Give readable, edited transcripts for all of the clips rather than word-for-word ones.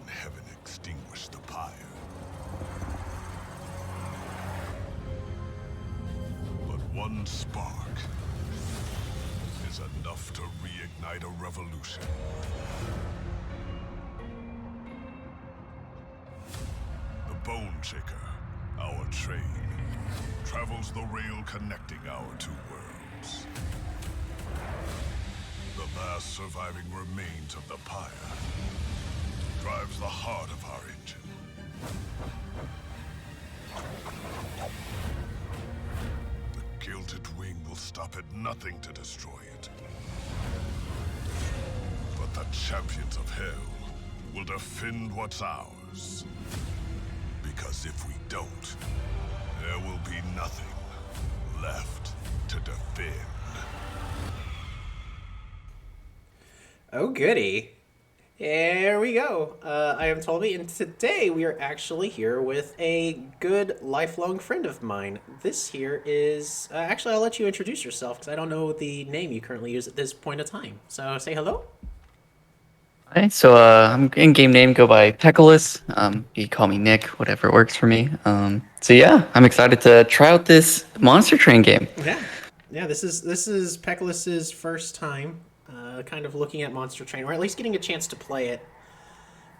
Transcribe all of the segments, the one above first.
heaven extinguish the pyre. But one spark is enough to reignite a revolution. The Bone Shaker, our train, travels the rail connecting our two worlds. The last surviving remains of the pyre drives the heart of our engine. The Gilded Wing will stop at nothing to destroy it. But the champions of hell will defend what's ours. Because if we don't, there will be nothing left to defend. Oh, goody. Here we go. I am Tolby, and today we are actually here with a good lifelong friend of mine. This here is... actually, I'll let you introduce yourself, because I don't know the name you currently use at this point of time. So, say hello. Hi, so I'm in-game name go by Pecholas. You call me Nick, whatever works for me. So yeah, I'm excited to try out this Monster Train game. Yeah. This is Pecholas's first time, kind of looking at Monster Train, or at least getting a chance to play it.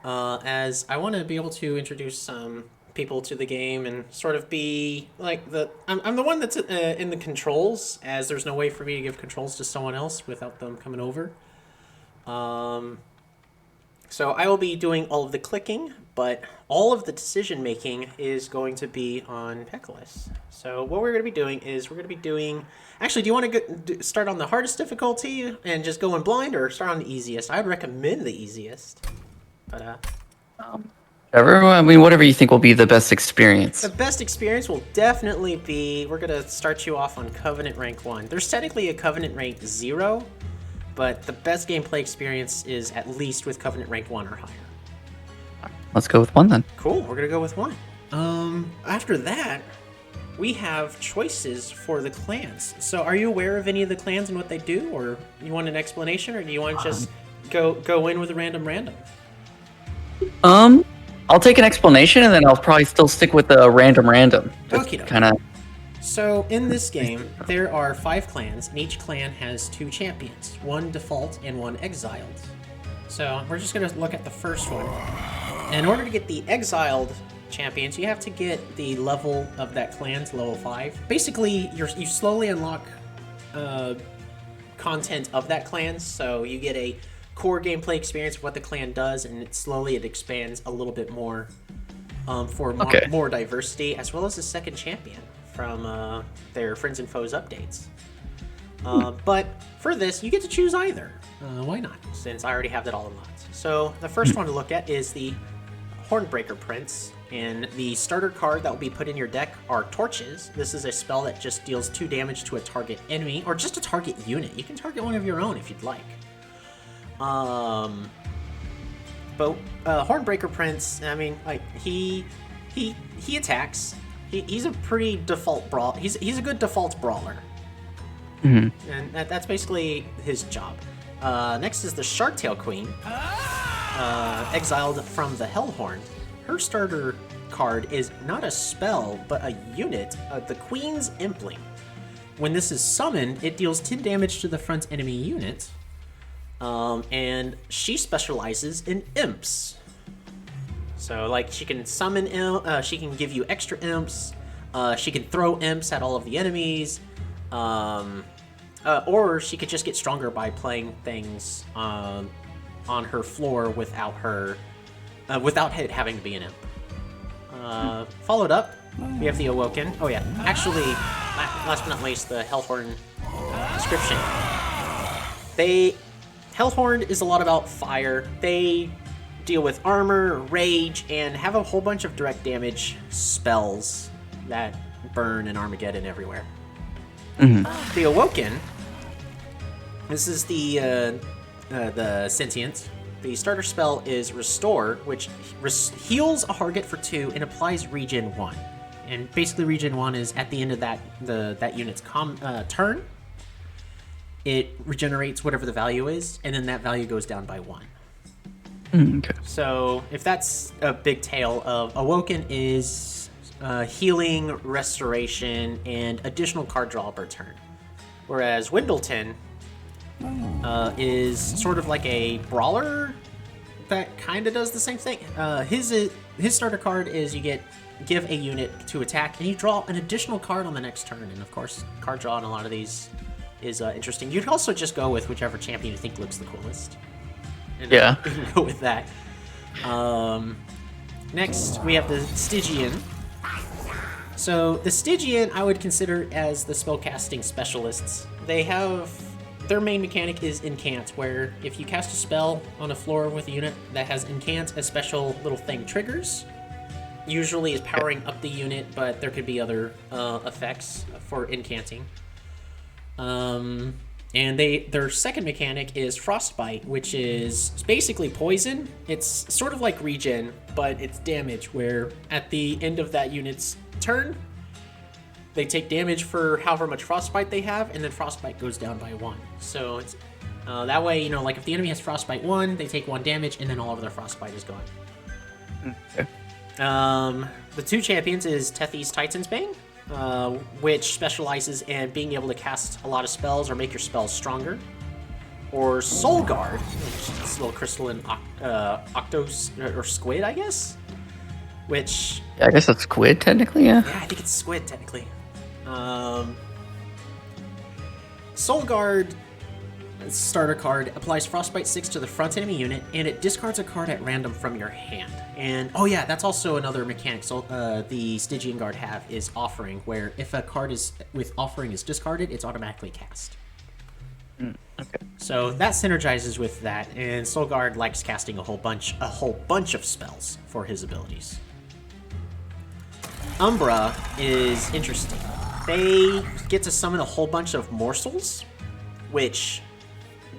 As I want to be able to introduce some people to the game and sort of be like I'm the one that's in the controls, as there's no way for me to give controls to someone else without them coming over. So I will be doing all of the clicking, but all of the decision making is going to be on Pecholas. So what we're going to be doing is we're going to be doing... Actually, do you want to start on the hardest difficulty and just go in blind, or start on the easiest? I would recommend the easiest. But whatever you think will be the best experience. the best experience will definitely be... We're going to start you off on Covenant Rank 1. There's technically a Covenant Rank 0, but the best gameplay experience is at least with Covenant Rank 1 or higher. Let's go with 1 then. Cool, we're gonna go with 1. After that, we have choices for the clans. So are you aware of any of the clans and what they do, or you want an explanation, or do you want to just go in with a random? I'll take an explanation and then I'll probably still stick with the random. Okay. Kind of. So in this game, there are 5 clans, and each clan has 2 champions, 1 default and 1 exiled. So we're just going to look at the first one. In order to get the exiled champions, you have to get the level of that clan to level 5. Basically, you slowly unlock content of that clan, so you get a core gameplay experience of what the clan does, and it expands a little bit more for more diversity, as well as a second champion from their Friends and Foes updates. But for this, you get to choose either. Why not? Since I already have that all unlocked. So the first one to look at is the Hornbreaker Prince, and the starter card that will be put in your deck are Torches. This is a spell that just deals 2 damage to a target enemy, or just a target unit. You can target one of your own if you'd like. But Hornbreaker Prince, I mean, like he attacks. He's a pretty default brawl. He's a good default brawler, and that's basically his job. Next is the Sharktail Queen, exiled from the Hellhorn. Her starter card is not a spell, but a unit, the Queen's Impling. When this is summoned, it deals 10 damage to the front enemy unit, and she specializes in imps. So, like, she can summon she can give you extra imps, she can throw imps at all of the enemies, or she could just get stronger by playing things on her floor without it having to be an imp. Followed up, we have the Awoken. Oh yeah, actually, last but not least, the Hellhorn description. Hellhorn is a lot about fire. They deal with armor, rage, and have a whole bunch of direct damage spells that burn and Armageddon everywhere. The Awoken, this is the Sentient. The starter spell is Restore, which heals a target for 2 and applies Regen 1. And basically Regen 1 is at the end of that unit's turn. It regenerates whatever the value is, and then that value goes down by 1. Okay. So if that's a big tale of Awoken is healing, restoration, and additional card draw per turn. Whereas Windleton is sort of like a brawler that kind of does the same thing. His starter card is you give a unit to attack, and you draw an additional card on the next turn. And of course, card draw in a lot of these is interesting. You can also just go with whichever champion you think looks the coolest. And Yeah. you can go with that. Next, we have the Stygian. So the Stygian I would consider as the spellcasting specialists. They have their main mechanic is incant, where if you cast a spell on a floor with a unit that has incant, a special little thing triggers. Usually is powering up the unit, but there could be other effects for incanting. And their second mechanic is Frostbite, which is basically poison. It's sort of like regen, but it's damage, where at the end of that unit's turn, they take damage for however much Frostbite they have, and then Frostbite goes down by 1. So it's that way, like if the enemy has Frostbite 1, they take 1 damage, and then all of their Frostbite is gone. Okay. The 2 champions is Tethys Titan's Bane, which specializes in being able to cast a lot of spells or make your spells stronger. Or Soul Guard, which is a little crystalline octos or squid, I guess. Which Yeah, I guess it's squid technically. Yeah. I think it's squid technically. Soul Guard starter card applies Frostbite 6 to the front enemy unit, and it discards a card at random from your hand. And oh yeah, that's also another mechanic. So the Stygian Guard have is Offering, where if a card is with Offering is discarded, it's automatically cast. Okay. So that synergizes with that, and Soul Guard likes casting a whole bunch of spells for his abilities. Umbra is interesting. They get to summon a whole bunch of morsels, which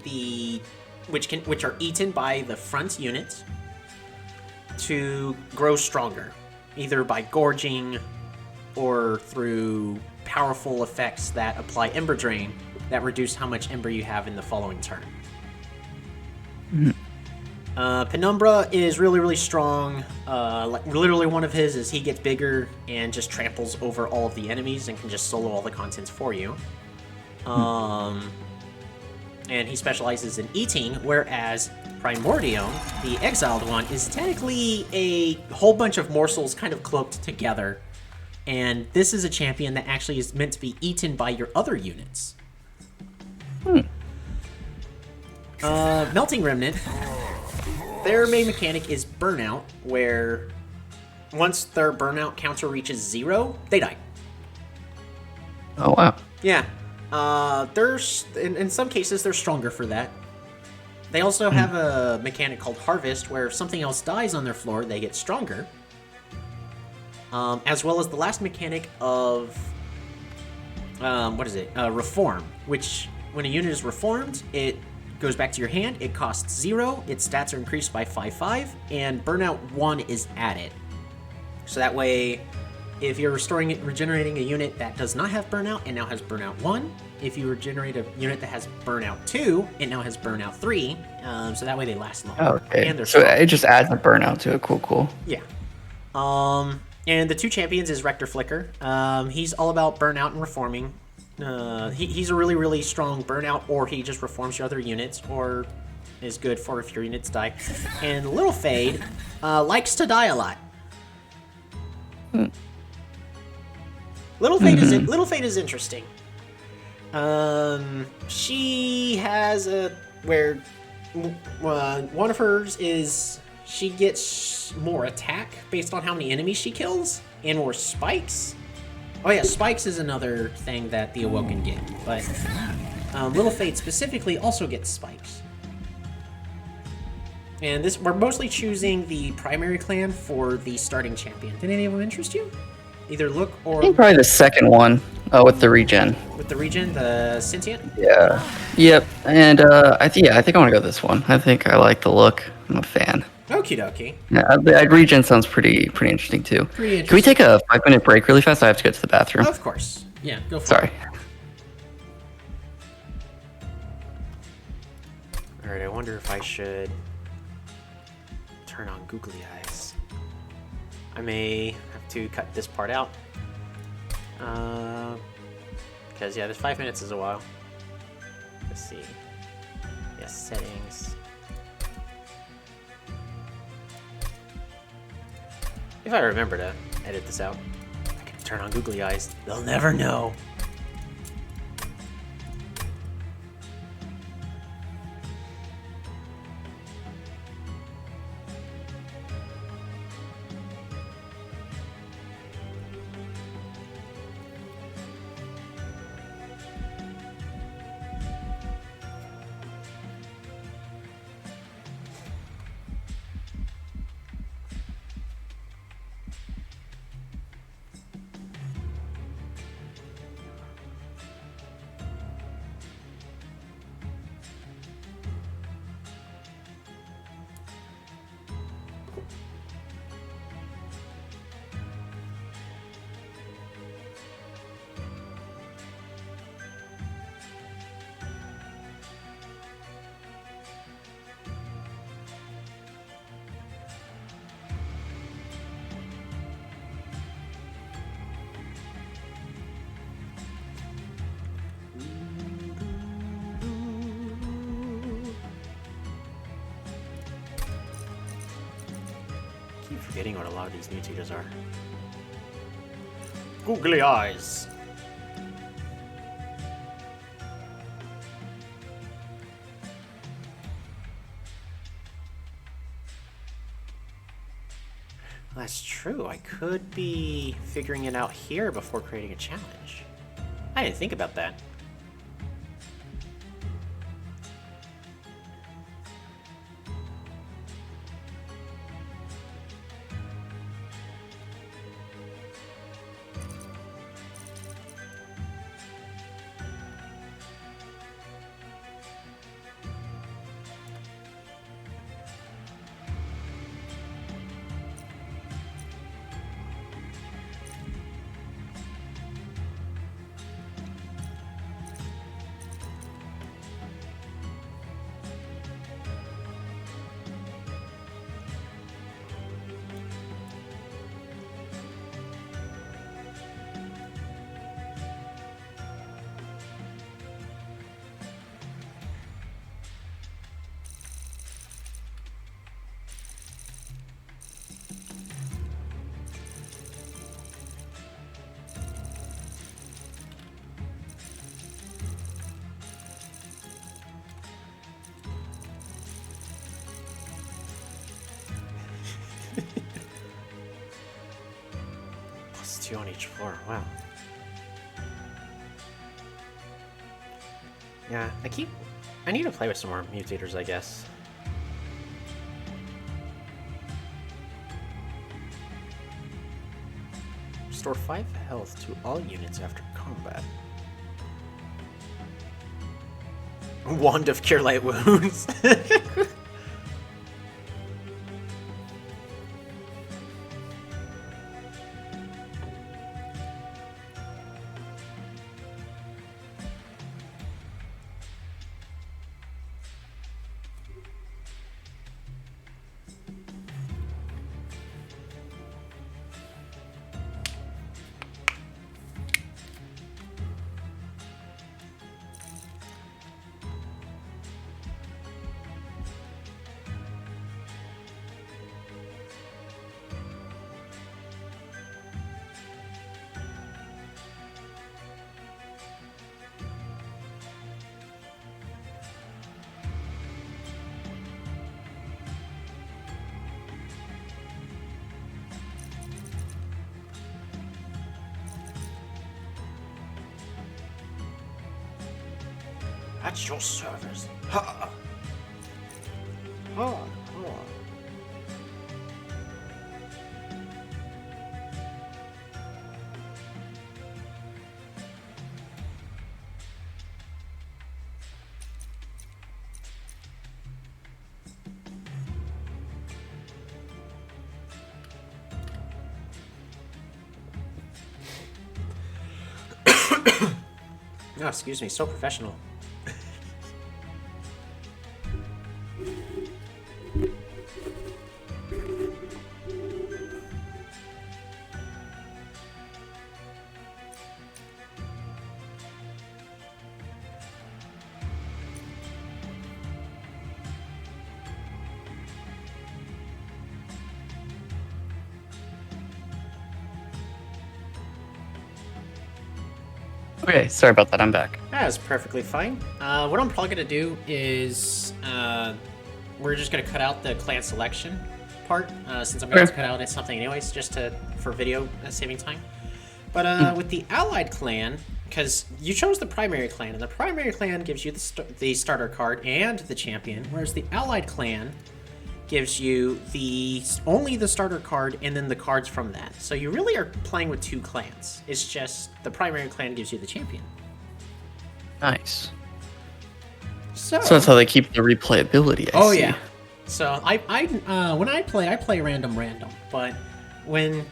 are eaten by the front unit to grow stronger, either by gorging or through powerful effects that apply Ember Drain that reduce how much Ember you have in the following turn. Penumbra is really, really strong. Literally one of his is he gets bigger and just tramples over all of the enemies and can just solo all the contents for you. And he specializes in eating, whereas Primordium, the exiled one, is technically a whole bunch of morsels kind of cloaked together. And this is a champion that actually is meant to be eaten by your other units. Melting Remnant, their main mechanic is Burnout, where once their Burnout counter reaches 0, they die. Oh wow. Yeah. In some cases, they're stronger for that. They also have a mechanic called Harvest, where if something else dies on their floor, they get stronger. As well as the last mechanic of... Reform, which, when a unit is reformed, it goes back to your hand, it costs 0, its stats are increased by 5/5, and Burnout 1 is added. So that way, if you're regenerating a unit that does not have Burnout, it now has Burnout 1. If you regenerate a unit that has Burnout 2, it now has Burnout 3. So that way they last longer. Oh, okay. And they're So strong. it just adds a burnout to it. Cool. Yeah. And the 2 champions is Rector Flicker. He's all about Burnout and reforming. He's a really, really strong Burnout, or he just reforms your other units, or is good for if your units die. And Little Fade likes to die a lot. Little Fade is interesting. She has one of hers is she gets more attack based on how many enemies she kills, and more spikes. Oh yeah, spikes is another thing that the Awoken get, but Little Fade specifically also gets spikes. And we're mostly choosing the primary clan for the starting champion. Did any of them interest you? Either look or... I think probably the second one with the regen. With the regen, the sentient? Yeah. Yep. And I think I want to go this one. I think I like the look. I'm a fan. Okie dokie. Yeah, the regen sounds pretty interesting too. Pretty Can we take a 5-minute break really fast? I have to get to the bathroom. Of course. Yeah, go for Sorry. it. Alright, I wonder if I should... turn on googly eyes. I may have to cut this part out. Because, yeah, this 5 minutes is a while. Let's see. Yes, settings. If I remember to edit this out, I can turn on googly eyes. They'll never know. I keep forgetting what a lot of these mutators are. Googly eyes. That's true. I could be figuring it out here before creating a challenge. I didn't think about that. +2 on each floor. Wow. Yeah, I need to play with some more mutators, I guess. Restore 5 health to all units after combat. Wand of Cure Light Wounds. At your service. Ha! Ha! Ha! Oh, excuse me, so professional. Okay, sorry about that. I'm back. That's perfectly fine. What I'm probably going to do is we're just going to cut out the clan selection part, since I'm going to cut out something anyways, just for video saving time. But with the allied clan, because you chose the primary clan, and the primary clan gives you the starter card and the champion, whereas the allied clan gives you only the starter card and then the cards from that. So you really are playing with two clans. It's just the primary clan gives you the champion. Nice. So that's how they keep the replayability. I see. Yeah. So when I play random, but when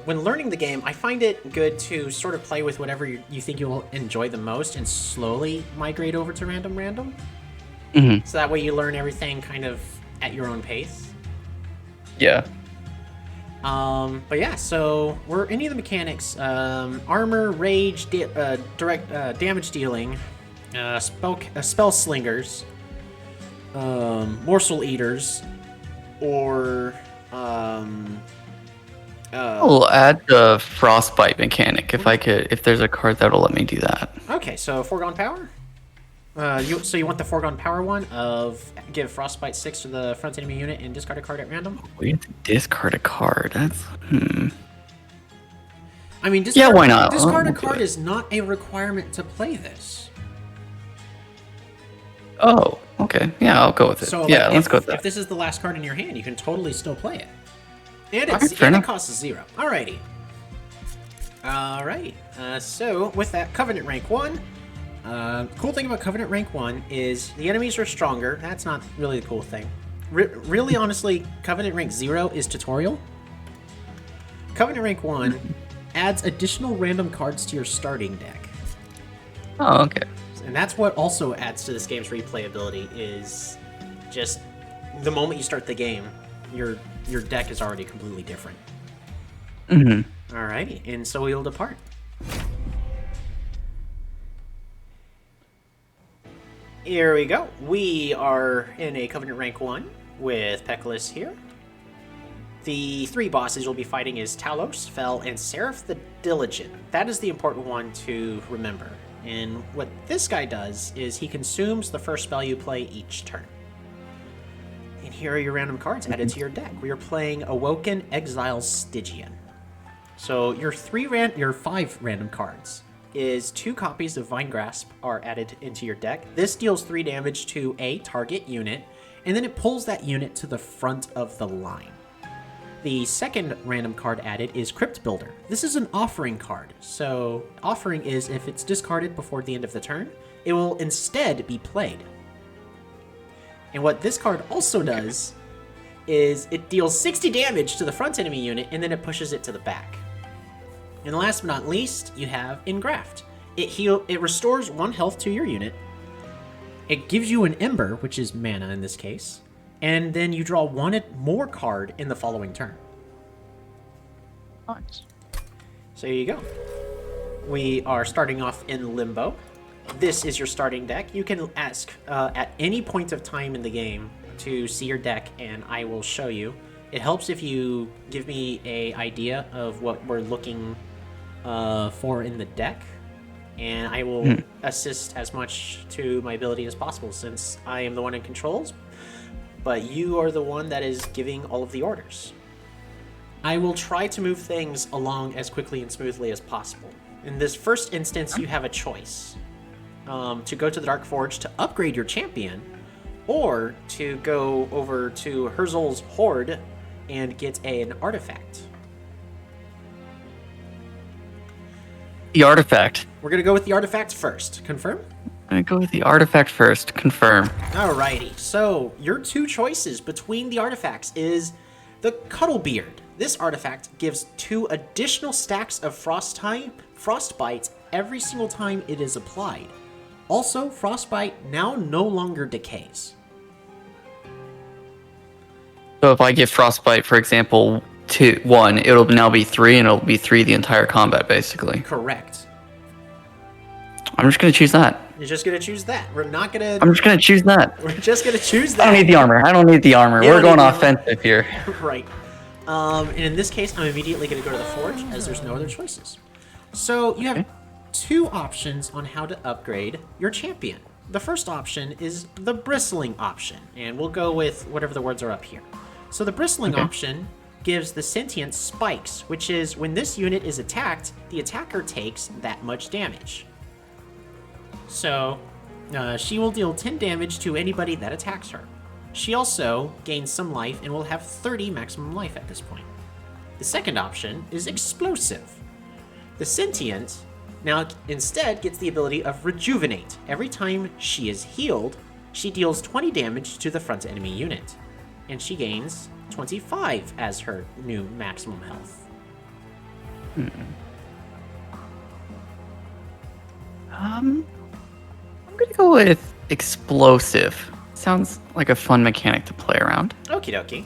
learning the game, I find it good to sort of play with whatever you think you'll enjoy the most and slowly migrate over to random. Mm-hmm. So that way you learn everything kind of at your own pace. Yeah. But yeah, so we're any of the mechanics: armor, rage, direct damage dealing, spell slingers, morsel eaters, or I'll add the frostbite mechanic if there's a card that'll let me do that. Okay, so foregone power. So you want the foregone power one of give frostbite 6 to the front enemy unit and discard a card at random? We have to discard a card. That's I mean, why not? Discard a card is not a requirement to play this. Oh, okay. Yeah, I'll go with it. So let's go with that. If this is the last card in your hand, you can totally still play it. And Fair enough. It costs 0. Alrighty. So with that, Covenant rank 1. Cool thing about Covenant rank 1 is the enemies are stronger. That's not really the cool thing. Really, honestly, Covenant rank 0 is tutorial. Covenant rank 1 adds additional random cards to your starting deck. Oh, okay. And that's what also adds to this game's replayability, is just the moment you start the game, your deck is already completely different. Mm-hmm. Alrighty, and so we'll depart. Here we go. We are in a Covenant rank 1 with Pecholas here. The 3 bosses you'll be fighting is Talos, Fel, and Seraph the Diligent. That is the important one to remember. And what this guy does is he consumes the first spell you play each turn. And here are your random cards added to your deck. We are playing Awoken Exile Stygian. So your 5 random cards is 2 copies of Vine Grasp are added into your deck. This deals 3 damage to a target unit, and then it pulls that unit to the front of the line. The second random card added is Crypt Builder. This is an offering card. So offering is if it's discarded before the end of the turn, it will instead be played. And what this card also does is it deals 60 damage to the front enemy unit, and then it pushes it to the back. And last but not least, you have Engraft. It restores 1 health to your unit. It gives you an Ember, which is mana in this case, and then you draw 1 more card in the following turn. Nice. So here you go. We are starting off in Limbo. This is your starting deck. You can ask at any point of time in the game to see your deck, and I will show you. It helps if you give me an idea of what we're looking for in the deck, and I will assist as much to my ability as possible, since I am the one in controls, but you are the one that is giving all of the orders. I will try to move things along as quickly and smoothly as possible. In this first instance, you have a choice to go to the Dark Forge to upgrade your champion, or to go over to Herzl's Horde and get an artifact. The artifact. We're going to go with the artifact first. Confirm? I'm going to go with the artifact first. Confirm. Alrighty. So, your 2 choices between the artifacts is the Cuddlebeard. This artifact gives 2 additional stacks of frostbite every single time it is applied. Also, frostbite now no longer decays. So if I give frostbite, for example, 1, it'll now be 3, and it'll be 3 the entire combat, basically. Correct. I'm just gonna choose that. You're just gonna choose that. We're not gonna. I'm just gonna choose that. We're just gonna choose that. I don't need the armor. We're going offensive here. Right. And in this case, I'm immediately gonna go to the forge, as there's no other choices. So you have two options on how to upgrade your champion. The first option is the bristling option, and we'll go with whatever the words are up here. So the bristling option gives the sentient spikes, which is when this unit is attacked, the attacker takes that much damage. So she will deal 10 damage to anybody that attacks her. She also gains some life and will have 30 maximum life at this point. The second option is explosive. The sentient now instead gets the ability of rejuvenate. Every time she is healed, she deals 20 damage to the front enemy unit, and she gains 25 as her new maximum health. I'm gonna go with explosive. Sounds like a fun mechanic to play around. Okie dokie.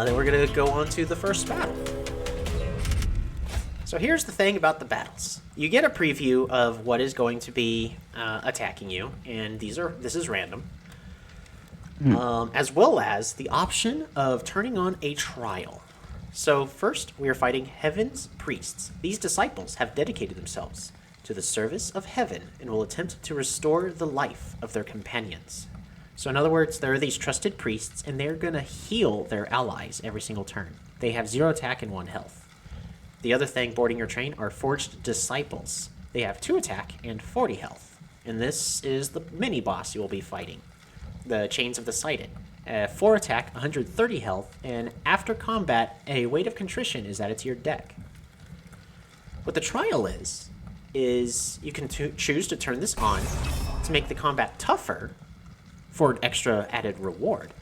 Then we're gonna go on to the first battle. So here's the thing about the battles. You get a preview of what is going to be attacking you, and this is random. As well as the option of turning on a trial. So first, we are fighting Heaven's priests. These disciples have dedicated themselves to the service of heaven and will attempt to restore the life of their companions. So in other words, there are these trusted priests, and they're going to heal their allies every single turn. They have 0 attack and 1 health. The other thing boarding your train are forged disciples. They have 2 attack and 40 health. And this is the mini-boss you will be fighting. The Chains of the Sighted. 4 attack, 130 health, and after combat, a Weight of Contrition is added to your deck. What the trial is you can choose to turn this on to make the combat tougher for an extra added reward.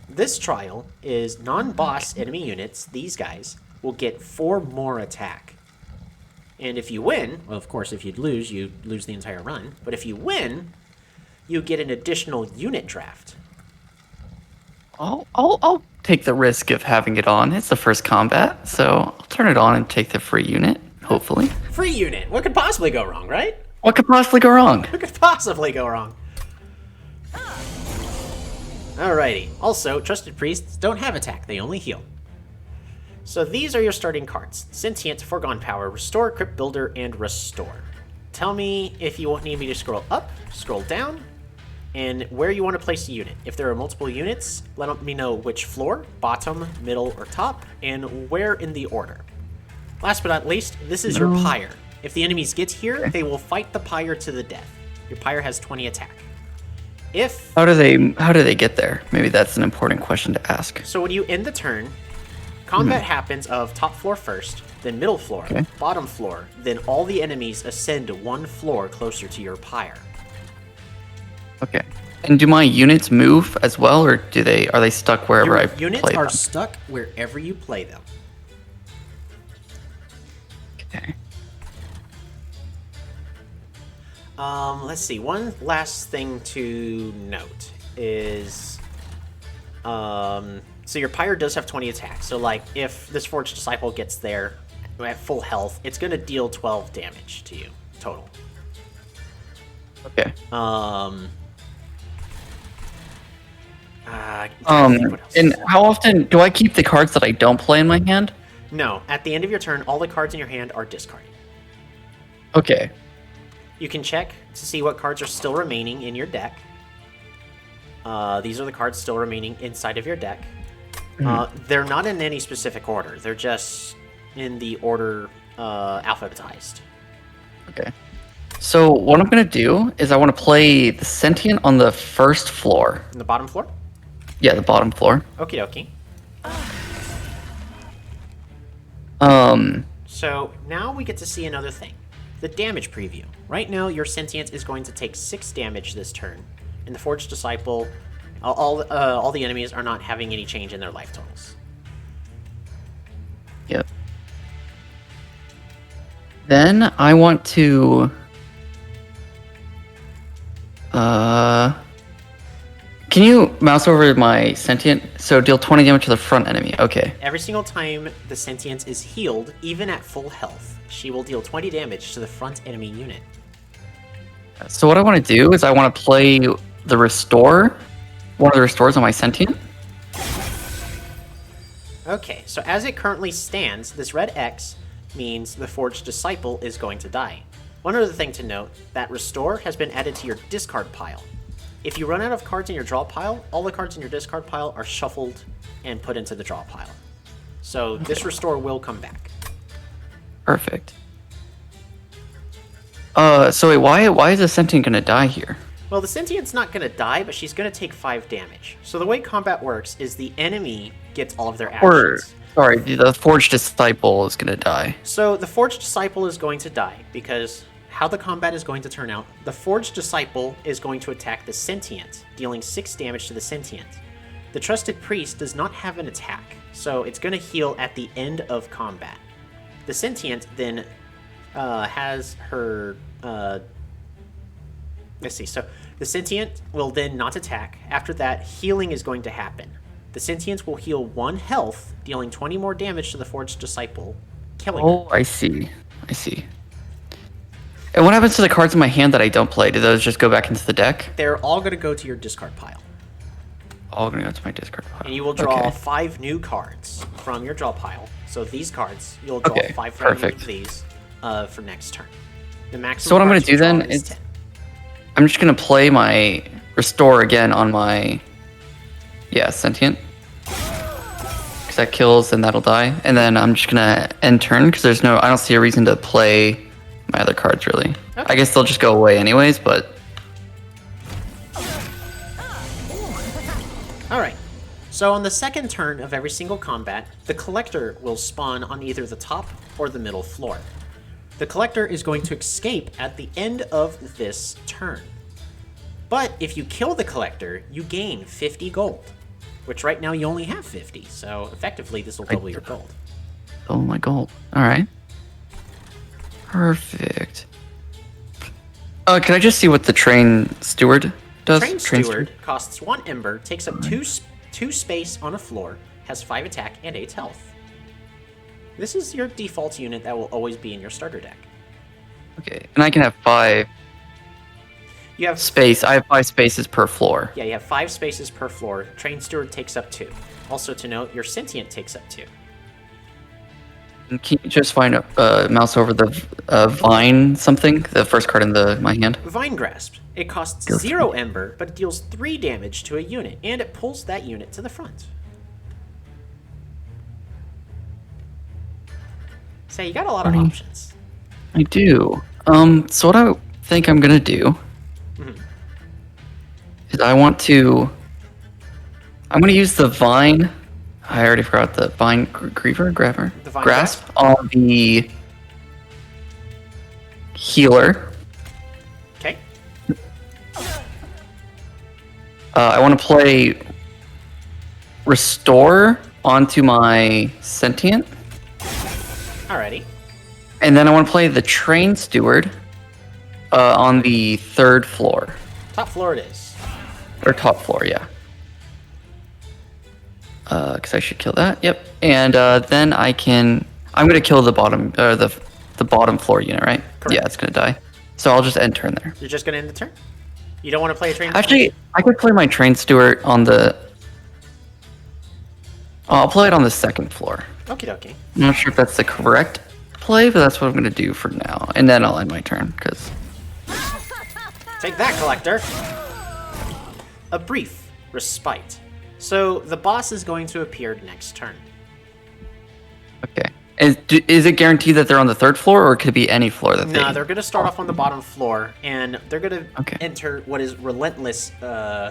This trial is non-boss enemy units, these guys, will get 4 more attack. And if you win, well, of course, if you lose the entire run, but if you win, you get an additional unit draft. I'll take the risk of having it on. It's the first combat, so I'll turn it on and take the free unit, hopefully. Free unit! What could possibly go wrong, right? What could possibly go wrong? What could possibly go wrong? Alrighty. Also, Trusted Priests don't have attack, they only heal. So these are your starting cards. Sentient, Foregone Power, Restore, Crypt Builder, and Restore. Tell me if you need me to scroll up, scroll down, and where you want to place a unit. If there are multiple units, let me know which floor, bottom, middle, or top, and where in the order. Last but not least, this is your pyre. If the enemies get here, they will fight the pyre to the death. Your pyre has 20 attack. How do they get there? Maybe that's an important question to ask. So when you end the turn, combat happens of top floor first, then middle floor, bottom floor, then all the enemies ascend 1 floor closer to your pyre. Okay. And do my units move as well, or are they stuck wherever I play them? Units are stuck wherever you play them. Okay. Let's see. One last thing to note is, so your pyre does have 20 attacks. So like, if this Forged Disciple gets there at full health, it's going to deal 12 damage to you total. Okay. And how often do I keep the cards that I don't play in my hand? No. At the end of your turn, all the cards in your hand are discarded. Okay. You can check to see what cards are still remaining in your deck. These are the cards still remaining inside of your deck. They're not in any specific order. They're just in the order alphabetized. Okay. So what I'm going to do is I want to play the Sentient on the first floor. In the bottom floor? Yeah, the bottom floor. Okie dokie. So now we get to see another thing. The damage preview. Right now, your Sentient is going to take 6 damage this turn. And the Forged Disciple, all the enemies are not having any change in their life totals. Yep. Then I want to... Can you mouse over my Sentient? So deal 20 damage to the front enemy. Okay. Every single time the Sentient is healed, even at full health, she will deal 20 damage to the front enemy unit. So what I want to do is I want to play the Restore, one of the Restores on my Sentient. Okay, so as it currently stands, this red X means the Forged Disciple is going to die. One other thing to note, that Restore has been added to your discard pile. If you run out of cards in your draw pile, all the cards in your discard pile are shuffled and put into the draw pile. So this Restore will come back. Perfect. So wait, why is the sentient gonna die here? Well, the Sentient's not going to die, but she's going to take 5 damage. So the way combat works is the enemy gets all of their actions. Sorry, the Forged Disciple is gonna die. So the Forged Disciple is going to die, because how the combat is going to turn out, the Forged Disciple is going to attack the Sentient, dealing 6 damage to the Sentient. The Trusted Priest does not have an attack, so it's going to heal at the end of combat. The Sentient then has her... let's see, so the Sentient will then not attack. After that, healing is going to happen. The Sentient will heal 1 health, dealing 20 more damage to the Forged Disciple, killing her. Oh, I see. And what happens to the cards in my hand that I don't play? Do those just go back into the deck? They're all going to go to your discard pile. All gonna go to my discard pile. And you will draw Okay. 5 new cards from your draw pile. So these cards, you'll draw Okay, 5 perfect. of these for next turn. The maximum So what I'm gonna cards you do then draw is is 10. I'm just gonna play my Restore again on my Sentient. Because that kills and that'll die. And then I'm just gonna end turn because I don't see a reason to play my other cards really. Okay. I guess they'll just go away anyways, but Alright. So on the second turn of every single combat, the Collector will spawn on either the top or the middle floor. The Collector is going to escape at the end of this turn. But if you kill the Collector, you gain 50 gold. Which right now you only have 50, so effectively this will double your gold. oh my gold. Alright. Perfect. Can I just see what the Train Steward does? Train Steward costs 1 Ember, takes up 2 space on a floor, has 5 attack and 8 health. This is your default unit that will always be in your starter deck. Okay, and I can have 5 You have space. I have 5 spaces per floor. Yeah, you have 5 spaces per floor. Train Steward takes up 2. Also to note, your Sentient takes up 2. And can you just find a mouse over the Vine something? The first card in my hand. Vine Grasp. It costs Deals 0 Ember, but it deals 3 damage to a unit, and it pulls that unit to the front. So you got a lot of options. I do. So what I think I'm gonna do is I'm gonna use the Vine. I already forgot the Vine Grabber? The Vine Grasp on the healer. Okay. I want to play Restore onto my Sentient. Alrighty. And then I want to play the Train Steward on the 3rd floor. Top floor it is. Or top floor, yeah. Because I should kill that. Yep. And then I'm gonna kill the bottom, the bottom floor unit, right? Correct. Yeah, it's gonna die. So I'll just end turn there. You're just gonna end the turn? You don't want to play a Train Actually, I could play my Train Steward on the. I'll play it on the 2nd floor. Okie dokie. I'm not sure if that's the correct play, but that's what I'm gonna do for now. And then I'll end my turn because. Take that, Collector! A brief respite. So the boss is going to appear next turn. Okay. Is it guaranteed that they're on the 3rd floor, or could it be any floor that they? No, they're going to start off on the bottom floor, and they're going to Okay. enter what is relentless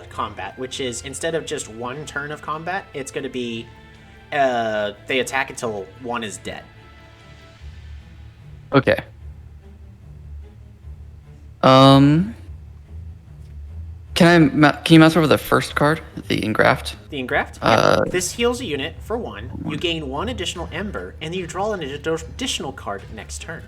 combat, which is instead of just 1 turn of combat, it's going to be they attack until 1 is dead. Okay. Can you mouse over the first card, the Engraft? The Engraft? This heals a unit for 1. You gain 1 additional Ember, and then you draw an additional card next turn.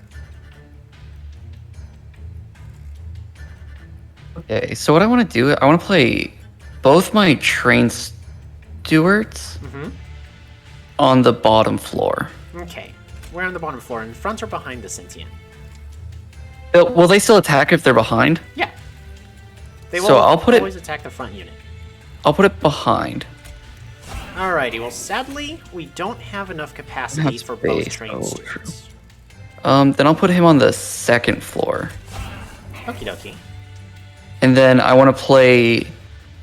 Okay, so what I want to do, I want to play both my Train Stewards on the bottom floor. Okay. We're on the bottom floor, in front or behind the Sentient? Will they still attack if they're behind? Yeah. They will So I'll put it- always attack the front unit. I'll put it behind. Alrighty, well, sadly, we don't have enough capacity Have for both space. train Oh, students. Then I'll put him on the second floor. Okie dokie. And then I want to play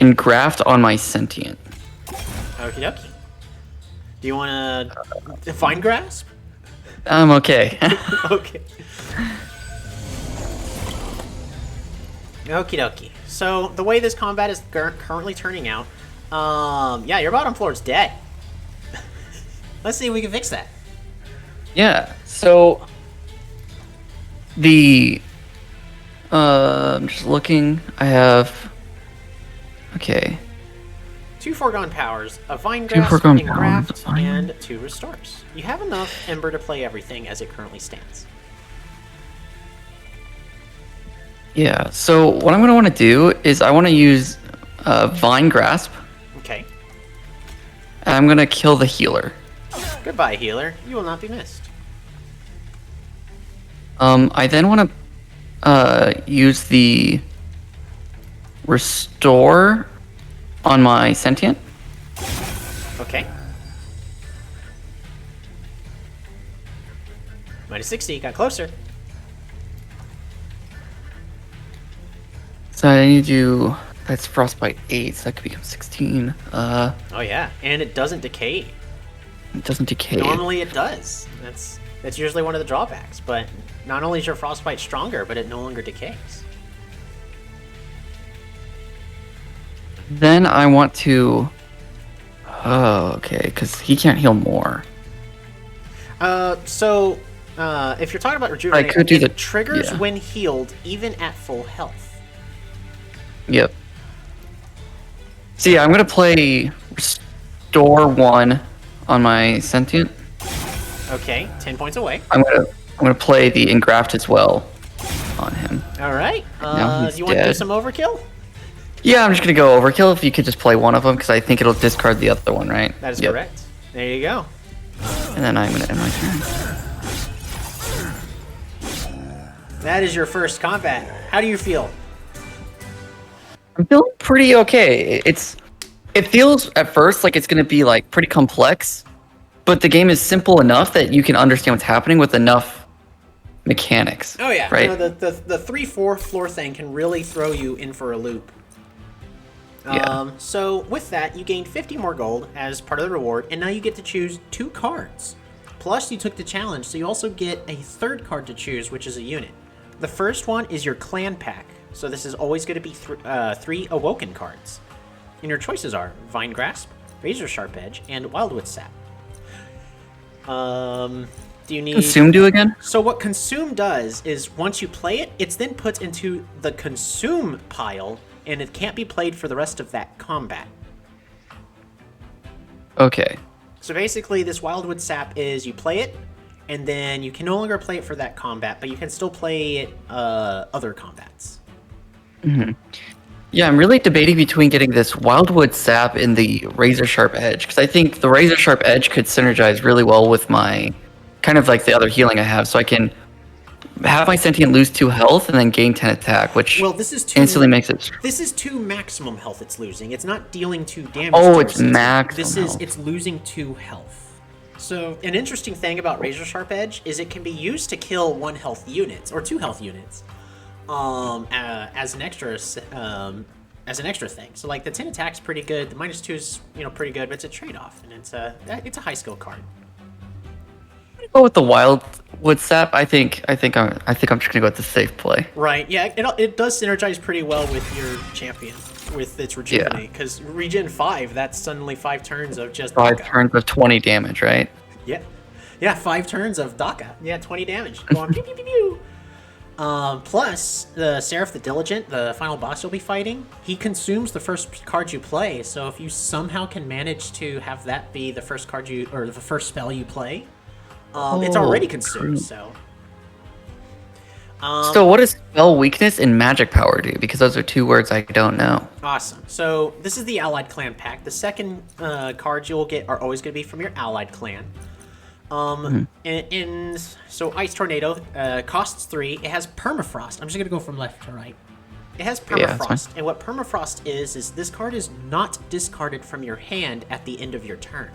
Engraft on my Sentient. Okie dokie. Do you want to Vine Grasp? I'm okay. Okay. Okie dokie. So, the way this combat is currently turning out, yeah, your bottom floor is dead. Let's see if we can fix that. Yeah, so I'm just looking. I have, okay, 2 foregone powers, a Vine 2 Grasp, foregone Engraft, powers, and 2 restores. You have enough Ember to play everything as it currently stands. yeah. So what I'm gonna want to do is I want to use Vine Grasp, Okay. and I'm gonna kill the healer. Goodbye, healer. You will not be missed. I then want to use the Restore on my Sentient. Okay. Minus 60, got closer. So I need to do, that's Frostbite 8, so that could become 16. Oh yeah, and it doesn't decay. It doesn't decay. Normally it does. That's usually one of the drawbacks, but not only is your Frostbite stronger, but it no longer decays. Then I want to, oh, okay, because he can't heal more. So, if you're talking about rejuvenate, could do it the- triggers yeah. when healed, even at full health. Yep. See, I'm gonna play Restore 1 on my Sentient. Okay, 10 points away. I'm gonna play the Engraft as well on him. All right. Now he's Do you want to do dead. some overkill? Yeah, I'm just gonna go Overkill if you could just play one of them, because I think it'll discard the other one, right? That is Yep. correct. There you go. And then I'm gonna end my turn. That is your first combat. How do you feel? I'm feeling pretty okay. It feels at first like it's gonna be like pretty complex, but the game is simple enough that you can understand what's happening with enough mechanics. Oh yeah, right. You know, the 3-4 floor thing can really throw you in for a loop. Yeah. So with that, you gained 50 more gold as part of the reward, and now you get to choose 2 cards. Plus, you took the challenge, so you also get a 3rd card to choose, which is a unit. The first one is your clan pack, so this is always going to be 3 Awoken cards. And your choices are Vine Grasp, Razor Sharp Edge, and Wildwood Sap. Do you need... Consume do again? So what Consume does is once you play it, it's then put into the Consume pile, and it can't be played for the rest of that combat. Okay. So basically, this Wildwood Sap is you play it, and then you can no longer play it for that combat, but you can still play it other combats. Yeah, I'm really debating between getting this Wildwood Sap and the Razor Sharp Edge, because I think the Razor Sharp Edge could synergize really well with my kind of like the other healing I have, so I can have my Sentient lose 2 health and then gain 10 attack, which Well, this is 2. instantly makes it. This is 2 maximum health it's losing. It's not dealing 2 damage. Oh, to it's yourself. maximum This health. it's losing 2 health. So an interesting thing about Razor Sharp Edge is it can be used to kill 1 health units or 2 health units, as an extra thing. So like the 10 attack's pretty good. The -2 is pretty good, but it's a trade-off, and it's a high skill card. Go with the Wildwood Sap. I think I'm just gonna go with the safe play. Right. Yeah. It does synergize pretty well with your champion with its rejuvenate, because regen 5, that's suddenly 5 turns of just 5 Daka. turns of 20 damage, right? Yeah. Yeah, 5 turns of Daka. Yeah, 20 damage. Go on. Pew, pew, pew, pew. Plus, the Seraph the Diligent, the final boss you'll be fighting, he consumes the first card you play. So if you somehow can manage to have that be the first card or the first spell you play, it's already consumed. So. So what does spell weakness and magic power do? Because those are 2 words I don't know. Awesome. So this is the Allied Clan pack. The second cards you'll get are always going to be from your Allied Clan. So Ice Tornado costs 3. It has Permafrost. I'm just going to go from left to right. It has Yeah, that's permafrost, and what permafrost is this card is not discarded from your hand at the end of your turn.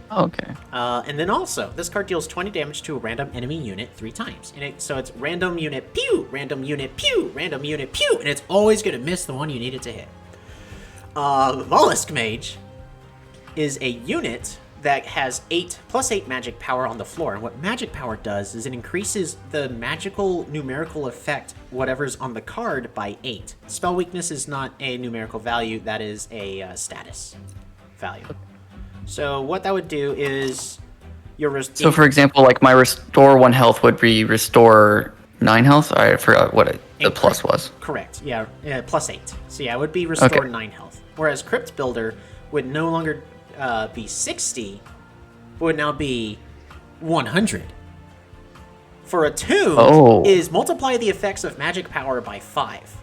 Oh, okay. And then also, this card deals 20 damage to a random enemy unit 3 times. So it's random unit pew, random unit pew, random unit pew, and it's always going to miss the one you need it to hit. Mollusk Mage is a unit that has +8 magic power on the floor. And what magic power does is it increases the magical numerical effect, whatever's on the card, by 8. Spell weakness is not a numerical value, that is a status value. So what that would do is So for example, like my restore 1 health would be restore 9 health? I forgot what the plus was. Correct. Yeah, +8. So yeah, it would be restore 9 health. Whereas Crypt Builder would no longer be 60, but would now be 100. For Attuned is multiply the effects of magic power by 5.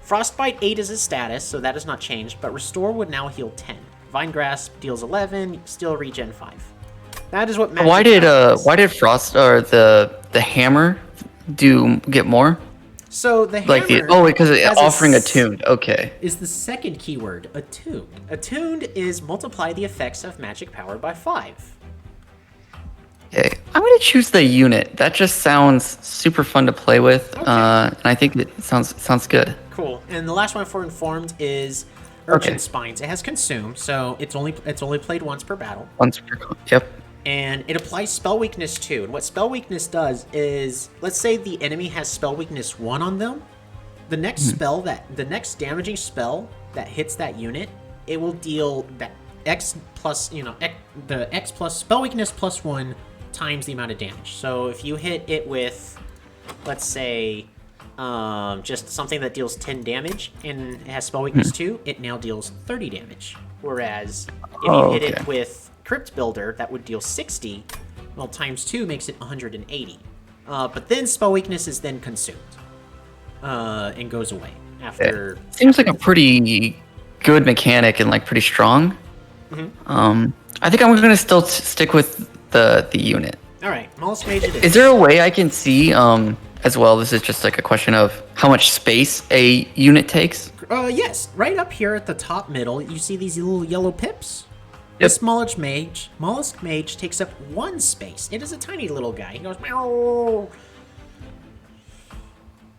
Frostbite 8 is a status, so that has not changed, but Restore would now heal 10. Vine Grasp deals 11, Steel regen 5. That is what magic why did Frost or the hammer get more? So the hammer because it's offering attuned. Okay. Is the second keyword attuned. Attuned is multiply the effects of magic power by 5. Okay, I'm gonna choose the unit. That just sounds super fun to play with, and I think it sounds good. Cool. And the last one for Informed is Urchin Spines. It has Consume, so it's only played once per battle. Yep. And it applies spell weakness too. And what spell weakness does is, let's say the enemy has spell weakness 1 on them. The next the next damaging spell that hits that unit, it will deal that X plus, the X plus spell weakness +1 times the amount of damage. So if you hit it with, let's say, just something that deals 10 damage and it has spell weakness 2, it now deals 30 damage. Whereas if you hit it with Crypt Builder, that would deal 60. Well, times 2 makes it 180. But then spell weakness is then consumed and goes away after. Yeah. Seems like a pretty good mechanic and like pretty strong. I think I'm gonna still stick with the unit. All right, Mollusk Mage it is. Is there a way I can see as well? This is just like a question of how much space a unit takes. Yes, right up here at the top middle, you see these little yellow pips. Yep. This Mollusk Mage takes up 1 space. It is a tiny little guy. He goes meow.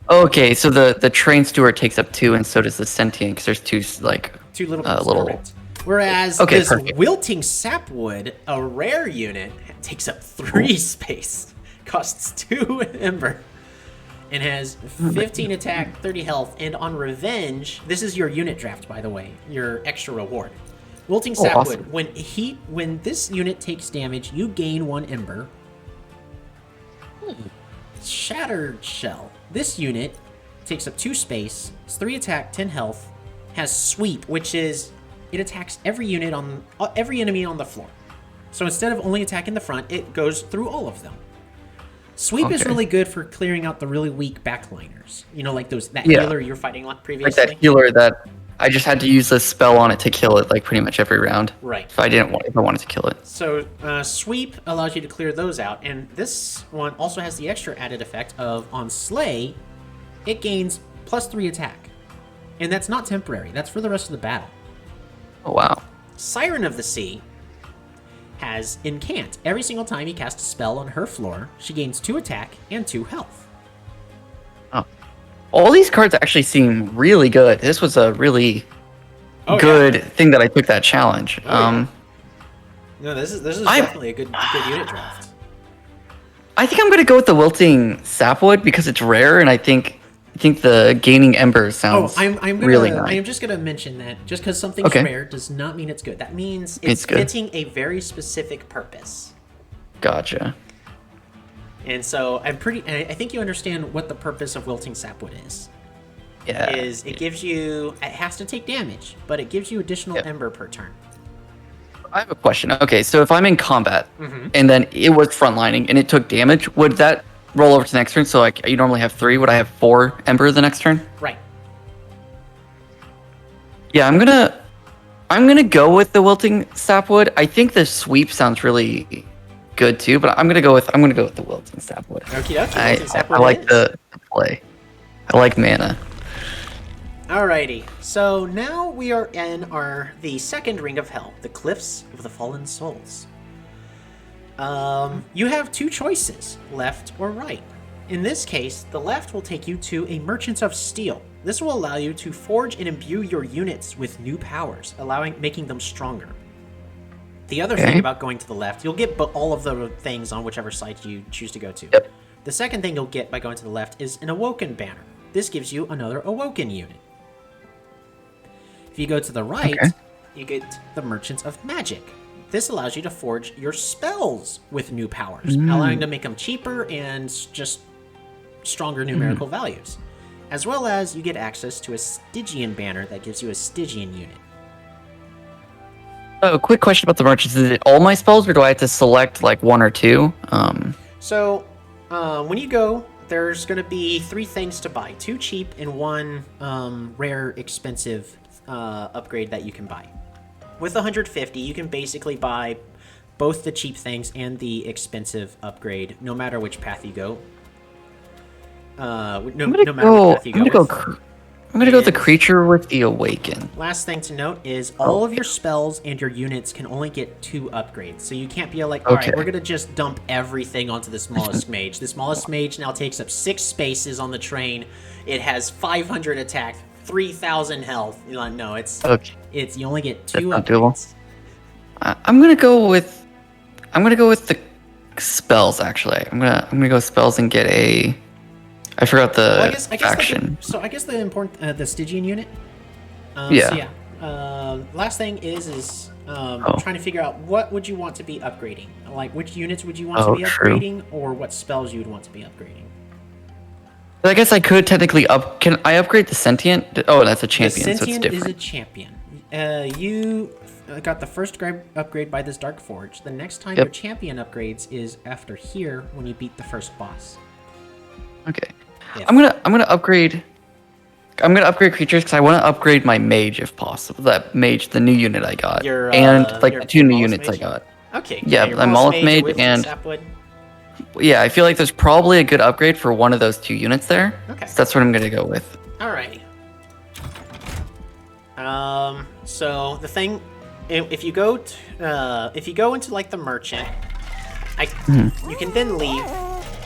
Okay, so the Train Steward takes up 2, and so does the Sentient, because there's 2 little little. Whereas this Wilting Sapwood, a rare unit, takes up 3 space, costs 2 Ember, and has 15 attack, 30 health, and on Revenge, this is your unit draft, by the way, your extra reward. Wilting Sapwood, awesome. When this unit takes damage, you gain 1 Ember. Shattered Shell. This unit takes up 2 space, it's 3 attack, 10 health, has Sweep, which is it attacks every enemy on the floor. So instead of only attacking the front, it goes through all of them. Sweep is really good for clearing out the really weak backliners. Like that healer you were fighting previously. Like that healer that I just had to use a spell on it to kill it, like pretty much every round. Right. If I wanted to kill it. So Sweep allows you to clear those out, and this one also has the extra added effect of on Slay, it gains +3 attack, and that's not temporary. That's for the rest of the battle. Oh wow. Siren of the Sea has Incant. Every single time you cast a spell on her floor, she gains 2 attack and 2 health. Oh. All these cards actually seem really good. This was a really good thing that I took that challenge. No, this is definitely a good unit draft. I think I'm gonna go with the Wilting Sapwood because it's rare, and I think the gaining Ember sounds really nice. I am just gonna mention that just because something's rare does not mean it's good. That means it's fitting a very specific purpose. Gotcha. And so I think you understand what the purpose of Wilting Sapwood is. Yeah. It has to take damage, but it gives you additional Ember per turn. I have a question. Okay, so if I'm in combat and then it was frontlining and it took damage, would that roll over to the next turn? So like you normally have 3, would I have 4 Ember the next turn? Right. Yeah, I'm gonna go with the Wilting Sapwood. I think the Sweep sounds really good too, but I'm gonna go with the Wilting Sapwood. Okay. I like the play. I like mana. Alrighty, so now we are in the second ring of hell, the Cliffs of the Fallen Souls. You have two choices, left or right. In this case, the left will take you to a Merchant of Steel. This will allow you to forge and imbue your units with new powers, making them stronger. The other thing about going to the left, you'll get all of the things on whichever side you choose to go to. Yep. The second thing you'll get by going to the left is an Awoken banner. This gives you another Awoken unit. If you go to the right, you get the Merchants of Magic. This allows you to forge your spells with new powers, allowing you to make them cheaper and just stronger numerical values. As well as you get access to a Stygian banner that gives you a Stygian unit. Oh, quick question about the merchants. Is it all my spells, or do I have to select like one or two? So, when you go, there's going to be 3 things to buy. 2 cheap and 1 rare, expensive upgrade that you can buy. With 150, you can basically buy both the cheap things and the expensive upgrade, no matter which path you go. I'm gonna go with the creature with the awaken. Last thing to note is all of your spells and your units can only get 2 upgrades. So you can't be like, all right, we're gonna just dump everything onto the smallest mage. The smallest mage now takes up 6 spaces on the train. It has 500 attack, 3,000 health. No, it's you only get 2 upgrades. I'm gonna go with the spells. Actually, I'm gonna go spells and get a. I forgot the faction. I guess the important the Stygian unit. Yeah. So last thing is trying to figure out what would you want to be upgrading. Like which units would you want to be upgrading, or what spells you would want to be upgrading. I guess I could technically Can I upgrade the sentient? Oh, that's a champion. The sentient so it's different. is a champion. You got the first upgrade by this Dark Forge. The next time your champion upgrades is after here when you beat the first boss. Okay. I'm gonna upgrade. I'm gonna upgrade creatures because I want to upgrade my mage if possible. That mage, the new unit I got, and like the 2 new units I got. Okay. Yeah, I'm Mollusk mage and. Yeah, I feel like there's probably a good upgrade for one of those 2 units there. Okay. So that's what I'm gonna go with. Alrighty. So the thing, if you go into like the merchant, you can then leave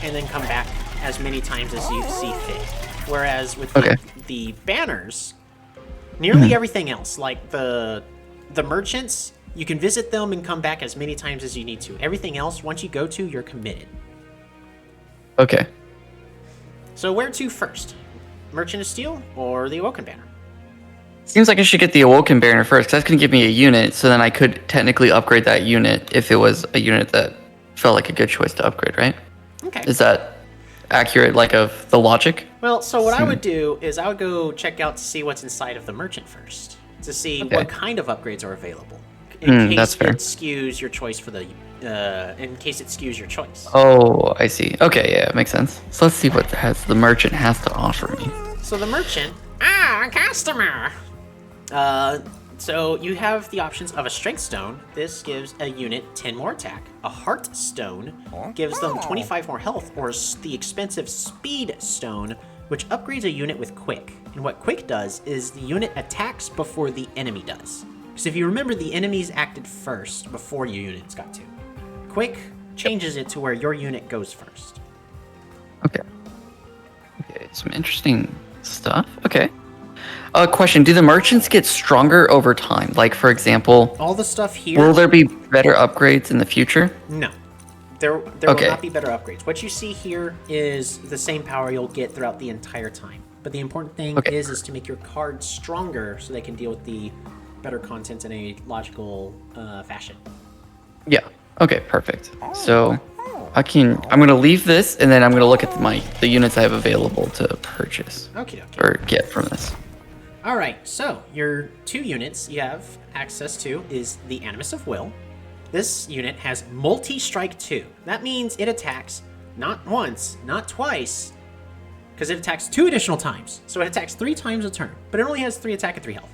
and then come back as many times as you see fit. Whereas with the banners, nearly everything else, like the merchants, you can visit them and come back as many times as you need to. Everything else, once you go to, you're committed. Okay. So where to first? Merchant of Steel or the Awoken banner? Seems like I should get the Awoken banner first, because that's going to give me a unit, so then I could technically upgrade that unit if it was a unit that felt like a good choice to upgrade, right? Okay. Is that accurate, like, of the logic? Well, so what I would do is I would go check out to see what's inside of the merchant first, to see what kind of upgrades are available. In case it skews your choice for the... in case it skews your choice. Oh, I see. Okay, yeah, makes sense. So let's see what the merchant has to offer me. So the merchant... customer! So you have the options of a Strength Stone. This gives a unit 10 more attack. A Heart Stone gives them 25 more health, or the expensive Speed Stone, which upgrades a unit with Quick. And what Quick does is the unit attacks before the enemy does. Because if you remember, the enemies acted first before your units got to. Quick changes it to where your unit goes first. Okay, some interesting stuff. Okay. Question, do the merchants get stronger over time? Like, for example... All the stuff here... Will there be better upgrades in the future? No. There will not be better upgrades. What you see here is the same power you'll get throughout the entire time. But the important thing is to make your cards stronger so they can deal with the better content in a logical fashion. Yeah. Okay, perfect. So I'm going to leave this, and then I'm going to look at the units I have available to purchase. Okay. Or get from this. All right, so your 2 units you have access to is the Animus of Will. This unit has Multi-Strike 2. That means it attacks not once, not twice, because it attacks 2 additional times. So it attacks 3 times a turn, but it only has 3 attack and 3 health.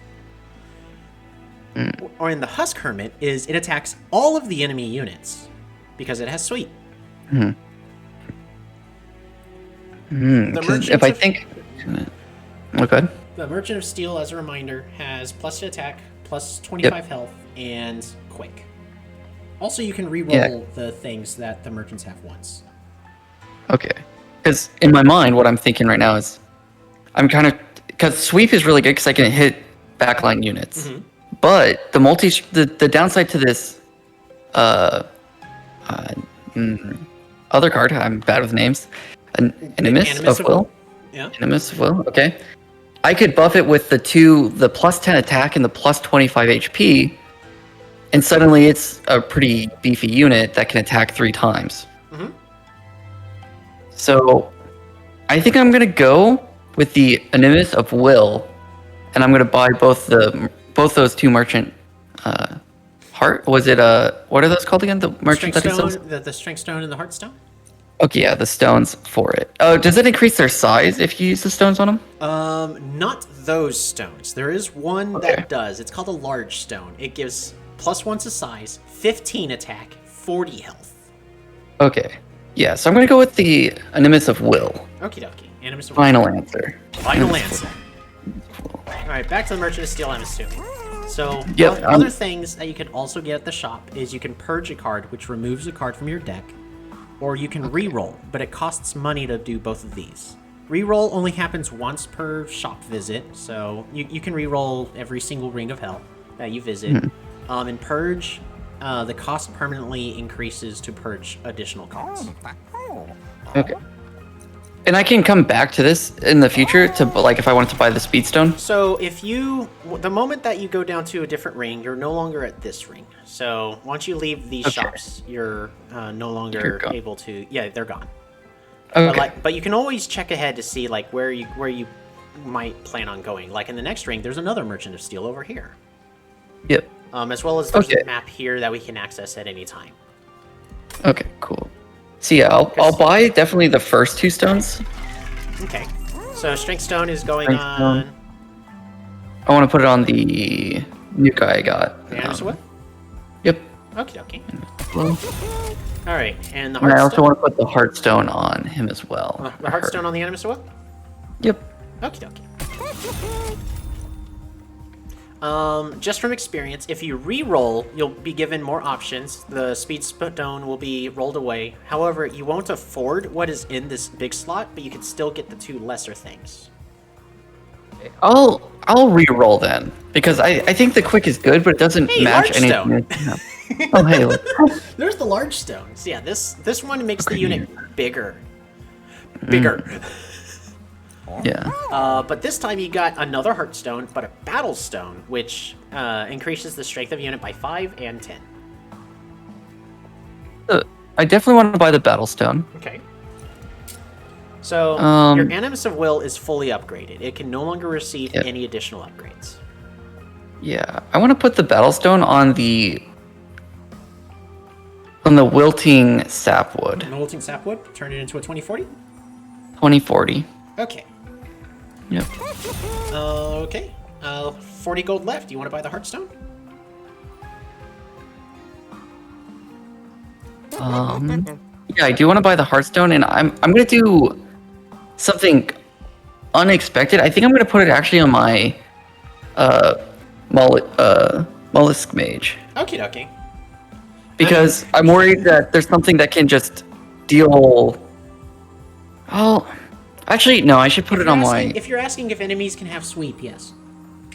Or in the Husk Hermit is it attacks all of the enemy units because it has Sweep. The 'Cause Merchant if I of- think, okay. The Merchant of Steel, as a reminder, has plus to attack, plus 25 health, and quick. Also, you can reroll the things that the merchants have once. Okay. Because in my mind, what I'm thinking right now is, I'm kind of because sweep is really good because I can hit backline units. But the downside to this other card, I'm bad with names, Animus of Will. Yeah. Animus of Will. Okay. I could buff it with the plus 10 attack and the plus 25 HP, and suddenly it's a pretty beefy unit that can attack 3 times. So, I think I'm gonna go with the Animus of Will, and I'm gonna buy both those 2 merchant heart. Was it what are those called again? The merchant Strength that Stone, sells? the Strength Stone and the Heart Stone? Okay, yeah, the stones for it. Oh, does it increase their size if you use the stones on them? Not those stones. There is one that does. It's called a large stone. It gives +1 to size, 15 attack, 40 health. Okay. Yeah, so I'm gonna go with the Animus of Will. Okie dokie. Animus of Will. Final answer. Final answer. Alright, back to the Merchant of Steel, I'm assuming. So, Yep, other things that you can also get at the shop is you can purge a card, which removes a card from your deck, or you can re-roll, but it costs money to do both of these. Reroll only happens once per shop visit, so you can re-roll every single Ring of Hell that you visit. And Purge, the cost permanently increases to purge additional cards. Okay. And I can come back to this in the future to, like, if I wanted to buy the Speedstone. So the moment that you go down to a different ring, you're no longer at this ring. So once you leave these shops, you're no longer able to. Yeah, they're gone. Okay. But you can always check ahead to see like where you might plan on going. Like in the next ring, there's another Merchant of Steel over here. Yep. As well as there's a map here that we can access at any time. Okay, cool. So yeah, I'll buy definitely the first 2 stones. Okay. So Strength Stone is going Strength on. Stone. I want to put it on the new guy I got. The Animus of Will? Yep. Okie dokie. Well, Alright, and the and I also Heartstone? want to put the Heartstone on him as well. The Heartstone on the Animus of Will? Yep. Okie dokie. Just from experience, if you re-roll, you'll be given more options. The Speed Stone will be rolled away. However, you won't afford what is in this big slot, but you can still get the 2 lesser things. I'll re-roll then because I think the quick is good, but it doesn't match Large Stone. anything. Oh hey, look. There's the large stones. Yeah, this one makes the unit bigger. Bigger. Yeah. But this time you got another Heartstone, but a Battle Stone, which increases the strength of the unit by 5 and 10. I definitely want to buy the Battlestone. Okay. So your Animus of Will is fully upgraded. It can no longer receive any additional upgrades. Yeah, I want to put the Battlestone on the Wilting Sapwood. The Wilting Sapwood, turn it into a 2040? 2040. Okay. Yep. Okay. 40 gold left. You want to buy the Heartstone? Yeah, I do want to buy the Heartstone, and I'm gonna do something unexpected. I think I'm gonna put it actually on my Mollusk Mage. Okie dokie. Because I'm worried that there's something that can just deal. Oh, actually, no. I should put it on my. If you're asking if enemies can have sweep, yes.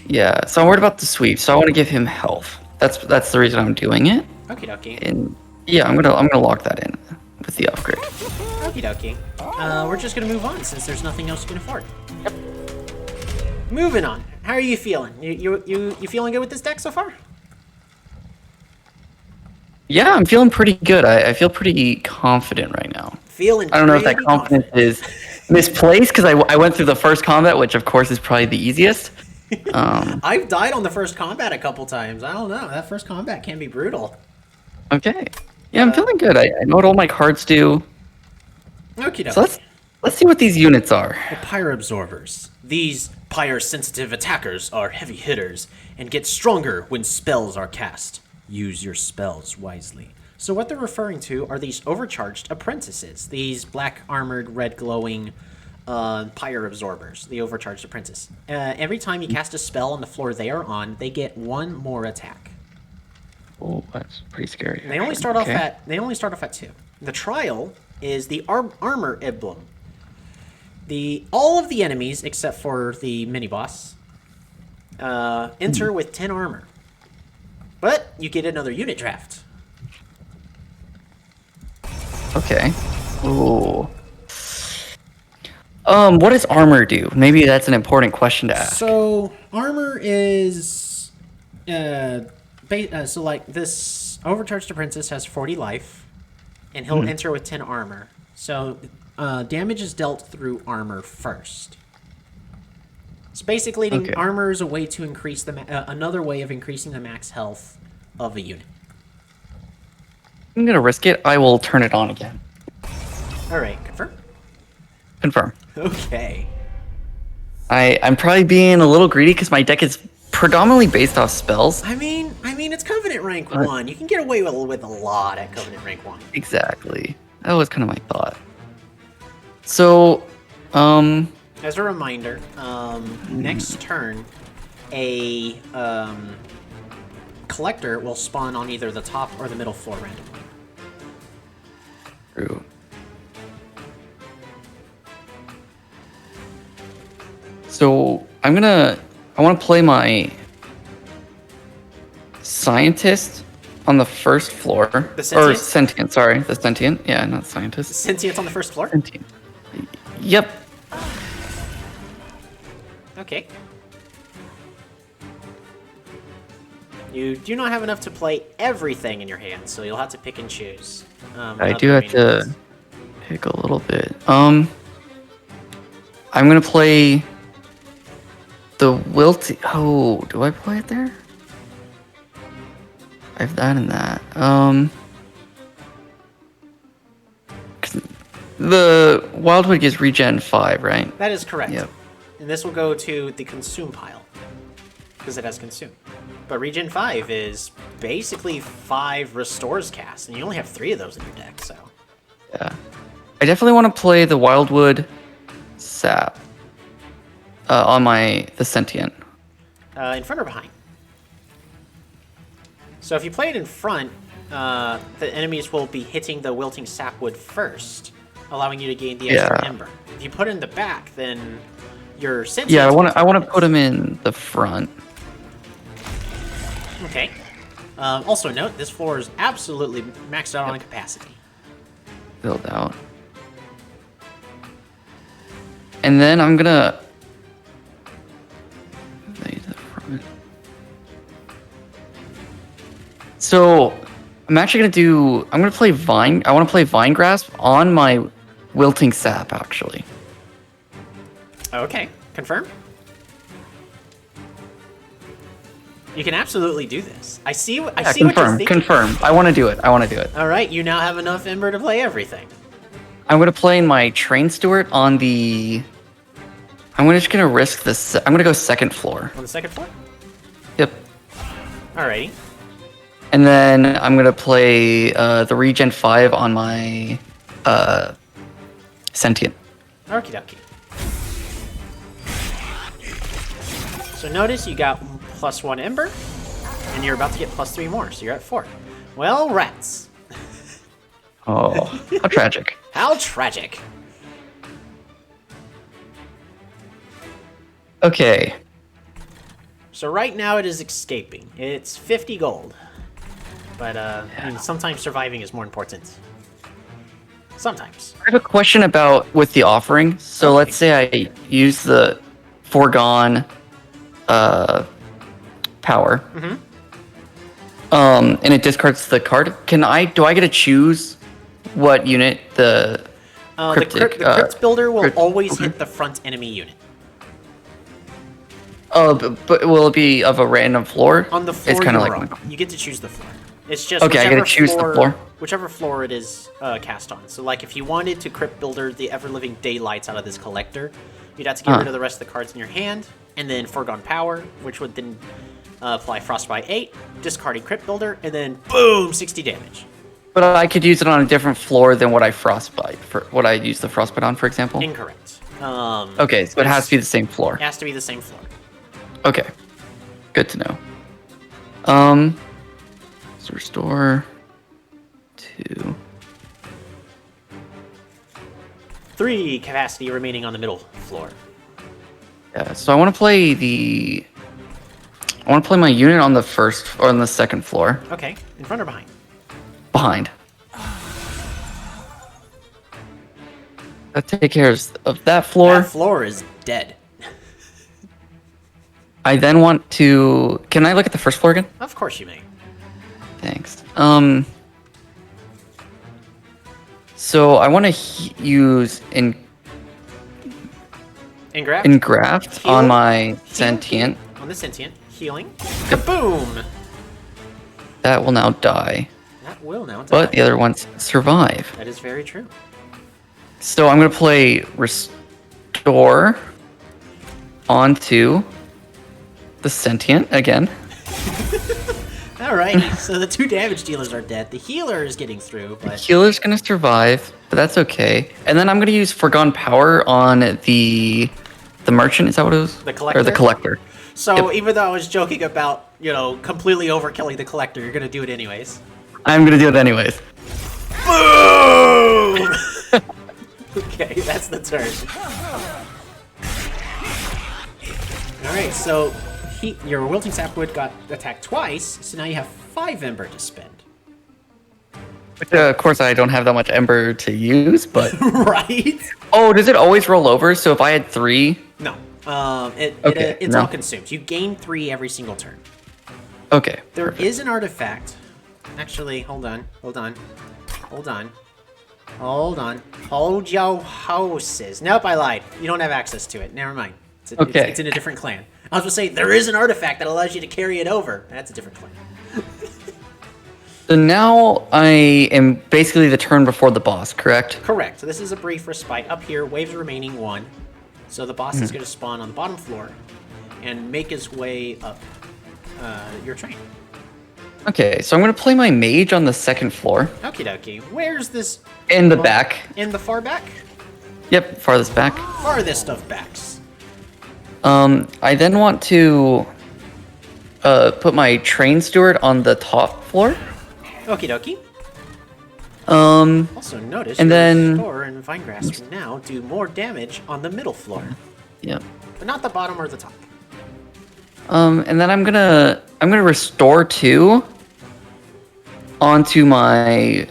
Yeah, so I'm worried about the sweep. So I want to give him health. That's the reason I'm doing it. Okie dokie. And yeah, I'm gonna lock that in with the upgrade. Okie dokie. We're just gonna move on since there's nothing else you can afford. Yep. Moving on. How are you feeling? You feeling good with this deck so far? Yeah, I'm feeling pretty good. I feel pretty confident right now. Feeling. I don't know if that confidence is misplaced because I went through the first combat, which of course is probably the easiest. I've died on the first combat a couple times. I don't know. That first combat can be brutal. Okay. Yeah, I'm feeling good. I know what all my cards do. Okie dokie. So let's see what these units are. The Pyre Absorbers. These pyre-sensitive attackers are heavy hitters and get stronger when spells are cast. Use your spells wisely. So what they're referring to are these overcharged apprentices. These black armored, red glowing Pyre Absorbers, the Overcharged Apprentice. Every time you cast a spell on the floor they are on, they get one more attack. Oh, that's pretty scary. And they only start off at 2. The Trial is the Armor Emblem. All of the enemies except for the mini boss enter with 10 armor, but you get another unit draft. Okay. Ooh. What does armor do? Maybe that's an important question to ask. So armor is, so like this Overcharged Apprentice has 40 life, and he'll enter with 10 armor. So damage is dealt through armor first. So basically, armor is a way to increase another way of increasing the max health of a unit. I'm gonna risk it. I will turn it on again. All right, confirm. Confirm. Okay. I'm probably being a little greedy because my deck is predominantly based off spells. I mean, it's Covenant rank 1. You can get away with a lot at Covenant rank 1. Exactly. That was kind of my thought. So, As a reminder, next turn, a collector will spawn on either the top or the middle floor randomly. True. So I want to play my scientist on the first floor. The sentient? Or sentient, sorry. The sentient. Yeah, not scientist. Sentient's on the first floor? Sentient. Yep. Okay. You do not have enough to play everything in your hand, so you'll have to pick and choose. I do have to pick a little bit. I'm gonna play the wilty. Oh, do I play it there? I have that and that. 'Cause the Wildwood gives regen 5, right? That is correct. Yep. And this will go to the consume pile, because it has consume. But regen 5 is basically 5 restores cast, and you only have 3 of those in your deck, so. Yeah. I definitely want to play the Wildwood Sap on the Sentient. In front or behind? So if you play it in front, the enemies will be hitting the Wilting Sapwood first, allowing you to gain the extra Ember. If you put it in the back, then your Sentient... Yeah, I want to put him in the front. Okay. Also note, this floor is absolutely maxed out on capacity. Filled out. And then I'm gonna... So, I'm actually gonna play Vine... I want to play Vine Grasp on my Wilting Sap, actually. Okay. Confirm? You can absolutely do this. I see what you're thinking. Confirm. I want to do it. All right, you now have enough Ember to play everything. I'm going to play in my Train Steward on the... I'm just going to risk this. I'm going to go second floor. On the second floor? Yep. Alrighty. And then I'm going to play the Regen 5 on my Sentient. Okie dokie. So notice you got +1 Ember, and you're about to get +3 more, so you're at 4. Well, rats. Oh, how tragic. How tragic. Okay. So right now it is escaping. It's 50 gold. But, I mean, sometimes surviving is more important. Sometimes. I have a question with the offering. So Okay. let's say I use the foregone power. Mm-hmm. And it discards the card. Do I get to choose what unit the cryptic... the Crypt Builder will always hit the front enemy unit. Oh, but will it be of a random floor? On the floor it's kind of you're like on. You get to choose the floor. It's just okay. I get to choose the floor. Whichever floor it is cast on. So, like, if you wanted to Crypt Builder the ever-living daylights out of this collector, you'd have to get rid of the rest of the cards in your hand, and then Foregone Power, which would then apply Frostbite 8, discarding Crypt Builder, and then boom, 60 damage. But I could use it on a different floor than what I use the Frostbite on, for example. Incorrect. Okay, so it has to be the same floor. It has to be the same floor. Okay, good to know. Let's restore 2. 3 capacity remaining on the middle floor. Yeah, so I want to play my unit on the first or on the second floor. Okay, in front or behind? Behind. That take care of that floor. That floor is dead. I then want to. Can I look at the first floor again? Of course you may. Thanks. So I want to use Engraft? engraft Heal? on my Heal? sentient. On the sentient. Healing. Kaboom! That will now die, That will now die. but the other ones survive. That is very true. So I'm gonna play restore onto the sentient again. Alright, so the 2 damage dealers are dead. The healer is getting through, but... Healer's gonna survive, but that's okay. And then I'm gonna use Forgone Power on the merchant. Is that what it was? The collector? Or the collector. So Yep. even though I was joking about, completely overkilling the collector, you're gonna do it anyways. I'm gonna do it anyways. Boom! Okay, that's the turn. Alright, so your Wilting Sapwood got attacked twice, so now you have 5 Ember to spend. Which, of course, I don't have that much Ember to use, but... Right? Oh, does it always roll over? So if I had 3... No. Okay, It's no. all consumed. You gain 3 every single turn. Okay. There perfect. is an artifact. Actually, hold on. Hold your horses. Nope, I lied. You don't have access to it. Never mind. Okay. It's in a different clan. I was going to say, there is an artifact that allows you to carry it over. That's a different clan. So now I am basically the turn before the boss, correct? Correct. So this is a brief respite. Up here, waves remaining 1. So the boss is going to spawn on the bottom floor and make his way up your train. Okay, so I'm going to play my mage on the second floor. Okie dokie. Where's this? In the back. In the far back? Yep, farthest back. Farthest of backs. I then want to put my train steward on the top floor. Okie dokie. Also notice and then Restore and Vinegrass now do more damage on the middle floor, yep. but not the bottom or the top. And then I'm gonna restore 2 onto my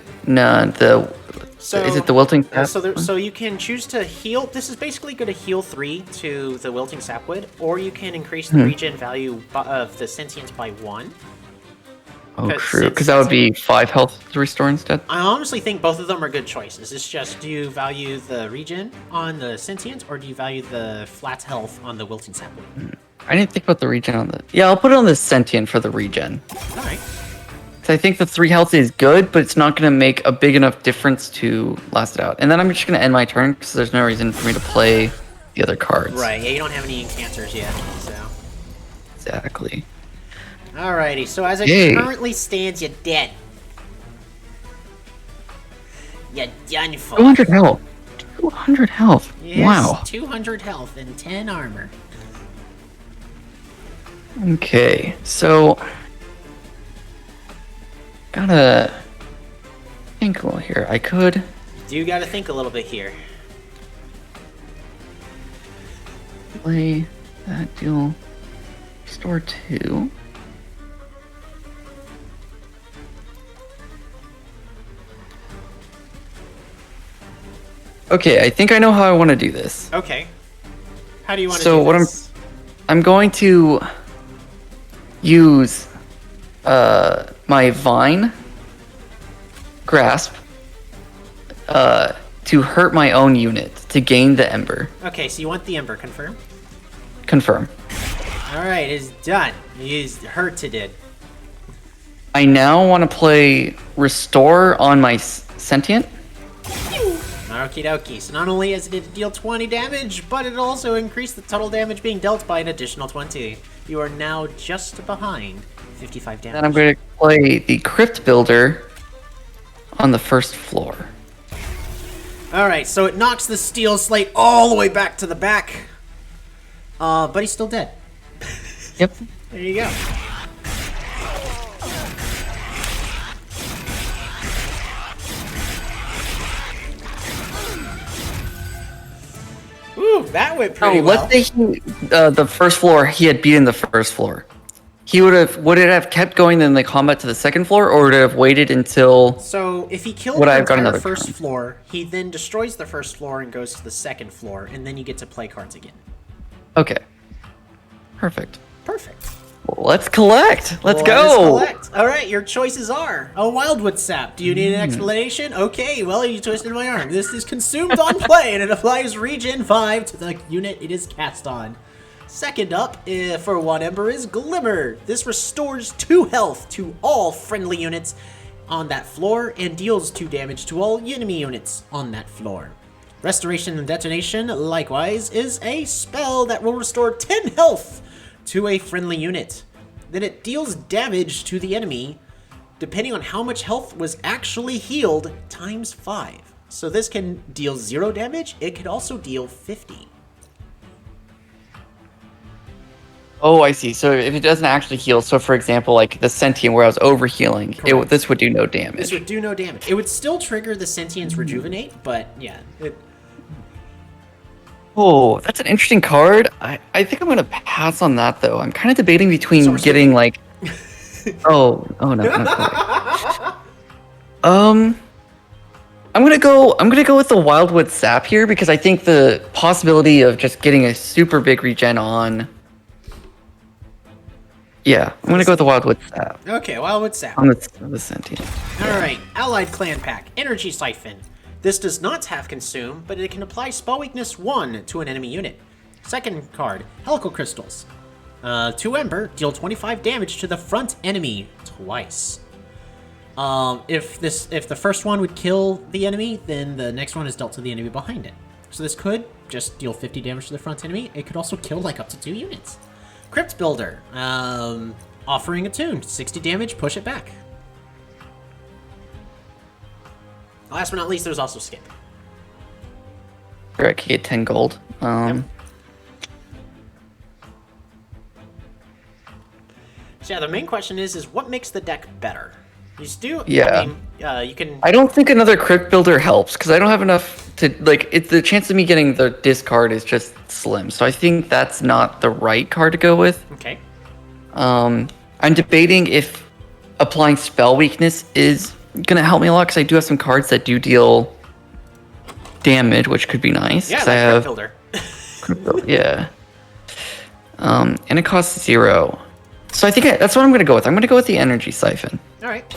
is it the wilting sap? So you can choose to heal. This is basically going to heal 3 to the Wilting Sapwood, or you can increase the regen value of the sentience by 1. Oh, true. Because that would be 5 health to restore instead. I honestly think both of them are good choices. It's just, do you value the regen on the sentience, or do you value the flat health on the Wilting Sapwood? I didn't think about the regen on the... Yeah, I'll put it on the sentient for the regen. Alright. Because I think the 3 health is good, but it's not going to make a big enough difference to last it out. And then I'm just going to end my turn, because there's no reason for me to play the other cards. Right, yeah, you don't have any enchanters yet, so... Exactly. Alrighty, so as it currently stands, you're dead. You're done for. 200 health. 200 health. Yes, Wow. 200 health and 10 armor. Okay, so... Gotta think a little here. I could... You gotta think a little bit here. Play that deal. Restore 2. Okay, I think I know how I want to do this. Okay. How do you want to So do what this? I'm going to use my vine grasp to hurt my own unit to gain the ember. Okay, so you want the ember, confirm? Confirm. Alright, it's done. He's hurted it. I now want to play restore on my sentient. Okie dokie. So not only does it deal 20 damage, but it also increased the total damage being dealt by an additional 20. You are now just behind 55 damage. Then I'm going to play the crypt builder on the first floor. All right, so it knocks the steel slate all the way back to the back. But he's still dead. Yep. There you go. Ooh, that went pretty well. Let's say the first floor, he had beaten the first floor. Would it have kept going in the combat to the second floor, or would it have waited until... So, if he killed the entire first floor, he then destroys the first floor and goes to the second floor, and then you get to play cards again. Okay. Perfect. Perfect. Well, let's collect. Let's go. Collect. All right, your choices are a Wildwood Sap. Do you need an explanation? Okay, well, you twisted my arm. This is consumed on play, and it applies regen 5 to the unit it is cast on. Second up, for 1 Ember, is Glimmer. This restores 2 health to all friendly units on that floor and deals 2 damage to all enemy units on that floor. Restoration and Detonation, likewise, is a spell that will restore 10 health to a friendly unit. Then it deals damage to the enemy, depending on how much health was actually healed, times 5. So this can deal 0 damage, it could also deal 50. Oh, I see. So if it doesn't actually heal, so for example, like the Sentient where I was over-healing, this would do no damage. This would do no damage. It would still trigger the Sentient's Rejuvenate, but yeah. Oh, that's an interesting card. I think I'm going to pass on that, though. I'm kind of debating between getting, like... oh, no, not quite. I'm gonna go with the Wildwood Sap here, because I think the possibility of just getting a super big regen on... Yeah, I'm gonna go with the Wildwood Sap. Okay, Wildwood Sap. On the Sentient. Alright, Allied Clan Pack, Energy Siphon. This does not have Consume, but it can apply Spell Weakness 1 to an enemy unit. Second card, Helical Crystals. 2 Ember, deal 25 damage to the front enemy twice. If the first one would kill the enemy, then the next one is dealt to the enemy behind it. So this could just deal 50 damage to the front enemy. It could also kill like up to 2 units. Crypt Builder, offering a tune, 60 damage, push it back. Last but not least, there's also Skip. Sure, I could get 10 gold. Yep. So yeah, the main question is what makes the deck better? You do, yeah. I mean, you can... I don't think another Crypt Builder helps, because I don't have enough to, like, the chance of me getting the discard is just slim, so I think that's not the right card to go with. Okay. I'm debating if applying Spell Weakness is going to help me a lot, because I do have some cards that do deal damage, which could be nice. Yeah, like I have... Builder. Crypt Builder, yeah. And it costs 0. So I think that's what I'm going to go with. I'm going to go with the Energy Siphon. Alright.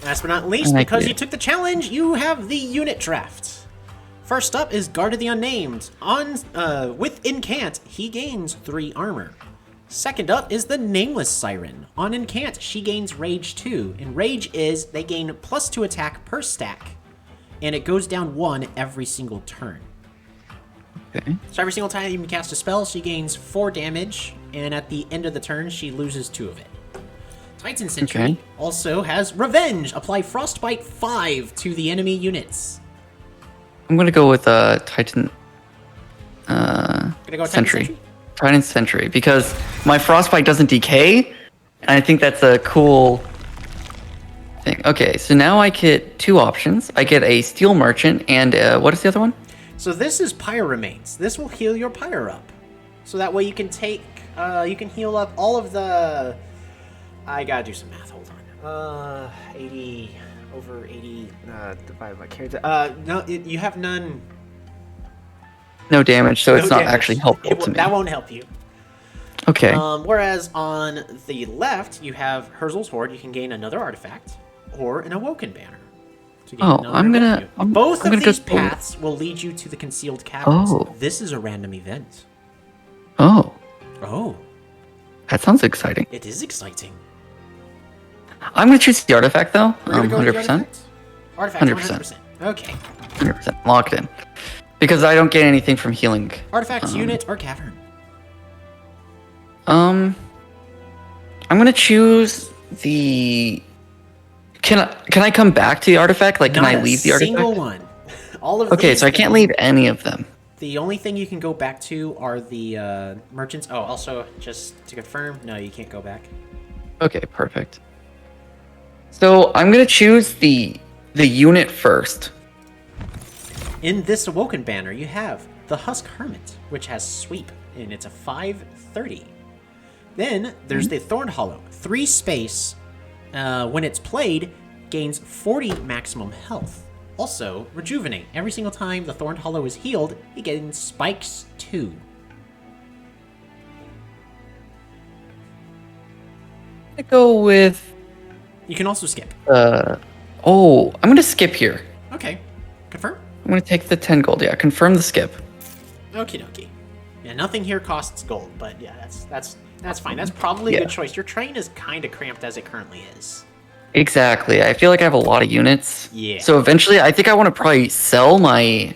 Last but not least, because you took the challenge, you have the unit draft. First up is Guard of the Unnamed. With Incant, he gains 3 armor. Second up is the Nameless Siren. On Incant, she gains Rage 2. And Rage is, they gain +2 attack per stack. And it goes down 1 every single turn. Okay. So every single time you cast a spell, she gains 4 damage. And at the end of the turn, she loses 2 of it. Titan Sentry also has Revenge. Apply Frostbite 5 to the enemy units. I'm going to go with Titan Sentry. Titan Sentry, because my Frostbite doesn't decay, and I think that's a cool thing. Okay, so now I get 2 options. I get a Steel Merchant, and what is the other one? So this is Pyre Remains. This will heal your Pyre up. So that way you can take, you can heal up all of the... I gotta do some math, hold on. 80 over 80 divided by character. No, you have none... No damage, so it's not actually helpful to me. That won't help you. Okay. Whereas on the left, you have Herzl's Horde. You can gain another artifact or an Awoken Banner. Both of these paths will lead you to the Concealed Caverns. Oh. This is a random event. Oh. Oh. That sounds exciting. It is exciting. I'm going to choose the artifact, though. 100%? Artifact 100%. Okay. 100%. Locked in. Because I don't get anything from healing. Artifacts, unit, or cavern? I'm going to choose the... Can I come back to the artifact? Like, can I leave the artifact? Single one. All of Okay, these so I can't things- leave any of them. The only thing you can go back to are the merchants. Oh, also, just to confirm, no, you can't go back. Okay, perfect. So I'm gonna choose the unit first. In this Awoken banner, you have the Husk Hermit, which has Sweep, and it's a 5/30. Then there's the Thorn Hollow, 3 space. When it's played, gains 40 maximum health. Also, Rejuvenate. Every single time the Thorn Hollow is healed, it gains Spikes 2. I'm gonna go with. You can also skip. Oh, I'm gonna skip here. Okay. Confirm? I'm gonna take the 10 gold. Yeah, confirm the skip. Okie dokie. Yeah, nothing here costs gold, but yeah, that's fine. That's probably a good choice. Your train is kind of cramped as it currently is. Exactly. I feel like I have a lot of units. Yeah. So eventually, I think I want to probably sell my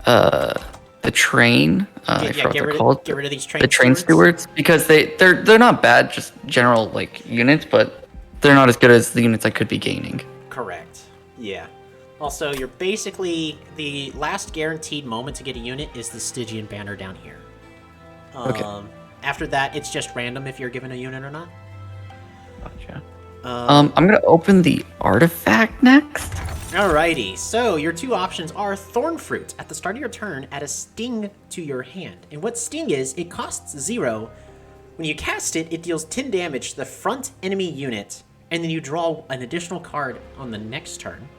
the train. I forgot what they're called. Get rid of these train the train stewards because they're not bad, just general like units, but they're not as good as the units I could be gaining. Correct. Yeah. Also, you're basically the last guaranteed moment to get a unit is the Stygian banner down here. Okay. After that, it's just random if you're given a unit or not. Gotcha. I'm gonna open the artifact next. Alrighty, so your 2 options are Thorn Fruit. At the start of your turn, add a Sting to your hand. And what Sting is, it costs 0. When you cast it, it deals 10 damage to the front enemy unit, and then you draw an additional card on the next turn.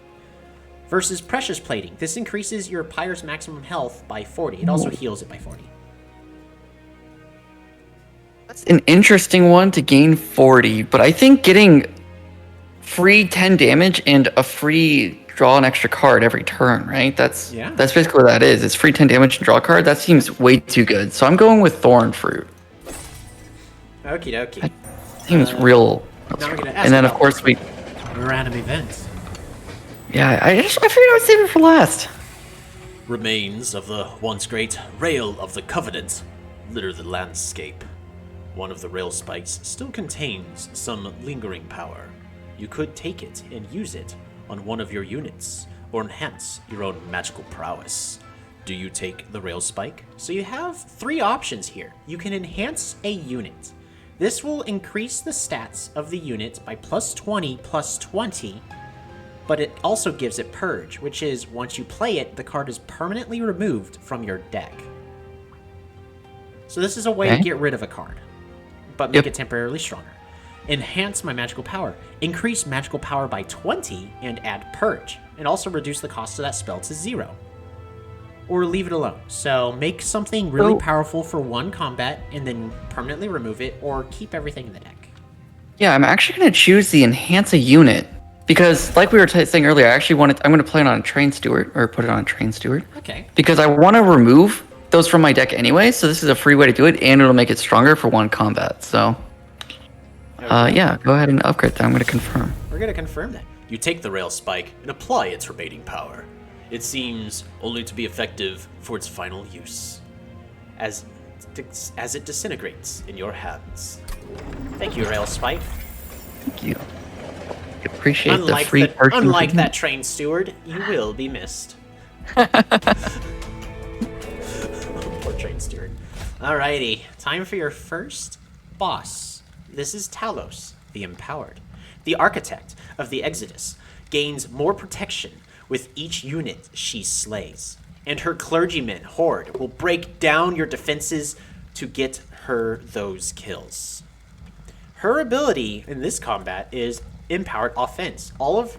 Versus Precious Plating. This increases your Pyre's maximum health by 40. It also heals it by 40. That's an interesting one to gain 40, but I think getting free 10 damage and a free draw an extra card every turn, right? That's basically what that is. It's free 10 damage and draw a card. That seems way too good. So I'm going with Thorn Fruit. Okie dokie. That seems real. Now we're gonna ask and then of about course we. random events. Yeah, I figured I would save it for last. Remains of the once great Rail of the Covenant litter the landscape. One of the rail spikes still contains some lingering power. You could take it and use it on one of your units, or enhance your own magical prowess. Do you take the rail spike? So you have 3 options here. You can enhance a unit. This will increase the stats of the unit by +20, +20, but it also gives it Purge, which is once you play it, the card is permanently removed from your deck. So this is a way to get rid of a card, but make it temporarily stronger. Enhance my magical power. Increase magical power by 20 and add Purge, and also reduce the cost of that spell to 0. Or leave it alone. So make something really powerful for one combat and then permanently remove it, or keep everything in the deck. Yeah, I'm actually going to choose the enhance a unit because, like we were saying earlier, I'm going to play it on a train steward or put it on a train steward. Okay. Because I want to remove those from my deck anyway, so this is a free way to do it, and it'll make it stronger for one combat. So, yeah, go ahead and upgrade that. I'm going to confirm. We're going to confirm that. You take the rail spike and apply its remaining power. It seems only to be effective for its final use, as it disintegrates in your hands. Thank you, rail spike. Thank you. Appreciate the free purchase. Unlike that train steward, you will be missed. Poor train steward. Alrighty, time for your first boss. This is Talos, the Empowered. The Architect of the Exodus gains more protection with each unit she slays, and her clergyman horde will break down your defenses to get her those kills. Her ability in this combat is Empowered Offense. All of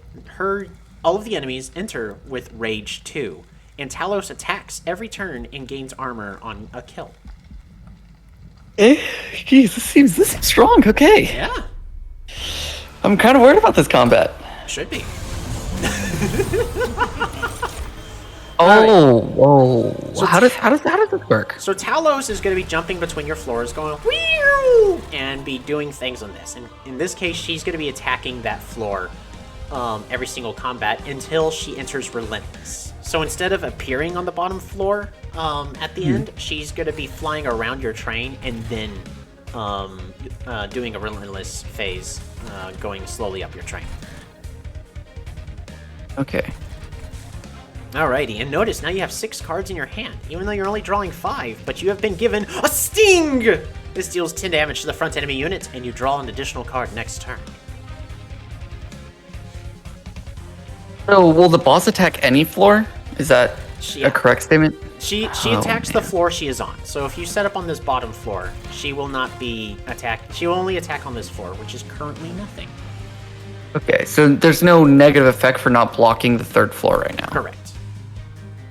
the enemies enter with Rage 2, and Talos attacks every turn and gains armor on a kill. Jeez, this seems strong. Okay. Yeah, I'm kind of worried about this combat. should be. Whoa! So how does this work? So Talos is going to be jumping between your floors, going whew, and be doing things on this. And in this case, she's going to be attacking that floor every single combat until she enters Relentless. So instead of appearing on the bottom floor at the end, she's going to be flying around your train and then doing a Relentless phase, going slowly up your train. Okay. Alrighty, and notice now you have 6 cards in your hand, even though you're only drawing 5, but you have been given a Sting! This deals 10 damage to the front enemy unit, and you draw an additional card next turn. So, will the boss attack any floor? Is that a correct statement? She attacks the floor she is on. So if you set up on this bottom floor, she will not be attacked. She will only attack on this floor, which is currently nothing. Okay, so there's no negative effect for not blocking the 3rd floor right now. Correct.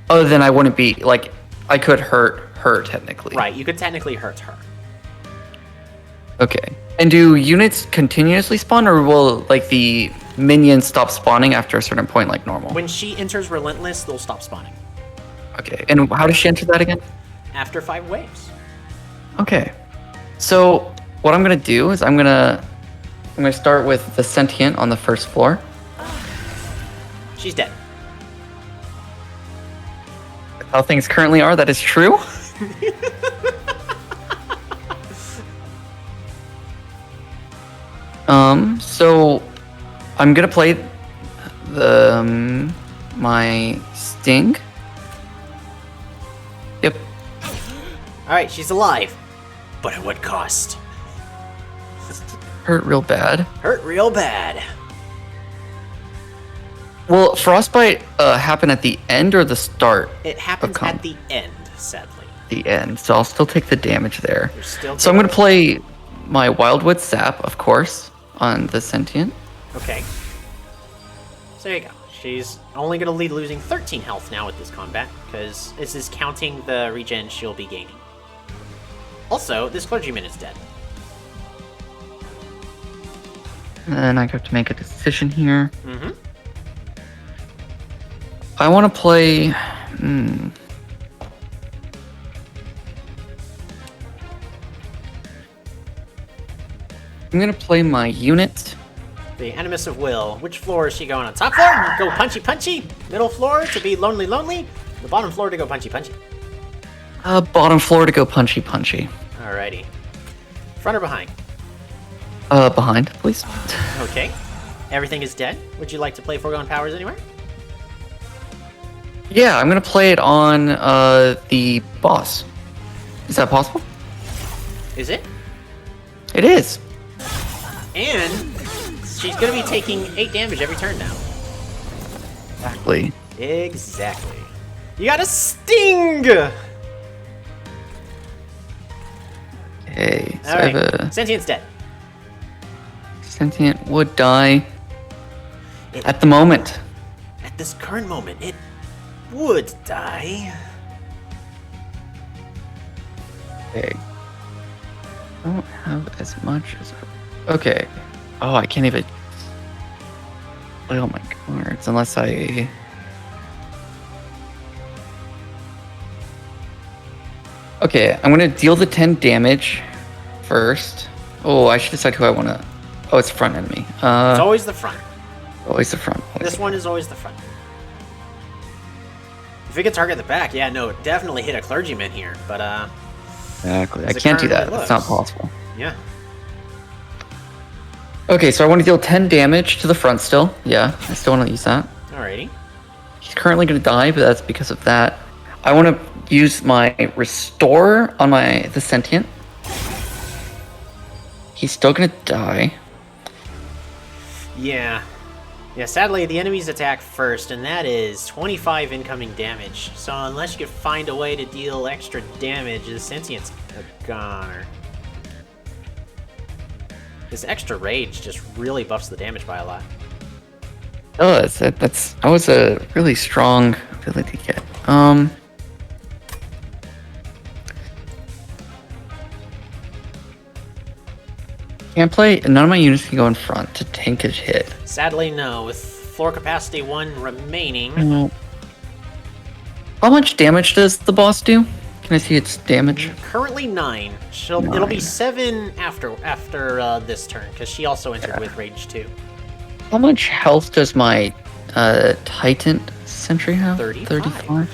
Other than I wouldn't be, like, I could hurt her technically. Right, you could technically hurt her. Okay. And do units continuously spawn, or will, like, the minions stop spawning after a certain point, like normal? When she enters Relentless, they'll stop spawning. Okay, and how does she enter that again? After 5 waves. Okay. So, what I'm gonna do is I'm gonna start with the Sentient on the 1st floor. She's dead. How things currently are, that is true. So I'm gonna play the my Sting. Yep. Alright, she's alive. But at what cost? Hurt real bad. Hurt real bad. Will Frostbite happen at the end or the start? It happens at the end, sadly. The end. So I'll still take the damage there. You're still So I'm gonna play my Wildwood Sap, of course, on the Sentient. Okay. So there you go. She's only going to lead losing 13 health now with this combat, because this is counting the regen she'll be gaining. Also, this clergyman is dead. And I have to make a decision here. Mm-hmm. I want to play... I'm going to play my unit. The Animus of Will. Which floor is she going on? Top floor? Go punchy punchy. Middle floor to be lonely lonely. The bottom floor to go punchy punchy. Bottom floor to go punchy punchy. Alrighty. Front or behind? Behind, please. Okay. Everything is dead. Would you like to play Foregone Powers anywhere? Yeah, I'm going to play it on the boss. Is that possible? Is it? It is. And she's going to be taking 8 damage every turn now. Exactly. Exactly. You got a Sting! Okay, so I Alright, have a Sentient's dead. Sentient would die at the moment. At this current moment, it would die. Okay. I don't have as much as... Okay. Oh, I can't even... play all my cards unless I... Okay, I'm gonna deal the 10 damage first. Oh, I should decide who I want to... Oh, it's front enemy. It's always the front. Always the front. This one is always the front. If we could target the back, yeah, no, definitely hit a clergyman here, but Exactly. I as it can't do that. currently It's not looks. possible. Yeah. Okay, so I want to deal 10 damage to the front still. Yeah, I still want to use that. Alrighty. He's currently going to die, but that's because of that. I want to use my Restore on the Sentient. He's still going to die. Yeah. Yeah, sadly, the enemies attack first, and that is 25 incoming damage. So unless you could find a way to deal extra damage, the Sentient's a goner. This extra rage just really buffs the damage by a lot. Oh, that was a really strong ability to get. Can't play. None of my units can go in front to tank a hit. Sadly, no. With floor capacity 1 remaining. No. How much damage does the boss do? Can I see its damage? Currently 9. It'll be 7 after this turn, because she also entered with Rage 2. How much health does my Titan Sentry have? 35.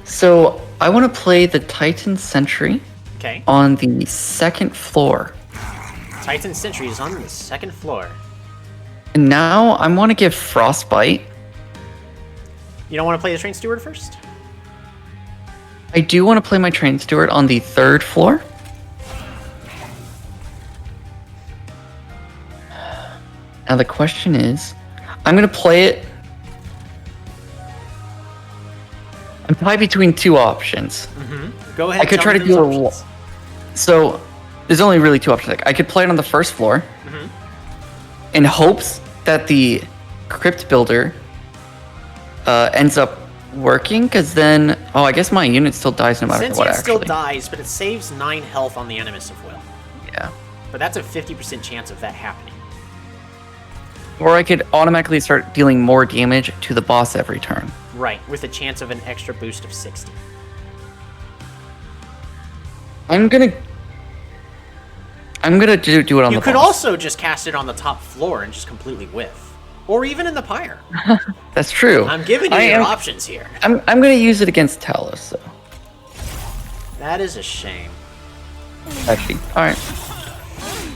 So I want to play the Titan Sentry Okay. on the 2nd floor. Titan Sentry is on the 2nd floor. And now I want to give Frostbite You don't want to play the Train Steward first? I do want to play my Train Steward on the 3rd floor. Now the question is, I'm going to play it. I'm tied between 2 options. Go ahead. I could try to do a. So there's only really 2 options. Like, I could play it on the 1st floor in hopes that the Crypt Builder ends up working, because then, I guess my unit still dies no matter what. It Actually, still dies, but it saves 9 health on the Animus of Will. Yeah. But that's a 50% chance of that happening. Or I could automatically start dealing more damage to the boss every turn. Right, with a chance of an extra boost of 60. I'm gonna do it on the You could boss. also just cast it on the top floor and just completely whiff. Or even in the pyre. That's true. I'm giving you your options here. I'm gonna use it against Talos, so. That is a shame. Actually, alright.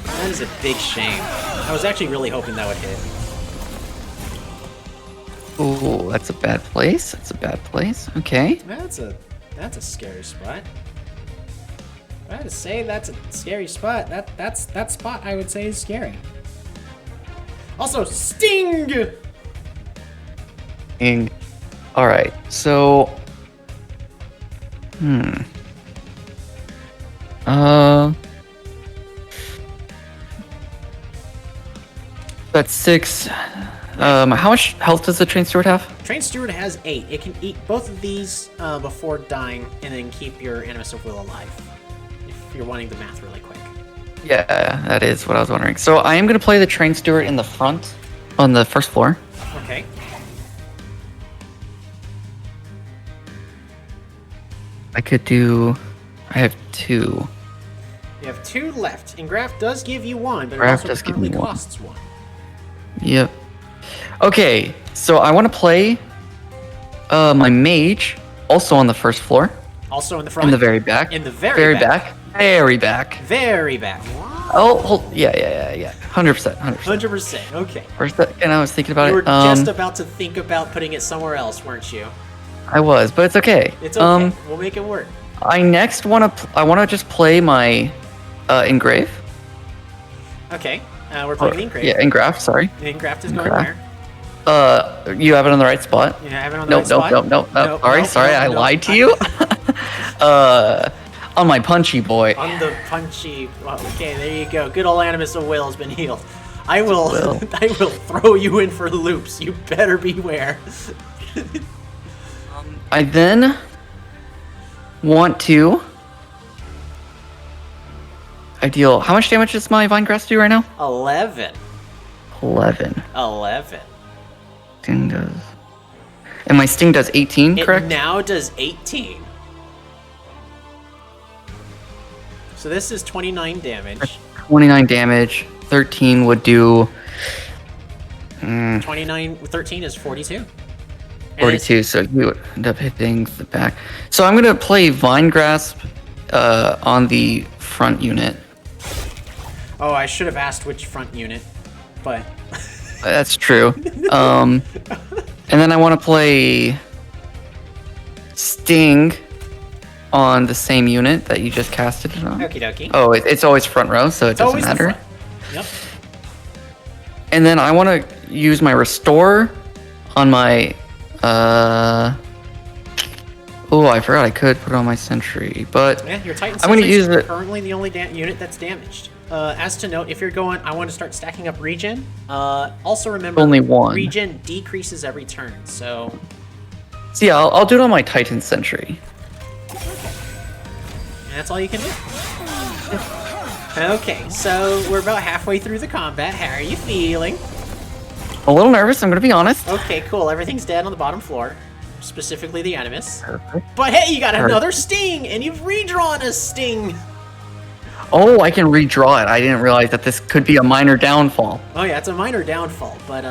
That is a big shame. I was actually really hoping that would hit. Ooh, that's a bad place. That's a bad place. Okay. That's a scary spot. I had to say that's a scary spot. That spot I would say is scary. Also, Sting! Alright, so... That's 6. How much health does the Train Steward have? Train Steward has 8. It can eat both of these before dying and then keep your Animus of Will alive. If you're wanting the math really quick. Yeah, that is what I was wondering. So I am going to play the Train Steward in the front on the 1st floor. Okay. I could do... I have 2. You have 2 left, and Graph does give you 1, but Graph it does also give me currently 1. costs 1. Yep. Okay, so I want to play my mage also on the 1st floor. Also in the front? In the very back. In the very back. Very back. Very back. Oh, yeah. 100%. 100%. Okay. For a second, I was thinking about You it. were just about to think about putting it somewhere else, weren't you? I was, but it's okay. It's okay. We'll make it work. I next want to just play my engrave. Okay. We're playing the Engrave. Yeah, engraft. Sorry. The Engraft is going Engraft. there. You have it on the right spot. You have it on the right spot? Nope. Sorry, I lied to you. On my punchy boy. On the punchy. Well, okay, there you go. Good old Animus of Will has been healed. I will throw you in for loops. You better beware. I then want to. I deal. How much damage does my Vine Grass do right now? 11. 11. Sting does. And my Sting does 18, correct? It now does 18. So this is 29 damage. 29 damage. 13 would do. 13 is 42. 42, so you would end up hitting the back. So I'm going to play Vine Grasp on the front unit. Oh, I should have asked which front unit, but... That's true. And then I want to play Sting on the same unit that you just casted it on. Okie dokie. Oh, it's always front row, so it doesn't matter. Yep. And then I want to use my Restore on my... Oh, I forgot I could put it on my Sentry, but yeah, your Titan I'm going to use it. Currently the only unit that's damaged. As to note, if you're going, I want to start stacking up regen. Also remember, only 1. Regen decreases every turn, so... So yeah, I'll do it on my Titan Sentry. And that's all you can do. Okay, so we're about halfway through the combat. How are you feeling? A little nervous, I'm going to be honest. Okay, cool. Everything's dead on the bottom floor. Specifically the Animus. Perfect. But hey, you got another Sting! And you've redrawn a Sting! Oh, I can redraw it. I didn't realize that this could be a minor downfall. Oh yeah, it's a minor downfall, but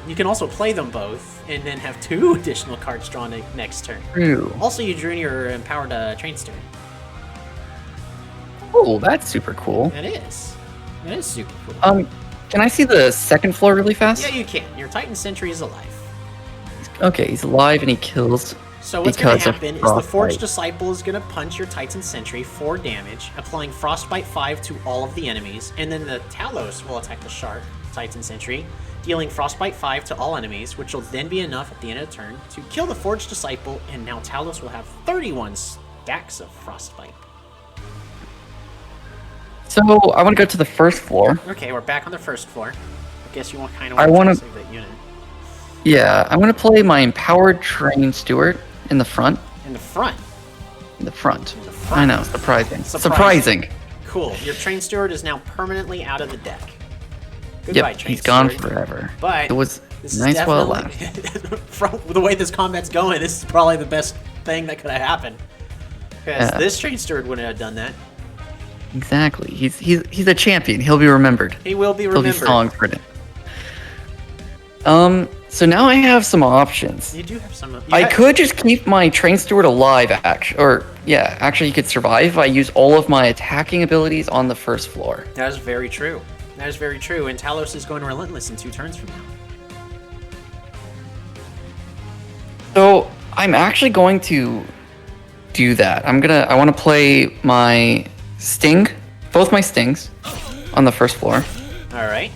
you can also play them both, and then have 2 additional cards drawn next turn. True. Also, you drew your empowered Train Steward. Oh, that's super cool. That is. That is super cool. Can I see the 2nd floor really fast? Yeah, you can. Your Titan Sentry is alive. Okay, he's alive and he kills. So what's going to because of happen is the Forged Frostbite. Disciple is going to punch your Titan Sentry for damage, applying Frostbite 5 to all of the enemies, and then the Talos will attack the Shark Titan Sentry, dealing Frostbite 5 to all enemies, which will then be enough at the end of the turn to kill the Forged Disciple, and now Talos will have 31 stacks of Frostbite. So I want to go to the first floor. Okay, we're back on the first floor. I guess you want kind of I want wanna- to save that unit. Yeah, I'm going to play my Empowered Train Steward in the front. In the front. In the front. the front. I know, surprising. Surprising. Surprising. Cool. Your Train Steward is now permanently out of the deck. Goodbye, Yep, Train he's gone Steward. forever. But it was this nice is while it definitely, lasted. from the way this combat's going, this is probably the best thing that could have happened. Because Yeah. this Train Steward wouldn't have done that. Exactly. He's a champion. He'll be remembered. He will be There'll remembered. be songs written. So now I have some options. You do have some. I could just keep my Train Steward alive, actually, he could survive if I use all of my attacking abilities on the first floor. That is very true. That is very true. And Talos is going relentless in 2 turns from now. So I'm actually going to do that. I want to play my Sting, both my Stings, on the first floor. All right.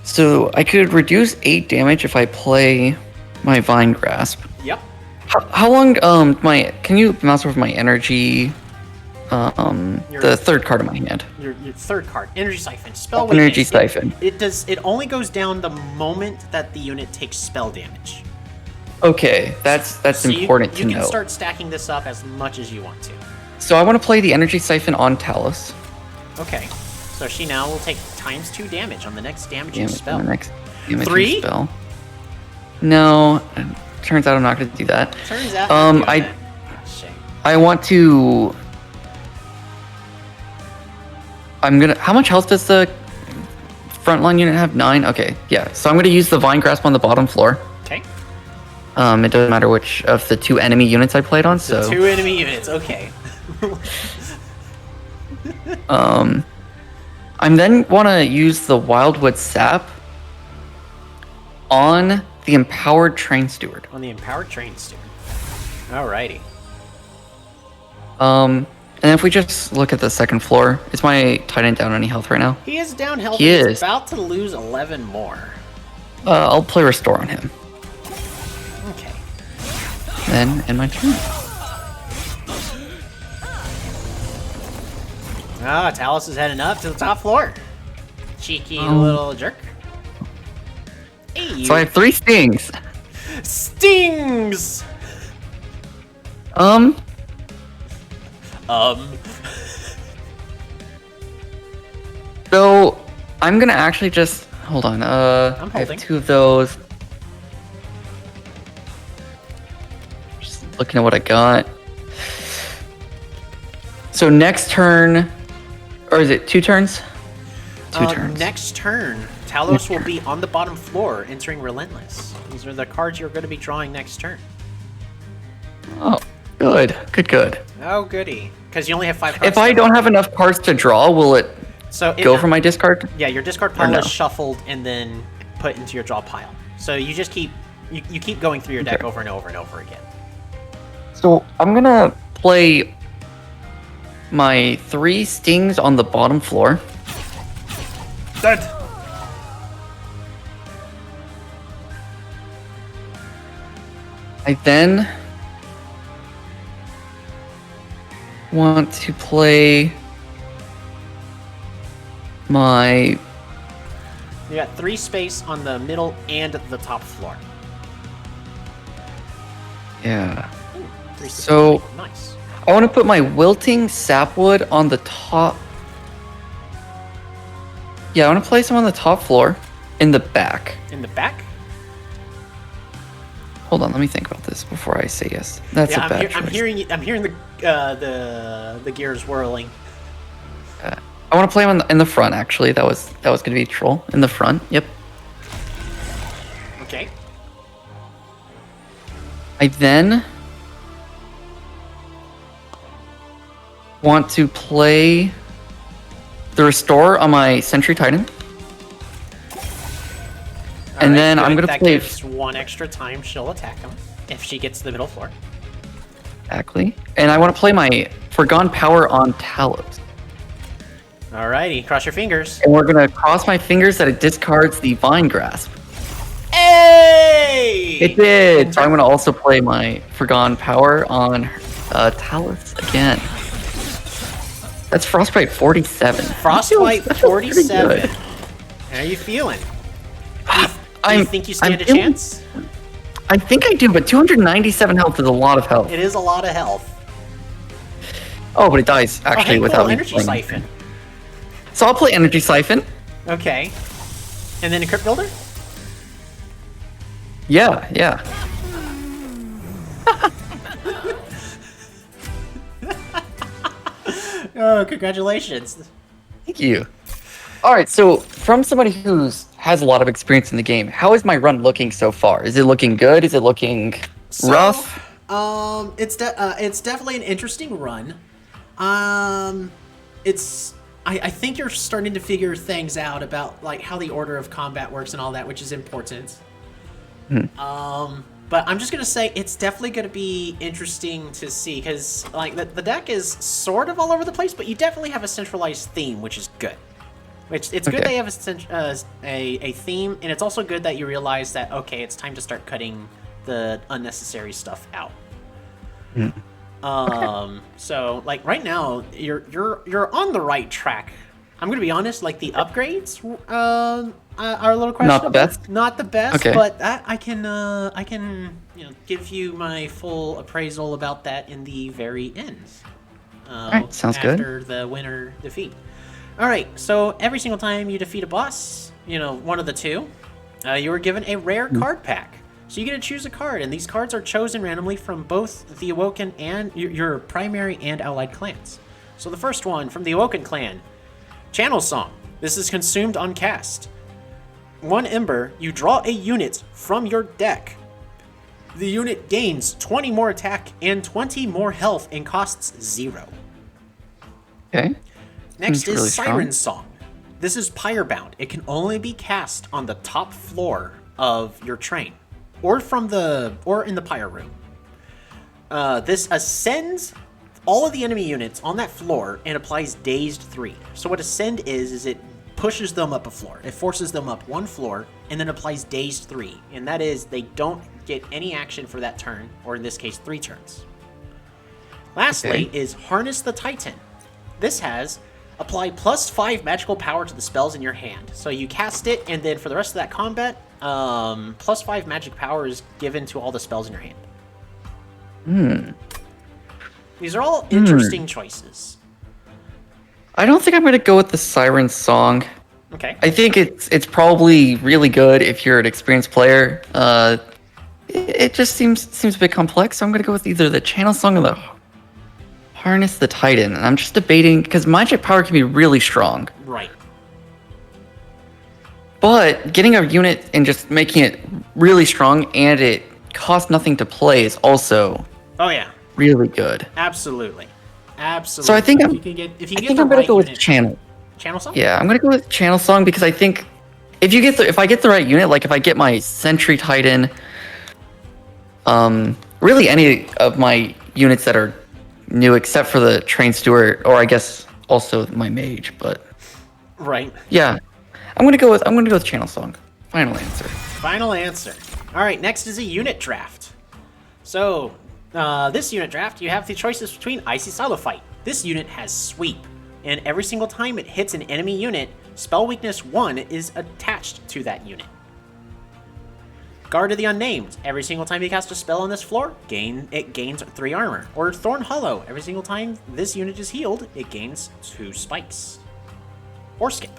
So I could reduce 8 damage if I play my Vine Grasp. Yep. How long, can you mouse over my energy, the third card in my hand? Your third card, Energy Siphon. Spell Energy weakness. Siphon. It only goes down the moment that the unit takes spell damage. Okay, that's So important you to can know. start stacking this up as much as you want to. So I want to play the Energy Siphon on Talos. Okay. So she now will take times 2 damage on the next damaging Damage spell. on the next damaging 3? spell. No, turns out I'm not going to do that. Turns out you're doing I that. Shame. I want to. How much health does the frontline unit have? 9. Okay, yeah. So I'm gonna use the Vine Grasp on the bottom floor. Okay. It doesn't matter which of the 2 enemy units I played on. So 2 enemy units. Okay. I'm then want to use the Wildwood Sap on the Empowered Train Steward. On the Empowered Train Steward. Alrighty. And if we just look at the second floor, is my Titan down any health right now? He is down health. He He's is. about to lose 11 more. I'll play Restore on him. Okay. Then end my turn. Ah, Talos is heading up to the top floor. Cheeky little jerk. Hey, you. So I have 3 stings. Stings! So I'm gonna actually just hold on. I have holding. 2 of those. Just looking at what I got. So next turn, or is it 2 turns? 2 turns. Next turn, Talos will be on the bottom floor, entering Relentless. These are the cards you're going to be drawing next turn. Oh, good. Oh, goody. Because you only have 5 cards. If I don't have enough cards to draw, will it so go from my discard? Yeah, your discard pile no? is shuffled and then put into your draw pile. So you just keep you keep going through your deck Okay. over and over and over again. So I'm gonna play my 3 stings on the bottom floor. Dead. I then want to play my. You got 3 space on the middle and the top floor. Yeah. 3 space. So- Nice. I want to put my wilting sapwood on the top. Yeah, I want to place them on the top floor in the back. In the back? Hold on, let me think about this before I say yes. That's Yeah, a bad I'm choice. I'm hearing the gears whirling. I want to play them in the front. Actually, that was going to be troll in the front. Yep. Okay. I then want to play the Restore on my Sentry Titan. And then I'm good. gonna that play gives one extra time she'll attack him if she gets to the middle floor. exactly, and I want to play my Forgone Power on Talos. Alrighty, cross your fingers. And we're gonna cross my fingers that it discards the Vine Grasp. Hey! It did. So I'm gonna also play my Forgone Power on Talos again. That's Frostbite 47. Frostbite That feels pretty 47. good. How are you feeling? Do you think you stand a feeling- chance? I think I do, but 297 health is a lot of health. It is a lot of health. Oh, but it dies actually hey, cool, without me energy playing. siphon. So I'll play Energy Siphon. Okay. And then a Crypt Builder? Yeah, yeah. Oh, congratulations. Thank you. All right, so from somebody who has a lot of experience in the game, how is my run looking so far? Is it looking good? Is it looking rough? It's definitely an interesting run. I think you're starting to figure things out about like how the order of combat works and all that, which is important. But I'm just gonna say it's definitely gonna be interesting to see because like the deck is sort of all over the place, but you definitely have a centralized theme, which is good. Which it's good they have a theme, and it's also good that you realize that okay, it's time to start cutting the unnecessary stuff out. So like right now you're on the right track. I'm gonna be honest, like the upgrades are a little questionable. Not the best? Not the best, Okay. but that I can give you my full appraisal about that in the very end. Alright, sounds good. After the winner defeat. Alright, so every single time you defeat a boss, one of the two, you are given a rare card pack. So you get to choose a card, and these cards are chosen randomly from both the Awoken and your primary and allied clans. So the first one from the Awoken clan, Channel Song. This is consumed on cast. 1 Ember, you draw a unit from your deck. The unit gains 20 more attack and 20 more health and costs 0. Okay. Next Seems is really Siren strong. Song. This is Pyrebound. It can only be cast on the top floor of your train, or in the Pyre room. This ascends all of the enemy units on that floor and applies Dazed 3. So what Ascend is it pushes them up a floor. It forces them up 1 floor and then applies Dazed 3. And that is, they don't get any action for that turn, or in this case, 3 turns. Lastly is Harness the Titan. This has apply +5 magical power to the spells in your hand. So you cast it, and then for the rest of that combat, +5 magic power is given to all the spells in your hand. These are all interesting choices. I don't think I'm gonna go with the Siren Song. Okay. I think it's probably really good if you're an experienced player. It just seems a bit complex, so I'm gonna go with either the Channel Song or the Harness the Titan. And I'm just debating because magic power can be really strong. Right. But getting a unit and just making it really strong and it costs nothing to play is also Oh yeah. really good. Absolutely. Absolutely. So I think if you can get I'm gonna right go with unit- Channel. Channel Song? Yeah, I'm gonna go with Channel Song because I think if I get the right unit, like if I get my Sentry Titan, really any of my units that are new except for the Train Steward, or I guess also my Mage, but Right. yeah, I'm gonna go with Channel Song. Final answer. Final answer. All right, next is a unit draft. So, this unit draft, you have the choices between Icy Silo Fight. This unit has Sweep, and every single time it hits an enemy unit, Spell Weakness 1 is attached to that unit. Guard of the Unnamed. Every single time you cast a spell on this floor, it gains 3 armor. Or Thorn Hollow. Every single time this unit is healed, it gains 2 spikes. Or Skip.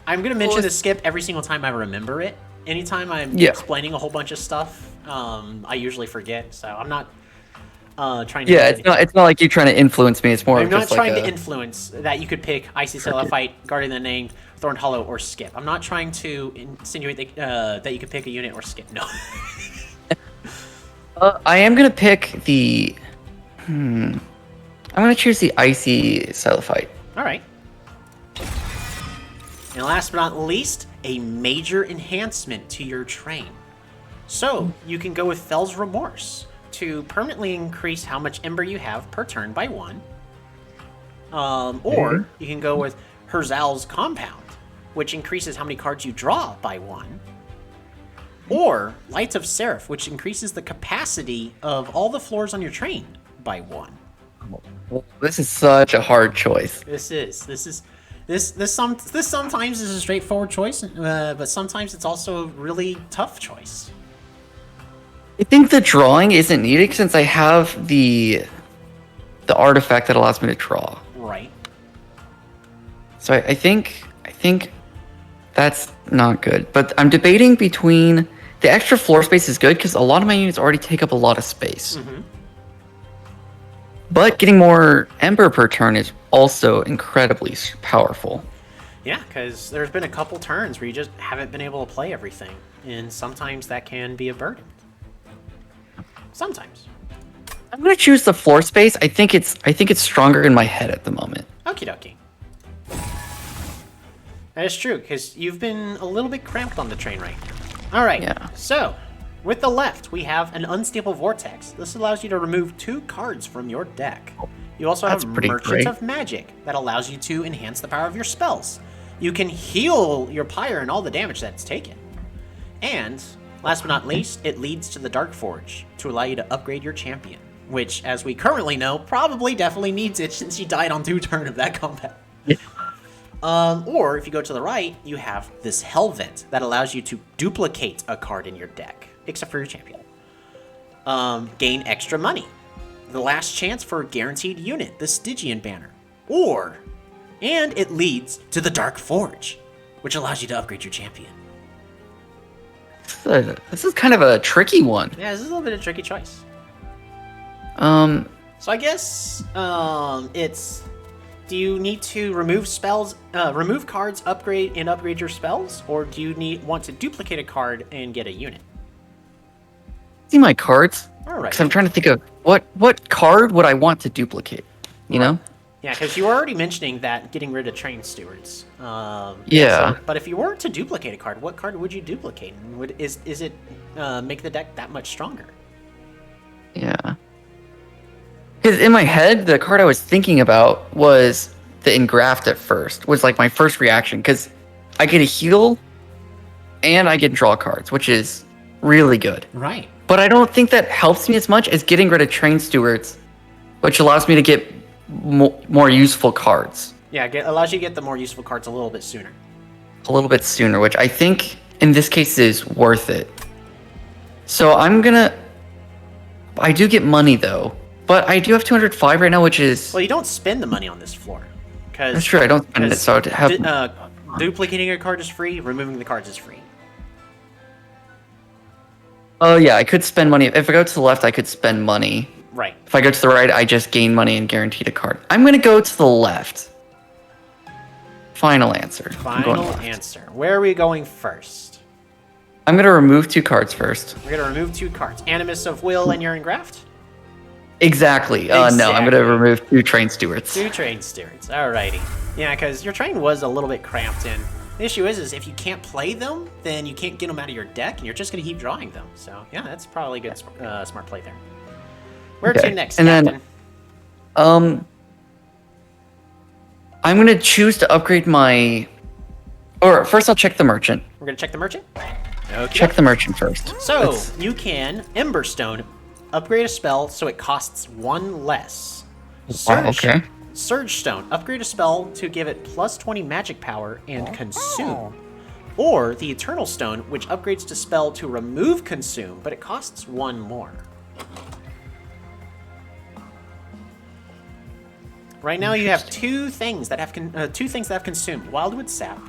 I'm going to mention the Skip every single time I remember it. Anytime I'm explaining a whole bunch of stuff, I usually forget, so I'm not trying to... Yeah, it's not like you're trying to influence me, it's more I'm of not just trying like to influence that you could pick Icy Sailor Fight, Guardian of the Named, Thorn Hollow, or Skip. I'm not trying to insinuate that you could pick a unit or skip. No. I am gonna pick the... I'm gonna choose the Icy Silo Fight. Alright. And last but not least, a major enhancement to your train. So, you can go with Fel's Remorse to permanently increase how much Ember you have per turn by 1. Or you can go with Herzal's Compound, which increases how many cards you draw by 1. Or Lights of Seraph, which increases the capacity of all the floors on your train by 1. This is such a hard choice. This sometimes is a straightforward choice, but sometimes it's also a really tough choice. I think the drawing isn't needed since I have the artifact that allows me to draw. Right. So I think that's not good. But I'm debating between the extra floor space is good because a lot of my units already take up a lot of space. Mm-hmm. But getting more Ember per turn is also incredibly powerful. Yeah, because there's been a couple turns where you just haven't been able to play everything, and sometimes that can be a burden. Sometimes. I'm gonna choose the floor space. I think it's stronger in my head at the moment. Okie dokie. That is true, because you've been a little bit cramped on the train right now. Alright, Yeah. So, with the left, we have an Unstable Vortex. This allows you to remove 2 cards from your deck. You also have That's pretty Merchant great. of Magic, that allows you to enhance the power of your spells. You can heal your Pyre and all the damage that it's taken. And, last but not least, it leads to the Dark Forge, to allow you to upgrade your champion. Which, as we currently know, probably definitely needs it since you died on 2 turns of that combat. Yeah. Or, if you go to the right, you have this Helvet that allows you to duplicate a card in your deck, except for your champion. Gain extra money. The last chance for a guaranteed unit, the Stygian Banner. And it leads to the Dark Forge, which allows you to upgrade your champion. This is kind of a tricky one. Yeah, this is a little bit of a tricky choice. Um, So I guess it's, do you need to remove spells, remove cards, upgrade your spells, or do you want to duplicate a card and get a unit? see my cards. All right. Because I'm trying to think of what card would I want to duplicate. You know? Yeah, because you were already mentioning that getting rid of train stewards. Yeah. But if you were to duplicate a card, what card would you duplicate? And is it make the deck that much stronger? Yeah. Because in my head, the card I was thinking about was the Engraft at first. Was like my first reaction. Because I get a heal and I get draw cards, which is really good. Right. But I don't think that helps me as much as getting rid of train stewards, which allows me to get more useful cards. Yeah, allows you to get the more useful cards a little bit sooner. A little bit sooner, which I think in this case is worth it. So I do get money though, but I do have 205 right now, which is... Well, you don't spend the money on this floor. That's true, I don't spend it, so I'd have... Duplicating a card is free, removing the cards is free. Oh yeah, I could spend money. If I go to the left, I could spend money. Right. If I go to the right, I just gain money and guaranteed a card. I'm gonna go to the left. Final answer. I'm going Final left. answer. Where are we going first? I'm gonna remove 2 cards first. We're going to remove 2 cards. Animus of Will and your Engraft? Exactly. No, I'm Exactly. gonna remove 2 train stewards. 2 train stewards. Alrighty. Yeah, because your train was a little bit cramped in. The issue is if you can't play them, then you can't get them out of your deck, and you're just going to keep drawing them. So, yeah, that's probably a good smart play there. Where Okay. to next, And then, Captain? I'm gonna choose to upgrade my... Or first I'll check the merchant. We're going to check the merchant? Okay. Check the merchant first. So, Let's- you can Emberstone, upgrade a spell so it costs 1 less. okay. Surge Stone, upgrade a spell to give it plus 20 magic power and consume. Or the Eternal Stone, which upgrades to spell to remove consume, but it costs 1 more. Right now you have 2 things that have consumed: Wildwood Sap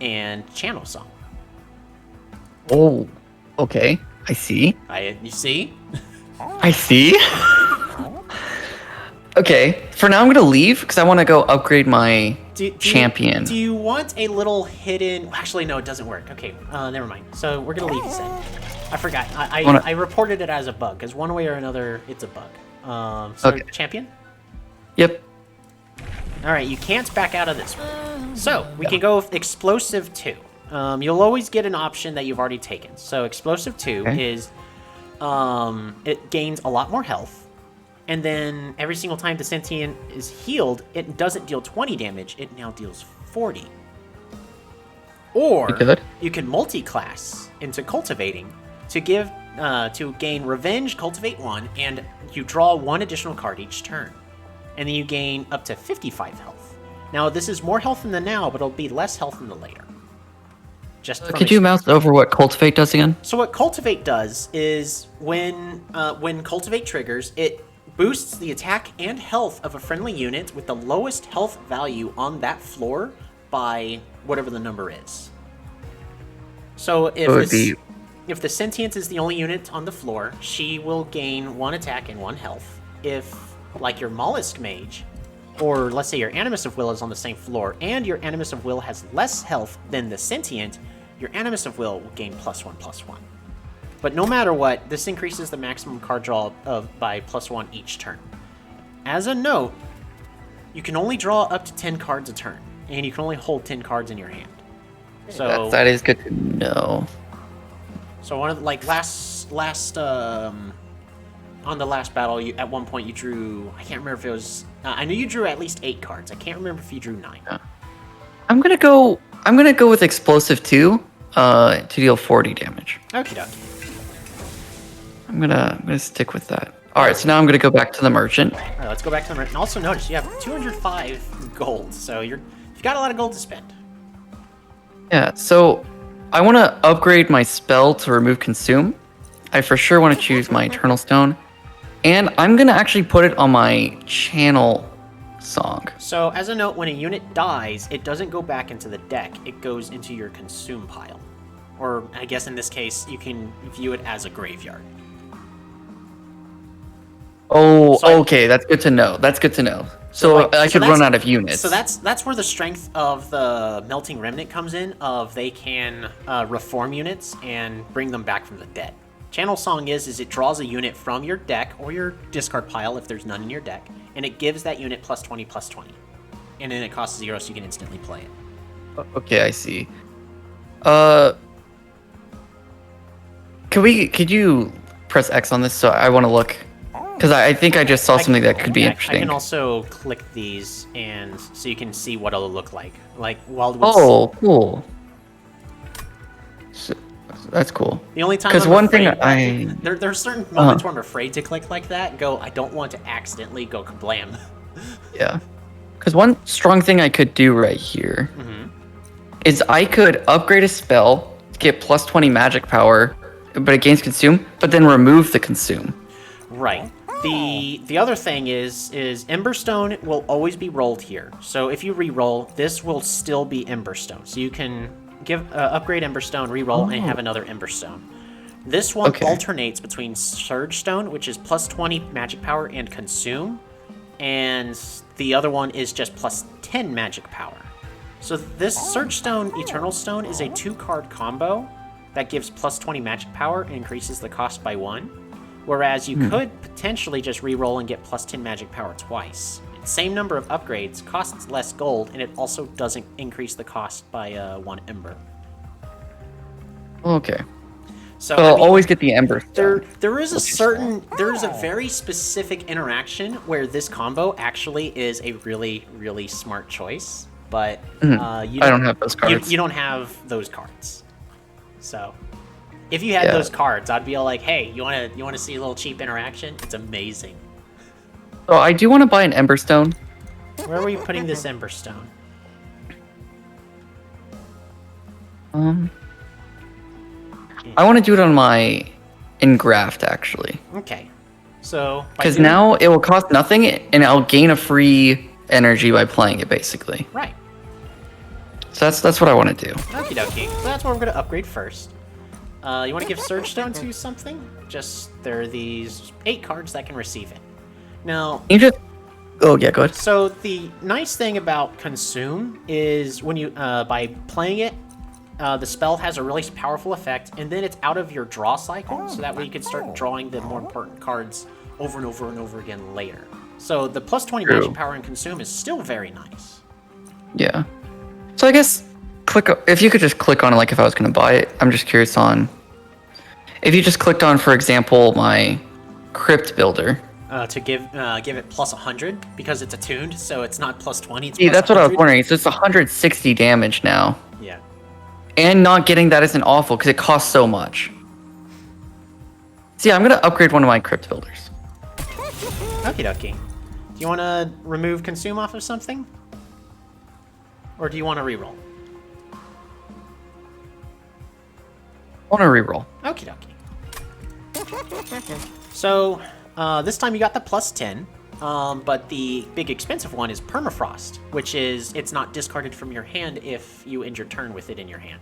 and Channel Song. Oh, okay. I see. You see? I see. Okay, for now I'm gonna leave because I want to go upgrade my champion. Do you want a little hidden... Actually, no, it doesn't work. Okay, never mind. So we're going to leave, you said. I forgot. I reported it as a bug, because one way or another, it's a bug. So Okay. champion? Yep. All right, you can't back out of this one. So we can go with Explosive 2. You'll always get an option that you've already taken. So Explosive 2 is, it gains a lot more health. And then every single time the Sentient is healed, it doesn't deal 20 damage, it now deals 40. Or you can multi-class into Cultivating to give to gain Revenge, Cultivate 1, and you draw 1 additional card each turn. And then you gain up to 55 health. Now, this is more health in the now, but it'll be less health in the later. Just could you mouse over what Cultivate does again? So what Cultivate does is when Cultivate triggers, it boosts the attack and health of a friendly unit with the lowest health value on that floor by whatever the number is. So if the Sentient is the only unit on the floor, she will gain 1 attack and 1 health. If, like your Mollusk Mage, or let's say your Animus of Will is on the same floor, and your Animus of Will has less health than the Sentient, your Animus of Will gain +1/+1. But no matter what, this increases the maximum card draw by +1 each turn. As a note, you can only draw up to 10 cards a turn, and you can only hold 10 cards in your hand. So that is good to know. So one of on the last battle, at one point you drew. I can't remember if it was. I knew you drew at least 8 cards. I can't remember if you drew 9. Yeah. I'm gonna go with Explosive 2 to deal 40 damage. Okie dokie. I'm gonna stick with that. All right, so now I'm gonna go back to the merchant. All right, let's go back to the merchant. And also notice you have 205 gold, so you've got a lot of gold to spend. Yeah, so I want to upgrade my spell to remove Consume. I for sure want to choose my Eternal Stone. And I'm going to actually put it on my Channel Song. So, as a note, when a unit dies, it doesn't go back into the deck. It goes into your Consume pile. Or, I guess in this case, you can view it as a graveyard. Oh, so okay, that's good to know. That's good to know. So I could run out of units. So that's where the strength of the Melting Remnant comes in, of they can reform units and bring them back from the dead. Channel Song is it draws a unit from your deck or your discard pile if there's none in your deck, and it gives that unit +20/+20. And then it costs 0 so you can instantly play it. Okay, I see. Could you press X on this? So I want to look. Because I think I just saw something that could be interesting. I can also click these, and so you can see what it'll look like. Like Oh, cool. So, that's cool. The only time because one thing there are certain moments where I'm afraid to click like that and go, I don't want to accidentally go kablam. Yeah. Because one strong thing I could do right here is I could upgrade a spell to get +20 magic power, but it gains Consume, but then remove the Consume. Right. The other thing is Emberstone will always be rolled here. So if you re-roll, this will still be Emberstone. So you can upgrade Emberstone, re-roll, and have another Emberstone. This one alternates between Surge Stone, which is +20 magic power and Consume, and the other one is just +10 magic power. So this Surge Stone Eternal Stone is a 2-card combo that gives +20 magic power and increases the cost by 1. Whereas you could potentially just re-roll and get +10 magic power twice. Same number of upgrades, costs less gold, and it also doesn't increase the cost by 1 ember. Okay. So I'll always get the ember. There is a very specific interaction where this combo actually is a really, really smart choice, but I don't have those cards. You don't have those cards. So if you had those cards, I'd be all like, "Hey, you want to see a little cheap interaction? It's amazing." So I do want to buy an Emberstone. Where were you putting this Emberstone? I want to do it on my Engraft actually. Okay. So because now it will cost nothing and I'll gain a free energy by playing it basically. Right. So that's what I want to do. Okie dokie. So that's what we're going to upgrade first. You want to give Surge Stone to something? There are these 8 cards that can receive it. Now, oh yeah, go ahead. So the nice thing about Consume is when you by playing it, the spell has a really powerful effect, and then it's out of your draw cycle, so that way you can start drawing the more important cards over and over and over again later. So the plus 20 True. magic power and consume is still very nice. Yeah. So I guess if you could just click on it, like if I was going to buy it. I'm just curious on if you just clicked on, for example, my crypt builder. To give it plus 100 because it's attuned, so it's not plus 20. It's See, plus that's what I was 100. wondering. So it's 160 damage now, Yeah. and not getting that isn't awful because it costs so much. See, I'm gonna upgrade one of my crypt builders. Okie dokie. Do you want to remove consume off of something? Or do you want to reroll? I want to reroll. Okie dokie. So, this time you got the plus 10, but the big expensive one is Permafrost, which is it's not discarded from your hand if you end your turn with it in your hand.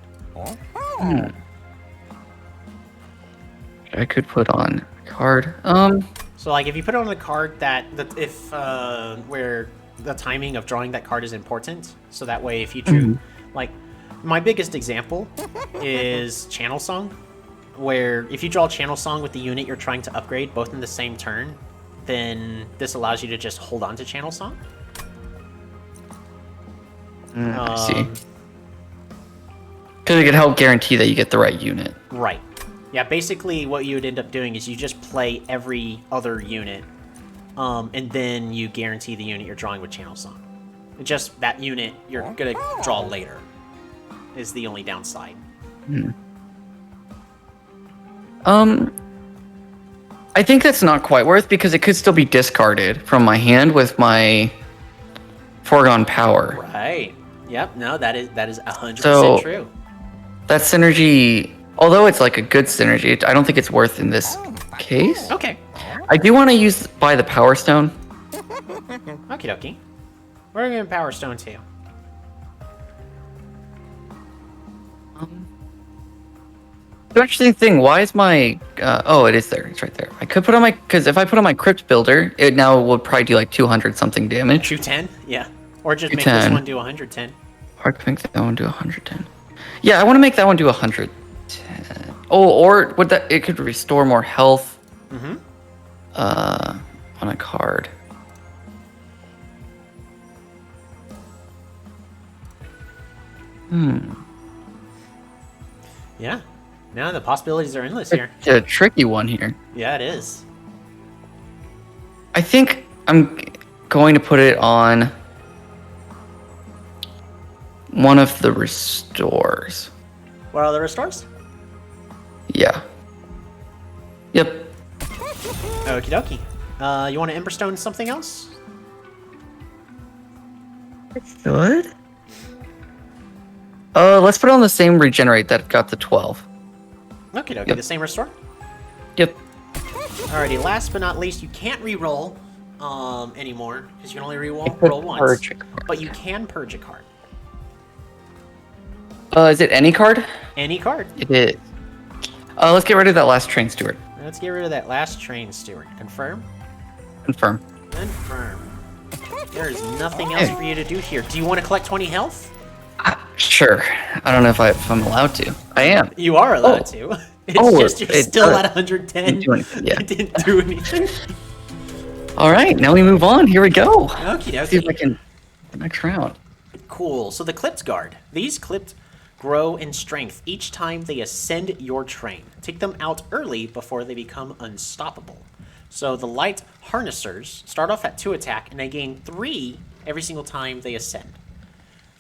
I could put on a card. So, like, if you put it on a card if where the timing of drawing that card is important, so that way if you drew, like, my biggest example is Channel Song, where if you draw Channel Song with the unit you're trying to upgrade both in the same turn, then this allows you to just hold on to Channel Song. I see. Because it could help guarantee that you get the right unit. Right. Yeah, basically what you would end up doing is you just play every other unit, and then you guarantee the unit you're drawing with Channel Song. And just that unit you're gonna draw later is the only downside. I think that's not quite worth because it could still be discarded from my hand with my foregone power. Right. Yep. No, that is 100% So- true. That synergy, although it's like a good synergy, I don't think it's worth in this case. Okay. I do want to buy the Power Stone. Okie dokie. Where are we going to Power Stone to? The interesting thing, why is my... oh, it is there. It's right there. I could put on my... Because if I put on my Crypt Builder, it now would probably do like 200 something damage. 210? Yeah. Or just make 210. this one do 110. Hard to make that one do 110. Yeah, I want to make that one do 110. Oh, or would that... It could restore more health. On a card. Yeah. No, the possibilities are endless here. It's a tricky one here. Yeah, it is. I think I'm going to put it on one of the restores. What are the restores? Yeah. Yep. Okie dokie. You want to Emberstone something else? Good. Let's put it on the same regenerate that got the 12. Okie dokie. Yep. The same restore? Yep. Alrighty, last but not least, you can't re-roll anymore, because you can only roll could once. purge a card. But you can purge a card. Is it any card? Any card. It is. Let's get rid of that last train steward. Let's get rid of that last train steward. Confirm? Confirm. Confirm. There is nothing else for you to do here. Do you want to collect 20 health? Sure. I don't know if I'm allowed to. I am. You are allowed to. It's just you're it still does. at 110. Didn't do anything, yeah. You didn't do anything. All right, now we move on. Here we go. Okie See if I dokie. can next round. Cool. So the clipped guard. These clipped grow in strength each time they ascend your train. Take them out early before they become unstoppable. So the light harnessers start off at 2 attack and they gain 3 every single time they ascend.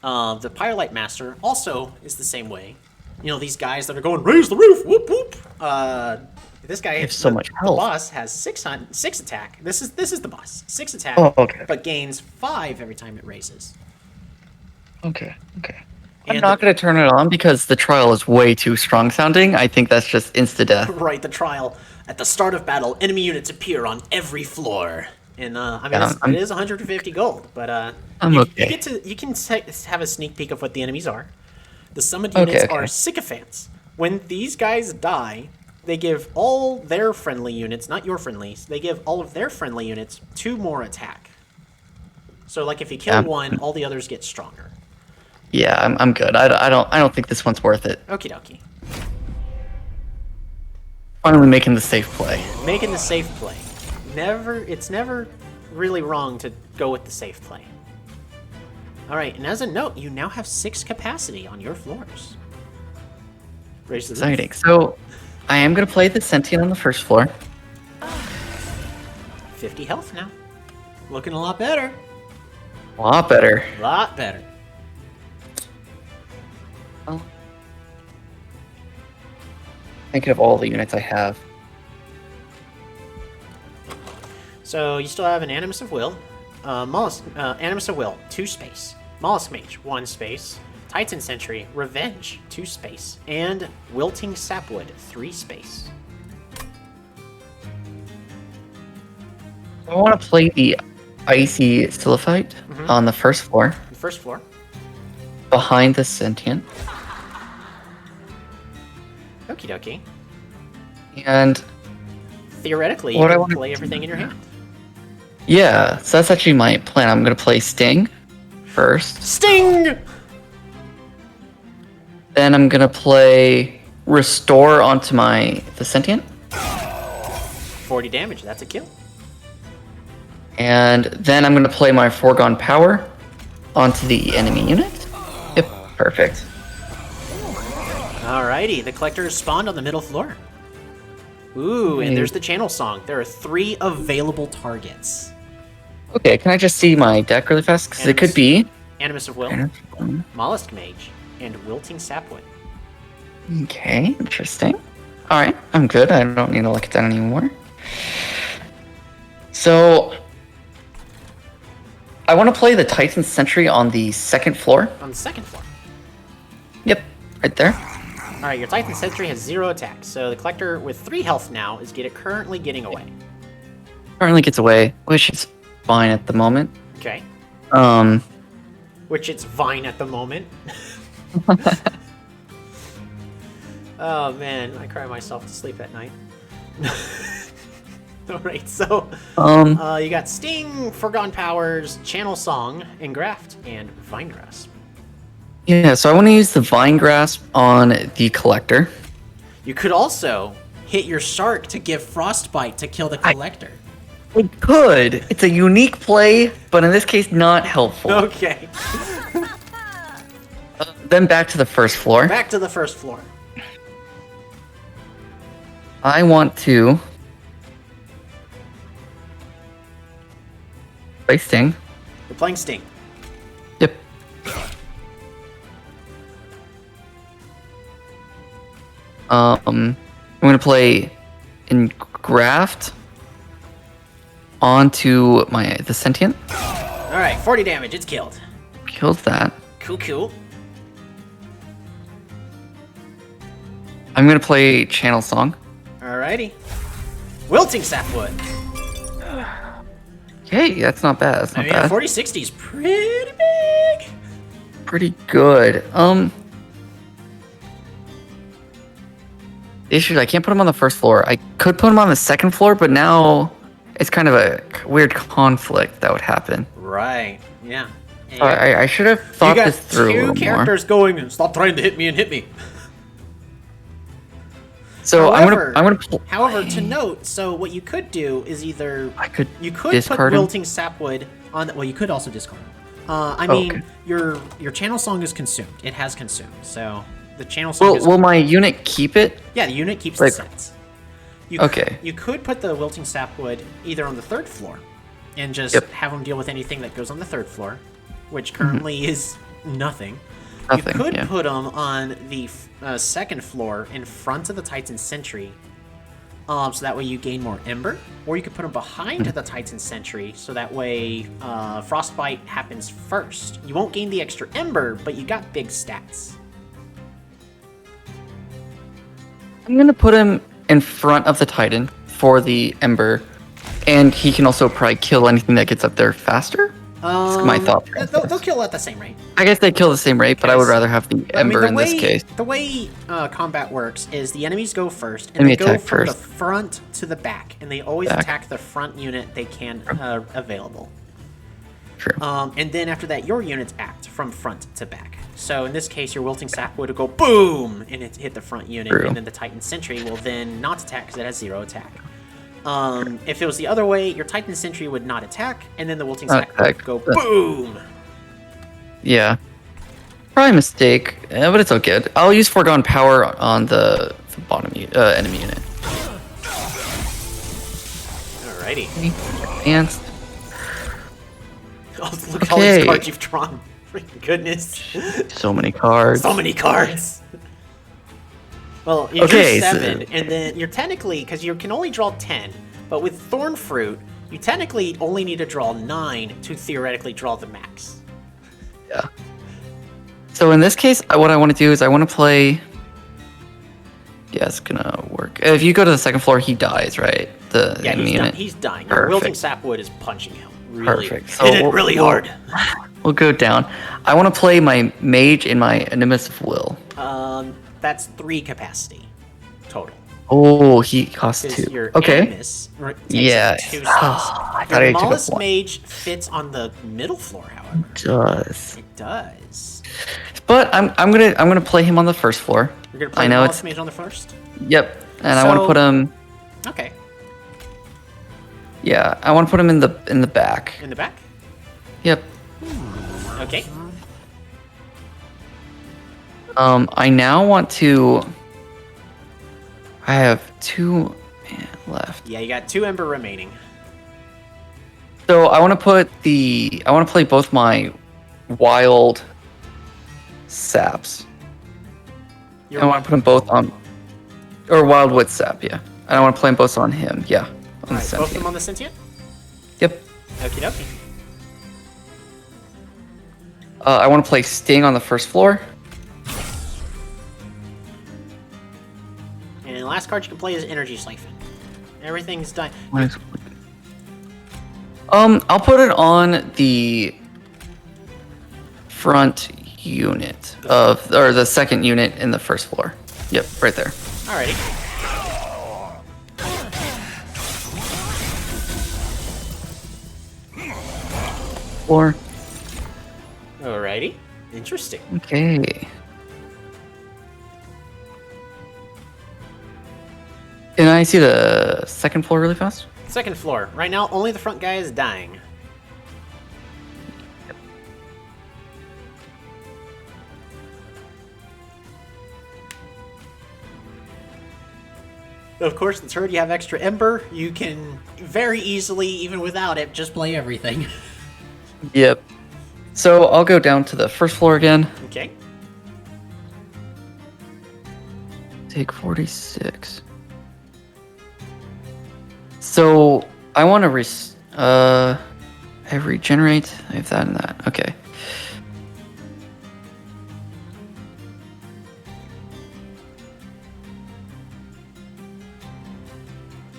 The Pyrelight Master also is the same way. You know, these guys that are going, raise the roof, whoop whoop. This guy have so much The health. boss has 6 attack. This is the boss. 6 attack. Oh, okay. But gains 5 every time it raises. Okay. I'm And not going to turn it on because the trial is way too strong sounding. I think that's just insta-death. Right, the trial. At the start of battle, enemy units appear on every floor. And I mean, it is 150 gold, but I'm okay. you can have a sneak peek of what the enemies are. The summoned units are sycophants. When these guys die, they give all their friendly units, not your friendlies, they give all of their friendly units 2 more attack. So, like, if you kill one, all the others get stronger. Yeah, I'm good. I don't think this one's worth it. Okie dokie. Finally making the safe play. Making the safe play. It's never really wrong to go with the safe play. All right, and as a note, you now have 6 capacity on your floors. Raise the roof. Exciting. So, I am going to play the Sentient on the first floor. 50 health now. Looking a lot better. A lot better. A lot better. Well, thinking of all the units I have. So you still have an Animus of Will, Animus of Will, 2 space, Mollusk Mage, 1 space, Titan Sentry, Revenge, 2 space, and Wilting Sapwood, 3 space. I want to play the Icy Siliphyte on the first floor, The first floor. behind the Sentient. Okie dokie. And Theoretically, you What I can wanna play do everything in your hand. yeah, so that's actually my plan. I'm going to play Sting first. Sting! Then I'm going to play Restore onto the Sentient. 40 damage, that's a kill. And then I'm going to play my Foregone Power onto the enemy unit. Yep, perfect. Alrighty, the collector is spawned on the middle floor. Ooh, and there's the channel song. There are 3 available targets. Okay, can I just see my deck really fast? Because it could be... Animus of Will, Mollusk Mage, and Wilting Sapwood. Okay, interesting. Alright, I'm good. I don't need to look at that anymore. So... I want to play the Titan Sentry on the second floor. On the second floor. Yep, right there. Alright, your Titan Sentry has 0 attack, so the collector with 3 health now is currently getting away. Currently gets away, which is fine at the moment. Okay. Um, Which it's fine at the moment. Oh man, I cry myself to sleep at night. Alright, so you got Sting, Forgone Powers, Channel Song, Engraft, and Vine Grasp. yeah, so I want to use the Vine Grasp on the Collector. You could also hit your Shark to give Frostbite to kill the Collector. I could. It's a unique play, but in this case, not helpful. Okay. Then back to the first floor. Back to the first floor. I want to play Sting. You're playing Sting. Yep. I'm gonna play Engraft onto the Sentient. Alright, 40 damage, it's killed. Kills that. Cool. I'm gonna play Channel Song. Alrighty. Wilting Sapwood. Okay, that's not bad. That's not bad. 40-60 is pretty big. Pretty good. The issue is I can't put him on the first floor. I could put him on the second floor, but now it's kind of a weird conflict that would happen. Right. Yeah. So I should have thought this through a You little got 2 characters more. going, stop trying to hit me and hit me. So However, I'm gonna however, to note, so what you could do is either you could put discard him. Wilting Sapwood on. Well, you could also discard him. I Oh, mean, okay. your channel song is consumed. It has consumed. So the channel song. Will my unit keep it? Yeah, the unit keeps like- the sets. Okay. You could put the Wilting Sapwood either on the 3rd floor, and just Yep. have him deal with anything that goes on the 3rd floor, which currently is nothing. Nothing, You could yeah. put him on the 2nd floor in front of the Titan Sentry, so that way you gain more Ember, or you could put him behind the Titan Sentry, so that way Frostbite happens first. You won't gain the extra Ember, but you got big stats. I'm gonna put him in front of the Titan for the Ember, and he can also probably kill anything that gets up there faster. That's my thought. They'll kill at the same rate. I guess they kill the same rate, but I would rather have the Ember in this case. The way combat works is the enemies go first, and Enemy they go attack from the first. front to the back, and they always Back. attack the front unit they can available. True. And then after that, your units act from front to back. So in this case, your Wilting Sapwood will go boom, and it hit the front unit, True. and then the Titan Sentry will then not attack because it has 0 attack. If it was the other way, your Titan Sentry would not attack, and then the Wilting Sack would go boom. Yeah. Probably a mistake, but it's all good. I'll use Foregone Power on the bottom enemy unit. Alrighty. Advanced. Oh, look at all these cards you've drawn. Freaking goodness. So many cards. So many cards. Well, you drew 7, and then you're technically, because you can only draw 10, but with Thorn Fruit, you technically only need to draw 9 to theoretically draw the max. Yeah. So in this case, what I want to do is I want to play... Yeah, it's gonna work. If you go to the second floor, he dies, right? He's dying. Your Wilting Sapwood is punching him. Really, perfect. So hit it really hard. We'll go down. I want to play my Mage and my Animus of Will. That's 3 capacity total. Oh, he costs 2. Your okay. Animus takes 2 slots. Your Mollusk Mage fits on the middle floor, however. It does. It does. But I'm gonna play him on the first floor. You're gonna play Mollusk Mage on the first? Yep. And I want to put him. Okay. Yeah, I want to put him in the back. In the back? Yep. Okay. I now want to. I have 2 left. Yeah, you got 2 Ember remaining. So I want to put I want to play both my wild saps. I want to put them both on, or wild wit sap. Yeah, and I want to play them both on him. Yeah. On both of them on the Sentient? Yep. Okie dokie. I want to play Sting on the first floor. And the last card you can play is Energy Siphon. Everything's done. I'll put it on the front unit or the second unit in the first floor. Yep, right there. Alrighty. Floor. Alrighty. Interesting. Okay. Can I see the second floor really fast? Second floor. Right now, only the front guy is dying. Of course, the turret you have extra Ember, you can very easily, even without it, just play everything. Yep. So I'll go down to the first floor again. Okay. Take 46. So I want to I regenerate. I have that and that. Okay.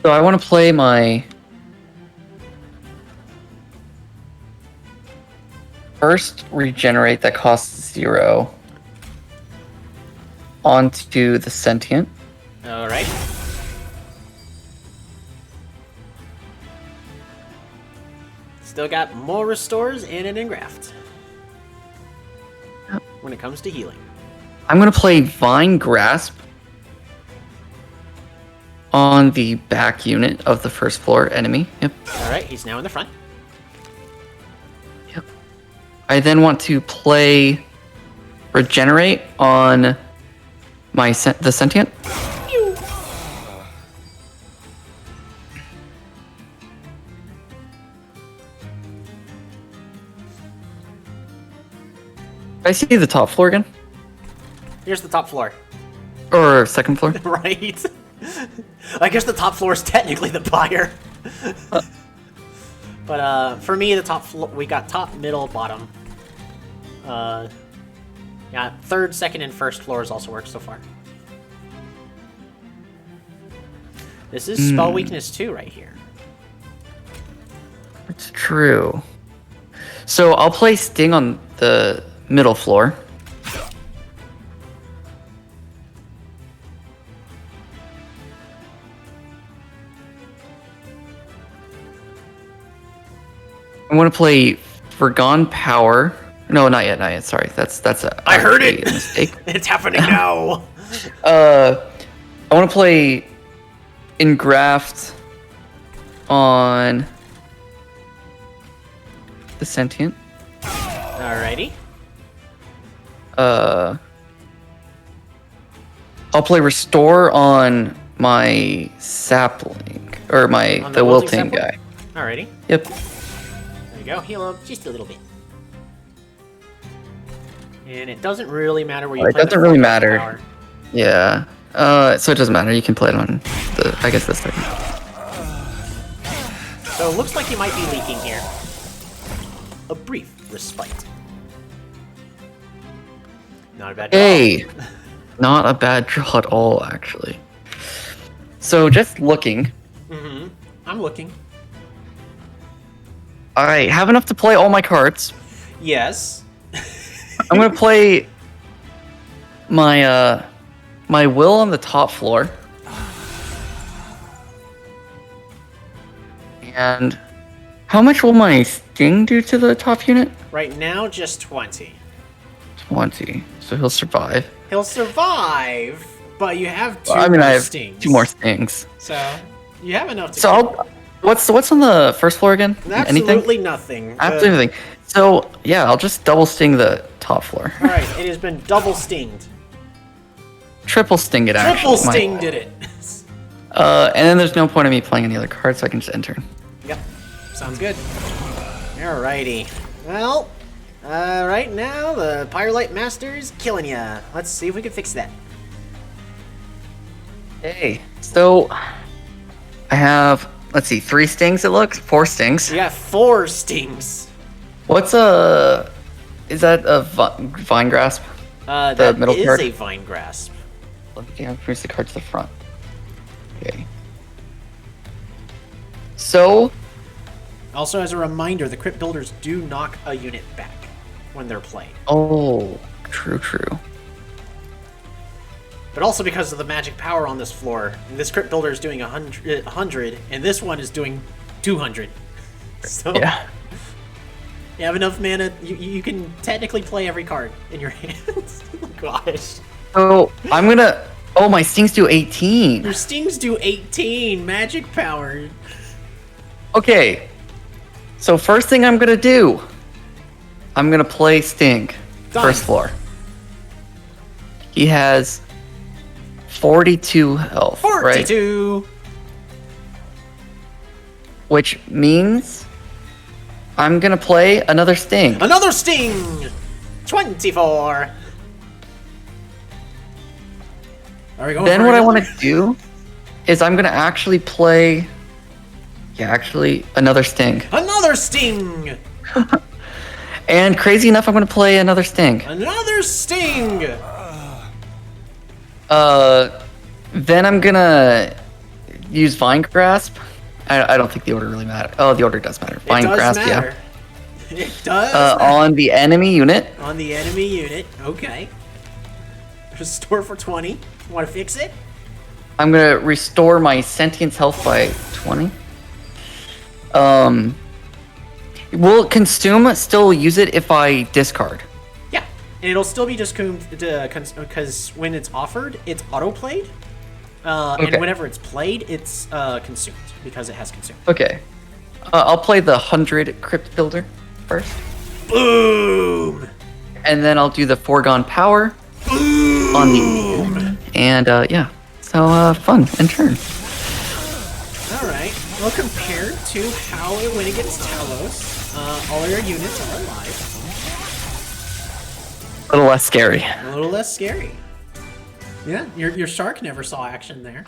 So I want to play my first regenerate that costs 0 onto the Sentient. Alright. Still got more restores and an engraft. Yep. When it comes to healing. I'm going to play Vine Grasp on the back unit of the first floor enemy. Yep. Alright, he's now in the front. Yep. I then want to play Regenerate on the Sentient. I see the top floor again? Here's the top floor. Or second floor? Right. I guess the top floor is technically the buyer. But for me, the top floor, we got top, middle, bottom. Yeah, third, second, and first floors also work so far. This is spell weakness 2 right here. It's true. So I'll play Sting on the middle floor. I want to play Forgone Power. No, not yet, not yet. Sorry, that's I heard it. Mistake. It's happening now. I want to play Engraft on the sentient. Alrighty. I'll play restore on my sapling or On the wilting sapling? guy. Alrighty. Yep. There you go. Heal him just a little bit. And it doesn't really matter where you It play doesn't the really foreground matter. power. Yeah. So it doesn't matter. You can play it on I guess this second. So it looks like you might be leaking here. A brief respite. Not a bad draw. Hey, not a bad draw at all, actually. So just looking, Mm-hmm. I'm looking. I have enough to play all my cards. Yes. I'm gonna play my my will on the top floor. And how much will my sting do to the top unit? Right now, just 20. 20. So he'll survive. He'll survive, but you have two I mean, more I have stings. 2 more stings. So you have enough to So I'll, what's on the first floor again? Absolutely nothing. Absolutely nothing. So yeah, I'll just double sting the top floor. All right, it has been double stinged. Triple sting it actually. Triple sting did it. And then there's no point in me playing any other cards, so I can just end turn. Yep, sounds good. Alrighty. Well, right now the Pyrolite Master's killing ya. Let's see if we can fix that. Hey, so I have, let's see, 3 stings it looks? 4 stings. We got 4 stings. What's is that a vine grasp? That middle is card? a Vine Grasp. Yeah, I'll bring the card to the front. Okay. So, Also, as a reminder, the Crypt Builders do knock a unit back when they're played. oh, true. But also because of the magic power on this floor, this Crypt Builder is doing 100, and this one is doing 200. So Yeah. you have enough mana. You can technically play every card in your hands. Oh, gosh. So, I'm gonna... Oh, my stings do 18. Your stings do 18 magic power. Okay. So, first thing I'm gonna do, I'm gonna play Sting. Done. First floor. He has 42 health, right? 42. Which means I'm gonna play another Sting. Another sting. 24. Are we going Then for what I another? want to do is I'm gonna actually play, another Sting. Another sting. And crazy enough, I'm gonna play another Sting. Another sting. Then I'm gonna use Vine Grasp. I don't think the order really matters. Oh, the order does matter. It Vine does Grasp, matter. It does yeah. matter. On the enemy unit. On the enemy unit. Okay. Restore for 20. Want to fix it? I'm gonna restore my sentience health by 20. Will consume still use it if I discard? Yeah. And it'll still be just because when it's offered, it's auto-played. Okay. And whenever it's played, it's consumed because it has consumed. Okay. I'll play the 100 Crypt Builder first. Boom! And then I'll do the Foregone Power on the... And, yeah. So, fun. And turn. Alright. Well, compared to how it went against Talos, all your units are alive. A little less scary. A little less scary. Yeah, your shark never saw action there.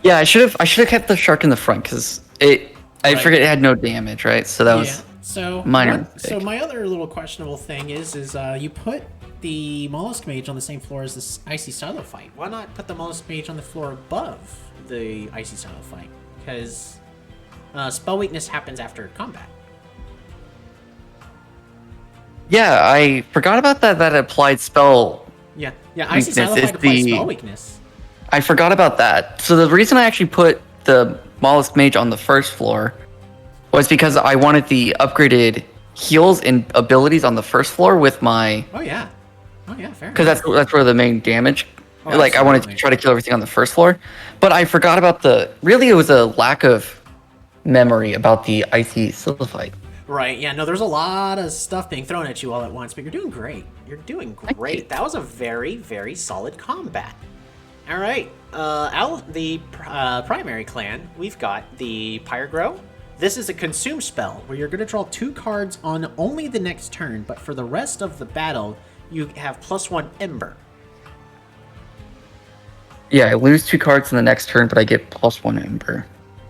Yeah, I should have kept the shark in the front because I Right. forget it had no damage, right? So that was So minor So mistake. my other little questionable thing is you put the Mollusk Mage on the same floor as this Icy Silo fight. Why not put the Mollusk Mage on the floor above the Icy Silo fight? Because spell weakness happens after combat. Yeah, I forgot about that applied spell. Yeah, Icy Weakness Silo is fight applies the- spell weakness. I forgot about that. So the reason I actually put the Mollusk Mage on the first floor was because I wanted the upgraded heals and abilities on the first floor with my... Oh yeah, fair. Because that's where the main damage... Oh, like, I wanted to absolutely. try to kill everything on the first floor. But I forgot about the... Really, it was a lack of memory about the icy sillifight. Right, yeah, no, there's a lot of stuff being thrown at you all at once, but you're doing great. You're doing great. That was a very, very solid combat. All right, the primary clan, we've got the Pyrogrow. This is a consume spell, where you're going to draw 2 cards on only the next turn, but for the rest of the battle, you have +1 Ember. Yeah, I lose 2 cards in the next turn, but I get +1 Ember.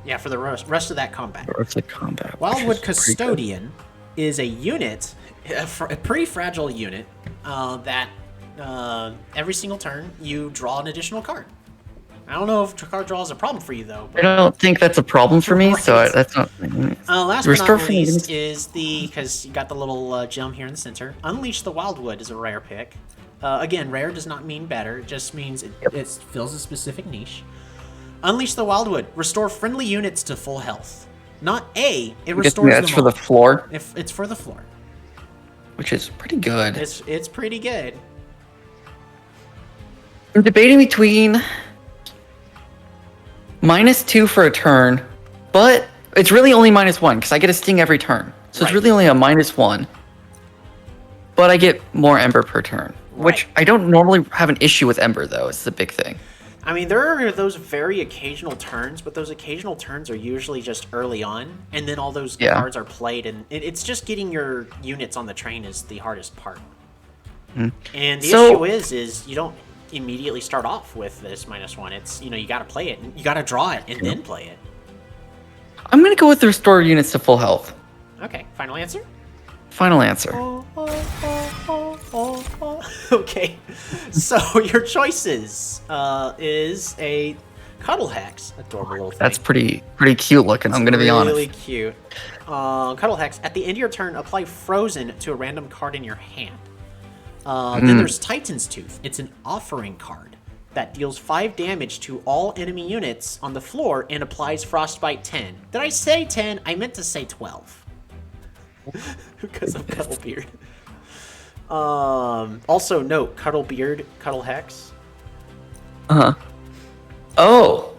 Yeah, for the rest of that combat. The rest of the combat. Wildwood Custodian is a unit, a pretty fragile unit, that every single turn you draw an additional card. I don't know if card draw is a problem for you though. I don't think that's a problem for me, Right. so that's not. Last but not least is because you got the little gem here in the center. Unleash the Wildwood is a rare pick. Again, rare does not mean better; it just means it fills a specific niche. Unleash the Wildwood. Restore friendly units to full health. Not it restores them. That's for the floor. If it's for the floor, which is pretty good. It's pretty good. I'm debating between -2 for a turn, but it's really only -1 because I get a sting every turn. So it's really only a -1. But I get more Ember per turn, which I don't normally have an issue with Ember though. It's the big thing. I mean, there are those very occasional turns, but those occasional turns are usually just early on, and then all those cards are played, and it's just getting your units on the train is the hardest part. And the issue is you don't immediately start off with this -1. It's, you got to play it, and you got to draw it, and then play it. I'm going to go with the restore units to full health. Okay, final answer? Final answer. Okay, so your choices is a Cuddle Hex, adorable little thing. That's pretty cute looking. I'm gonna be honest. Really cute. Cuddle Hex. At the end of your turn, apply Frozen to a random card in your hand. Then there's Titan's Tooth. It's an offering card that deals 5 damage to all enemy units on the floor and applies Frostbite 10. Did I say 10? I meant to say 12. Because of Cuddlebeard. Also note, Cuddlebeard, Cuddle Hex. Oh. Oh.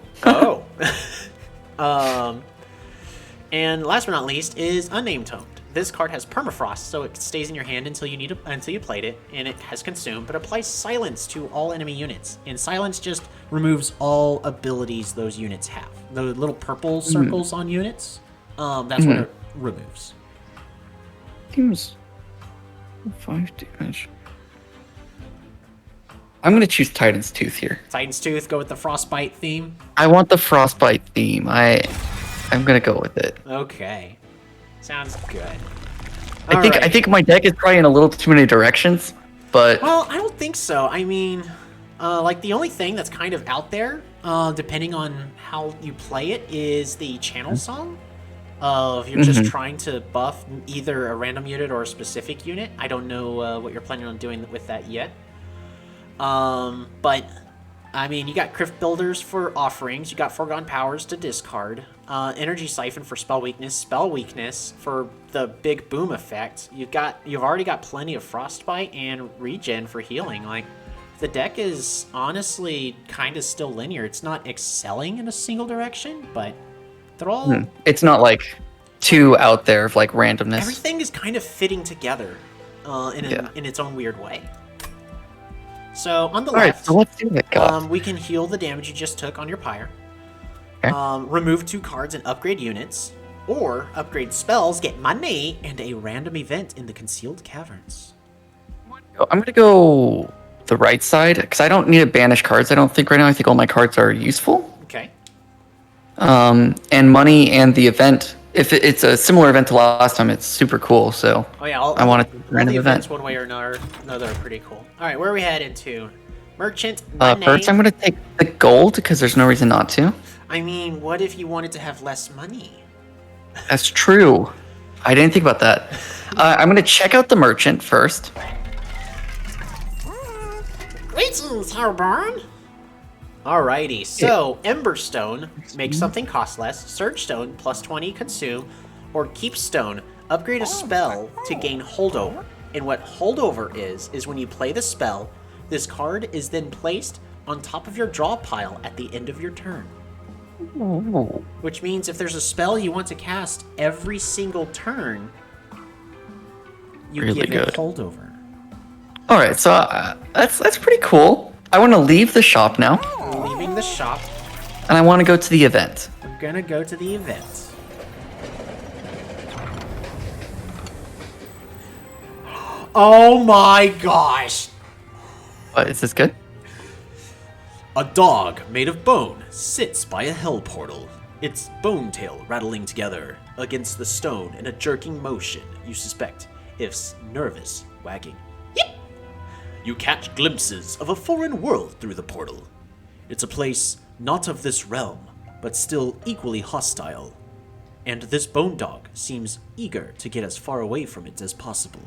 And last but not least is Unnamed Tomed. This card has permafrost, so it stays in your hand until you played it, and it has consumed, but applies silence to all enemy units. And silence just removes all abilities those units have. The little purple circles on units, that's what it removes. Seems 5 damage. I'm gonna choose Titan's Tooth here. Titan's Tooth, go with the Frostbite theme. I want the Frostbite theme. I'm gonna go with it. Okay, sounds good. I think my deck is probably in a little too many directions, but well, I don't think so. I mean, like the only thing that's kind of out there, depending on how you play it, is the channel song. If you're just trying to buff either a random unit or a specific unit. I don't know what you're planning on doing with that yet. But I mean, you got Crypt Builders for offerings, you got Foregone Powers to discard, Energy Siphon for spell weakness for the big boom effect. You've already got plenty of Frostbite and Regen for healing. Like, the deck is honestly kind of still linear. It's not excelling in a single direction, but they're all... It's not like too out there of like randomness. Everything is kind of fitting together in its own weird way. So on the left, so let's do it, we can heal the damage you just took on your Pyre. Okay. Remove 2 cards and upgrade units, or upgrade spells, get money, and a random event in the Concealed Caverns. I'm gonna go the right side because I don't need to banish cards. I don't think right now. I think all my cards are useful. Okay. And money and the event. If it's a similar event to last time, it's super cool. So I want to random events event. One way or another are pretty cool. All right, where are we headed to? Merchant. First, I'm gonna take the gold because there's no reason not to. I mean, what if you wanted to have less money? That's true. I didn't think about that. I'm gonna check out the merchant first. Greetings, Hellborn. Alrighty, so Emberstone makes something cost less, Surgestone plus 20 consume, or Keepstone upgrade a spell to gain holdover. And what holdover is when you play the spell, this card is then placed on top of your draw pile at the end of your turn. Ooh. Which means if there's a spell you want to cast every single turn, you Really give it good. holdover. All right, so that's pretty cool. I want to leave the shop now, Leaving the shop, and I want to go to the event. we're gonna go to the event. Oh my gosh! What, is this good? A dog made of bone sits by a hell portal, its bone tail rattling together against the stone in a jerking motion you suspect if nervous wagging. Yip! You catch glimpses of a foreign world through the portal. It's a place not of this realm, but still equally hostile. And this bone dog seems eager to get as far away from it as possible.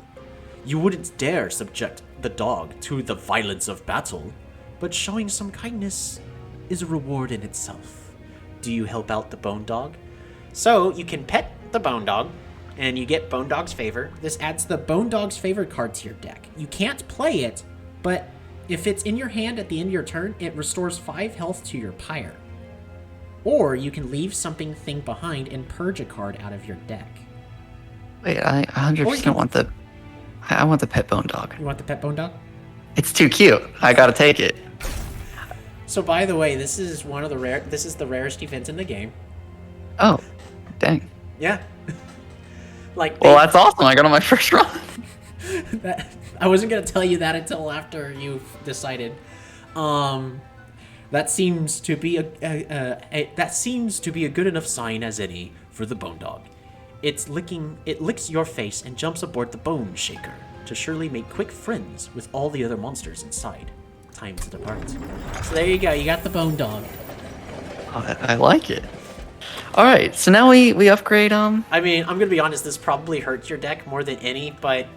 You wouldn't dare subject the dog to the violence of battle, but showing some kindness is a reward in itself. Do you help out the bone dog? So you can pet the bone dog, and you get bone dog's favor. This adds the bone dog's favor card to your deck. You can't play it, but if it's in your hand at the end of your turn, it restores 5 health to your pyre. Or you can leave something thing behind and purge a card out of your deck. Wait, I 100% want the. I want the pet bone dog. You want the pet bone dog? It's too cute. I gotta take it. So by the way, this is the rarest event in the game. Oh, dang. Yeah. Like Well, that's awesome. I got on my first run. I wasn't gonna tell you that until after you've decided. That seems to be a good enough sign as any for the bone dog. It licks your face and jumps aboard the bone shaker to surely make quick friends with all the other monsters inside. Time to depart. So there you go. You got the bone dog. Oh, I like it. All right, so now we upgrade. I mean, I'm gonna be honest. This probably hurts your deck more than any, but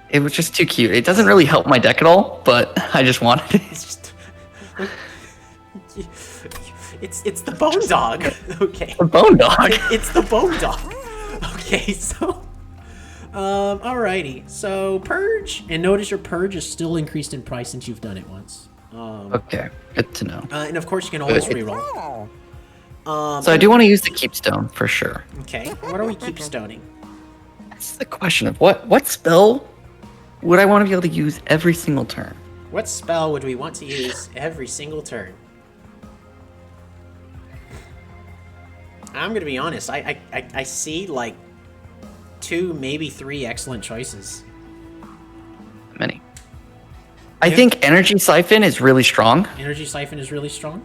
It was just too cute. It doesn't really help my deck at all, but I just wanted it. it's just it's the bone dog. Okay. The bone dog. It's the bone dog. Okay, so alrighty. So purge, and notice your purge is still increased in price since you've done it once. Okay, good to know. And of course you can always reroll. So I do want to use the keepstone for sure. Okay, what are we keep stoning? That's the question of what spell would I want to be able to use every single turn? What spell would we want to use every single turn? I'm gonna be honest. I see like 2, maybe 3 excellent choices. Many. I think Energy Siphon is really strong. Energy Siphon is really strong.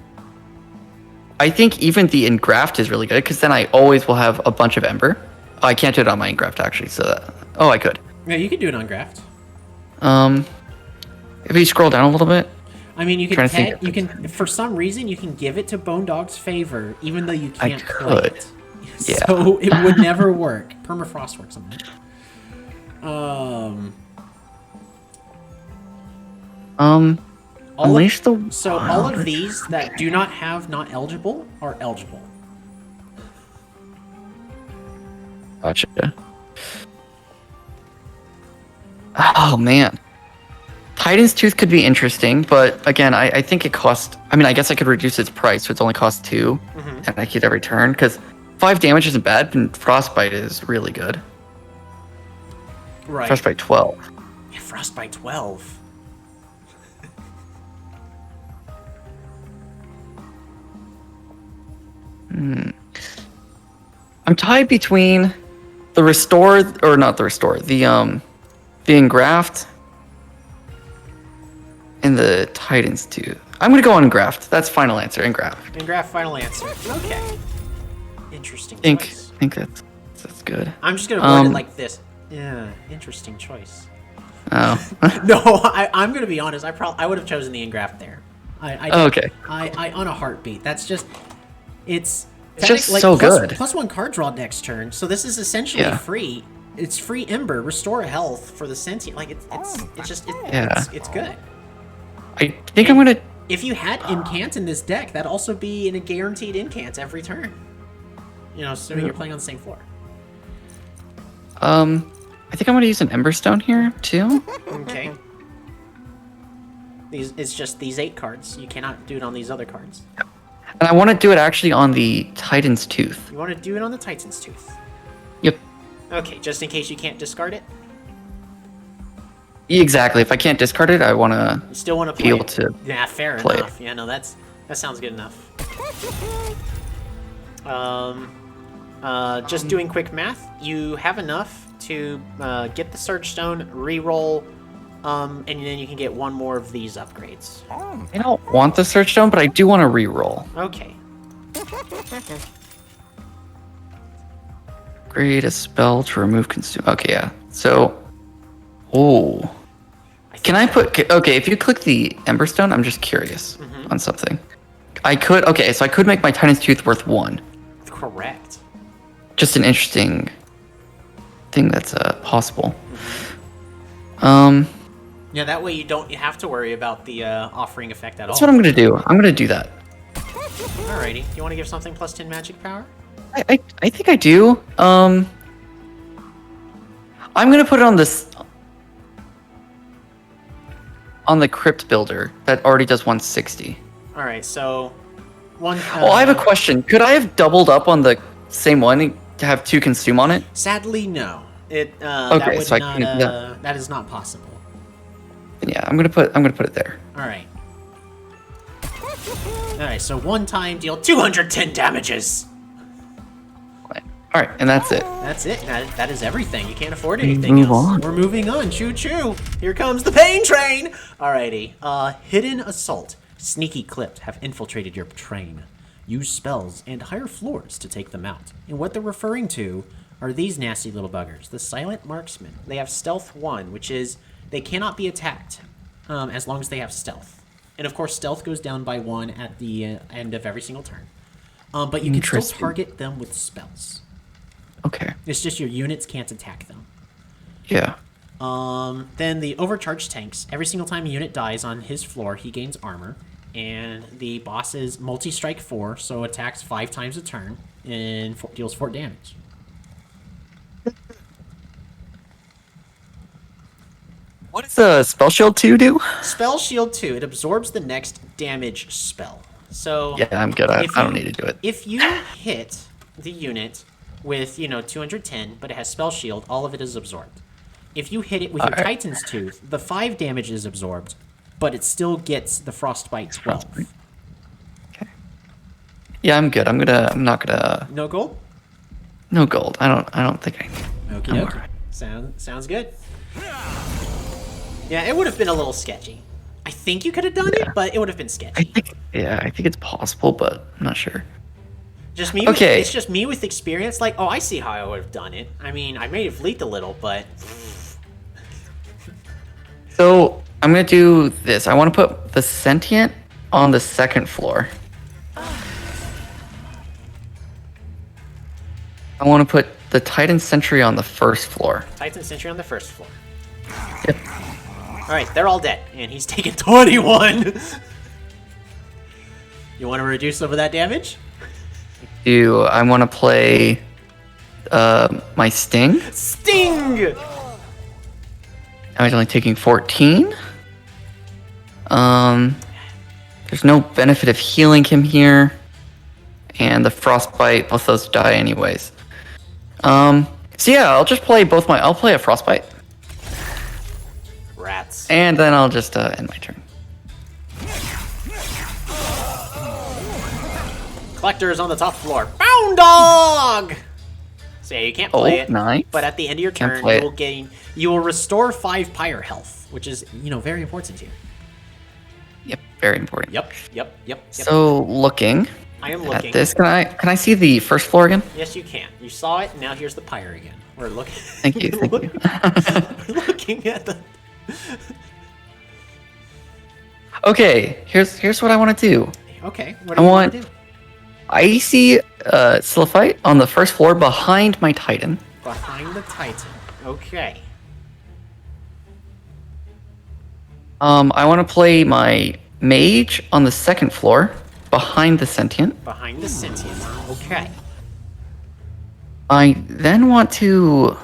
I think even the Engraft is really good because then I always will have a bunch of Ember. Oh, I can't do it on my Engraft actually, so I could. Yeah, you could do it on Graft. If you scroll down a little bit. I mean, you can for some reason you can give it to Bone Dog's favor, even though you can't play it. Yeah. So it would never work. Permafrost works on that. Unleash the So all of these that do not have not eligible are eligible. Gotcha. Oh man. Titan's Tooth could be interesting, but again, I think it costs. I mean, I guess I could reduce its price, so it's only costs 2, and I get every turn because 5 damage isn't bad, and Frostbite is really good. Right. Frostbite 12. Yeah, Frostbite 12. I'm tied between the Restore, or not the Restore, the Engraft and the Titan's Tooth. I'm gonna go on Engraft. That's final answer. Engraft. Engraft final answer. Okay. Interesting I choice. think that's good. I'm just gonna word it like this. Yeah, interesting choice. Oh. No, I'm gonna be honest. I would have chosen the Engraft there. Okay. I on a heartbeat. That's just it's just so good. Plus 1 card draw next turn. So this is essentially Yeah. free. It's free Ember, restore health for the sentient. Like it's good. I think I'm gonna. If you had incant in this deck, that'd also be in a guaranteed incant every turn. You know, assuming you're playing on the same floor. I think I'm gonna use an Emberstone here too. Okay. It's just these 8 cards. You cannot do it on these other cards. And I want to do it actually on the Titan's Tooth. You want to do it on the Titan's Tooth. Yep. Okay, just in case you can't discard it. Exactly. If I can't discard it, I want to. You still want to be able to. Yeah, fair play enough. Yeah, no, that sounds good enough. Just doing quick math, you have enough to get the Surge Stone, re-roll, and then you can get one more of these upgrades. I don't want the Search Stone, but I do want to re-roll. Okay. Create a spell to remove consume. Okay, yeah. So, oh, can I put? Okay, if you click the Ember Stone, I'm just curious on something. I could. Okay, so I could make my Titan's Tooth worth 1. Correct. Just an interesting thing that's possible. Yeah, that way you don't have to worry about the offering effect at all. That's what I'm gonna do. I'm gonna do that. Alrighty. You want to give something plus 10 magic power? I think I do. I'm gonna put it on this. On the Crypt Builder that already does 160. Alright, so one. Oh, I have a question. Could I have doubled up on the same one to have 2 consume on it? Sadly, no. Okay, that would so I not, can- that is not possible. Yeah, I'm gonna put it there. Alright. Alright, so one time deal 210 damages. All right, and that's it. That's it. That is everything. You can't afford anything move else. on. We're moving on. Choo choo. Here comes the pain train. Alrighty. Hidden Assault. Sneaky Clipped have infiltrated your train. Use spells and higher floors to take them out. And what they're referring to are these nasty little buggers, the Silent Marksmen. They have Stealth 1, which is they cannot be attacked as long as they have Stealth. And of course, Stealth goes down by 1 at the end of every single turn. But you can still target them with spells. Okay. It's just your units can't attack them. Yeah. Then the overcharged tanks. Every single time a unit dies on his floor, he gains armor. And the boss is multi-strike 4, so attacks 5 times a turn and deals 4 damage. What does Spell Shield 2 do? Spell Shield 2, it absorbs the next damage spell. So Yeah, I'm good. I don't need to do it. If you hit the unit with, 210, but it has Spell Shield, all of it is absorbed. If you hit it with your Titan's Tooth, the 5 damage is absorbed, but it still gets the Frostbite 12. Okay. Yeah, I'm good. I'm not gonna. No gold? No gold. I don't think I need. Okie dokie. Alright. Sounds good. Yeah, it would have been a little sketchy. I think you could have done it, but it would have been sketchy. I think it's possible, but I'm not sure. Just me. Okay. It's just me with experience. Like, oh, I see how I would have done it. I mean, I may have leaked a little, but So I'm gonna do this. I want to put the Sentient on the 2nd floor. I want to put the Titan Sentry on the 1st floor. Titan Sentry on the 1st floor. Yep. All right, they're all dead, and he's taken 21. You want to reduce some of that damage? I want to play my Sting. Sting! I'm only taking 14. There's no benefit of healing him here. And the Frostbite, both those die anyways. So yeah, I'll just play I'll play a Frostbite. Rats. And then I'll just end my turn. Collector is on the top floor. Bound Dog! So yeah, you can't play it. Nice. But at the end of your Can't turn, play you will restore 5 pyre health, which is, very important to you. Yep, very important. Yep. So looking I am at looking. this, can I see the 1st floor again? Yes, you can. You saw it, now here's the pyre again. We're looking. Thank you. Thank you. We're looking at the. Okay, here's what I want to do. Okay, what do you want to do? Icy Silphite on the 1st floor behind my Titan. Behind the Titan. Okay. I want to play my Mage on the 2nd floor behind the Sentient. Behind the Sentient. Okay. I then want to.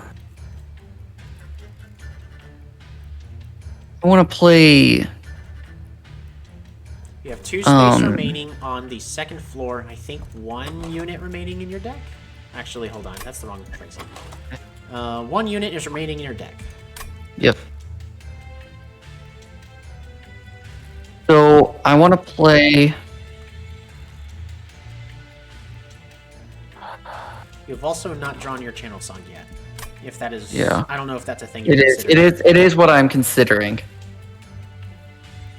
I want to play. You have 2 space remaining on the second floor. I think 1 unit remaining in your deck. Actually, hold on. That's the wrong phrasing. 1 unit is remaining in your deck. Yep. So I want to play. You've also not drawn your channel song yet. If that is, Yeah. I don't know if that's a thing. It is. It is what I'm considering.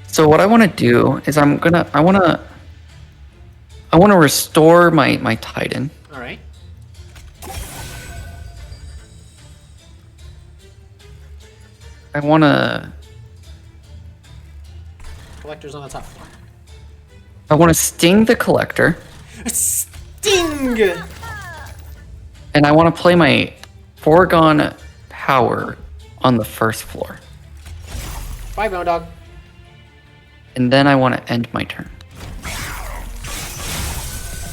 So what I want to do is I want to restore my Titan. All right. I want to. Collector's on the top floor. I want to sting the collector. Sting! And I want to play my foregone power on the first floor. Bye, Bone Dog. And then I want to end my turn.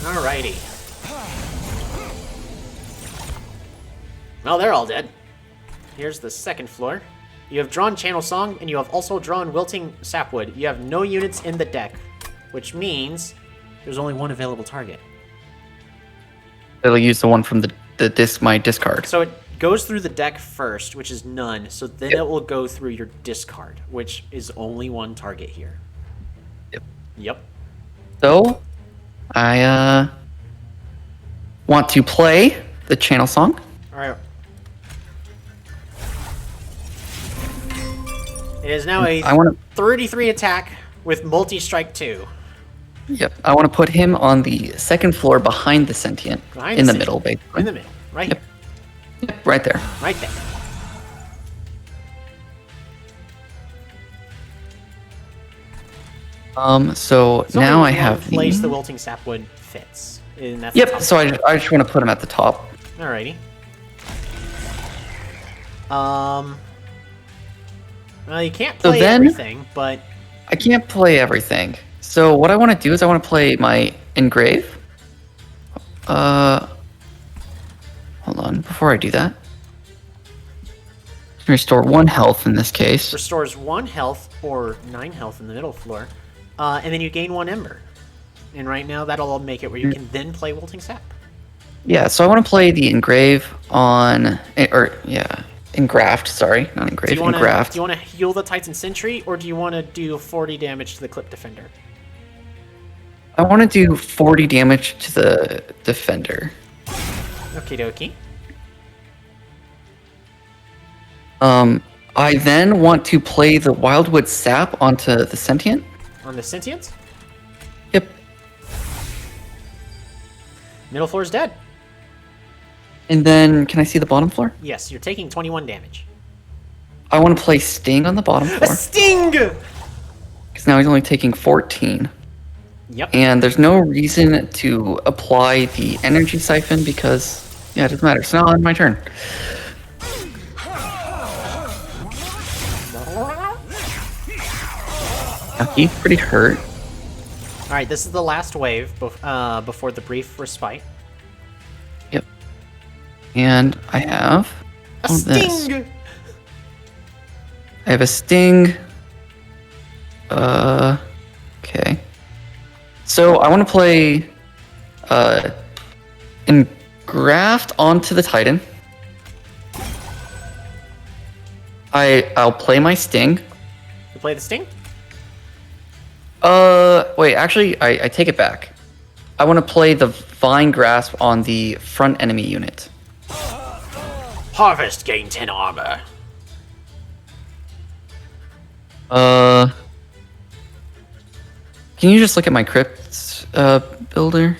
Alrighty. Well, they're all dead. Here's the second floor. You have drawn Channel Song, and you have also drawn Wilting Sapwood. You have no units in the deck, which means there's only 1 available target. It'll use the one from my discard. So it goes through the deck first, which is none. So then it will go through your discard, which is only 1 target here. Yep. So I want to play the Channel Song. All right. It is now a 33 attack with multi-strike 2. Yep. I want to put him on the second floor behind the Sentient. In the middle, basically. In the middle. Right Yep. here. Yep, right there. Right there. So now I have place the Wilting Sapwood fits. And that's Yep, so I just want to put him at the top. Alrighty. Well, you can't play everything, but... I can't play everything. So what I want to do is I want to play my Engrave. Hold on, before I do that. Restore 1 health in this case. Restores 1 health or 9 health in the middle floor. And then you gain 1 ember. And right now that'll make it where you can then play Wilting Sap. Yeah, so I want to play the Engrave on... Engraft, sorry. Not Engrave, Engraft. Do you want to heal the Titan Sentry, or do you want to do 40 damage to the Clip Defender? I want to do 40 damage to the Defender. Okie dokie. I then want to play the Wildwood Sap onto the Sentient. On the Sentient? Yep. Middle floor is dead. And then, can I see the bottom floor? Yes, you're taking 21 damage. I want to play Sting on the bottom floor. A Sting! Because now he's only taking 14. Yep. And there's no reason to apply the Energy Siphon because, yeah, it doesn't matter. So now on my turn. Yeah, he's pretty hurt. Alright, this is the last wave before the brief respite. Yep. And I have... A Sting! This. I have a Sting. Okay. So I want to play Engraft onto the Titan. I'll play my Sting. You play the Sting? Wait, actually, I take it back. I want to play the Vine Grasp on the front enemy unit. Harvest, gain 10 armor. Can you just look at my Crypt builder?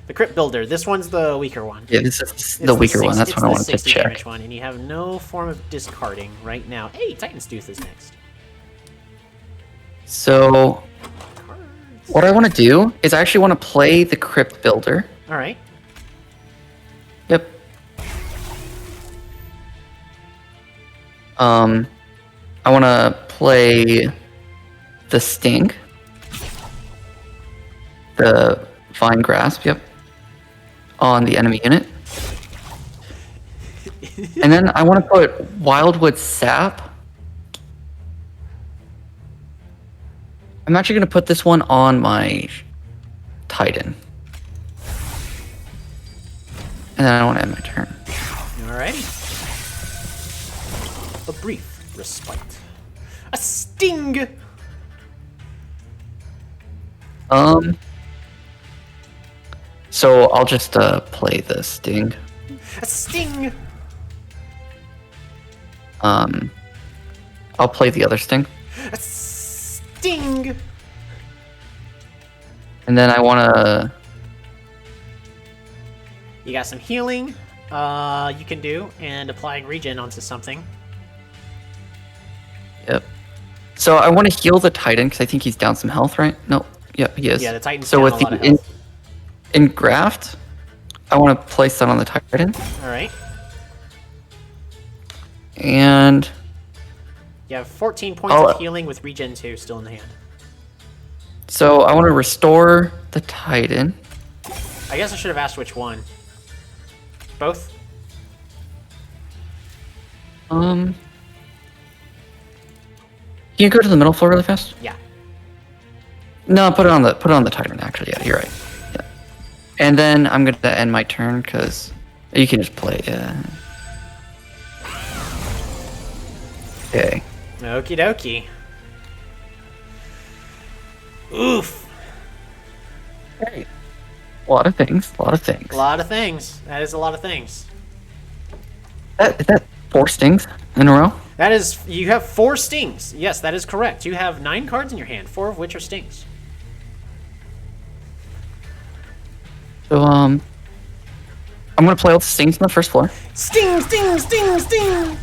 The Crypt Builder. This one's the weaker one. Yeah, this is the weaker one. That's what I wanted to check. One, and you have no form of discarding right now. Hey, Titan's Tooth is next. So, what I want to do is I actually want to play the Crypt Builder. All right. Yep. I want to play the Sting. The Vine Grasp, yep. On the enemy unit. And then I want to put Wildwood Sap. I'm actually gonna put this one on my Titan. And then I want to end my turn. Alrighty. A brief respite. A sting! So I'll just play the Sting. A sting! I'll play the other Sting. A sting! And then I want to... You got some healing you can do, and applying regen onto something. Yep. So I want to heal the Titan, because I think he's down some health, right? No. Yep, he is. Yeah, the Titan's so down with a lot of the health. in graft, I want to place that on the Titan. Alright. And... You have 14 points of healing with regen 2 still in the hand. So I want to restore the Titan. I guess I should have asked which one. Both? Can you go to the middle floor really fast? Yeah. No, put it on the Titan. Actually, yeah, you're right. Yeah. And then I'm gonna end my turn because you can just play. Okay. Okie dokie. Oof. Great. A lot of things. A lot of things. A lot of things. That is a lot of things. Is that 4 stings in a row? That is, you have 4 stings. Yes, that is correct. You have 9 cards in your hand, 4 of which are stings. So I'm gonna play all the stings on the first floor. Sting, sting, sting, sting!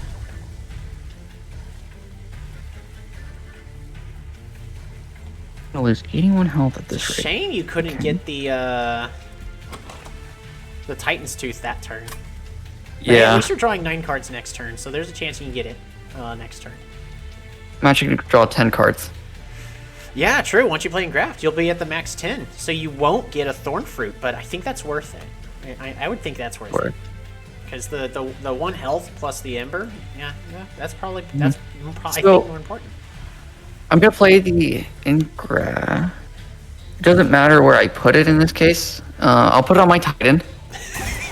I'm gonna lose 81 health at this rate. Shame you couldn't get the Titan's Tooth that turn. But hey, Yeah. at least you're drawing 9 cards next turn, so there's a chance you can get it next turn. I'm actually gonna draw 10 cards. Yeah, true. Once you play in Graft, you'll be at the max 10, so you won't get a Thorn Fruit, but I think that's worth it. I would think that's worth it. Because the 1 health plus the Ember, yeah, that's probably, I think more important. I'm gonna play the Ingra. It doesn't matter where I put it in this case. I'll put it on my Titan.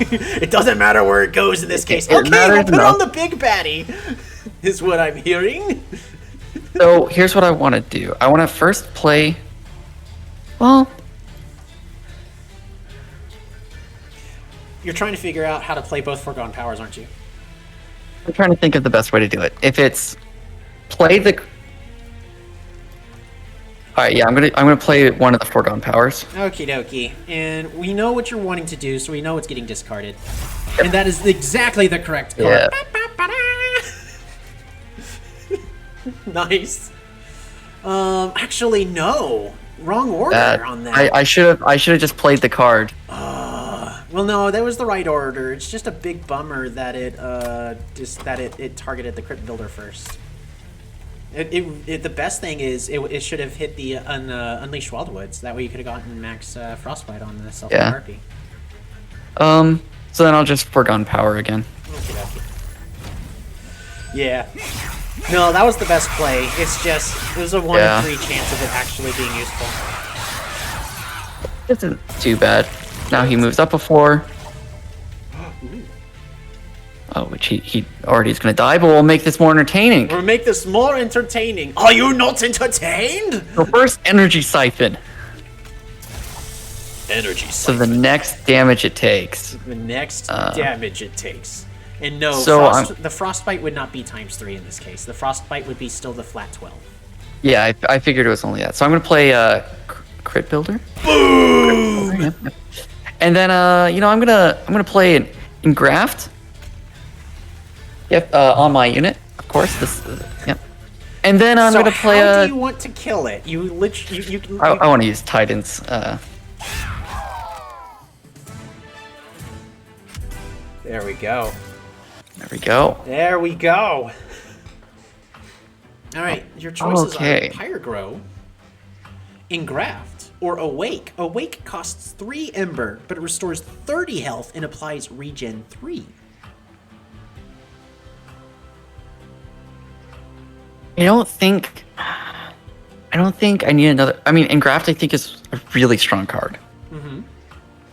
It doesn't matter where it goes in this case. It Okay, I'll matters put it enough. on the big baddie, is what I'm hearing. So here's what I want to do. I want to first play. Well, You're trying to figure out how to play both Foregone Powers, aren't you? I'm trying to think of the best way to do it. If it's play the. All right, yeah, I'm gonna play one of the Foregone Powers. Okie dokie. And we know what you're wanting to do, so we know it's getting discarded. And that is exactly the correct card. Yeah. Nice. Actually, no. Wrong order on that. I should have just played the card. Well, no, that was the right order. It's just a big bummer that it targeted the Crypt Builder first. The best thing is it should have hit the Unleashed Wildwoods. That way you could have gotten max Frostbite on the self harpy. So then I'll just Foregone Power again. Okay. Yeah. No, that was the best play. It's just it was a 1 in 3 chance of it actually being useful. Isn't too bad. Now he moves up a floor. Oh, which he already is gonna die, but we'll make this more entertaining. We'll make this more entertaining. Are you not entertained? So first, Energy Siphon. Energy So the next damage it takes. The next damage it takes. And no, So the Frostbite would not be ×3 in this case. The Frostbite would be still the flat 12. Yeah, I figured it was only that. So I'm gonna play Crit Builder. Boom! Yep. And then I'm gonna play an Engraft. Yep, on my unit, of course. Yep. And then I'm gonna play how do you want to kill it? You literally I want to use Titans. There we go. There we go. There we go. All right, your choices Okay. are Pyrogrow, Engraft, or Awake. Awake costs 3 Ember, but it restores 30 health and applies Regen 3. I I don't think I need another. I mean, Engraft I think is a really strong card. Mm-hmm.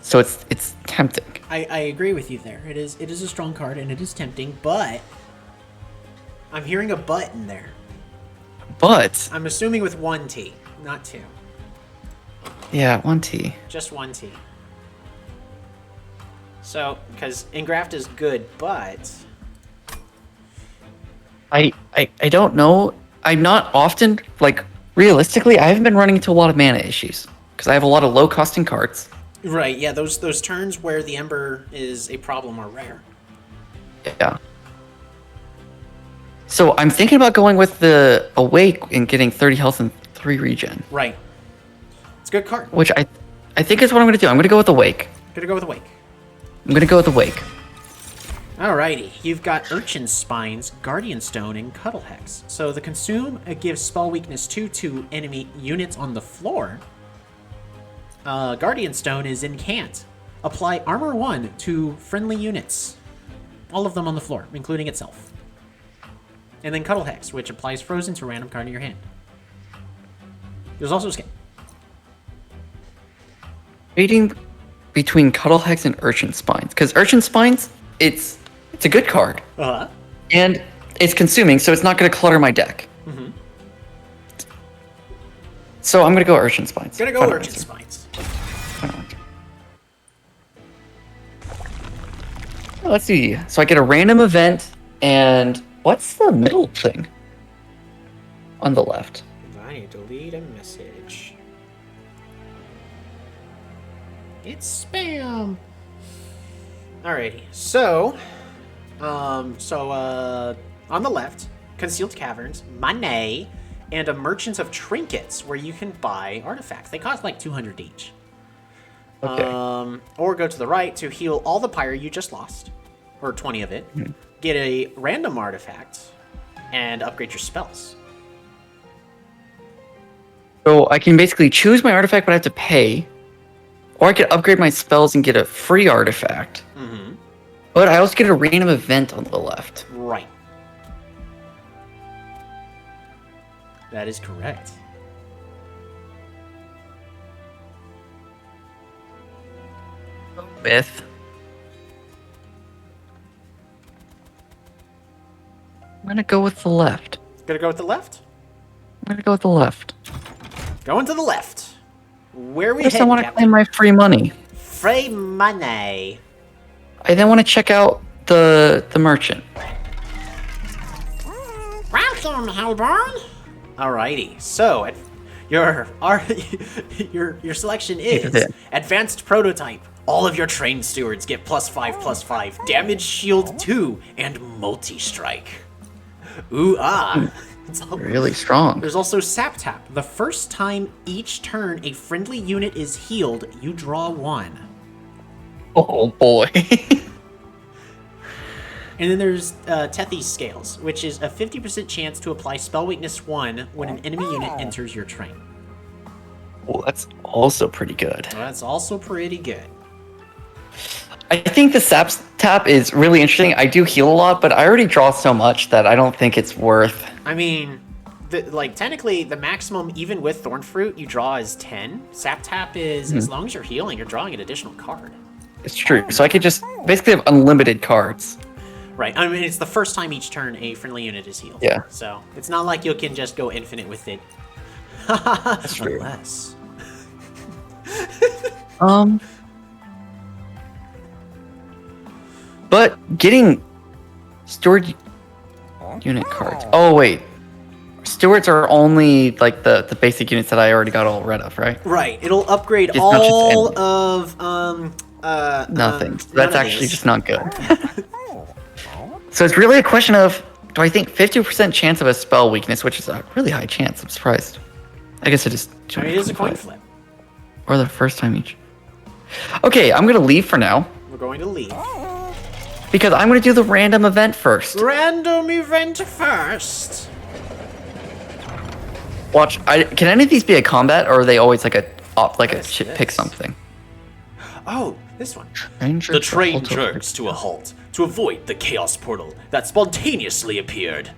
So it's tempting. I agree with you there. It is a strong card and it is tempting, but I'm hearing a but in there. But I'm assuming with 1 T, not 2. yeah, 1 T. Just 1 T. So, because Engraft is good, but I don't know. I'm not often like realistically. I haven't been running into a lot of mana issues because I have a lot of low costing cards. right, yeah, those turns where the Ember is a problem are rare. Yeah. So I'm thinking about going with the Awake and getting 30 health and 3 regen. Right. It's a good card. Which I think is what I'm going to do. I'm going to go with Awake. Gonna go with Awake. I'm going to go with Awake. Alrighty, you've got Urchin Spines, Guardian Stone, and Cuddle Hex. So the Consume gives spell weakness 2 to enemy units on the floor. Guardian Stone is incant. Apply armor 1 to friendly units. All of them on the floor, including itself. And then Cuddle Hex, which applies Frozen to a random card in your hand. There's also a skin. Trading between Cuddle Hex and Urchin Spines. Because Urchin Spines, it's a good card. Uh-huh. And it's consuming, so it's not going to clutter my deck. Mm-hmm. So I'm going to go Urchin Spines. Gonna go Final Urchin answer. Spines. Final answer. Let's see. So I get a random event, and what's the middle thing on the left? I need to delete a message. It's spam. Alrighty, so on the left, Concealed Caverns, Money, and a Merchants of Trinkets where you can buy artifacts. They cost like 200 each. Okay. Or go to the right to heal all the pyre you just lost, or 20 of it. Get a random artifact, and upgrade your spells. So I can basically choose my artifact, but I have to pay. Or I could upgrade my spells and get a free artifact. Mm-hmm. But I also get a random event on the left. Right. That is correct. With. I'm going to go with the left. Gonna go with the left? I'm going to go with the left. Going to the left. Where we First, I head, want to Captain? claim my free money. Free money. I then want to check out the merchant. Welcome, Hellborn. Alrighty, so your selection is Advanced Prototype. All of your trained stewards get +5/+5, Damage Shield 2, and Multi-Strike. Ooh ah. It's all Really strong. There's also Sap Tap. The first time each turn a friendly unit is healed, you draw 1. Oh boy. And then there's Tethys Scales, which is a 50% chance to apply Spell Weakness 1 when an enemy unit enters your train. Well, that's also pretty good. That's also pretty good. I think the Sap Tap is really interesting. I do heal a lot, but I already draw so much that I don't think it's worth. I mean, technically, the maximum, even with Thorn Fruit, you draw is 10. Sap Tap is, as long as you're healing, you're drawing an additional card. It's true. So I could just basically have unlimited cards. Right. I mean, it's the first time each turn a friendly unit is healed. Yeah. So it's not like you can just go infinite with it. That's true. Unless. But getting steward unit cards. Oh wait, stewards are only like the basic units that I already got all rid of, right? Right. It'll upgrade It's not just all any- of Nothing. none That's of actually these. just not good. So it's really a question of, do I think 50% chance of a spell weakness, which is a really high chance. I'm surprised. I guess it is. I mean, it is a coin 225. flip. Or the first time each. Okay, I'm gonna leave for now We're going to leave. because I'm gonna do the random event first. Random event first. Watch. Can any of these be a combat, or are they always like a is pick this? something? Oh, this one. Stranger The train Portal. jerks to a halt to avoid the chaos portal that spontaneously appeared.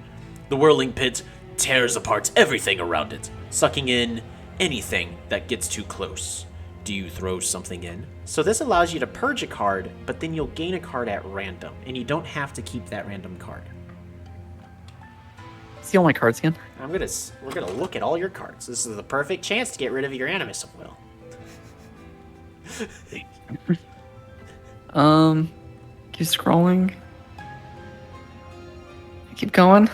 The whirling pit tears apart everything around it, sucking in anything that gets too close. Do you throw something in? So this allows you to purge a card, but then you'll gain a card at random, and you don't have to keep that random card. See all my cards again? We're gonna look at all your cards. This is the perfect chance to get rid of your Animus of Will. Keep scrolling. Keep going.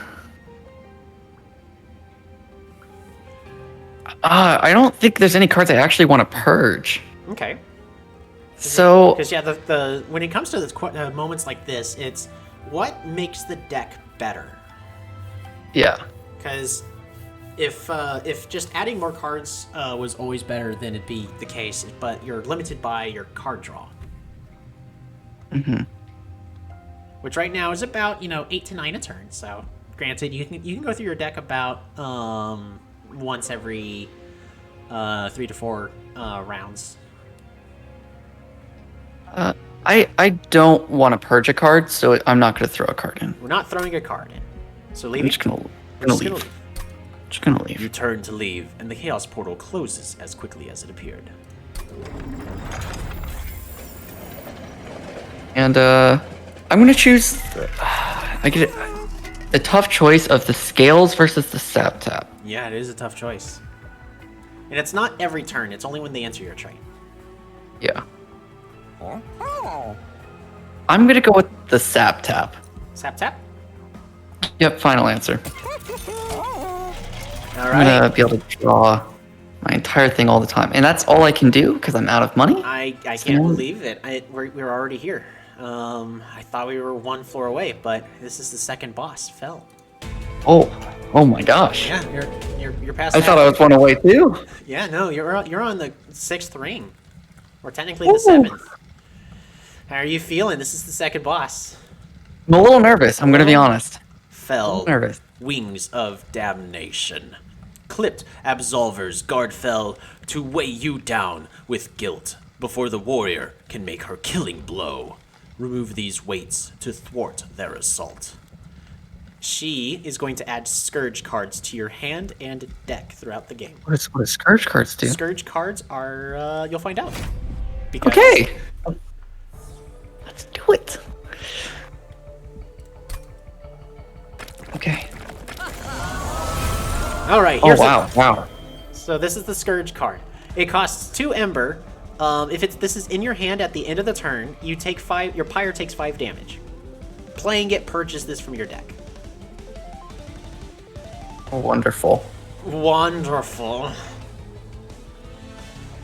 I don't think there's any cards I actually want to purge. Okay. So, because yeah, the when it comes to this moments like this, it's what makes the deck better. yeah. Because if just adding more cards was always better, then it'd be the case. But you're limited by your card draw. Mm-hmm. Which right now is about 8 to 9 a turn. So granted, you can go through your deck about once every 3 to 4 rounds. I don't want to purge a card, so I'm not going to throw a card in. We're not throwing a card in. So leave. I'm just going to leave. Just going to leave. You turn to leave, and the Chaos Portal closes as quickly as it appeared. And I'm going to choose. I get a tough choice of the Scales versus the Sap Tap. Yeah, it is a tough choice. And it's not every turn, it's only when they enter your train. Yeah. I'm going to go with the Sap Tap. Sap Tap? Yep, final answer. All I'm going to be able to draw my entire thing all the time. And that's all I can do because I'm out of money? I can't believe it. We're already here. I thought we were one floor away, but this is the second boss, Fell. Oh my gosh. Yeah, you're past. I thought I was one away too. Yeah, no, you're on the 6th ring, or technically the 7th. How are you feeling? This is the second boss. I'm a little nervous. I'm gonna be honest. Fell. Nervous. Wings of Damnation. Clipped absolvers guard Fell to weigh you down with guilt before the warrior can make her killing blow. Remove these weights to thwart their assault. She is going to add Scourge cards to your hand and deck throughout the game. What does Scourge cards do? Scourge cards are, you'll find out. Because Okay. Let's do it. Okay. All right. Oh, wow. So this is the Scourge card. It costs 2 Ember. If this is in your hand at the end of the turn, you take 5. Your Pyre takes 5 damage. Playing it purges this from your deck. Oh, wonderful. Wonderful.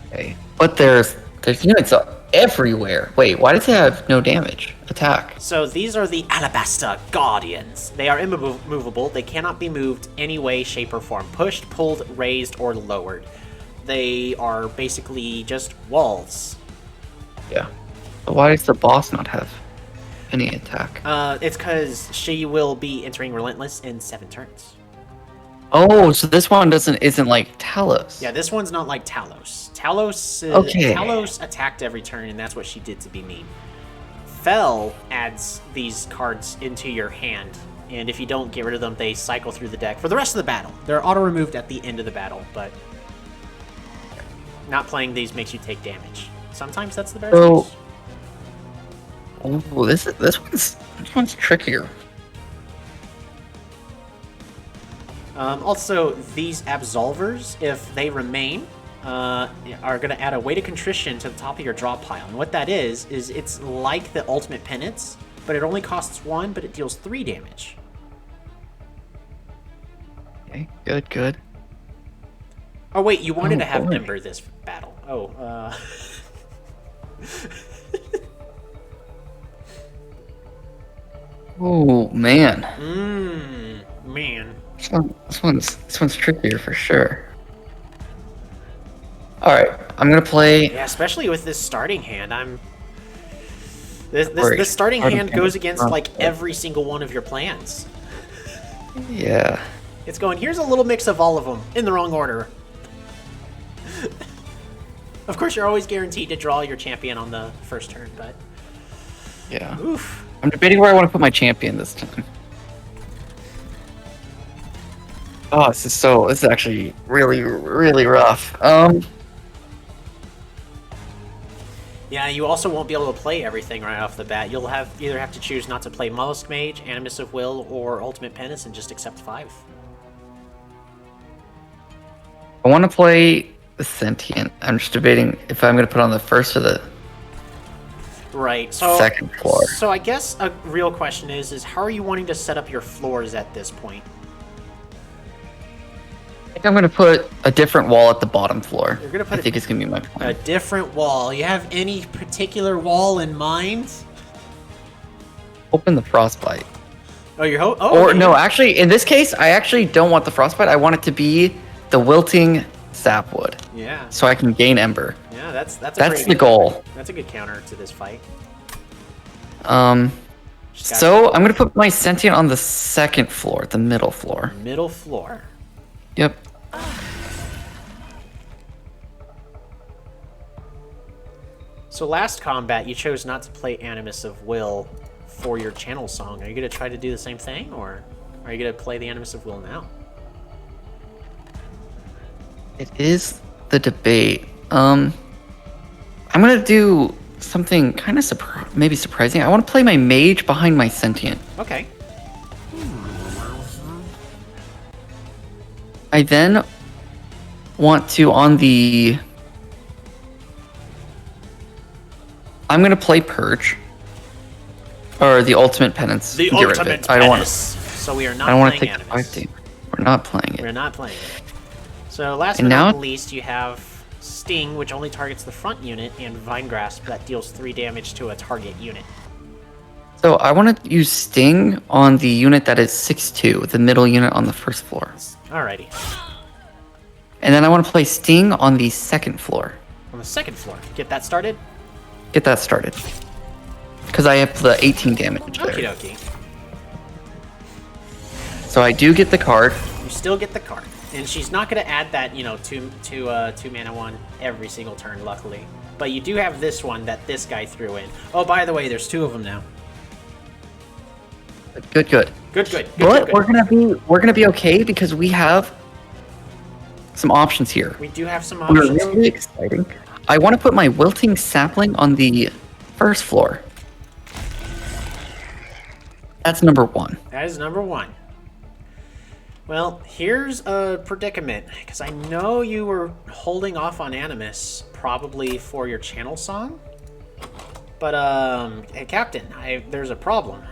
Okay. But there's units everywhere. Wait, why does it have no damage? Attack. So these are the Alabaster Guardians. They are immovable. They cannot be moved any way, shape, or form. Pushed, pulled, raised, or lowered. They are basically just walls. Yeah. But why does the boss not have any attack? It's because she will be entering Relentless in 7 turns. Oh, so this one isn't like Talos. Yeah, this one's not like Talos. Talos attacked every turn, and that's what she did to be mean. Fell adds these cards into your hand, and if you don't get rid of them, they cycle through the deck for the rest of the battle. They're auto-removed at the end of the battle, but not playing these makes you take damage. Sometimes that's the best use. Oh, this one's trickier. Also, these absolvers, if they remain, are going to add a weight of contrition to the top of your draw pile. And what that is it's like the ultimate penance, but it only costs 1, but it deals 3 damage. Okay, good. Oh wait, you wanted to have Ember this battle. Oh, Oh man. Man. This one's trickier for sure. All right, I'm gonna play. Yeah, especially with this starting hand. This starting hand goes against like every single one of your plans. Yeah. It's going, here's a little mix of all of them in the wrong order. Of course, you're always guaranteed to draw your champion on the first turn, but Yeah. oof. I'm debating where I want to put my champion this time. Oh, this is actually really, really rough. Yeah, you also won't be able to play everything right off the bat. You'll either have to choose not to play Mollusk Mage, Animus of Will, or Ultimate Penance and just accept 5. I want to play the Sentient. I'm just debating if I'm going to put on the first or the Right. So second floor. So I guess a real question is how are you wanting to set up your floors at this point? I think I'm going to put a different wall at the bottom floor. You're gonna put I think it's going to be my plan. A different wall. You have any particular wall in mind? Open the Frostbite. Oh, you're Or no, actually, in this case, I actually don't want the Frostbite. I want it to be the Wilting Sapwood. Yeah. So I can gain Ember. Yeah, that's the goal. That's a good counter to this fight. So I'm gonna put my Sentient on the second floor, the middle floor. Middle floor. Yep. So last combat, you chose not to play Animus of Will for your channel song. Are you gonna try to do the same thing, or are you gonna play the Animus of Will now? It is the debate. I'm gonna do something kind of maybe surprising. I want to play my mage behind my Sentient. Okay. I then want to I'm gonna play Purge. Or the Ultimate Penance. The Get rid of Ultimate it. I don't want Penance. So we are not I don't want to playing take Animus. 5 damage. We're not playing it. We're not playing it. So last And but now- not least, you have Sting, which only targets the front unit, and Vine Grasp, that deals 3 damage to a target unit. So I want to use Sting on the unit that is 6-2, the middle unit on the first floor. Alrighty. And then I want to play Sting on the second floor. On the second floor. Get that started? Get that started. Because I have the 18 damage there. Okie dokie. So I do get the card. You still get the card. And she's not going to add that, two mana one every single turn, luckily. But you do have this one that this guy threw in. Oh, by the way, there's 2 of them now. Good. Good. But we're gonna be okay because we have some options here. We do have some We're options. really exciting. I want to put my Wilting Sapling on the first floor. That's number 1. That is number 1. Well, here's a predicament, because I know you were holding off on Animus, probably for your channel song. But, hey, Captain, there's a problem.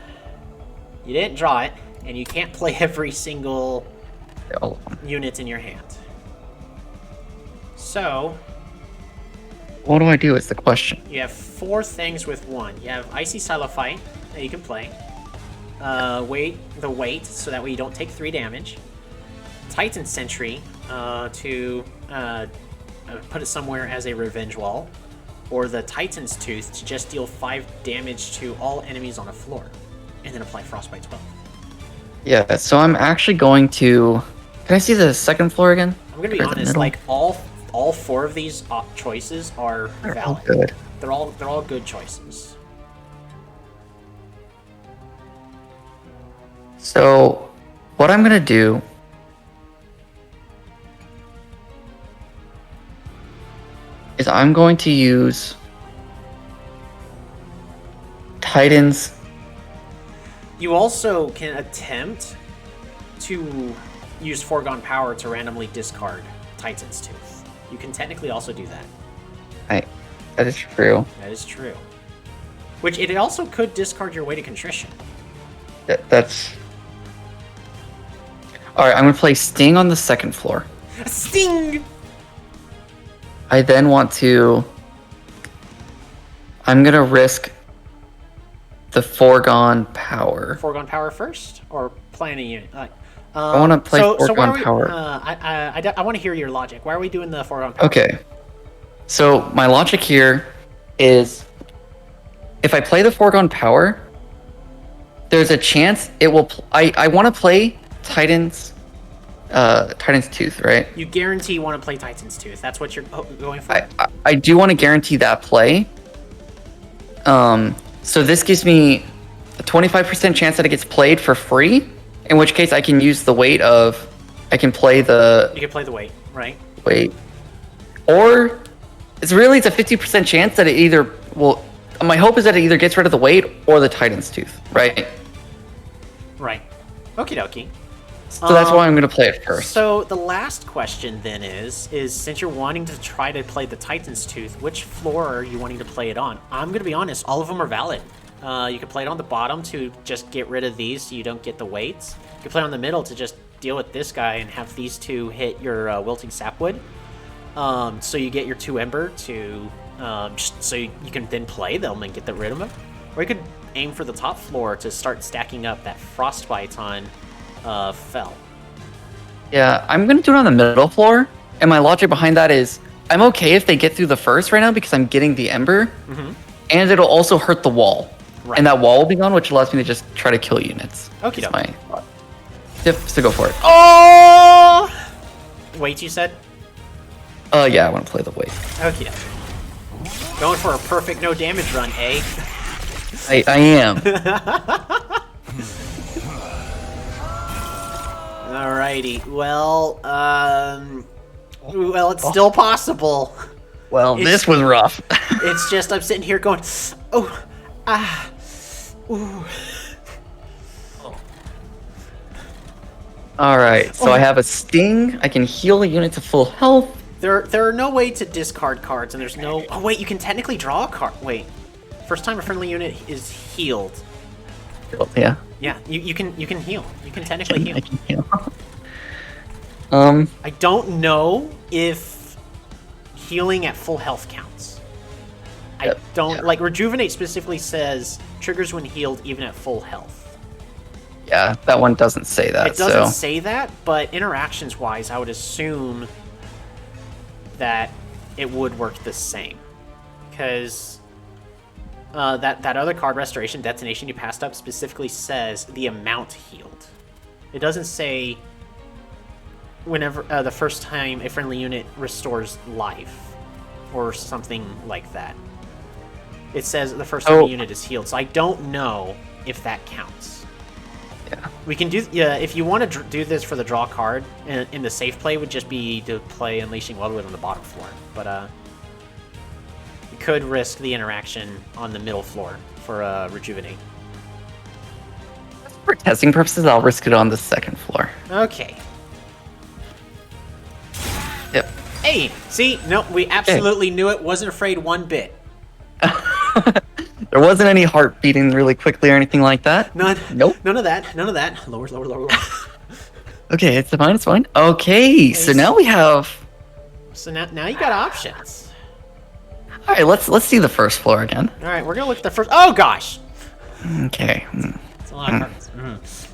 You didn't draw it, and you can't play every single unit in your hand. So, what do I do is the question. you have 4 things with 1. You have Icy Silophyte that you can play. Wait, so that way you don't take 3 damage. Titan Sentry to put it somewhere as a revenge wall. Or the Titan's Tooth to just deal 5 damage to all enemies on a floor. And then apply Frostbite 12. Yeah, so I'm actually going to... Can I see the second floor again? I'm gonna be Or the honest, middle? like all 4 of these choices are They're all valid. good. They're all good choices. So, what I'm gonna do is I'm going to use Titans. You also can attempt to use Foregone Power to randomly discard Titan's Tooth. You can technically also do that. That is true. That is true. Which it also could discard your Way to Contrition. That's... Alright, I'm gonna play Sting on the second floor. Sting! I then want to... I'm gonna risk the Foregone Power. Foregone Power first? Or plan a unit? I want to play why Foregone are we, Power. I want to hear your logic. Why are we doing the Foregone Power? Okay. So my logic here is if I play the Foregone Power, there's a chance it will... I want to play Titan's Tooth, right? You guarantee you want to play Titan's Tooth. That's what you're going for? I do want to guarantee that play. So this gives me a 25% chance that it gets played for free, in which case I can use the weight of I can play the You can play the weight, right? weight, or it's a 50% chance that it either will. My hope is that it either gets rid of the weight or the Titan's Tooth, right? Right. Okie dokie. So that's why I'm gonna play it first. So the last question then is since you're wanting to try to play the Titan's Tooth, which floor are you wanting to play it on? I'm gonna be honest, all of them are valid. You can play it on the bottom to just get rid of these so you don't get the weights. You can play on the middle to just deal with this guy and have these two hit your Wilting Sapwood. So you get your 2 Ember to just so you can then play them and get rid of them. Or you could aim for the top floor to start stacking up that Frostbite on Fell. Yeah, I'm gonna do it on the middle floor, and my logic behind that is I'm okay if they get through the first right now because I'm getting the Ember, and it'll also hurt the wall. Right. And that wall will be gone, which allows me to just try to kill units. Okay. That's my thought. Yep, so go for it. Oh! Wait, you said? Yeah, I want to play the weight. Okay. Going for a perfect no damage run, eh? I am. Alrighty. Well, it's still possible. Well, this was rough. It's just I'm sitting here going, oh, ah, ooh. All right, so I have a Sting. I can heal a unit to full health. There are no way to discard cards, and there's no. Oh wait, you can technically draw a card. Wait, first time a friendly unit is healed. Yeah. Yeah, you can heal. You can technically heal. I can heal. I don't know if healing at full health counts. I don't like Rejuvenate specifically says triggers when healed even at full health. Yeah, that one doesn't say that. It doesn't say that, but interactions wise, I would assume that it would work the same, because that other card, Restoration Detonation, you passed up specifically says the amount healed. It doesn't say whenever the first time a friendly unit restores life or something like that. It says the first time a unit is healed, so I don't know if that counts. Yeah. We can do, if you want to do this for the draw card, in the safe play would just be to play Unleashing Weldwood on the bottom floor. But you could risk the interaction on the middle floor for Rejuvenate. For testing purposes, I'll risk it on the second floor. Okay. Yep. Hey, see? No, we absolutely knew it. Wasn't afraid one bit. There wasn't any heart beating really quickly or anything like that. None. Nope. None of that. None of that. Lower, lower, lower, lower. Okay, it's fine. It's fine. Okay, so now we have. So now you got options. All right, let's see the first floor again. All right, we're gonna look at the first. Oh gosh. Okay. It's a lot of cards.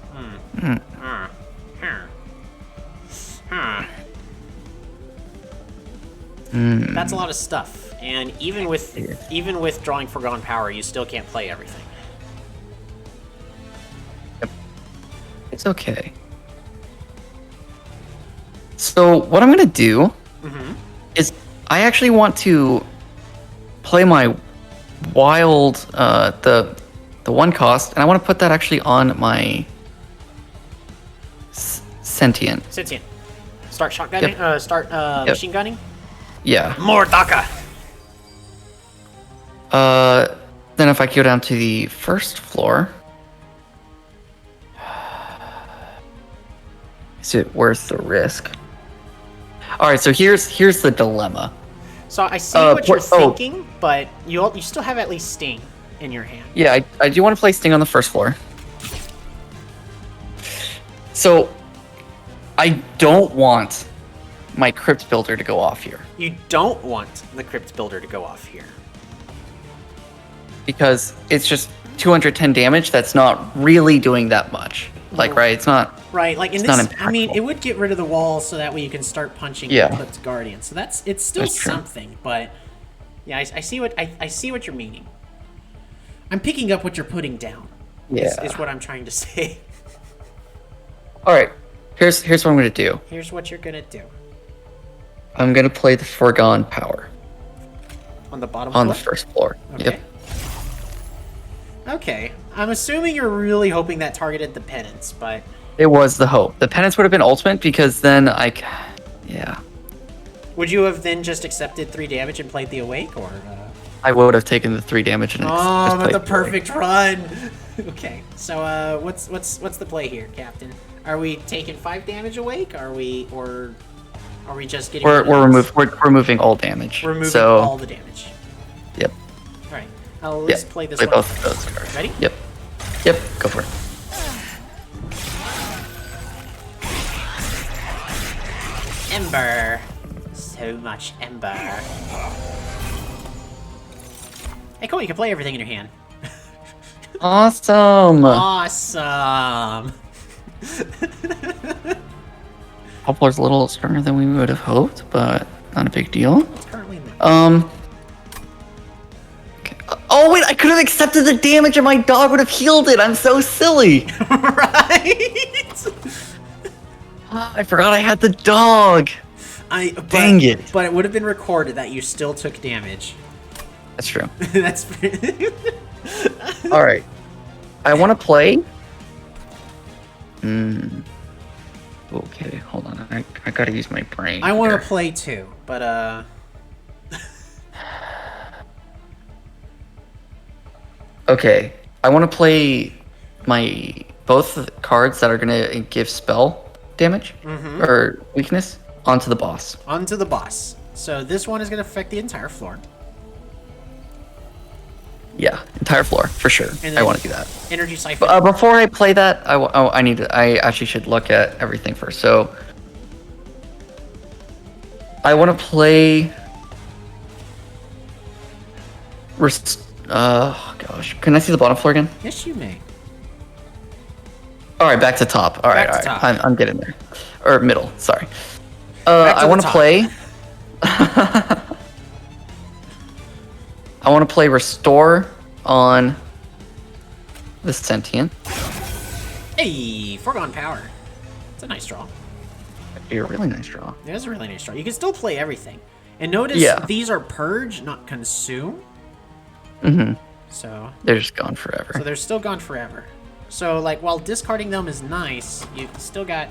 That's a lot of stuff. And even with drawing Forgone Power, you still can't play everything. Yep. It's okay. So what I'm gonna do is I actually want to play my wild the 1 cost, and I want to put that actually on my sentient. Sentient. Start shotgunning. Start machine gunning. Yeah. More Daka. Then if I go down to the first floor, is it worth the risk? All right, so here's the dilemma. So I see what you're thinking, but you still have at least Sting in your hand. Yeah, I do want to play Sting on the first floor. So I don't want my Crypt Builder to go off here. You don't want the Crypt Builder to go off here. Because it's just 210 damage. That's not really doing that much. Like, right? It's not. Right. Like in this, I mean, it would get rid of the wall so that way you can start punching Eclipse Guardian. So it's still something. But yeah, I see what I see what you're meaning. I'm picking up what you're putting down. Yeah. Is what I'm trying to say. All right. Here's what I'm gonna do. Here's what you're gonna do. I'm gonna play the Forgone Power. On the bottom. On the first floor. Okay. Yep. Okay, I'm assuming you're really hoping that targeted the penance, but It was the hope. The penance would have been ultimate because then yeah. Would you have then just accepted 3 damage and played the awake, or? I would have taken the 3 damage and Oh, but played the awake. perfect run. Okay, so what's the play here, Captain? Are we taking 5 damage awake? Are we just getting? We're removing all damage. We're removing so, all the damage. Yep. All right. Let's play this one. Both of those cards. Ready? Yep. Yep. Go for it. Ember. So much ember. Hey, cool. You can play everything in your hand. Awesome. Awesome. Poplar's a little stronger than we would have hoped, but not a big deal. It's currently in the... Okay. Oh wait, I could have accepted the damage and my dog would have healed it. I'm so silly. Right. I forgot I had the dog. Dang it. But it would have been recorded that you still took damage. That's true. That's. All right. I want to play. Okay, hold on. I gotta use my brain. I want to here. play too, but Okay, I want to play my both cards that are gonna give spell damage or weakness onto the boss. onto the boss. So this one is going to affect the entire floor. Yeah, entire floor for sure. And I then want to do that. Energy siphon. Before I play that, I actually should look at everything first. So I want to play. Oh gosh, can I see the bottom floor again? Yes, you may. All right, back to top. All right, Back to all right. top. I'm getting there, or middle. Sorry. Back to I the want to top. play. I want to play Restore on the Sentient. Hey, Foregone Power. It's a nice draw. You're a really nice draw. It is a really nice draw. You can still play everything. And notice these are Purge, not Consume. Mm-hmm. So They're just gone forever. they're still gone forever. So, like, while discarding them is nice, you've still got...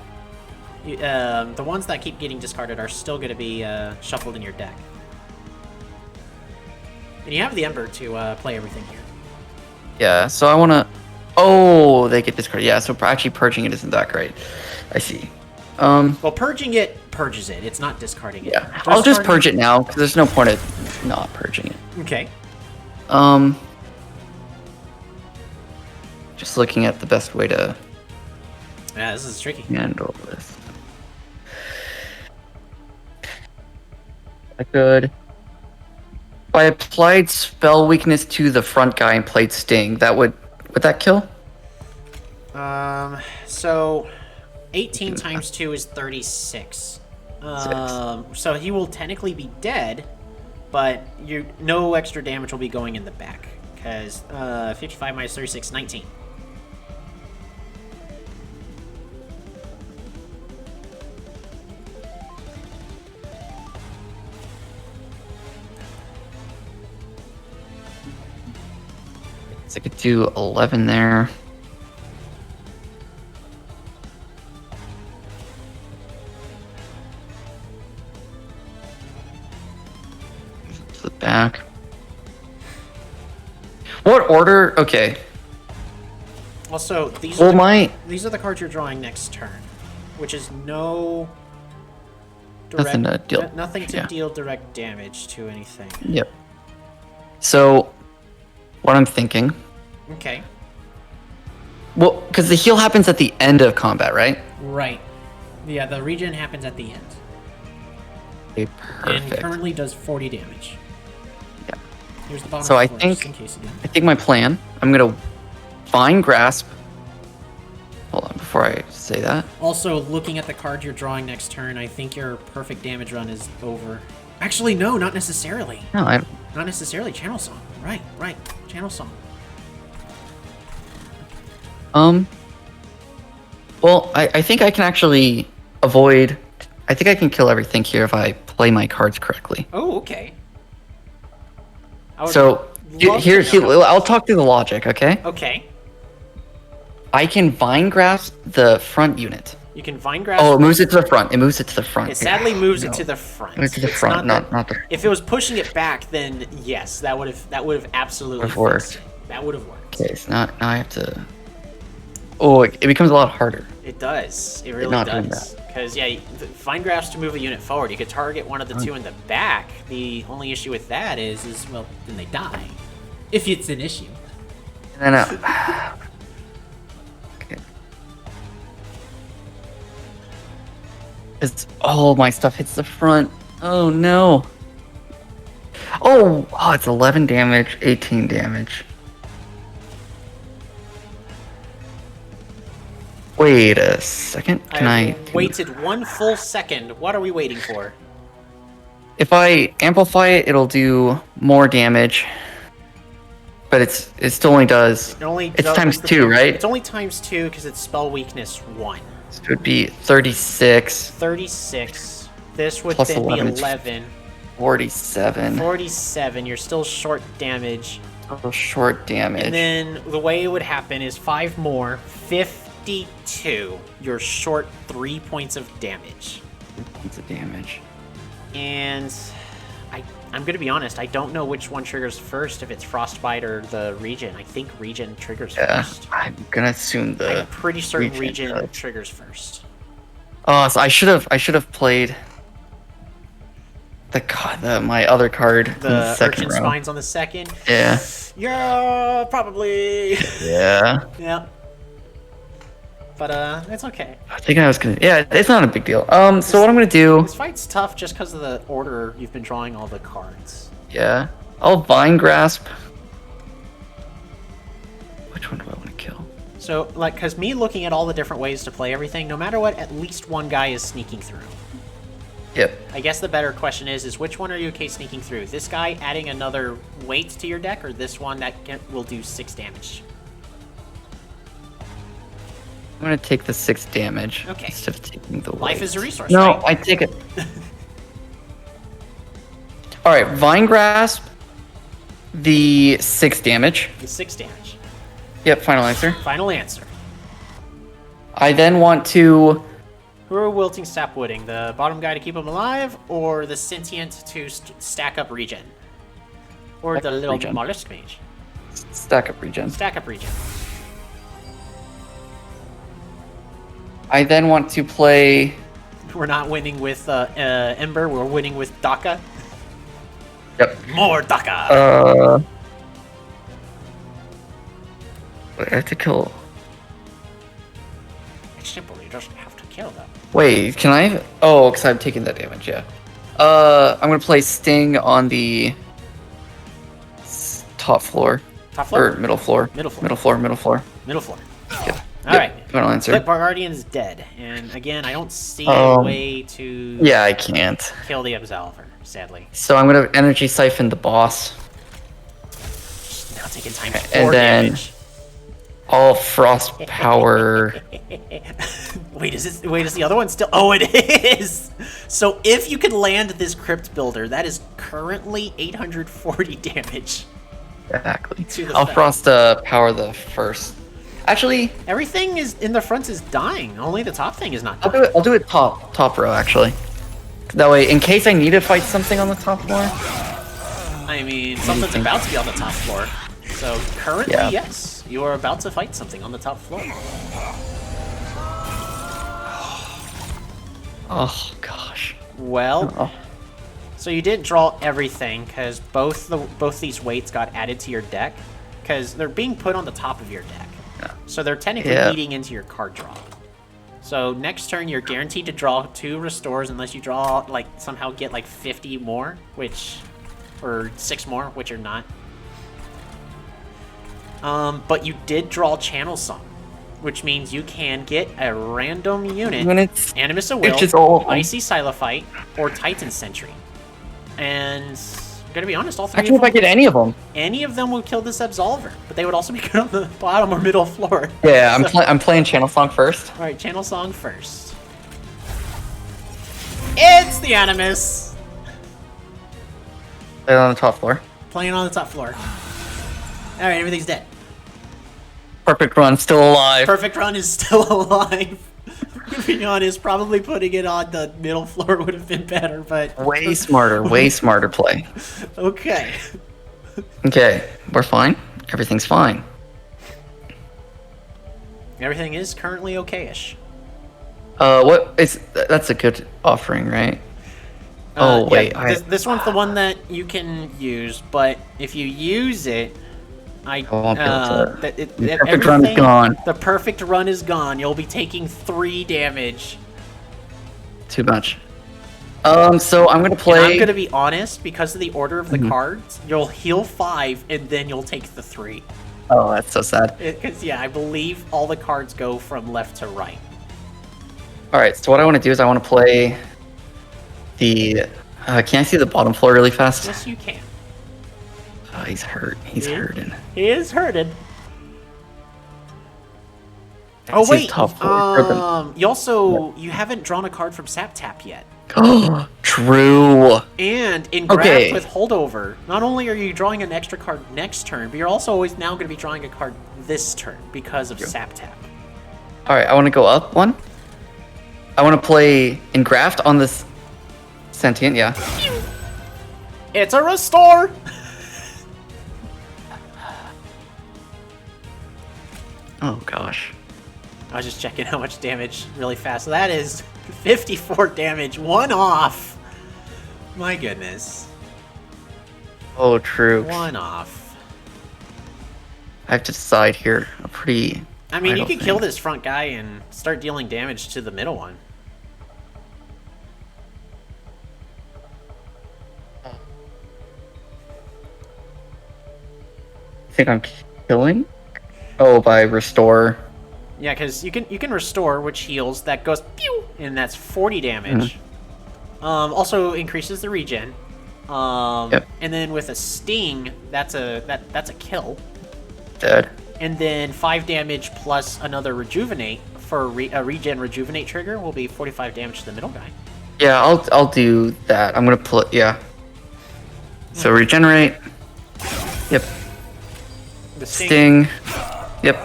the ones that keep getting discarded are still going to be shuffled in your deck. And you have the Ember to play everything here. Yeah, so I want to... Oh, they get discarded. Yeah, so actually purging it isn't that great. I see. Well, purging it purges it. It's not discarding it. Yeah, I'll just purge it now, because there's no point of not purging it. Okay. Just looking at the best way to Yeah, this is tricky. handle this. I could... If I applied spell weakness to the front guy and played Sting, would that kill? So 18 times 2 is 36. So he will technically be dead, but no extra damage will be going in the back, because 55 minus 36, 19. So I could do 11 there. To the back. What order? Okay. Also, these Well, these are the cards you're drawing next turn, which is no Nothing to deal- nothing to yeah. deal direct damage to anything. Yep. So, what I'm thinking. Okay. Well, because the heal happens at the end of combat, right? Right. Yeah, the regen happens at the end. Okay, And perfect. currently does 40 damage. Yeah. Here's the bottom So I floor, just think- in case again. I think my plan. I'm gonna Vine Grasp. Hold on, before I say that. Also, looking at the card you're drawing next turn, I think your perfect damage run is over. Actually, no, not necessarily. No, Not necessarily. Channel Song. Right. Channel Song. Well, I think I can actually avoid. I think I can kill everything here if I play my cards correctly. Oh, okay. I would So love to here, know. I'll talk through the logic, okay? Okay. I can Vine Grasp the front unit. You can Vine Grasp. Oh, it moves it to the front. It moves it to the front. It sadly moves No. it to the front. Move it to the It's front, not not the. If it was pushing it back, then yes, that would have absolutely Would've worked. fixed it. That would have worked. Okay, so now I have to. Oh, it becomes a lot harder. It does. It really not doing does. Because yeah, the Vine Grasps to move a unit forward. You could target one of the two in the back. The only issue with that is well, then they die. If it's an issue. And then okay. It's all my stuff hits the front. Oh no. Oh, it's 11 damage, 18 damage. Wait a second. Can I waited 1 full second. What are we waiting for? If I amplify it, it'll do more damage. But it still only does. It's times 2, right? It's only times 2 because it's spell weakness 1. So it would be 36. 36. This would Plus then 11. be 11. 47. 47. You're still short damage. Total short damage. And then the way it would happen is 5 more. 52. You're short 3 points of damage. 3 points of damage. And I'm going to be honest, I don't know which one triggers first, if it's Frostbite or the Regen. I think Regen triggers first. I'm gonna assume the. I'm pretty certain Regen Regen does. triggers first. Oh, so I should have played my other card in the The second Urchin row. Spines on the second. Yeah. Yeah, probably. Yeah. Yeah. But it's okay. I think I was gonna. Yeah, it's not a big deal. So what I'm gonna do? This fight's tough just because of the order you've been drawing all the cards. Yeah, I'll Vine Grasp. Which one do I want to kill? So, like, because me looking at all the different ways to play everything, no matter what, at least one guy is sneaking through. Yep. I guess the better question is which one are you okay sneaking through? This guy adding another weight to your deck, or this one that will do 6 damage? I'm gonna take the 6 damage. Okay. Instead of taking the Life weight. is a resource, No, right? I take it. All right, Vine Grasp. The 6 damage. The 6 damage. Yep, final answer. Final answer. I then want to. Who are wilting sapwooding? The bottom guy to keep him alive, or the sentient to stack up regen? Or Stack the up little regen. mollusk mage? Stack up regen. Stack up regen. I then want to play. We're not winning with Ember, we're winning with Daka. Yep. More Daka! I have to kill. It's simple, you just have to kill them. Wait, can I? Oh, because I'm taking that damage. Yeah. I'm gonna play Sting on the top floor. Top floor? Or middle floor. Middle floor. Middle floor. Middle floor. Middle floor. Yep. Alright. Yep. Final answer. Flip Guardian's dead. And again, I don't see a Um, way to Yeah, I can't. kill the Absolver, sadly. So I'm gonna energy siphon the boss. Now taking time for And then- damage. All frost power. Wait, is the other one still? Oh, it is! So if you can land this Crypt Builder, that is currently 840 damage. Exactly. To the I'll fact. frost power the first. Actually, Everything is in the front is dying. Only the top thing is not I'll dying. do it. I'll do it top row actually. That way, in case I need to fight something on the top floor. I mean, something's about to be on the top floor. So currently, Yeah. yes, you are about to fight something on the top floor. Oh gosh. Well, Oh. so you didn't draw everything because both these weights got added to your deck because they're being put on the top of your deck. Yeah. So they're technically Yeah. eating into your card draw. So next turn you're guaranteed to draw 2 restores unless you draw like somehow get like 50 more, or 6 more, which are not. But you did draw Channel Song, which means you can get a random unit, Units, Animus of Will, which is all of them. Icy Silophyte, or Titan Sentry. And I'm gonna be honest, all 3 Actually, of if I them, get any of them. any of them would kill this Absolver, but they would also be good on the bottom or middle floor. Yeah, I'm playing Channel Song first. Alright, Channel Song first. It's the Animus! Play it on the top floor. Playing on the top floor. Alright, everything's dead. Perfect Run still alive. Perfect Run is still alive. To be honest, probably putting it on the middle floor would have been better, but... Way smarter play. Okay. Okay, we're fine. Everything's fine. Everything is currently okay-ish. That's a good offering, right? Oh, wait. Yeah, this one's the one that you can use, but if you use it... I won't be able to. The perfect run is gone. The perfect run is gone. You'll be taking 3 damage. Too much. So I'm gonna play. And I'm gonna be honest, because of the order of the cards, you'll heal 5 and then you'll take the 3. Oh, that's so sad. Because I believe all the cards go from left to right. All right. So what I want to do is I want to play the. Can I see the bottom floor really fast? Yes, you can. Oh, he's hurt. He's hurting. He is hurting. Oh wait. You haven't drawn a card from Sap Tap yet. Oh, true. And in Graft with Holdover, not only are you drawing an extra card next turn, but you're also always now going to be drawing a card this turn because of Sap Tap. All right, I want to go up one. I want to play in Graft on this Sentient, yeah. It's a Restore! Oh gosh. I was just checking how much damage really fast. So that is 54 damage, 1 off. My goodness. Oh, true. 1 off. I have to decide here. I mean, you could kill this front guy and start dealing damage to the middle one. I think I'm killing? Oh, by Restore. Yeah, because you can Restore, which heals. That goes pew, and that's 40 damage. Also increases the regen. And then with a Sting, that's a kill. Dead. And then 5 damage plus another Rejuvenate for a regen Rejuvenate trigger will be 45 damage to the middle guy. Yeah, I'll do that. I'm gonna put So Regenerate. Yep. The Sting. Yep.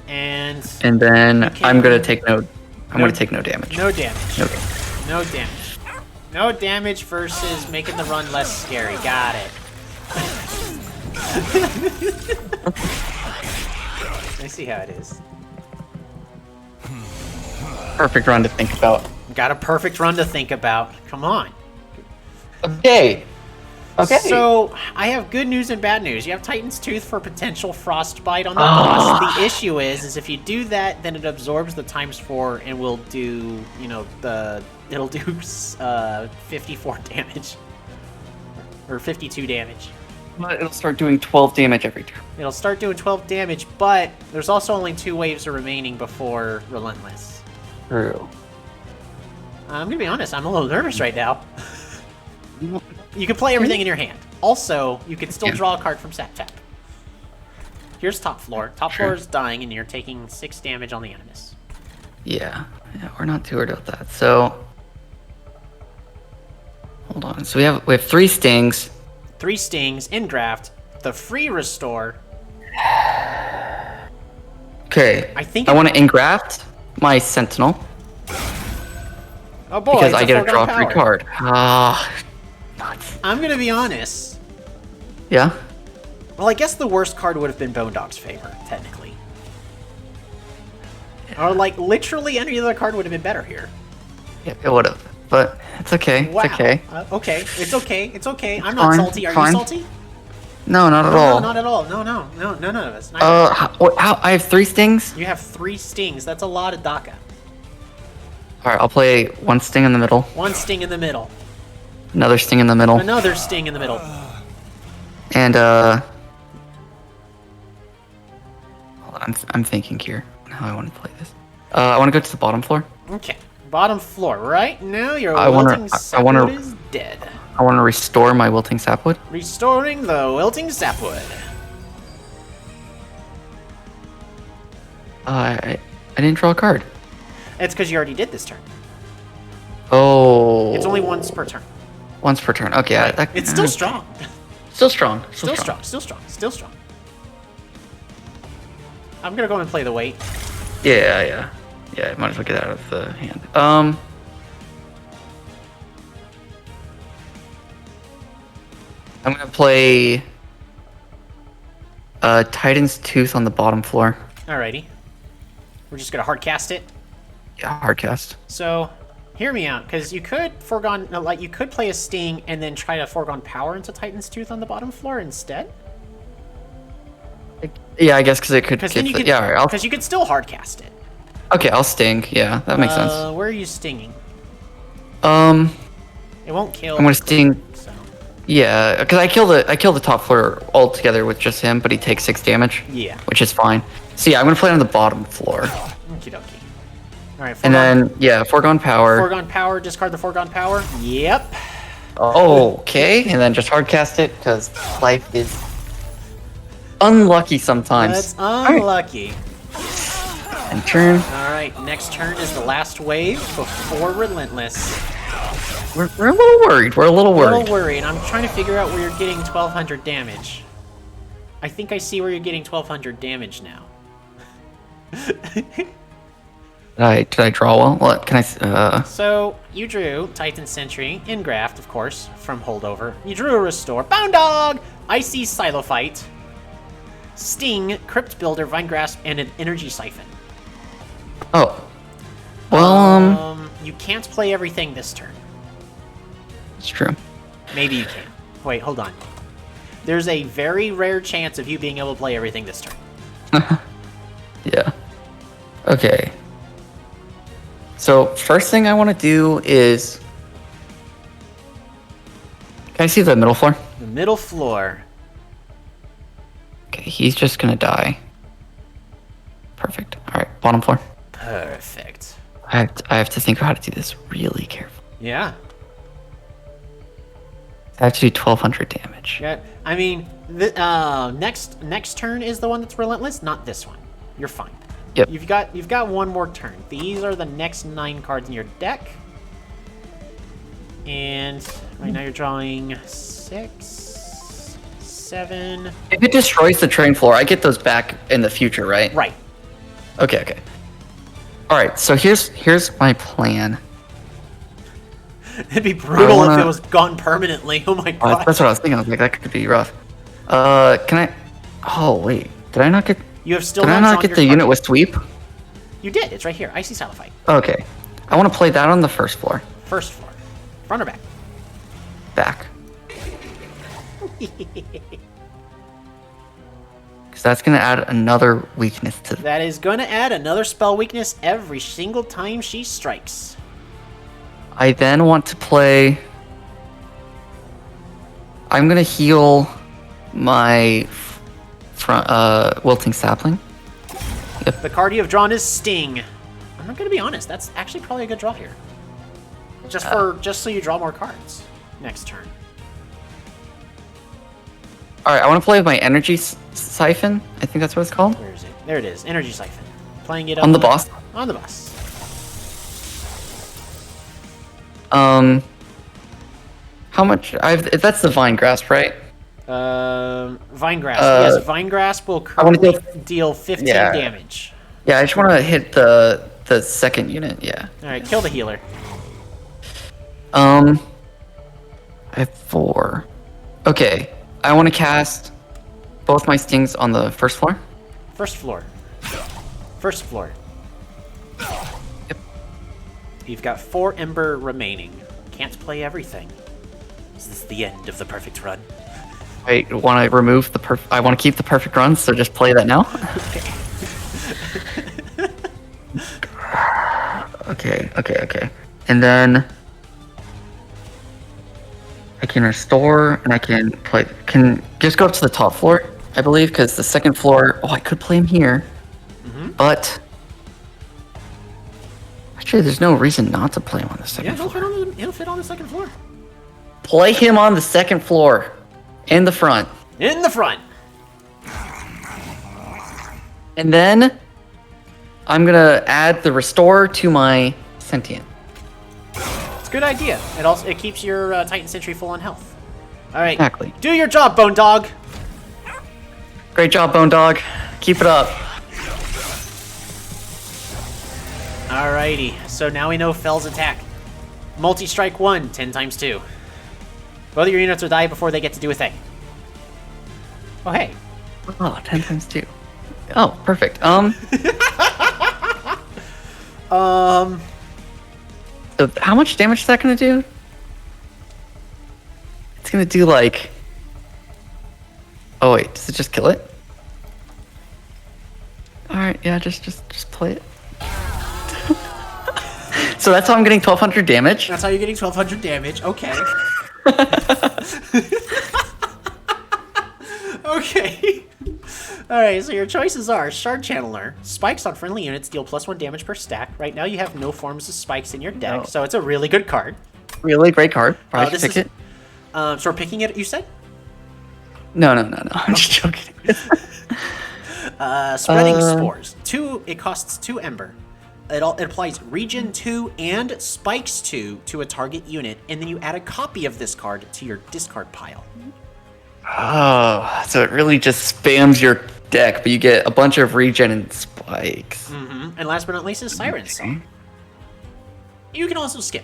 And then I'm gonna take no damage. No damage. Okay. No damage. No damage versus making the run less scary. Got it. I see how it is. Perfect run to think about. Got a perfect run to think about. Come on. Okay. So, I have good news and bad news. You have Titan's Tooth for potential Frostbite on the boss. The issue is if you do that, then it absorbs the ×4 and will do, it'll do 54 damage. Or 52 damage. But it'll start doing 12 damage every turn. It'll start doing 12 damage, but there's also only 2 waves remaining before Relentless. True. I'm gonna be honest, I'm a little nervous right now. You can play everything in your hand. Also, you can still draw a card from Sap Tap. Here's top floor. Top floor is dying, and you're taking 6 damage on the Animus. Yeah, we're not too worried about that. So, hold on. So we have 3 stings. 3 stings in Graft. The free Restore. Okay. I want to engraft my Sentinel. Oh boy! Because I get to draw a free card. I'm gonna be honest. Yeah? Well, I guess the worst card would have been Bone Dog's Favor, technically. Or, literally any other card would have been better here. Yeah, it would have. But it's okay. Wow. It's okay. Okay. It's okay. It's okay. I'm not salty. Are you salty? No, not at all. No, not at all. No, none of us. How? I have 3 stings? You have 3 stings. That's a lot of DACA. Alright, I'll play 1 sting in the middle. 1 sting in the middle. Another sting in the middle. Another sting in the middle. And, hold on, I'm thinking here how I want to play this. I want to go to the bottom floor. Okay. Bottom floor. Right now, your Wilting Sapwood is dead. I want to restore my Wilting Sapwood. Restoring the Wilting Sapwood. I didn't draw a card. It's because you already did this turn. Oh. It's only once per turn. Once per turn. Okay. Right. It's still strong. Still strong. Still strong. I'm gonna go and play the weight. Yeah. Might as well get out of the hand. I'm gonna play Titan's Tooth on the bottom floor. Alrighty. We're just gonna hard cast it. Yeah, hard cast. So, hear me out, because you could you could play a Sting and then try to foregone power into Titan's Tooth on the bottom floor instead. Yeah, I guess because it could. Because then you could, you could still hard cast it. Okay, I'll sting. Yeah, that makes sense. Where are you stinging? It won't kill. I'm gonna sting. So. Yeah, because I kill the top floor altogether with just him, but he takes 6 damage. Yeah. Which is fine. So yeah, I'm gonna play on the bottom floor. Okie dokie. All right. And then foregone power. Foregone power. Discard the foregone power. Yep. Okay, and then just hard cast it because life is unlucky sometimes. That's unlucky. And turn. All right. Next turn is the last wave before Relentless. We're a little worried. We're a little worried. A little worried. I'm trying to figure out where you're getting 1,200 damage. I think I see where you're getting 1,200 damage now. Did I draw well? What can I? So you drew Titan Sentry, Ingraft, of course, from holdover. You drew a Restore, Bound Dog, Icy Silophyte, Sting, Crypt Builder, Vine Grasp, and an Energy Siphon. Oh. Well, you can't play everything this turn. It's true. Maybe you can. Wait, hold on. There's a very rare chance of you being able to play everything this turn. Yeah. Okay. So first thing I want to do is, can I see the middle floor? The middle floor. Okay, he's just gonna die. Perfect. All right, bottom floor. Perfect. I have to think of how to do this really carefully. Yeah. I have to do 1,200 damage. Yeah. I mean, the next turn is the one that's Relentless, not this one. You're fine. Yep. You've got one more turn. These are the next 9 cards in your deck. And right now you're drawing 6, 7. If it destroys the train floor, I get those back in the future, right? Right. Okay. All right. So here's my plan. It'd be brutal if it was gone permanently. Oh my god. That's what I was thinking. I was like, that could be rough. Can I? Oh wait, did I not get? You have still. Did I not get the unit with sweep? You did. It's right here. Icy Silophyte. Okay. I want to play that on the first floor. First floor. Front or back? Back. Because that's going to add another weakness to. That is going to add another spell weakness every single time she strikes. I then want to play. I'm going to heal my wilting sapling. Yep. The card you have drawn is Sting. I'm not going to be honest. That's actually probably a good draw here. Just so you draw more cards next turn. All right, I want to play with my energy siphon. I think that's what it's called. Where is it? There it is. Energy siphon. Playing it on the boss. On the boss. How much? That's the vine grasp, right? Vine grasp. Yes, vine grasp will currently deal 15 damage. Yeah, I just want to hit the second unit. Yeah. All right, kill the healer. I have 4. Okay, I want to cast both my stings on the first floor. First floor. First floor. Yep. You've got 4 Ember remaining. Can't play everything. Is this the end of the perfect run? I want to remove the I want to keep the perfect run, so just play that now. Okay. And then I can restore, and I can just go up to the top floor, I believe, because the second floor. Oh, I could play him here, but actually, there's no reason not to play him on the second floor. He'll fit on the second floor. Play him on the second floor, in the front. In the front. And then I'm gonna add the restore to my sentient. It's a good idea. It keeps your Titan Sentry full on health. All right. Exactly. Do your job, Bone Dog. Great job, Bone Dog. Keep it up. Alrighty, so now we know Fell's attack. Multi-strike 1, 10 times 2. Both of your units will die before they get to do a thing. Oh, hey. Oh, 10 times 2. Oh, perfect. So how much damage is that going to do? It's going to do like... Oh, wait. Does it just kill it? Alright, yeah, just play it. So that's how I'm getting 1,200 damage? That's how you're getting 1,200 damage. Okay. Okay. Alright, so your choices are Shard Channeler. Spikes on friendly units deal +1 damage per stack. Right now you have no forms of spikes in your deck, so it's a really good card. Really great card. Probably should pick it. So we're picking it, you said? No. I'm just joking. Spreading Spores. It costs 2 Ember. It applies Regen 2 and Spikes 2 to a target unit, and then you add a copy of this card to your discard pile. Oh, so it really just spams your deck, but you get a bunch of regen and spikes. Mm-hmm. And last but not least is Siren's Song. You can also skip.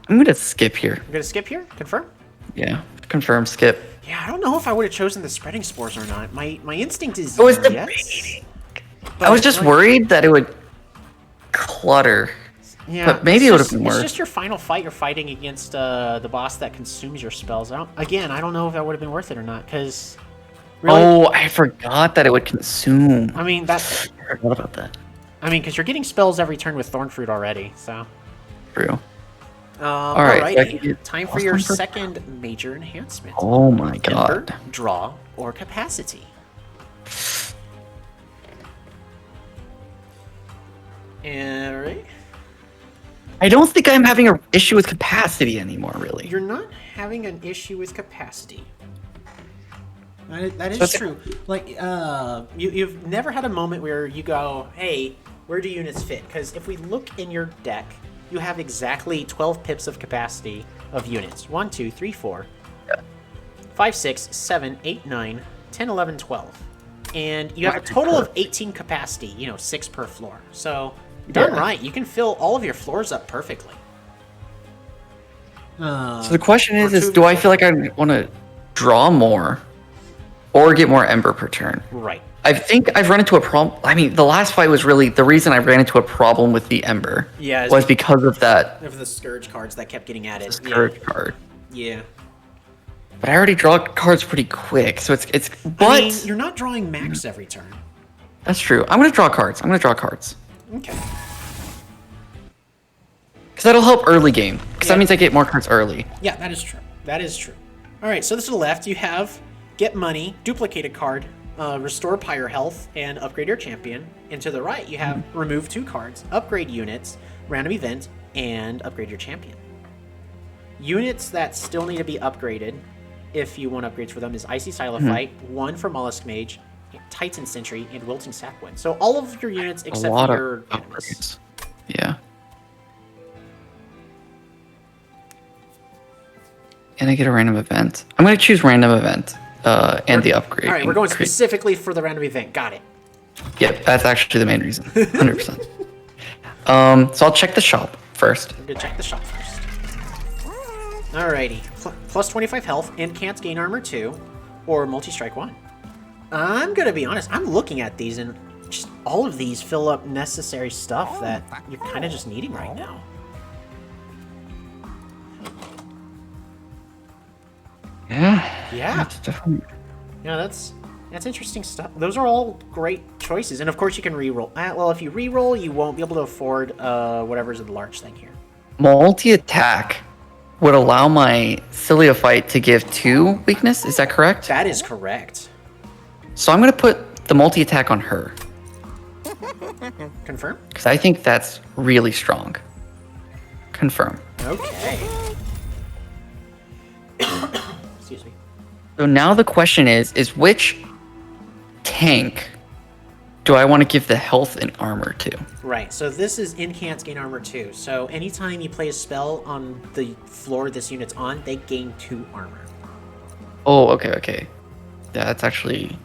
I'm gonna skip here. You're gonna skip here? Confirm? Yeah, confirm, skip. Yeah, I don't know if I would have chosen the Spreading Spores or not. My instinct is I was yes. debating. I was just worried that it would clutter. Yeah, but maybe it would have been worse. It's just your final fight. You're fighting against the boss that consumes your spells. I don't know if that would have been worth it or not, because... Really, oh, I forgot that it would consume. I mean, I forgot about that. I mean, because you're getting spells every turn with Thorn Fruit already, so... True. Alright, Alrighty. time for your second major enhancement. Oh my god. Ember, draw, or capacity. Alright. I don't think I'm having an issue with capacity anymore, really. You're not having an issue with capacity. That is true. Like, you've never had a moment where you go, hey, where do units fit? Because if we look in your deck, you have exactly 12 pips of capacity of units. 1, 2, 3, 4, 5, 6, 7, 8, 9, 10, 11, 12. And you have a total of 18 capacity, 6 per floor. So, done right, you can fill all of your floors up perfectly. So the question is do I feel like I want to draw more or get more Ember per turn? Right. I think I've run into a problem. I mean, the last fight was really the reason I ran into a problem with the Ember. Yeah, was because of that. Of the Scourge cards that kept getting added. The Scourge card. Yeah. But I already draw cards pretty quick, so it's. But I mean, you're not drawing max every turn. That's true. I'm gonna draw cards. Okay. Because that'll help early game. Because that means I get more cards early. Yeah, that is true. That is true. All right, so this to the left, you have get money, duplicate a card, restore Pyre health, and upgrade your champion. And to the right, you have remove 2 cards, upgrade units, random event, and upgrade your champion. Units that still need to be upgraded, if you want upgrades for them, is Icy Silophyte, 1 for Mollusk Mage, Titan Sentry, and Wilting Sapwind. So all of your units except for your upgrades. Yeah. And I get a random event. I'm going to choose random event and the upgrade. All right, we're going specifically for the random event. Got it. Yep, that's actually the main reason. 100%. So I'll check the shop first. I'm going to check the shop first. Alrighty. Plus 25 health and can't gain armor 2 or multi-strike 1. I'm going to be honest. I'm looking at these and just all of these fill up necessary stuff that you're kind of just needing right now. Yeah. That's definitely... Yeah, that's interesting stuff. Those are all great choices. And of course you can reroll. Well, if you reroll, you won't be able to afford whatever's in the large thing here. Multi-attack would allow my Ciliophyte to give 2 weakness. Is that correct? That is correct. So I'm going to put the multi-attack on her. Confirm? Because I think that's really strong. Confirm. Okay. Excuse me. So now the question is which tank do I want to give the health and armor to? Right, so this is incants gain armor 2. So anytime you play a spell on the floor this unit's on, they gain 2 armor. Oh, okay. That's actually...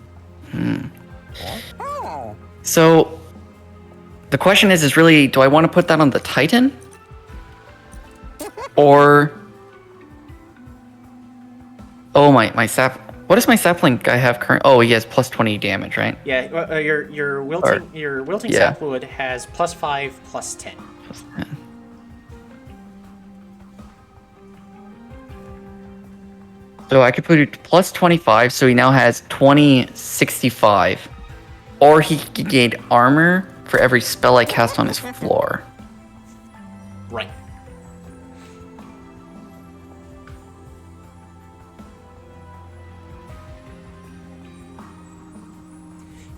So The question is really, do I want to put that on the Titan? Or... Oh, my sap... What does my sapling guy have current? Oh, he has plus 20 damage, right? Yeah, your wilting sapwood has +5, +10. +10. So I could put it plus 25, so he now has 2065. Or he can gain armor for every spell I cast on his floor. Right.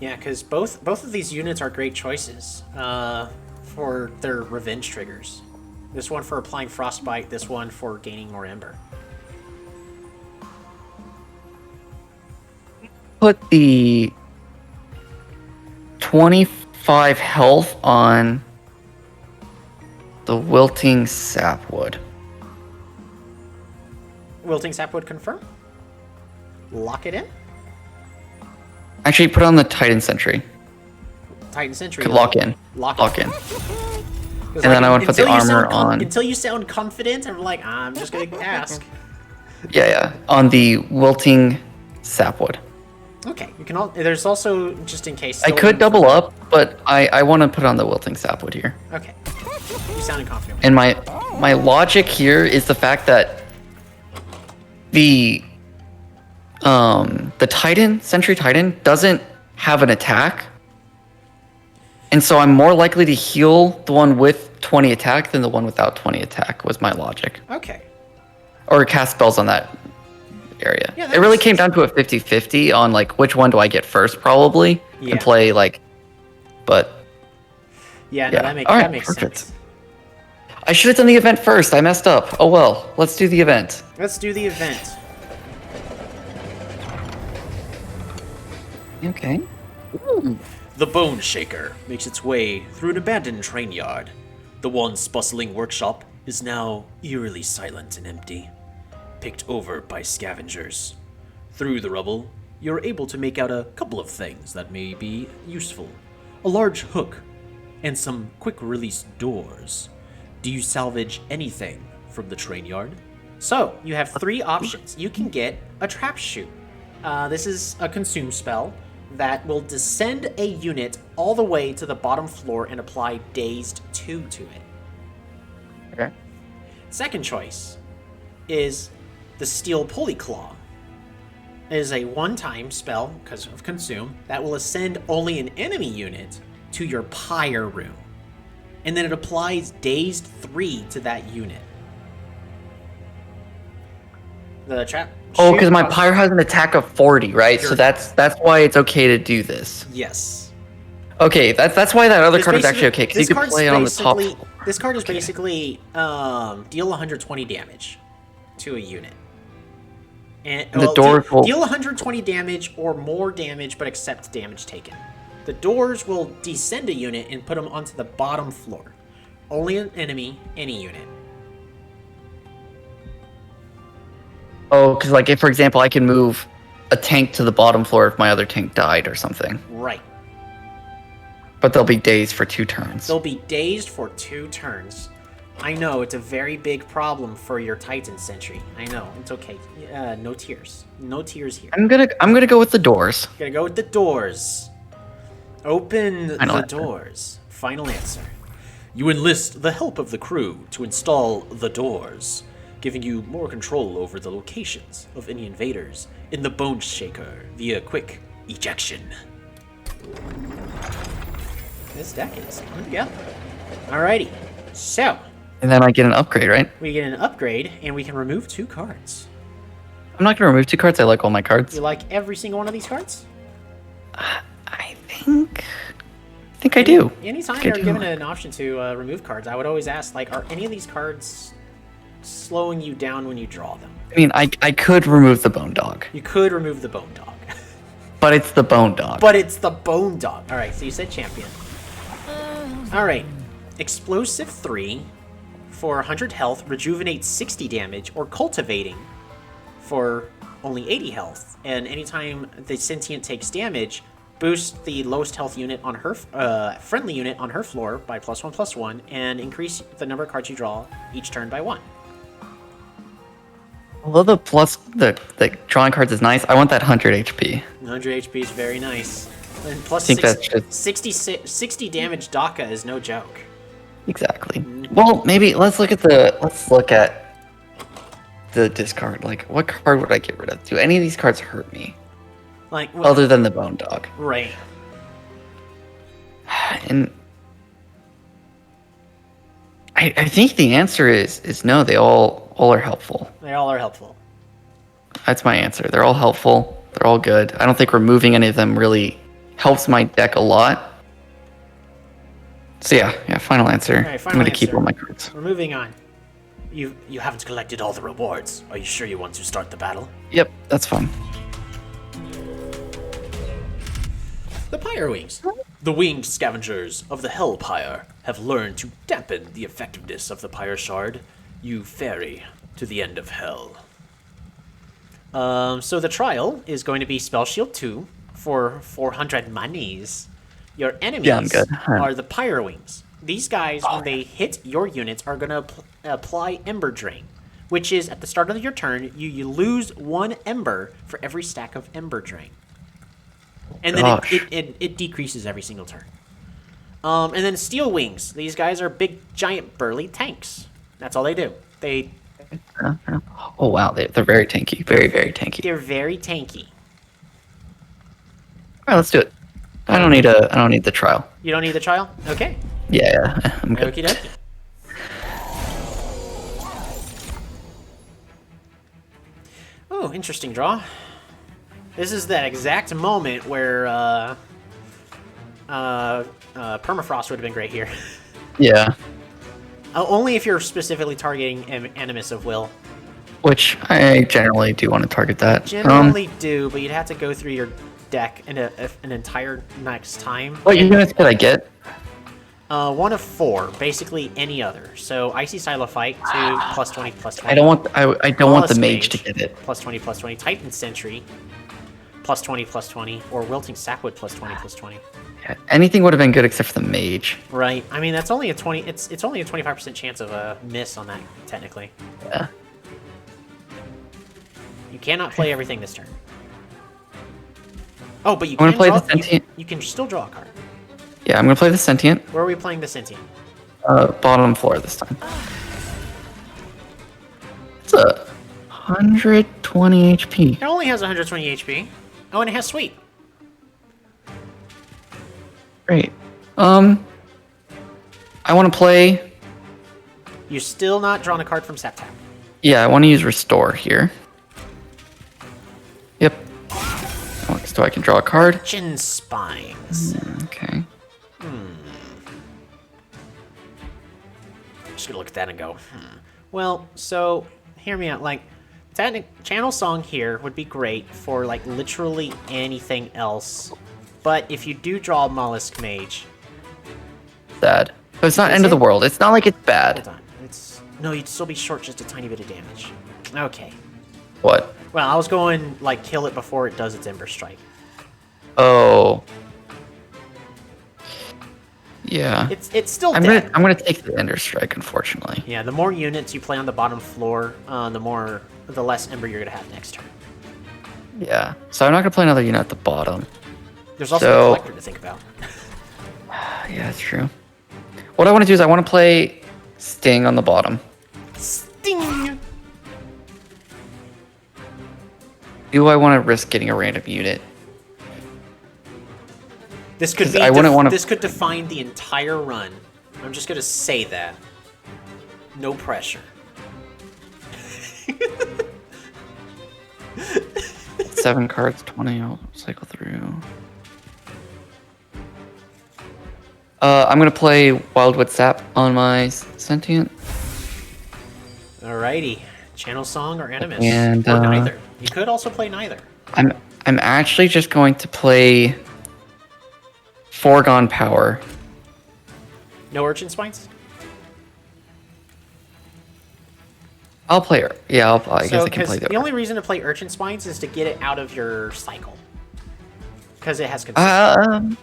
Yeah, because both of these units are great choices for their revenge triggers. This one for applying Frostbite, this one for gaining more Ember. Put the 25 health on the Wilting Sapwood. Wilting Sapwood confirm? Lock it in? Actually, put it on the Titan Sentry. Titan Sentry. Lock in. Lock in. And then I would put the armor on. Until you sound confident, I'm like, I'm just going to ask. Yeah. On the Wilting Sapwood. Okay. You can. There's also, just in case. I could double up, but I want to put on the Wilting Sapwood here. Okay. You sounded confident. And my logic here is the fact that the Titan, Sentry Titan, doesn't have an attack. And so I'm more likely to heal the one with 20 attack than the one without 20 attack, was my logic. Okay. Or cast spells on that area. Yeah, it really came down to a 50-50 on, like, which one do I get first, probably. Yeah. And play, like, but... Yeah, no, yeah. that makes sense. I should have done the event first. I messed up. Oh well. Let's do the event. Let's do the event. Okay. The Bone Shaker makes its way through an abandoned train yard. The once bustling workshop is now eerily silent and empty, picked over by scavengers. Through the rubble, you're able to make out a couple of things that may be useful. A large hook and some quick-release doors. Do you salvage anything from the train yard? So, you have 3 options. You can get a Trap Shoot. This is a consume spell that will descend a unit all the way to the bottom floor and apply Dazed 2 to it. Okay. Second choice is the Steel Pulley Claw. It is a one-time spell, because of consume, that will ascend only an enemy unit to your Pyre room. And then it applies Dazed 3 to that unit. The trap. Oh, because my Pyre has an attack of 40, right? So that's why it's okay to do this. Yes. Okay, that's why that other card is actually okay, because you can play it on the top. This card is basically deal 120 damage to a unit. And the doors will deal 120 damage or more damage, but accept damage taken. The doors will descend a unit and put them onto the bottom floor. Only an enemy, any unit. Oh, because, like, if, for example, I can move a tank to the bottom floor if my other tank died or something. Right. But they'll be dazed for 2 turns. They'll be dazed for 2 turns. I know, it's a very big problem for your Titan Sentry. I know, it's okay. No tears. No tears here. I'm gonna go with the doors. Gonna go with the doors. Open the doors. Final answer. You enlist the help of the crew to install the doors, giving you more control over the locations of any invaders in the Bone Shaker via quick ejection. This deck is coming together. Alrighty, so. And then I get an upgrade, right? We get an upgrade, and we can remove 2 cards. I'm not gonna remove 2 cards, I like all my cards. You like every single one of these cards? I think I do. Anytime you're given an option to remove cards, I would always ask, like, are any of these cards slowing you down when you draw them? I mean, I could remove the Bone Dog. You could remove the Bone Dog. But it's the Bone Dog. But it's the Bone Dog. Alright, so you said champion. Alright. Explosive 3 for 100 health, rejuvenate 60 damage, or cultivating for only 80 health. And anytime the sentient takes damage, boost the lowest health unit on her friendly unit on her floor by +1/+1, and increase the number of cards you draw each turn by 1. Although the drawing cards is nice, I want that 100 HP. 100 HP is very nice. And plus I think that's just 60 damage Daka is no joke. exactly. Well, maybe let's look at the discard. Like, what card would I get rid of? Do any of these cards hurt me? Like Other than the Bone Dog. right. And I think the answer is no. They all are helpful. They all are helpful. That's my answer. They're all helpful. They're all good. I don't think removing any of them really helps my deck a lot. So yeah, final answer. All right, final I'm gonna keep answer. all my cards. We're moving on. You haven't collected all the rewards. Are you sure you want to start the battle? Yep, that's fine. The Pyre Wings. The winged scavengers of the Hellpire have learned to dampen the effectiveness of the Pyre Shard. You ferry to the end of hell. So the trial is going to be Spell Shield 2 for 400 monies. Your enemies I'm good. are the Pyre Wings. These guys, when they hit your units, are going to apply Ember Drain, which is at the start of your turn, you lose 1 Ember for every stack of Ember Drain. And then it decreases every single turn. And then Steel Wings. These guys are big, giant, burly tanks. That's all they do. Oh wow, they're very tanky. Very, very tanky. They're very tanky. Alright, let's do it. I don't need the trial. You don't need the trial? Okay. Yeah, I'm good. Okie dokie. Oh, interesting draw. This is that exact moment where Permafrost would have been great here. Yeah. Only if you're specifically targeting Animus of Will. Which I generally do want to target that. Generally do, but you'd have to go through your deck an entire next time. What units did I get? 1 of 4, basically any other. So Icy Silophyte to +20/+20. I don't want the mage to get it. +20/+20. Titan Sentry +20/+20, or Wilting Sackwood +20/+20. Yeah, anything would have been good except for the mage. Right. I mean, that's only a 20. It's only a 25% chance of a miss on that, technically. Yeah. You cannot play everything this turn. Oh, but you I'm can gonna play draw. the Sentient. You can still draw a card. Yeah, I'm gonna play the Sentient. Where are we playing the Sentient? Bottom floor this time. It's a 120 HP. It only has 120 HP. Oh, and it has Sweep. Great. I want to play. You're still not drawing a card from Septap. Yeah, I want to use Restore here. Yep. So I can draw a card. Chin Spines. Okay. Just gonna look at that and go, Well, so hear me out. Like, Channel Song here would be great for like literally anything else. But if you do draw a Mollusk Mage, Sad. But it's not Is end of the it? world. It's not like it's bad. hold on, no, you'd still be short just a tiny bit of damage. Okay. What? Well, I was going like kill it before it does its Ember Strike. Oh. Yeah. It's still I'm dead. gonna take the Ender Strike, unfortunately. Yeah, the more units you play on the bottom floor, the less Ember you're gonna have next turn. Yeah. So I'm not gonna play another unit at the bottom. There's also So- the Collector to think about. Yeah, that's true. What I want to do is I want to play Sting on the bottom. Sting! Do I want to risk getting a random unit? This could 'Cause be. I wouldn't wanna- This could define the entire run. I'm just gonna say that. No pressure. 7 cards, 20. I'll cycle through. I'm gonna play Wildwood Sap on my Sentient. Alrighty, Channel Song or Animus, And, or neither. You could also play neither. I'm actually just going to play Foregone Power. No Urchin Spines. I'll play her. Yeah, I guess I can 'cause play the only reason to play Urchin Spines is to get it out of your cycle. Because it has consistency.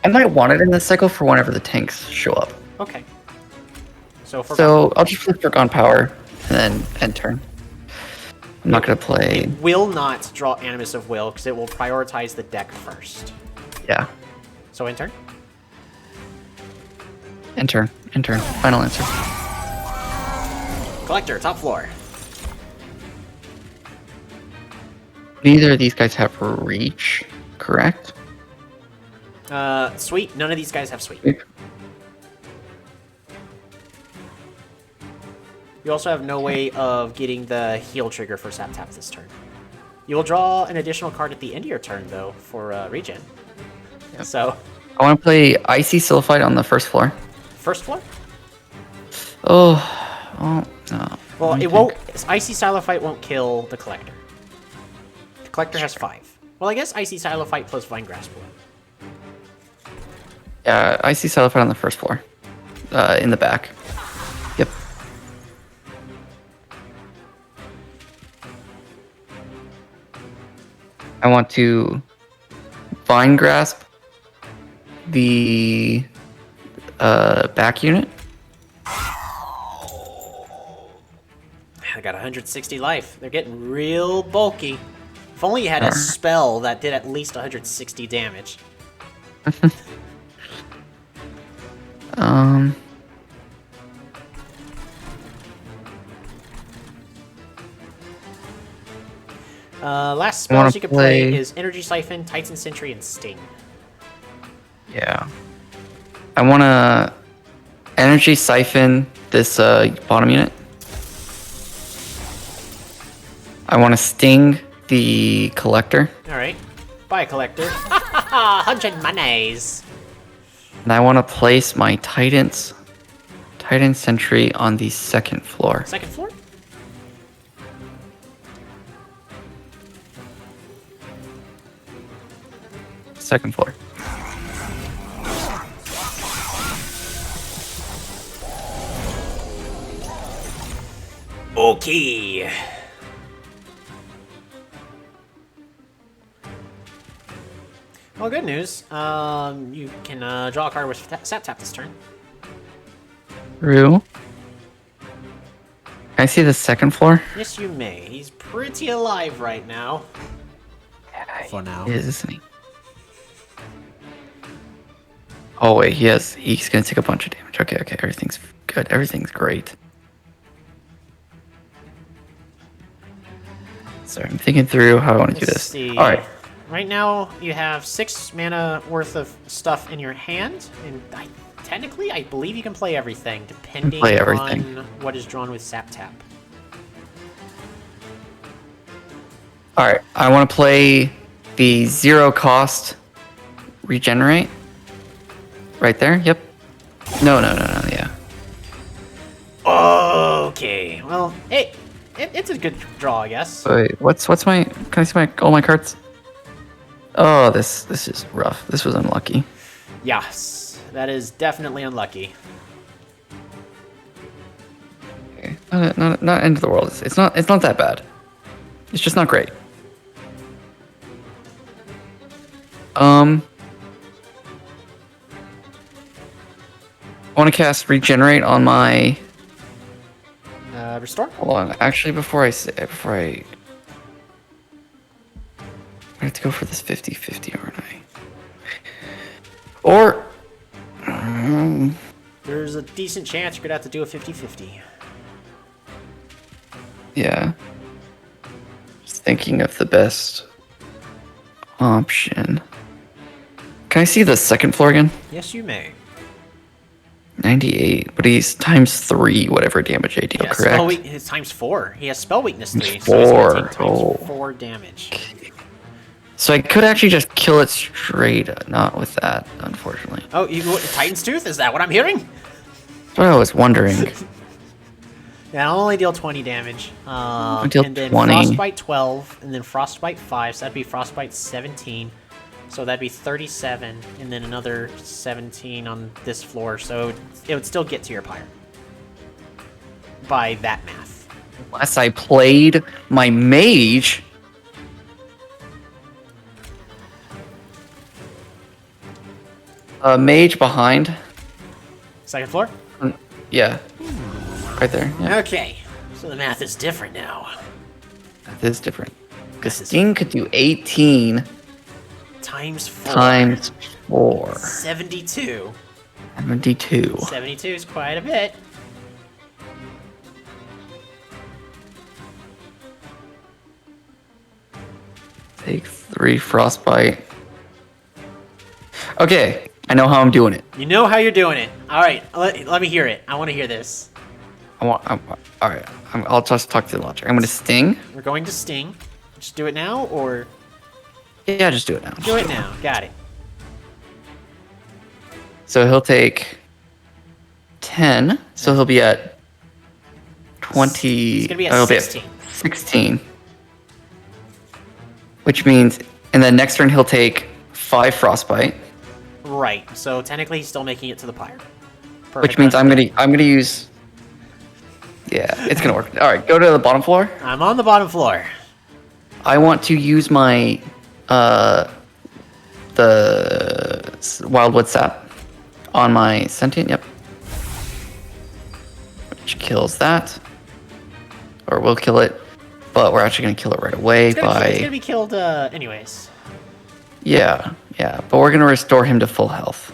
I might want it in this cycle for whenever the tanks show up. Okay. So I'll just flip Forgone Power and then end turn. I'm not gonna play. It will not draw Animus of Will because it will prioritize the deck first. Yeah. So end turn. End turn. Final answer. Collector, top floor. Neither of these guys have reach, correct? Sweet. None of these guys have sweet. You also have no way of getting the heal trigger for Sap Tap this turn. You will draw an additional card at the end of your turn, though, for regen. Yep. So, I want to play Icy Silphite on the first floor. First floor? Oh, no. Well, it won't. Icy Silophyte won't kill the Collector. The Collector has 5. Well, I guess Icy Silophyte plus Vine Grasp will. Yeah, Icy Silphite on the first floor. In the back. Yep. I want to Vine Grasp the back unit. I got 160 life. They're getting real bulky. If only you had a spell that did at least 160 damage. Last spells you can play is Energy Siphon, Titan Sentry, and Sting. Yeah. I want to Energy Siphon this bottom unit. I want to Sting the Collector. Alright. Bye, Collector. 100 monies. And I want to place my Titan Sentry on the second floor. Second floor? Second floor. Okay. Well, good news. You can draw a card with Sap Tap this turn. True. Can I see the second floor? Yes, you may. He's pretty alive right now. Yeah, For now. He is, isn't he? Oh wait, he's gonna take a bunch of damage. Okay, everything's good. Everything's great. Sorry, I'm thinking through how I want to do this. See. Alright. Right now, you have 6 mana worth of stuff in your hand, and technically, I believe you can play everything, depending on what is drawn with Sap Tap. Alright, I want to play the 0 cost Regenerate. Right there, yep. No, yeah. Okay, well, hey, it's a good draw, I guess. Wait, what's my, can I see all my cards? Oh, this is rough. This was unlucky. Yes, that is definitely unlucky. Okay. Not end of the world. It's not that bad. It's just not great. I want to cast Regenerate on my. Restore? Hold on. Actually, before I have to go for this 50-50, aren't I? Or there's a decent chance you're gonna have to do a 50-50. Yeah. Just thinking of the best option. Can I see the second floor again? Yes, you may. 98, but he's times 3 whatever damage I deal, correct? It's times 4. He has spell weakness 3, Times so he's gonna take 4. times 4 damage. So I could actually just kill it straight, not with that, unfortunately. Oh, you go Titan's Tooth? Is that what I'm hearing? That's what I was wondering. Yeah, I'll only deal 20 damage. Deal and then 20. Frostbite 12, and then Frostbite 5, so that'd be Frostbite 17. So that'd be 37, and then another 17 on this floor, so it would still get to your pyre. By that math. Unless I played my mage. Mage behind. Second floor? Yeah. Right there. Yeah. Okay. So the math is different now. That is different. Because Sting could do 18 times 4. times 4. 72. 72. 72 is quite a bit. Take 3 frostbite. Okay, I know how I'm doing it. You know how you're doing it. All right, let me hear it. I want to hear this. All right. I'll just talk to the logic. I'm gonna sting. We're going to sting. Just do it now, or Yeah, just do it now. do it now. Got it. So he'll take 10. So he'll be at 20. He's gonna be at he'll 16. 16. Which means, and then next turn he'll take 5 frostbite. Right. So technically, he's still making it to the pyre. Perfect. Which means I'm gonna use. Yeah, it's gonna work. All right, go to the bottom floor. I'm on the bottom floor. I want to use my the wildwood sap on my sentient. Yep. Which kills that, or will kill it, but we're actually gonna kill it right away It's gonna be killed anyways. Yeah, but we're gonna restore him to full health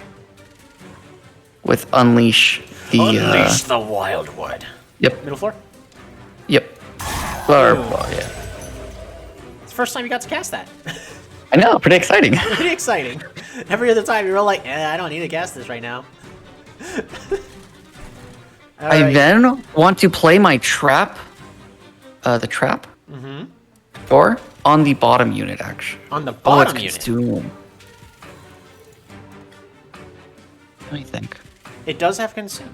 with unleash the Unleash the wildwood. Yep. Middle floor. Yep. Yeah. It's the first time you got to cast that. I know, pretty exciting. Pretty exciting. Every other time you're all like, I don't need to cast this right now. I then want to play my trap, the trap, door on the bottom unit, actually. On the bottom it's unit. consume. What do you think? It does have consume.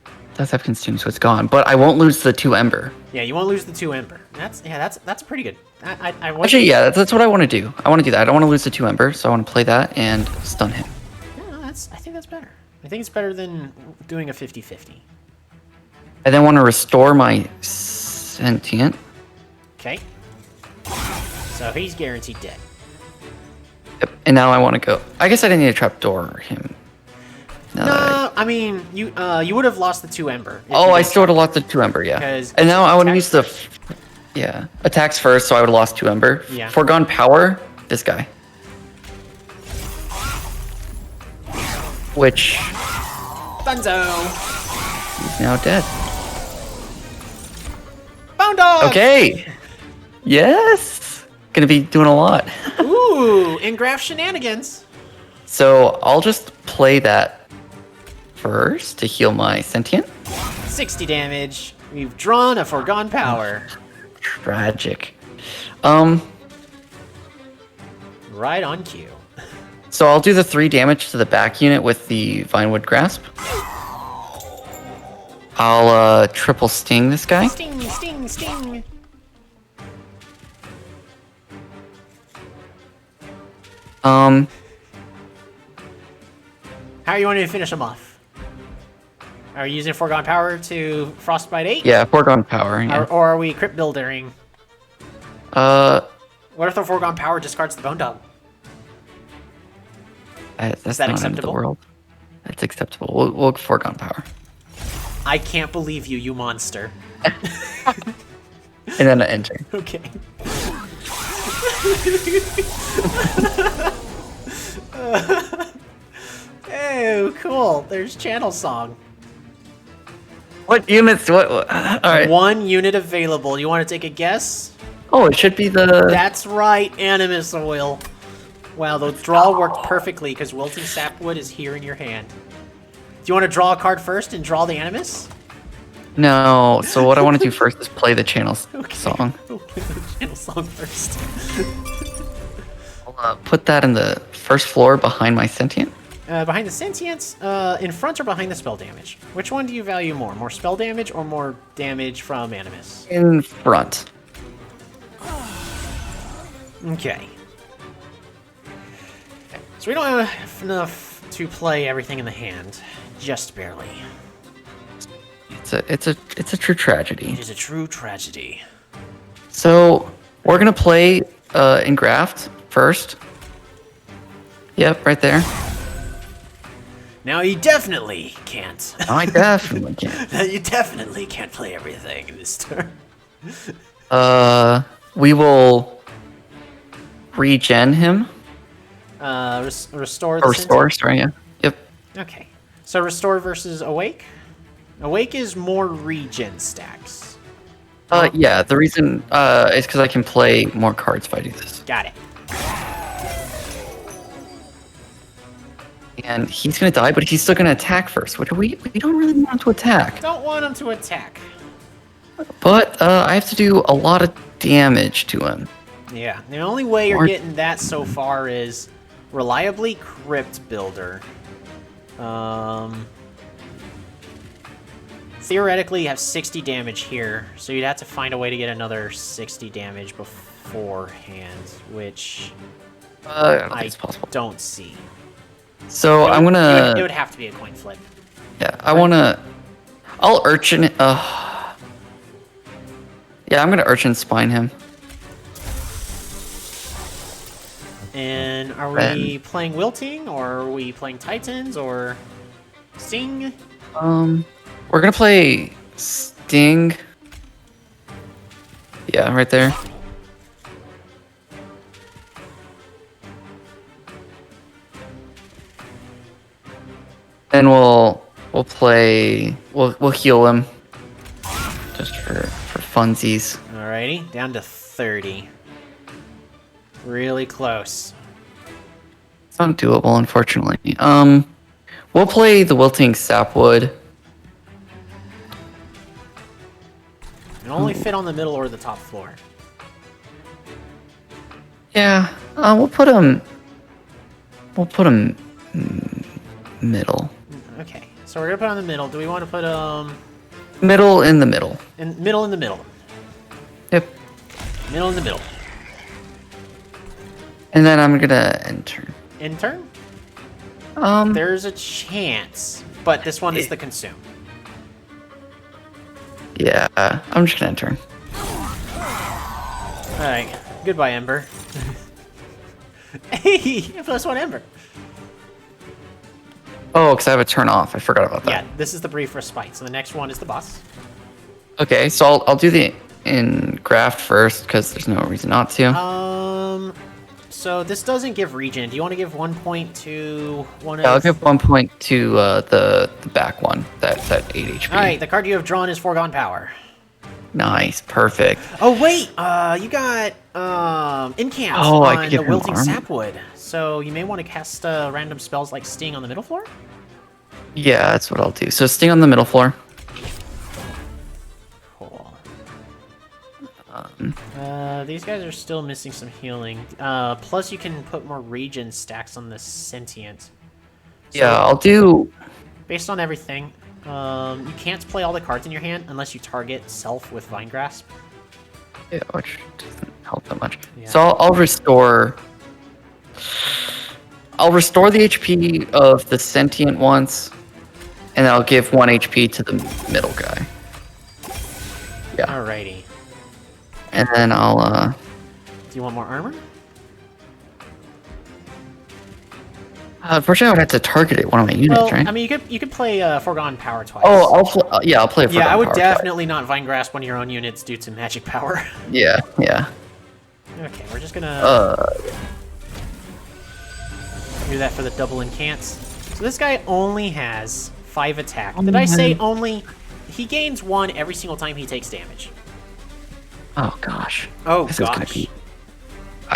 It does have consume, so it's gone. But I won't lose the 2 ember. Yeah, you won't lose the 2 ember. That's pretty good. I Actually, yeah, that's what I want to do. I want to do that. I don't want to lose the 2 ember, so I want to play that and stun him. Yeah, no, I think that's better. I think it's better than doing a 50-50. I then want to restore my sentient. Okay. So he's guaranteed dead. Yep. And now I want to go. I guess I didn't need a trap door him. No, I mean you would have lost the 2 ember. Oh, I still would have lost the 2 ember, yeah. And now I want to use the attacks first, so I would have lost 2 ember. Yeah. Foregone power, this guy. Which Dunzo. he's now dead. Bone dog. Okay. Yes. Gonna be doing a lot. Ooh, engraft shenanigans. So I'll just play that first to heal my sentient. 60 damage. We've drawn a foregone power. Tragic. Right on cue. So I'll do the 3 damage to the back unit with the Vinewood Grasp. I'll triple sting this guy. Sting, sting, sting. How are you wanting to finish him off? Are you using foregone power to frostbite 8? Yeah, foregone power. Yeah. Or are we crypt building? What if the foregone power discards the bone dog? That's that not end of the acceptable? world. That's acceptable. We'll foregone power. I can't believe you, you monster. And then an enter. Okay. Oh, cool. There's channel song. What units? What? All right. 1 unit available. You want to take a guess? Oh, it should be the. That's right, Animus Oil. Wow, the draw worked perfectly because Wilting Sapwood is here in your hand. Do you want to draw a card first and draw the Animus? No. So what I want to do first is play the channel song. We'll play the channel song first. I'll put that in the first floor behind my sentient. Behind the sentience, in front or behind the spell damage? Which one do you value more? More spell damage or more damage from Animus? In front. Okay. So we don't have enough to play everything in the hand. Just barely. It's a true tragedy. It is a true tragedy. So we're gonna play Engraft first. Yep, right there. Now you definitely can't. I definitely can't. You definitely can't play everything in this turn. We will regen him. Restore. Or restore, sorry, yeah. Yep. Okay. So restore versus awake. Awake is more regen stacks. Yeah, the reason is because I can play more cards if I do this. Got it. And he's gonna die, but he's still gonna attack first, which we don't really want him to attack. Don't want him to attack. But I have to do a lot of damage to him. Yeah. The only way you're getting that so far is reliably Crypt Builder. Theoretically, you have 60 damage here, so you'd have to find a way to get another 60 damage beforehand, which I don't think it's possible. don't see. So I'm gonna. It would have to be a coin flip. Yeah, I'll urchin. Yeah, I'm gonna urchin spine him. And are we playing Wilting, or are we playing Titans, or Sting? We're gonna play Sting. Yeah, right there. Then we'll heal him just for funsies. Alrighty, down to 30. Really close. It's not doable, unfortunately. We'll play the Wilting Sapwood. It only fit on the middle or the top floor. Yeah, we'll put him. Middle. Okay, so we're gonna put on the middle. Do we want to put Middle in the middle. middle in the middle? Yep. Middle in the middle. And then I'm gonna enter. Intern? Um. There's a chance, but this one is the consume. Yeah, I'm just gonna enter. Alright, goodbye, Ember. Hey, +1 Ember. Oh, because I have a turn off. I forgot about that. Yeah, this is the brief respite. So the next one is the boss. Okay, so I'll do the graft first because there's no reason not to. So this doesn't give regen. Do you want to give 1 point to one Yeah, I'll of... give 1 point to the back one. That's at 8 HP. Alright, the card you have drawn is Foregone Power. Nice, perfect. Oh wait, you got incants I on could give the him Wilting armor. Sapwood. So you may want to cast random spells like Sting on the middle floor? Yeah, that's what I'll do. So Sting on the middle floor. Cool. These guys are still missing some healing. Plus you can put more regen stacks on the Sentient. So, Yeah, I'll do. based on everything, you can't play all the cards in your hand unless you target Self with Vine Grasp. Yeah, which doesn't help that much. Yeah. So I'll restore. I'll restore the HP of the sentient once, and I'll give 1 HP to the middle guy. Yeah, Alrighty. and then I'll. Do you want more armor? Unfortunately, I would have to target it one of my units, Well, right? I mean, you could play Foregone Power twice. Oh, I'll play. yeah, I would Power definitely not Vine Grasp one of your own units due to magic power. twice. Yeah. Okay, we're just gonna do that for the double incants. So this guy only has 5 attack. Did I say only? He gains 1 every single time he takes damage. Oh gosh. Oh This is gonna gosh. be.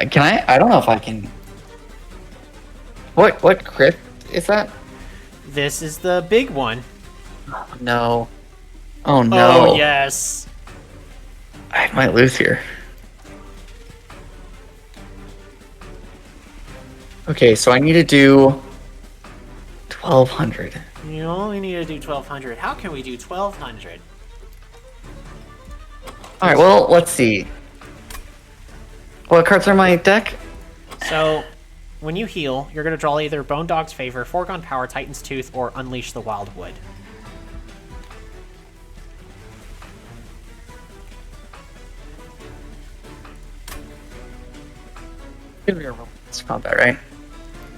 Can I? I don't know if I can. What crit is that? This is the big one. No. Oh no. Oh yes. I might lose here. Okay, so I need to do 1200. You only need to do 1200. How can we do 1200? Alright, well, let's see. What cards are in my deck? So, when you heal, you're going to draw either Bone Dog's Favor, Foregone Power, Titan's Tooth, or Unleash the Wild Wood. It's combat, right?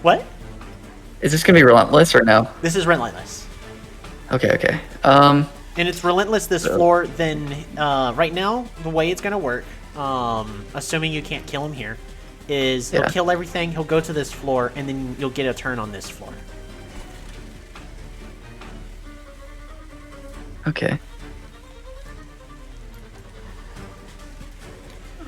What? Is this gonna be relentless or no? This is relentless. Okay. And it's relentless this floor, then right now, the way it's going to work, assuming you can't kill him here, is he'll kill everything, he'll go to this floor, and then you'll get a turn on this floor. Okay.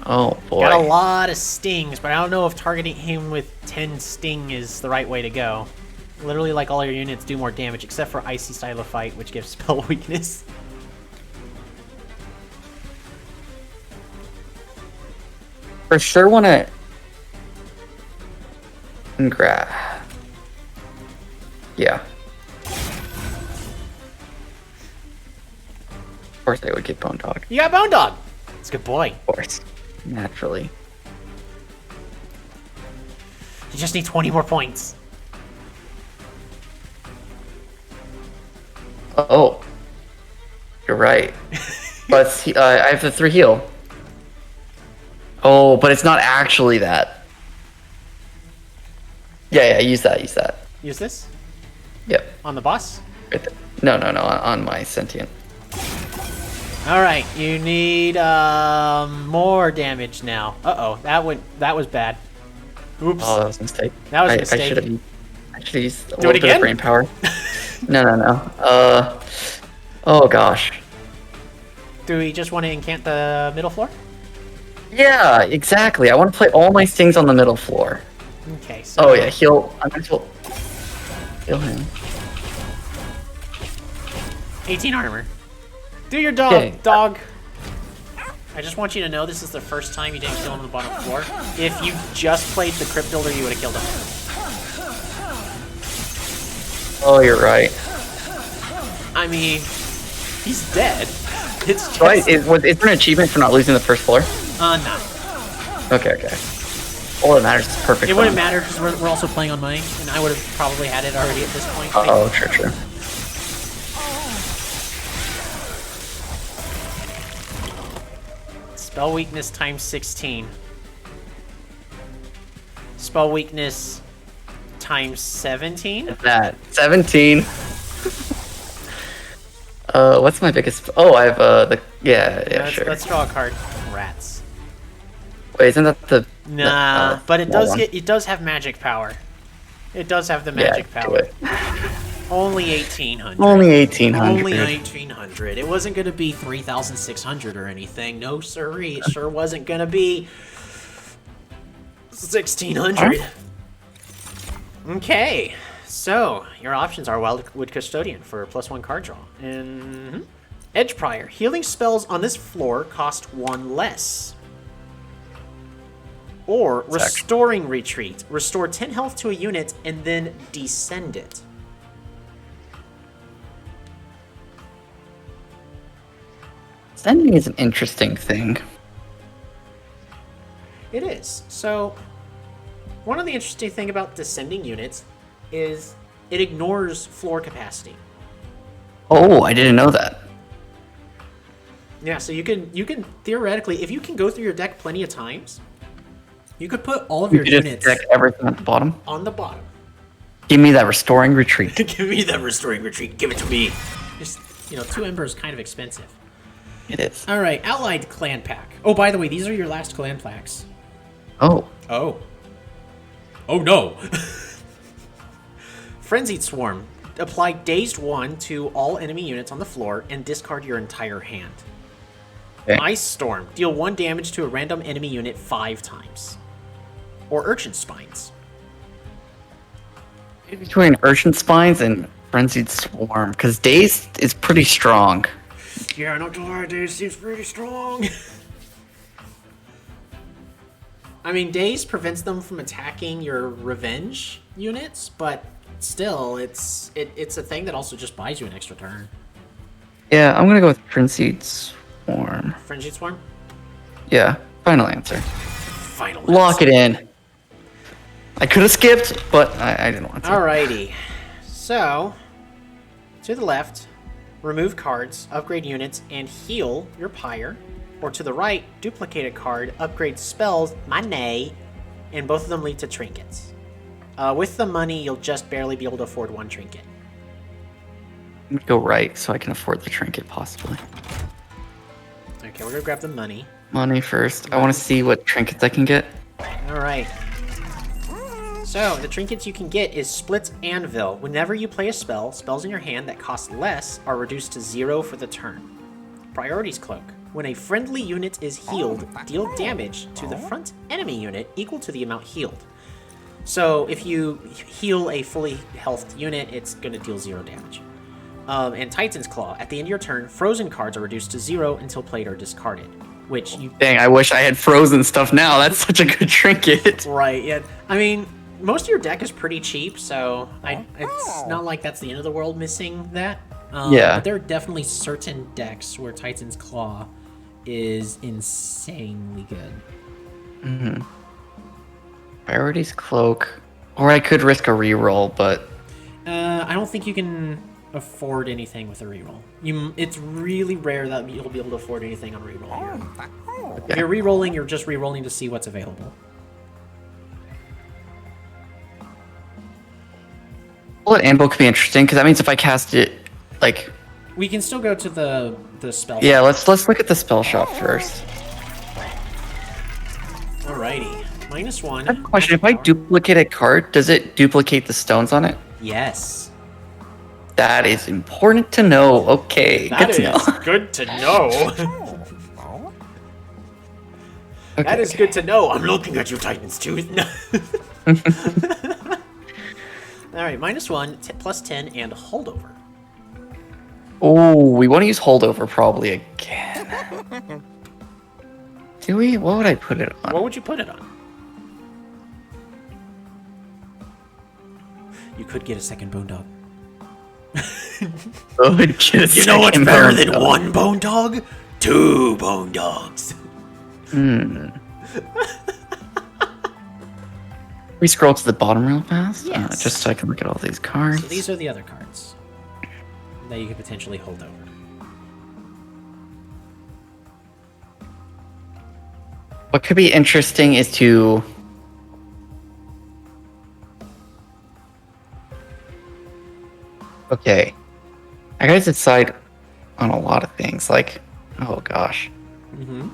Oh, boy. Got a lot of stings, but I don't know if targeting him with 10 sting is the right way to go. Literally, like, all your units do more damage, except for Icy Style of Fight, which gives spell weakness. For sure want to... grab. Yeah. Of course I would get Bone Dog. You got Bone Dog! That's a good boy. Of course. Naturally. You just need 20 more points. Oh. You're right. But I have the 3 heal. Oh, but it's not actually that. Yeah, use that. Use this? Yep. On the boss? Right there. No, on my sentient. Alright, you need more damage now. Uh-oh, that was bad. Oops. Oh, that was a mistake. That was a mistake. I should have used a Do little it bit again? of brain power. No. Oh gosh. Do we just want to incant the middle floor? Yeah, exactly. I want to play all my stings on the middle floor. Okay, so... Oh yeah, heal. I'm going to heal him. 18 armor. Do your dog, Okay. dog. I just want you to know this is the first time you didn't kill him on the bottom floor. If you just played the Crypt Builder, you would have killed him. Oh, you're right. I mean, he's dead. It's just... Right, is there an achievement for not losing the first floor? No. Okay. All that matters is perfect. It wouldn't matter because we're also playing on mine, and I would have probably had it already at this point. Oh, true. Spell weakness times 16. Spell weakness times 17. That 17. What's my biggest? Oh, I have sure. Let's draw a card. Rats. Wait, isn't that the? Nah, but it does one? it does have magic power. It does have the magic do power. it. Only 1800. Only 1800. Only 1800. It wasn't going to be 3600 or anything. No, sirree. It sure wasn't going to be 1600. Huh? Okay. So, your options are Wildwood Custodian for a +1 card draw. And Edge Prior. Healing spells on this floor cost 1 less. Or Restoring Retreat. Restore 10 health to a unit and then descend it. Descending is an interesting thing. It is. So, one of the interesting thing about descending units is it ignores floor capacity. Oh, I didn't know that. Yeah, so you can theoretically, if you can go through your deck plenty of times, you could put all of your Just units deck everything at the bottom. on the bottom. Give me that restoring retreat. Give me that Restoring Retreat. Give it to me. Just, 2 Ember is kind of expensive. It is. All right, Allied Clan Pack. Oh, by the way, these are your last clan packs. Oh. Oh no. Frenzied Swarm. Apply Dazed 1 to all enemy units on the floor and discard your entire hand. Okay. Ice Storm. Deal 1 damage to a random enemy unit 5 times. Or Urchin Spines. Between Urchin Spines and Frenzied Swarm, because Dazed is pretty strong. Yeah, not gonna lie, Dazed seems pretty strong. I mean, Daze prevents them from attacking your revenge units, but still, it's a thing that also just buys you an extra turn. Yeah, I'm gonna go with Frenzied Swarm. Frenzied Swarm? Yeah, final answer. Final Lock answer. it in. I could have skipped, but I didn't want to. Alrighty. So, to the left, remove cards, upgrade units, and heal your Pyre. Or to the right, duplicate a card, upgrade spells, money, and both of them lead to trinkets. With the money, you'll just barely be able to afford one trinket. I'm gonna go right so I can afford the trinket possibly. Okay, we're gonna grab the money. Money first. I want to see what trinkets I can get. All right. So, the trinkets you can get is Split's Anvil. Whenever you play a spell, spells in your hand that cost less are reduced to 0 for the turn. Priorities Cloak. When a friendly unit is healed, deal damage to the front enemy unit equal to the amount healed. So, if you heal a fully healthed unit, it's going to deal 0 damage. And Titan's Claw. At the end of your turn, frozen cards are reduced to 0 until played or discarded. Which you... Dang, I wish I had frozen stuff now. That's such a good trinket. Right, yeah. I mean... most of your deck is pretty cheap, so it's not like that's the end of the world missing that. Yeah. But there are definitely certain decks where Titan's Claw is insanely good. Mm-hmm. Priorities Cloak. Or I could risk a reroll, but... I don't think you can afford anything with a reroll. It's really rare that you'll be able to afford anything on reroll here. Okay. If you're rerolling, you're just rerolling to see what's available. Well, Anvil could be interesting, because that means if I cast it, like... We can still go to the spell Yeah, shop. let's look at the spell shop first. Alrighty. -1. I have a question. If I duplicate a card, does it duplicate the stones on it? Yes. That is important to know. Okay, good to know. Good to know. Okay, That is good to know. I'm looking at you, Titan's Tooth. Alright, -1, +10, and holdover. Oh, we want to use holdover probably again. Do we? What would I put it on? What would you put it on? You could get a second bone dog. You know what's better than one bone dog? 2 bone dogs. We scroll to the bottom real fast, Yes. just so I can look at all these cards. So these are the other cards that you could potentially hold over. What could be interesting is to... Okay. I gotta decide on a lot of things, like... Oh gosh. Mm-hmm.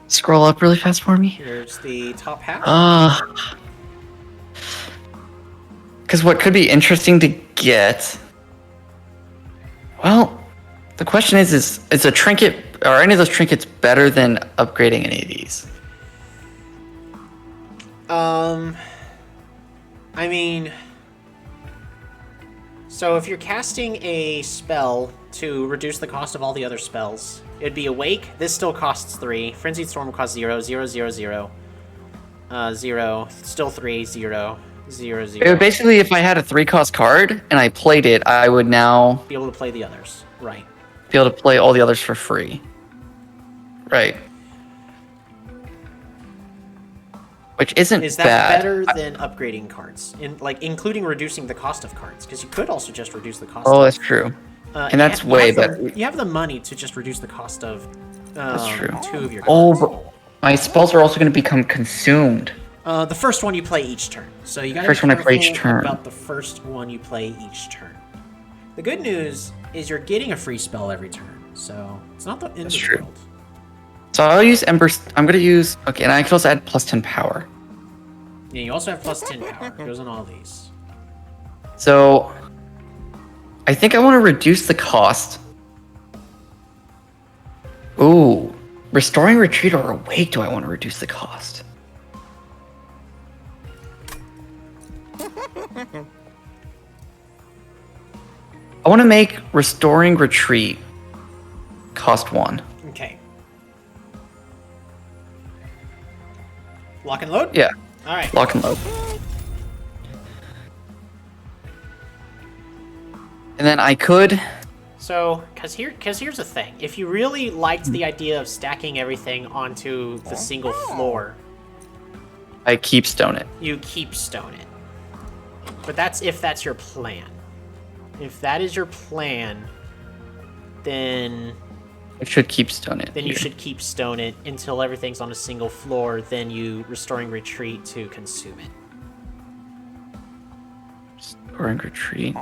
Scroll up really fast for me. Here's the top half. Because what could be interesting to get... Well, the question is a trinket... Are any of those trinkets better than upgrading any of these? I mean... So if you're casting a spell to reduce the cost of all the other spells, it'd be Awake. This still costs 3. Frenzied Storm costs 0, 0, 0, 0. 0. Still 3, 0, 0, 0. Basically, if I had a 3-cost card and I played it, I would now Be able to play the others. Right. be able to play all the others for free. Right. Which isn't Is that bad. better than upgrading cards? Including reducing the cost of cards? Because you could also just reduce the cost Oh, of... that's true. And that's you way have the- better. You have the money to just reduce the cost of That's true. 2 of your Oh, cards. but my spells are also going to become consumed. The first one you play each turn. So you gotta First be one I play each careful turn. about the first one you play each turn. The good news is you're getting a free spell every turn, so it's not the end of the true. world. So I'll use Ember. I'm going to use... Okay, and I can also add +10 power. Yeah, you also have +10 power. It goes on all these. So I think I want to reduce the cost. Ooh. Restoring Retreat or Awake, do I want to reduce the cost? I want to make Restoring Retreat cost 1. Okay. Lock and load? Yeah, Alright. lock and load. And then I could... So, because here's the thing. If you really liked the idea of stacking everything onto the single floor, I keep stone it. you keep stone it. But that's if that's your plan. If that is your plan, then I should keep stone it. you here. should keep stone it until everything's on a single floor, then you restoring retreat to consume it. Restoring retreat.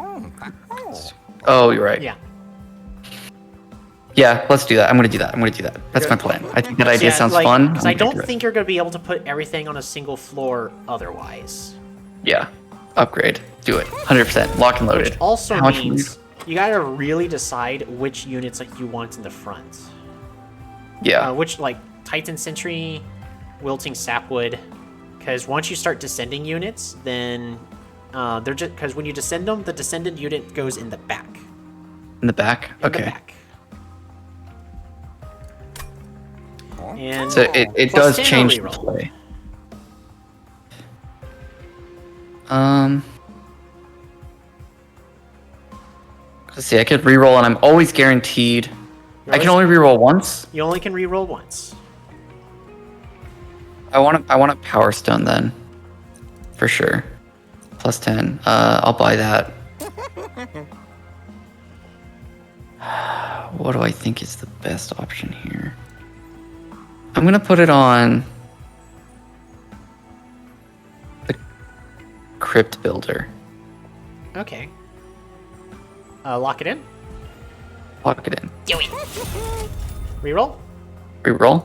Oh, you're right. Yeah. Yeah, let's do that. I'm gonna do that. That's my plan. I think that idea sounds fun. Because I don't think you're going to be able to put everything on a single floor otherwise. Yeah. Upgrade. Do it. 100%. Lock and loaded. Which also How much means you got to really decide which units like you want in the front. Yeah. Which, like, Titan Sentry, Wilting Sapwood. Because once you start descending units, then they're just... Because when you descend them, the descended unit goes in the back. In the back? In Okay. the back. And So it plus does 10 change the reroll. play. Let's see, I could reroll and I'm always guaranteed. I can only reroll once. You only can reroll once. I want a Power Stone then. For sure. Plus 10. I'll buy that. What do I think is the best option here? I'm gonna put it on the Crypt Builder. Okay. Lock it in. Lock it in. Do it. Reroll. Reroll.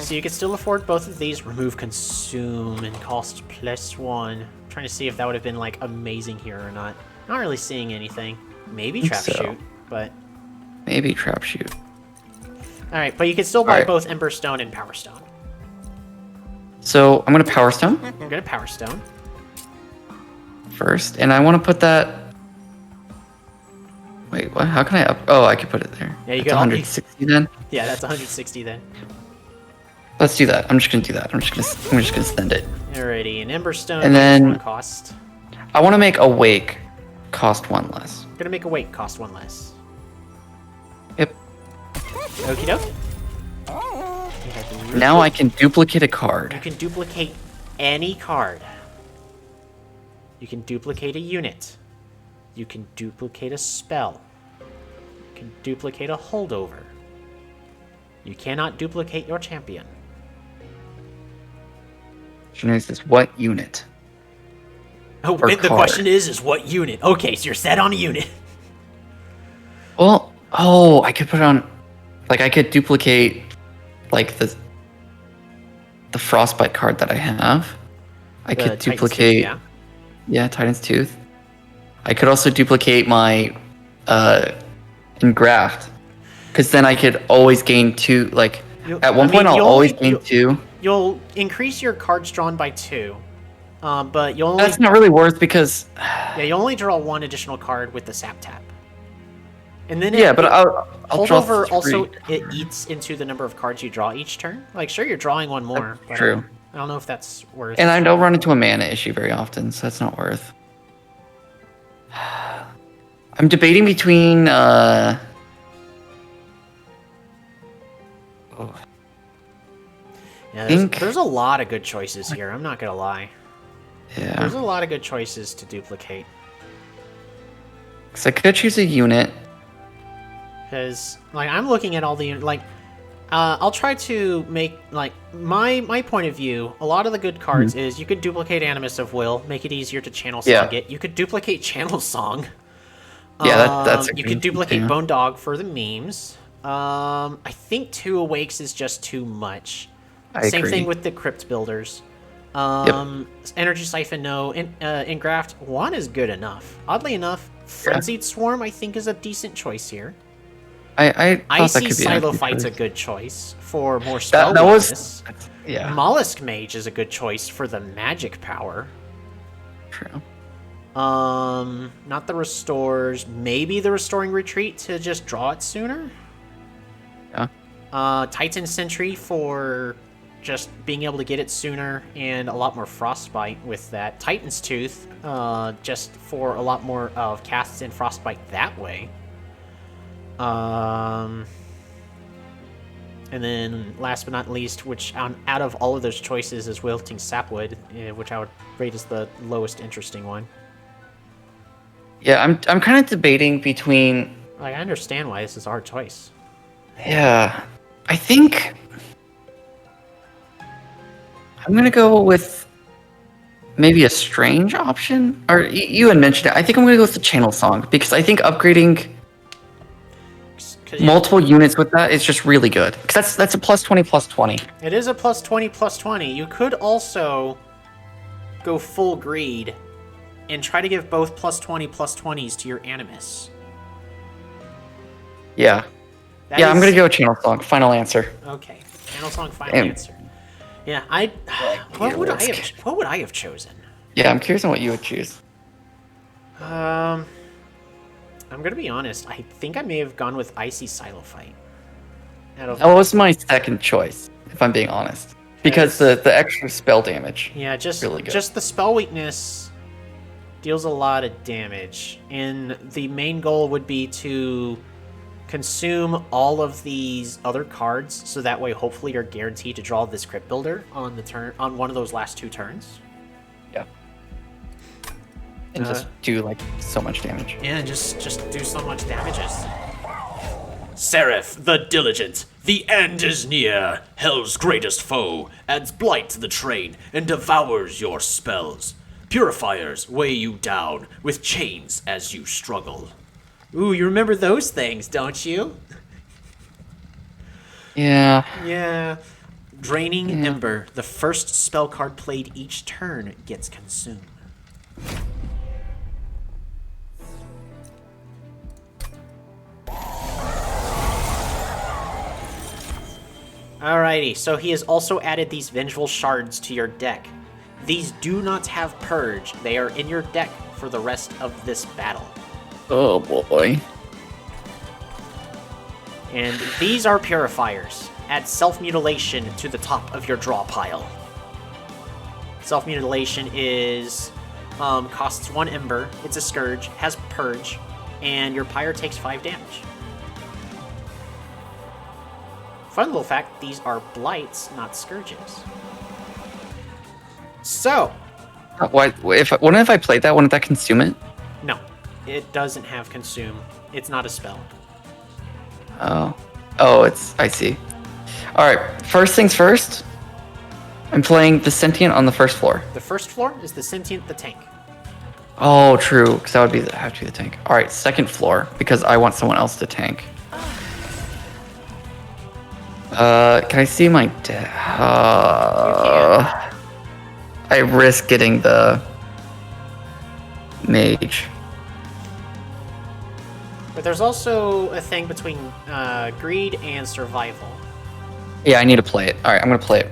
So you can still afford both of these. Remove Consume and cost +1. Trying to see if that would have been like amazing here or not. Not really seeing anything. Maybe think Trap so. Shoot, but Maybe Trap Shoot. all right. But you can still buy Alright. both Ember Stone and Power Stone. So I'm gonna Power Stone I'm gonna Power Stone. first, and I want to put that. Wait, what? How can I up? Oh, I could put it there. Yeah, you It's can- 160 then. Yeah, that's 160 then. Let's do that. I'm just gonna do that. I'm just gonna send it. Alrighty, and Ember Stone And is then- one cost. I want to make Awake cost 1 less. Gonna make a weight cost 1 less. Yep. Okie doke. Now I can duplicate a You card. can duplicate any card. You can duplicate a unit. You can duplicate a spell. You can duplicate a holdover. You cannot duplicate your champion. This is what unit? Oh, Or and the card. question is what unit? Okay, so you're set on a unit. Well, oh, I could put it on. Like I could duplicate, like the Frostbite card that I have. I The could Titan's Tooth, duplicate. yeah. Yeah, Titan's Tooth. I could also duplicate my Engraft, because then I could always gain 2. Like at one point, I'll always gain 2. You'll increase your cards drawn by 2. But you'll only That's not really worth because. yeah, you only draw 1 additional card with the Sap Tap. And then Yeah, but I'll draw holdover 3. also it eats into the number of cards you draw each turn. Like sure you're drawing 1 more, but true. I don't know if that's worth. And I don't run into a mana issue very often, so that's not worth. I'm debating between. Yeah, think- there's a lot of good choices here. I'm not gonna lie. There's Yeah, a lot of good choices to duplicate. because I could choose a unit. Because like I'm looking at all the like, I'll try to make like my point of view. A lot of the good cards is you could duplicate Animus of Will, make it easier to channel song Yeah. it. You could duplicate Channel Song. Yeah, that's a you good could duplicate thing. Bone Dog for the memes. I think 2 Awakes is just too much. I Same agree. thing with the Crypt Builders. Energy Siphon, no. Engraft 1 is good enough. Oddly enough, Frenzied Swarm I think is a decent choice here. I thought that Icy could be Silo an Fight's a choice. good choice for more spell That weakness. was. Yeah, Mollusk Mage is a good choice for the magic power. true. Not the Restores. Maybe the Restoring Retreat to just draw it sooner. Yeah. Titan Sentry for just being able to get it sooner and a lot more Frostbite with that. Titan's Tooth, just for a lot more of casts and Frostbite that way. And then last but not least, which out of all of those choices is Wilting Sapwood, which I would rate as the lowest interesting one. Yeah, I'm kind of debating between. Like, I understand why this is our choice. Yeah, I think I'm gonna go with maybe a strange option? Or you had mentioned it. I think I'm gonna go with the channel song because I think upgrading multiple units with that is just really good. Because that's a plus 20 plus 20. It is a plus 20 plus 20. You could also go full greed and try to give both plus 20 plus 20s to your Animus. Yeah. I'm gonna go channel song. Final answer. Okay, channel song. Final answer. Yeah, what would I have chosen? Yeah, I'm curious on what you would choose. I'm gonna be honest. I think I may have gone with Icy Silophyte. That was my second choice, if I'm being honest, because the extra spell damage. Yeah, just really good. Just the spell weakness deals a lot of damage, and the main goal would be to consume all of these other cards, so that way hopefully you're guaranteed to draw this Crypt Builder on the turn on one of those last 2 turns. Yeah. And just do like so much damage. Yeah, just do so much damages. Seraph the Diligent, the end is near. Hell's greatest foe adds blight to the train and devours your spells. Purifiers weigh you down with chains as you struggle. Ooh, you remember those things, don't you? Yeah. Yeah. Draining Ember. The first spell card played each turn gets consumed. Alrighty, so he has also added these Vengeful Shards to your deck. These do not have Purge. They are in your deck for the rest of this battle. Oh boy. And these are Purifiers. Add Self-Mutilation to the top of your draw pile. Self-Mutilation is costs 1 Ember, it's a Scourge, has Purge, and your Pyre takes 5 damage. Fun little fact, these are Blights, not Scourges. So... What if I played that? Wouldn't that consume it? No, it doesn't have Consume. It's not a spell. Oh, I see. All right, first things first. I'm playing the Sentient on the first floor. The first floor is the Sentient, the tank. Oh, true, because that would have to be the tank. All right, second floor, because I want someone else to tank. Can I see my deck? I risk getting the mage. But there's also a thing between greed and survival. Yeah, I need to play it. All right, I'm gonna play it.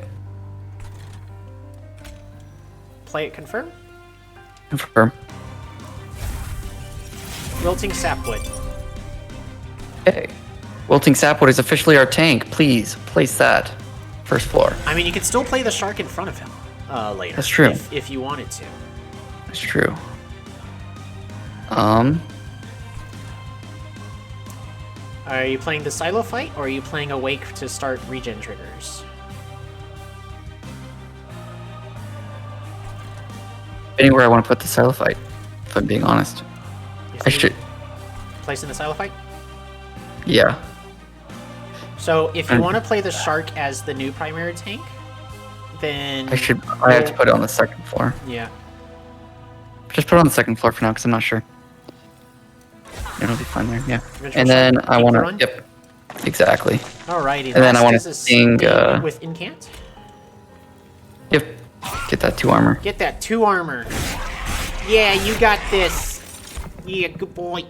Play it, confirm? Confirm. Wilting Sapwood. Okay. Wilting Sapwood is officially our tank. Please place that. First floor. I mean, you can still play the shark in front of him later. That's true. If you wanted to. That's true. Are you playing the Silo fight, or are you playing Awake to start regen triggers? Anywhere I want to put the silo fight, if I'm being honest. I should. Place in the Silo fight? Yeah. So if you want to play the shark as the new primary tank, then I have to put it on the second floor. Yeah. Just put it on the second floor for now, because I'm not sure. It'll be fine there, yeah. Vengeful And then Shark, I want run? to. Yep. Exactly. Alrighty. And then I want last to is a sing. sting with Incant. Yep. Get that 2 armor. Get that 2 armor. Yeah, you got this. Yeah, good boy.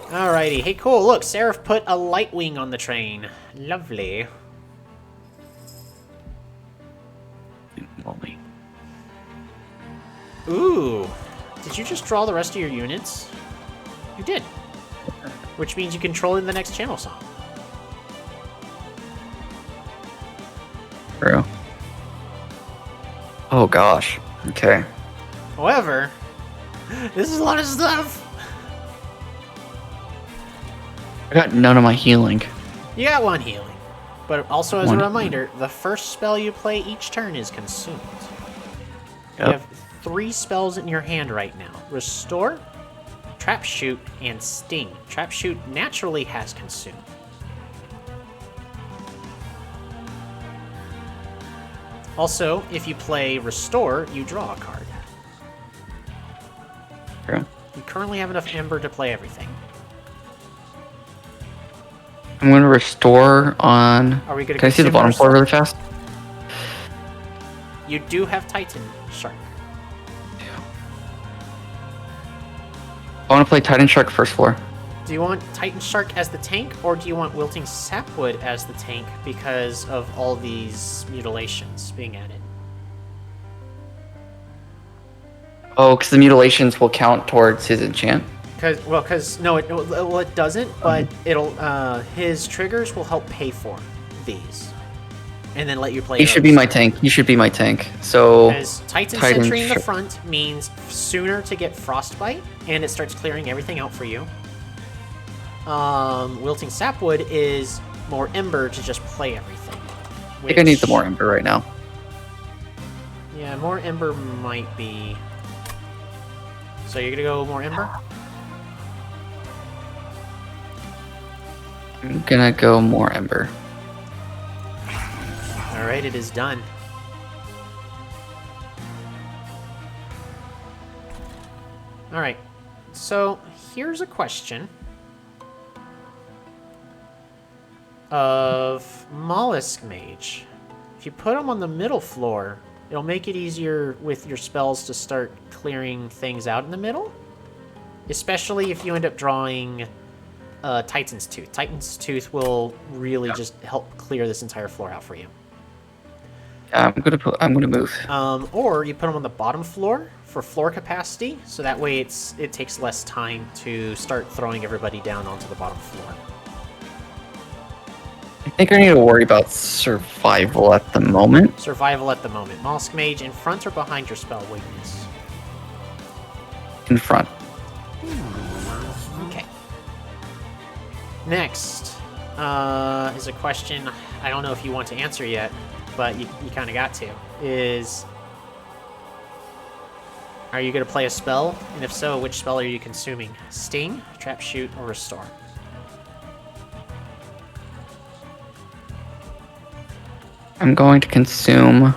Alrighty. Hey, cool. Look, Seraph put a Lightwing on the train. Lovely. Lovely. Ooh. Did you just draw the rest of your units? You did. Which means you control in the next channel song. True. Oh gosh. Okay. However, this is a lot of stuff. I got none of my healing. You got 1 healing. But also as One a reminder, the first spell you play each turn is consumed. Yep. You have 3 spells in your hand right now. Restore, Trap Shoot, and Sting. Trap Shoot naturally has Consume. Also, if you play Restore, you draw a card. True. You currently have enough Ember to play everything. I'm going to restore on... Are we going to Can I see the bottom floor really fast? You do have Titan Shark. I want to play Titan Shark first floor. Do you want Titan Shark as the tank, or do you want Wilting Sapwood as the tank because of all these mutilations being added? Oh, because the mutilations will count towards his enchant? No, it doesn't, but it'll, his triggers will help pay for these. And then let you play. He should be my tank. He should be my tank. So because Titan Sentry in the front means sooner to get Frostbite, and it starts clearing everything out for you. Wilting Sapwood is more Ember to just play everything. I think I need the more Ember right now. Yeah, more Ember might be. So you're gonna go more Ember? I'm gonna go more Ember. Alright, it is done. Alright, so here's a question of Mollusk Mage. If you put them on the middle floor, it'll make it easier with your spells to start clearing things out in the middle. Especially if you end up drawing Titan's Tooth. Titan's Tooth will really just help clear this entire floor out for you. I'm gonna move. Or you put them on the bottom floor for floor capacity, so that way it takes less time to start throwing everybody down onto the bottom floor. I think I need to worry about survival at the moment. Survival at the moment. Mollusk Mage in front or behind your spell weakness? In front. Okay. Next is a question I don't know if you want to answer yet, but you kind of got to. Are you going to play a spell? And if so, which spell are you consuming? Sting, Trap Shoot, or Restore? I'm going to consume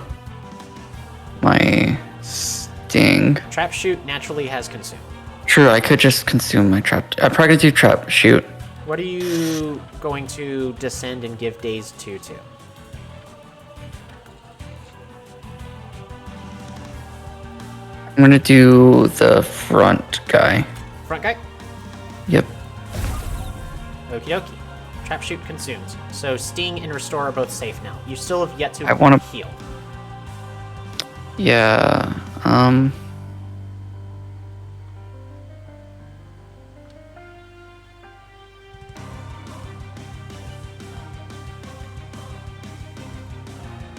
my Sting. Trap Shoot naturally has Consume. True, I could just consume my Trap. I'm probably gonna do Trap Shoot. What are you going to descend and give Daze 2 to? I'm gonna do the front guy. Front guy? Yep. Okie dokie. Trap Shoot consumes. So Sting and Restore are both safe now. You still have yet to heal. Yeah.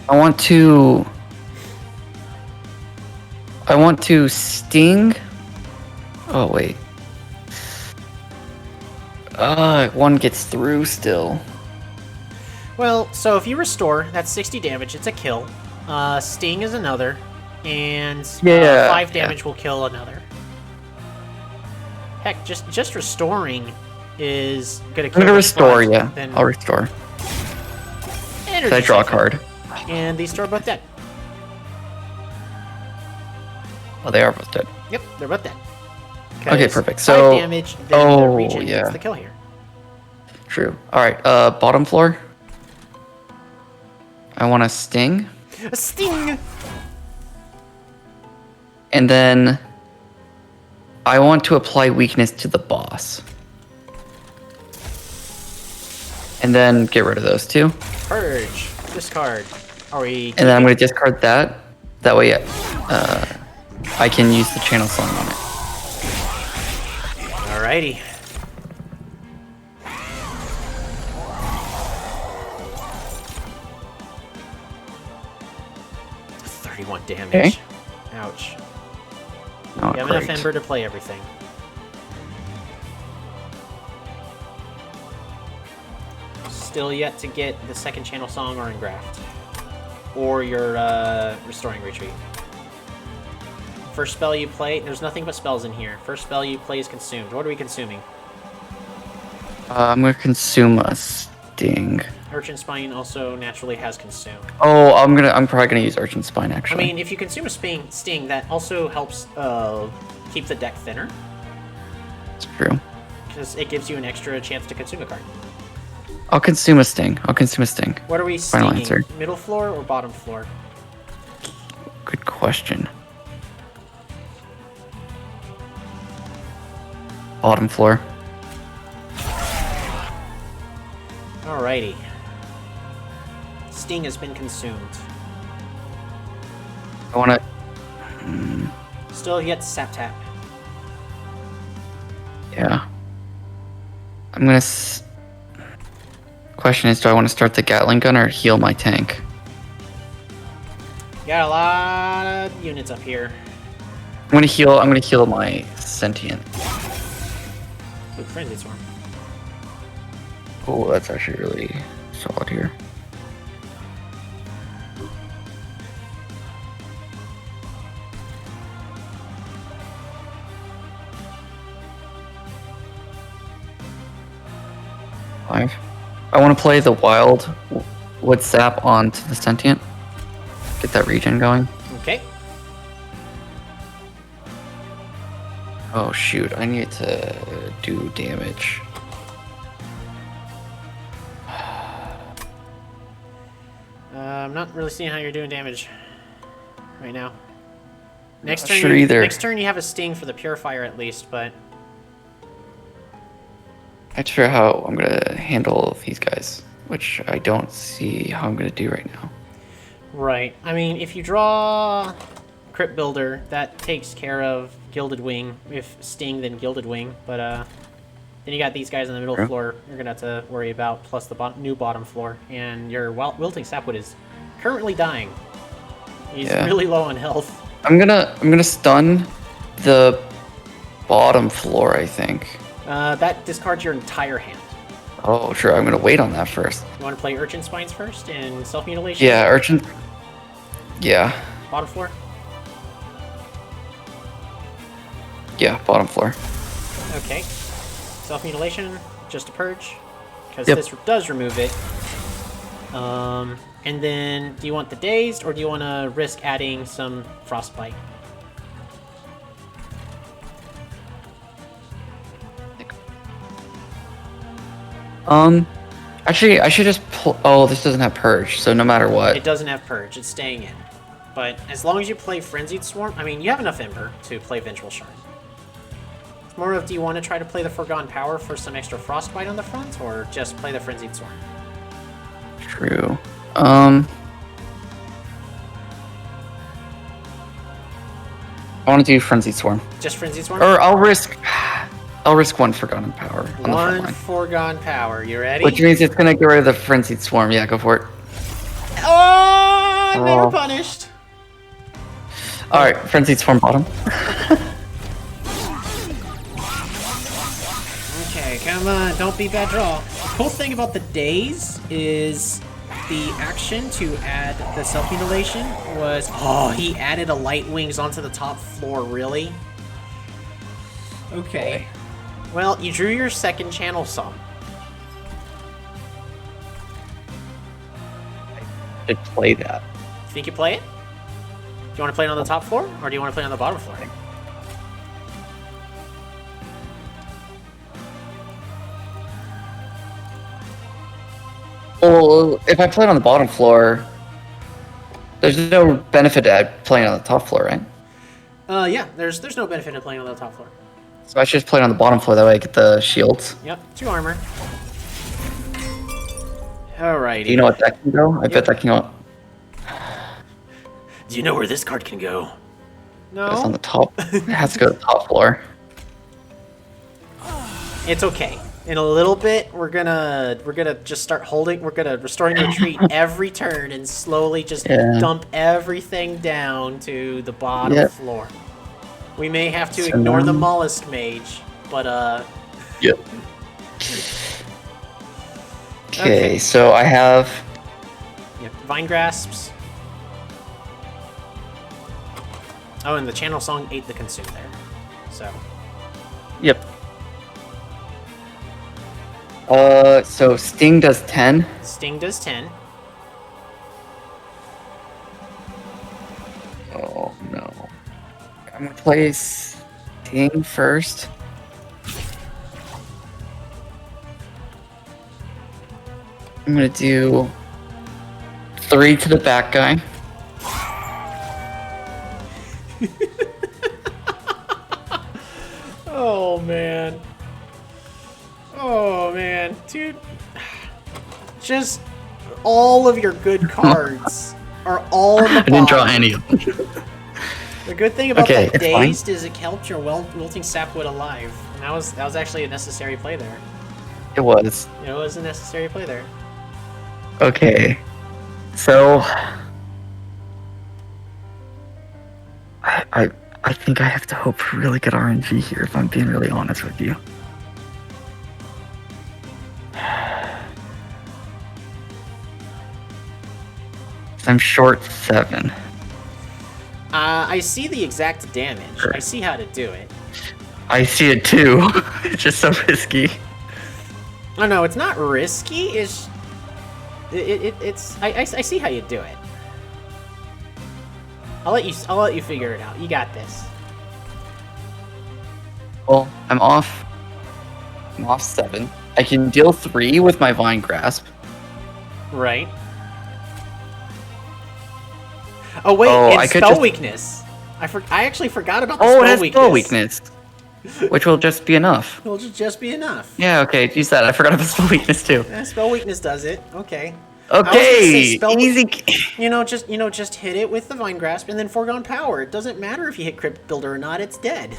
I want to Sting. Oh wait. One gets through still. Well, so if you Restore, that's 60 damage. It's a kill. Sting is another, and 5 damage will kill another. Heck, just restoring is gonna kill. I'm gonna restore, front, yeah. Then I'll restore. Energy I draw a Siphon. card. And these two are both dead. Oh, they are both dead. Yep, they're both dead. Okay, perfect. 5 So, damage, then the regen gets the kill here. True. All right. Bottom floor. I want a Sting. A Sting. And then I want to apply weakness to the boss. And then get rid of those two. Purge. Discard. Are we? And then I'm going to discard that. That way, I can use the channel song on it. Alrighty. $31 damage. Okay. Ouch. Oh, You have great. enough Ember to play everything. Still yet to get the second channel song or Engraft. Or your Restoring Retreat. First spell you play, there's nothing but spells in here. First spell you play is consumed. What are we consuming? I'm going to consume a Sting. Urchin Spine also naturally has Consume. Oh, I'm probably gonna use Urchin Spine actually. I mean, if you consume a Sting, that also helps keep the deck thinner. It's true. Because it gives you an extra chance to consume a card. I'll consume a Sting. What are we Final stinging? answer. Middle floor or bottom floor? Good question. Bottom floor. Alrighty. Sting has been consumed. I wanna. Still yet Sap Tap. Yeah. I'm gonna. Question is, do I want to start the Gatling gun or heal my tank? Got a lot of units up here. I'm gonna heal my sentient. Ooh, Frenzy Swarm. Oh, that's actually really solid here. Five. I want to play the wild wood sap onto the sentient. Get that regen going. Okay. Oh shoot, I need to do damage. I'm not really seeing how you're doing damage right now. Next Not turn, sure either. Next turn you have a Sting for the Purifier at least, but Not sure how I'm gonna handle these guys, which I don't see how I'm gonna do right now. right. I mean, if you draw Crypt Builder, that takes care of Gilded Wing. If Sting, then Gilded Wing. But then you got these guys in the middle True. floor you're gonna have to worry about, plus the new bottom floor. And your Wilting Sapwood is currently dying. He's Yeah. really low on health. I'm gonna stun the bottom floor, I think. That discards your entire hand. Oh, sure. I'm gonna wait on that first. You want to play Urchin Spines first and Self-Mutilation? Yeah, Urchin. Yeah, Bottom floor? yeah, bottom floor. Okay. Self-Mutilation, just a purge, because Yep. this does remove it. And then, do you want the Dazed, or do you want to risk adding some Frostbite? Actually, I should just pull. Oh, this doesn't have purge, so no matter what. It doesn't have Purge, it's staying in. But as long as you play Frenzied Swarm, I mean, you have enough Ember to play Vengeful Shard. It's more of, do you want to try to play the Foregone Power for some extra Frostbite on the front, or just play the Frenzied Swarm? True. I want to do Frenzied Swarm. Just Frenzied Swarm? Or I'll risk one Forgotten Power on the front One line. Foregone Power, you ready? Which means it's gonna get rid of the Frenzied Swarm. Yeah, go for it. Oh, they were Oh. punished. Alright, Frenzied Swarm bottom. Okay, come on, don't be bad draw. The cool thing about the Daze is the action to add the Self-Mutilation was... Oh, he added a Light Wings onto the top floor, really? Okay. Well, you drew your second channel song. I should play that. Think you play it? Do you want to play it on the top floor, or do you want to play it on the bottom floor? Well, if I play it on the bottom floor, there's no benefit to playing on the top floor, right? Yeah, there's no benefit in playing on the top floor. So I should just play it on the bottom floor, that way I get the shields. Yep, 2 armor. Alrighty. Do you know what that can go? I bet that can go. Do you know where this card can go? It's on No. the top. It has to go to the top floor. It's okay. In a little bit, we're gonna just start holding. We're gonna restoring retreat every turn and slowly just dump everything down to the bottom floor. We may have to ignore the mollusk mage, but Yep. Okay, so I have. Yep, Vine Grasps. Oh, and the channel song ate the consume there. So. Yep. So Sting does 10. Sting does 10. Oh no. I'm gonna play Sting first. I'm gonna do 3 to the back guy. Oh man. Oh man, dude. Just all of your good cards are all in the I didn't draw bottom. any of them. The good thing about Okay, that it's fine. Dazed is it kept your Wilting Sapwood alive. And that was actually a necessary play there. It was. It was a necessary play there. Okay. So I think I have to hope for really good RNG here if I'm being really honest with you. I'm short 7. I see the exact damage. I see how to do it. I see it too. It's just so risky. Oh no, it's not risky. It's I see how you do it. I'll let you figure it out. You got this. Well, I'm off 7. I can deal 3 with my Vine Grasp. Right. Oh wait, I it's could spell just- weakness. I actually forgot about the Oh, spell it has weakness. spell weakness, which will just be enough. It'll just be enough. Yeah, okay, use that. I forgot about spell weakness too. Yeah, spell weakness does it. Okay. I was gonna Okay, say spell- easy. Just hit it with the Vine Grasp and then Foregone Power. It doesn't matter if you hit Crypt Builder or not. It's dead.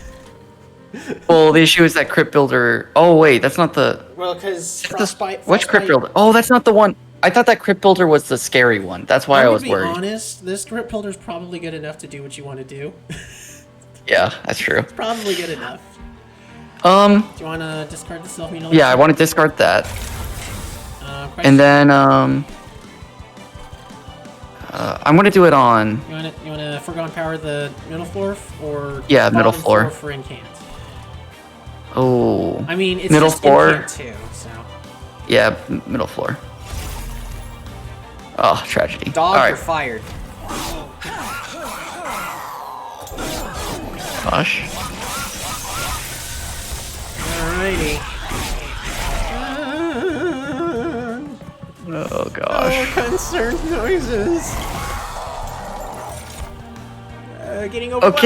Well, the issue is that Crypt Builder. Oh wait, that's not the. Well, because Which Crypt Builder? Oh, that's not the one. I thought that Crypt Builder was the scary one. That's why I was worried. To be honest, this Crypt Builder's probably good enough to do what you want to do. Yeah, that's true. Probably good enough. Do you want to discard the self-mutilation? Yeah, I want to discard that, Question- and then I'm gonna do it on. You want to Foregone Power the middle floor or Yeah, middle bottom floor. for incant? Oh. I mean, it's middle just floor. incant too, so. Yeah, middle floor. Oh, tragedy. Dog, All right. you're fired. Gosh. Alrighty. Oh gosh. Oh, concerned noises. Getting overwhelmed.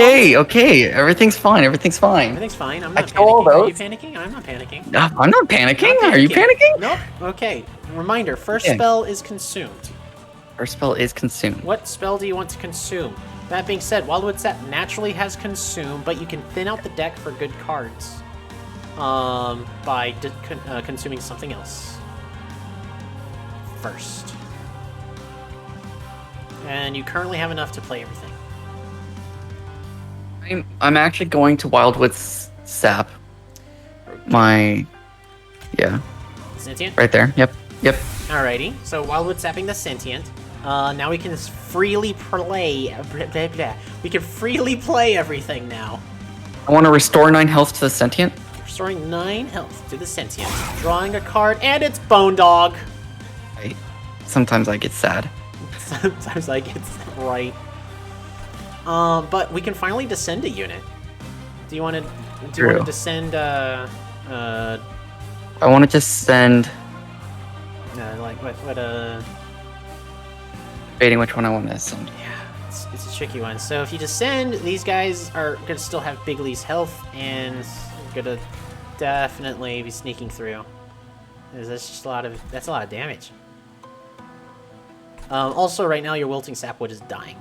Okay. Everything's fine. Everything's fine. Everything's fine. I'm I not kill all panicking. Are you those. panicking? I'm not panicking. I'm not panicking. Not Are you panicking? Nope. Okay. Reminder, first Okay. spell is consumed. Our spell is consumed. What spell do you want to consume? That being said, Wildwood Sap naturally has consume, but you can thin out the deck for good cards by consuming something else first. And you currently have enough to play everything. I'm actually going to Wildwood Sap. Yeah, Sentient? right there. Yep. Alrighty, so Wildwood Sapping the Sentient. Now we can freely play. We can freely play everything now. I want to restore 9 health to the sentient. Restoring 9 health to the Sentient. Drawing a card, and it's Bone Dog. Sometimes I get sad. Sometimes I get right. But we can finally descend a unit. Do you want to descend? I want to just send. Like what? Debating which one I want to send. Yeah, it's a tricky one. So if you descend, these guys are gonna still have Bigley's health and gonna definitely be sneaking through. That's just that's a lot of damage. Also, right now your Wilting Sapwood is dying.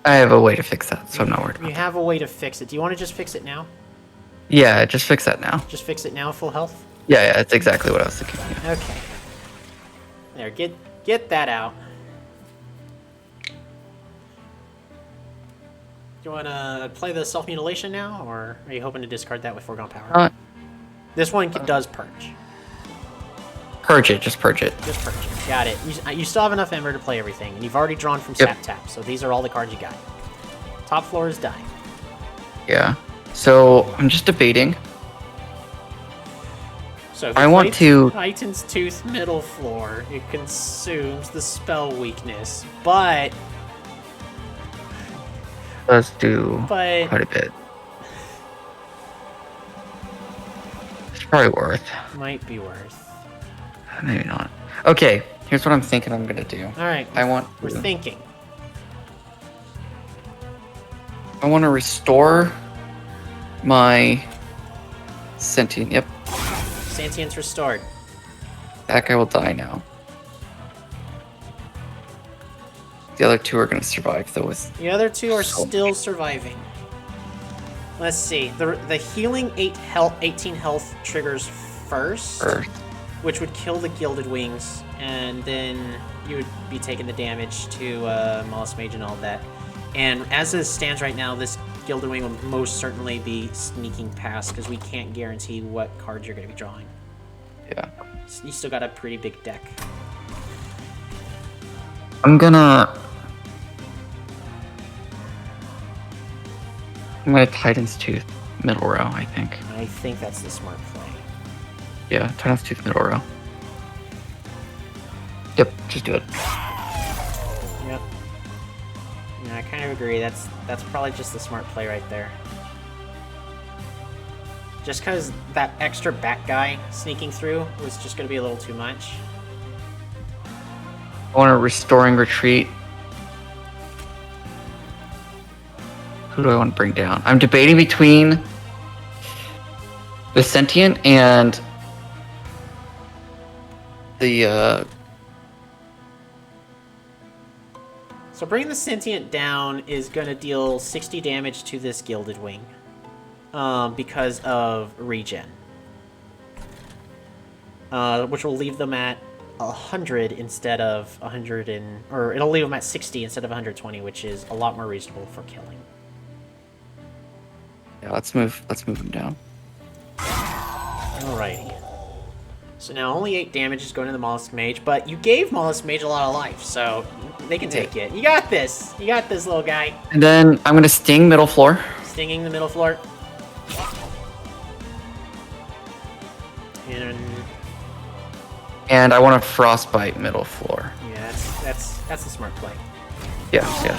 I have a way to fix that, so I'm not worried about You have a way to fix it. Do you want to just fix it now? Yeah, just fix that now. Just fix it now, full health? Yeah, that's exactly what I was thinking. Yeah. Okay. There, get that out. Do you want to play the self-mutilation now, or are you hoping to discard that with Foregone Power? This one does purge. Purge it, just purge it. Just purge it. Got it. You still have enough Ember to play everything, and you've already drawn from Sap Tap, so these are all the cards you got. Top floor is dying. Yeah. So I'm just debating. So if I you want play to- Titan's Tooth middle floor, it consumes the spell weakness, but Does do But- quite a bit. It's probably worth. might be worth. Maybe not. Okay, here's what I'm thinking I'm gonna do. All right, we're to- thinking. I want to restore my sentient. Yep, Sentience restored. that guy will die now. The other two are gonna survive though. With The other two are So still surviving. Let's see. The healing 18 health triggers first, Earth. which would kill the Gilded Wings, and then you would be taking the damage to Mollusk Mage and all that. And as it stands right now, this Gilded Wing will most certainly be sneaking past because we can't guarantee what cards you're going to be drawing. Yeah. You still got a pretty big deck. I'm gonna Titan's Tooth middle row. I think. I think that's the smart play. Yeah, Titan's Tooth middle row. Yep, just do it. Yep. Yeah, I kind of agree. That's probably just the smart play right there. Just because that extra back guy sneaking through was just going to be a little too much. I want a restoring retreat. Who do I want to bring down? I'm debating between the sentient and the So bringing the Sentient down is going to deal 60 damage to this Gilded Wing. Because of regen. Which will leave them at 100 instead of 100 or it'll leave them at 60 instead of 120, which is a lot more reasonable for killing. Yeah, let's move him down. Alrighty. So now only 8 damage is going to the Mollusk Mage, but you gave Mollusk Mage a lot of life, so they can take it. You got this! You got this, little guy. And then I'm gonna sting middle floor. Stinging the middle floor. And I want to frostbite middle floor. Yeah, that's a smart play. Yeah, yeah.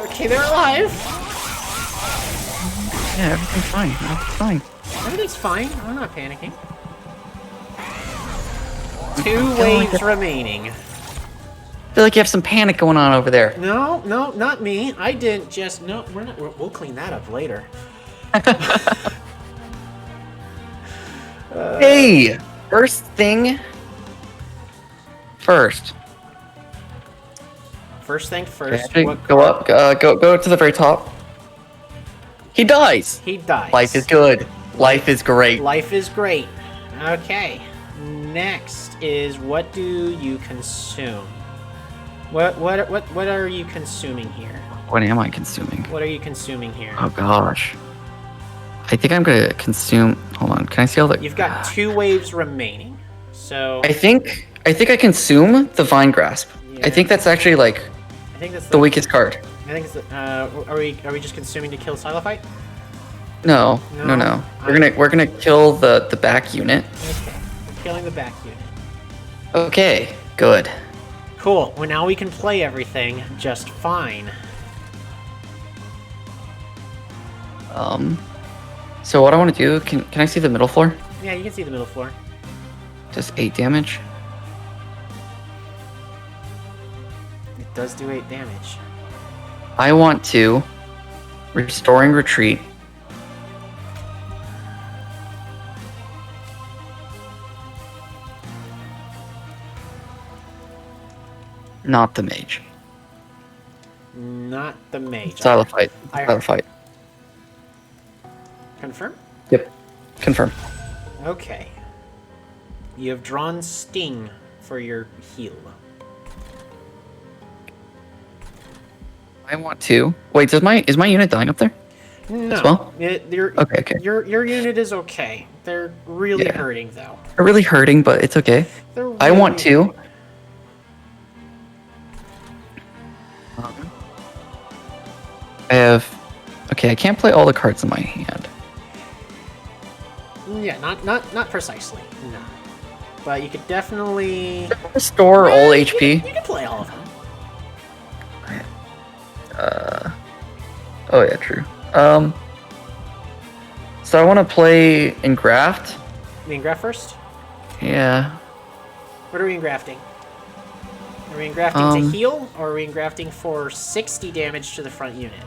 Okay, they're alive! Yeah, everything's fine. Everything's fine. Everything's fine. I'm not panicking. 2 waves remaining. I feel like you have some panic going on over there. No, not me. I didn't just... No, we're not... We'll clean that up later. Hey! First thing first. First thing first. Okay, what go card- up. Go to the very top. He dies. He dies. Life is good. Life is great. Life is great. Okay. Next is what do you consume? What are you consuming here? What am I consuming? What are you consuming here? Oh gosh. I think I'm gonna consume. Hold on. Can I see all the? You've got 2 waves remaining. So I think I consume the Vine Grasp. Yeah. I think that's actually like I think that's the weakest card. I think it's are we just consuming to kill Silophyte? No. No, We're gonna kill the back unit. Okay. We're killing the back unit. Okay. Good. Cool. Well, now we can play everything just fine. So what I want to do? Can I see the middle floor? Yeah, you can see the middle floor. Just 8 damage. It does do 8 damage. I want to restoring retreat. Not the mage. Not the mage. Silophyte. I- Silophyte. Confirm? Yep. Confirm. Okay. You have drawn Sting for your heal. I want to. Wait, is my unit dying up there? No. As well? Okay. Your unit is okay. They're really Yeah. hurting though. They're really hurting, but it's okay. They're I want really- to. I have. Okay, I can't play all the cards in my hand. Yeah, not precisely. No. But you could definitely Restore all HP. You can play all of them. Oh yeah, true. So I want to play Engraft. You engraft first? Yeah. What are we engrafting? Are we engrafting to heal, or are we engrafting for 60 damage to the front unit?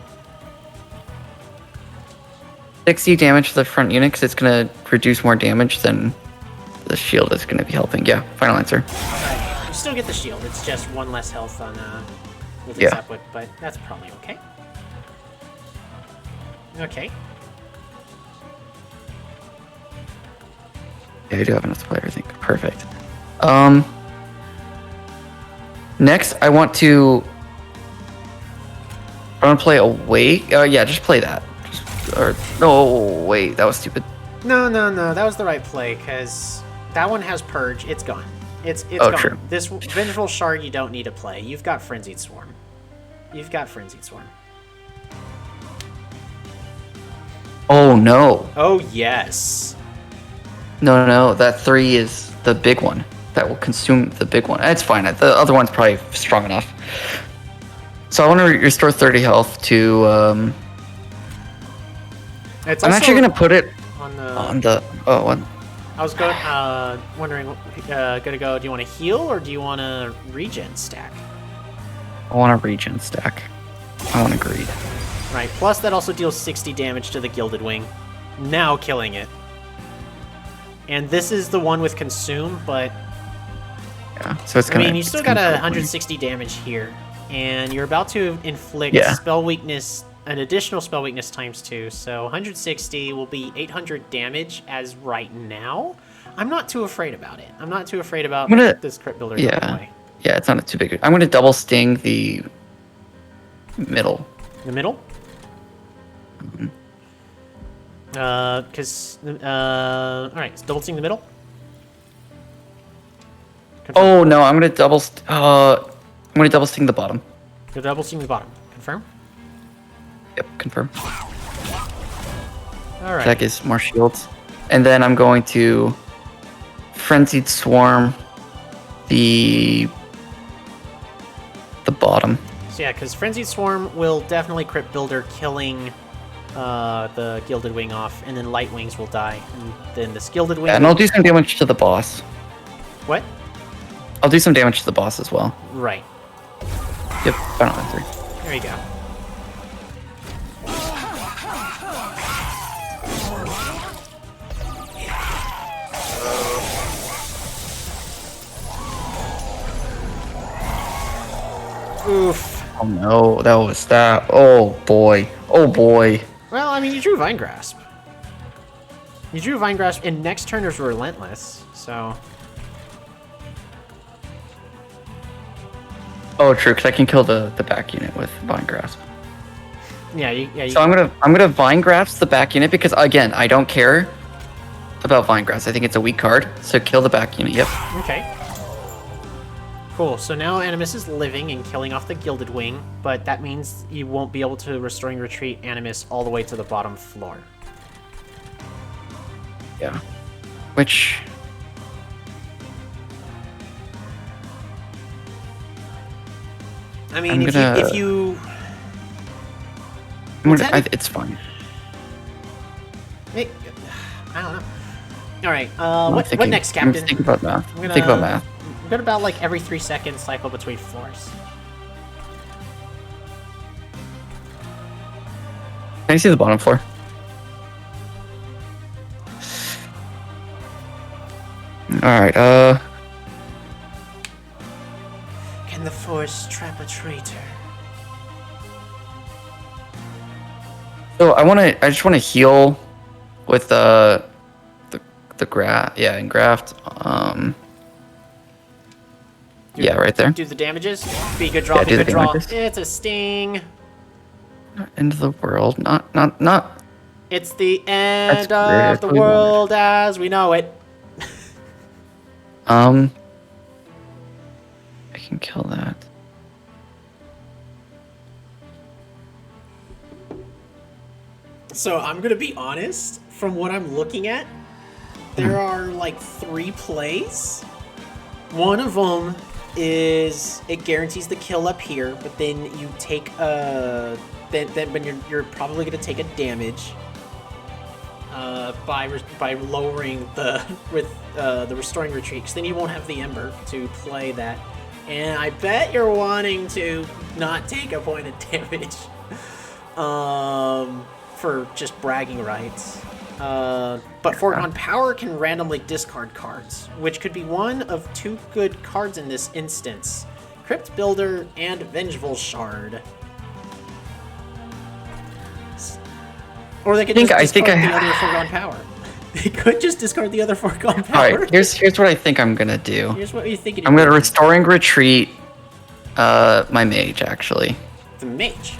60 damage to the front unit because it's gonna produce more damage than the shield is gonna be helping. Yeah, final answer. You still get the shield. It's just one less health on with Yeah. its upward, but that's probably okay. Okay. Yeah, I do have enough to play everything. Perfect. Next, I want to play Awake. Yeah, just play that. No, wait, that was stupid. No, that was the right play, because that one has Purge. It's gone. It's Oh, gone. true. This Vengeful Shard you don't need to play. You've got Frenzied Swarm. Oh no. Oh, yes. No, that 3 is the big one. That will consume the big one. It's fine. The other one's probably strong enough. So I want to restore 30 health to. It's I'm also actually gonna put it on the. Oh, what? I was wondering, gonna go. Do you want to heal or do you want to regen stack? I want a regen stack. I want to greed. Right. Plus, that also deals 60 damage to the Gilded Wing, now killing it. And this is the one with Consume, but Yeah. So it's gonna. I mean, you still got 160 damage here, and you're about to inflict spell weakness, an additional spell weakness ×2. So 160 will be 800 damage as right now. I'm not too afraid about it. I'm not too afraid about this crit builder going away. Yeah, it's not too big. I'm gonna double sting the middle. The middle? Because, alright, so double sting the middle? Confirm. Oh no, I'm gonna double sting the bottom. You're double sting the bottom. Confirm? Yep, confirm. Alright. That gives more shields. And then I'm going to Frenzied Swarm the bottom. So yeah, because Frenzied Swarm will definitely crit builder, killing the Gilded Wing off, and then Light Wings will die. And then this Gilded Wing... Yeah, and I'll do some damage to the boss. What? I'll do some damage to the boss as well. Right. Yep, final answer. There you go. Oof. Oh no, that was that. Oh boy. Oh boy. Well, I mean, you drew Vine Grasp. You drew Vine Grasp, and next turn is Relentless, so... Oh, true, because I can kill the back unit with Vine Grasp. Yeah, you So I'm gonna Vine Grasp the back unit because again, I don't care about Vine Grasp. I think it's a weak card. So kill the back unit. Yep. Okay. Cool. So now Animus is living and killing off the Gilded Wing, but that means you won't be able to Restoring Retreat Animus all the way to the bottom floor. Yeah. Which. I mean, if you it's fine. I don't know. All right. What next, Captain? Think about math. Think about math. What about like every 3 seconds cycle between floors? Can you see the bottom floor? All right. Can the Force trap a traitor? So I just want to heal with the engraft. Yeah, right there. Do the damages. Be a good draw. Yeah, be do a the good draw. damages. It's a sting. End of the world. Not. It's the end That's of the really world as we know it. I can kill that. So I'm gonna be honest. From what I'm looking at, there are like 3 plays. One of them is it guarantees the kill up here, but then you take then when you're probably gonna take a damage by lowering the restoring retreat, 'cause then you won't have the Ember to play that. And I bet you're wanting to not take a point of damage for just bragging rights. But Foregone Power can randomly discard cards, which could be one of 2 good cards in this instance. Crypt Builder and Vengeful Shard. Or they could just discard the other Foregone Power. They could just discard the other Foregone Power. Alright, here's what I think I'm gonna do. Here's what you're thinking. I'm gonna Restoring Retreat my mage, actually. The mage?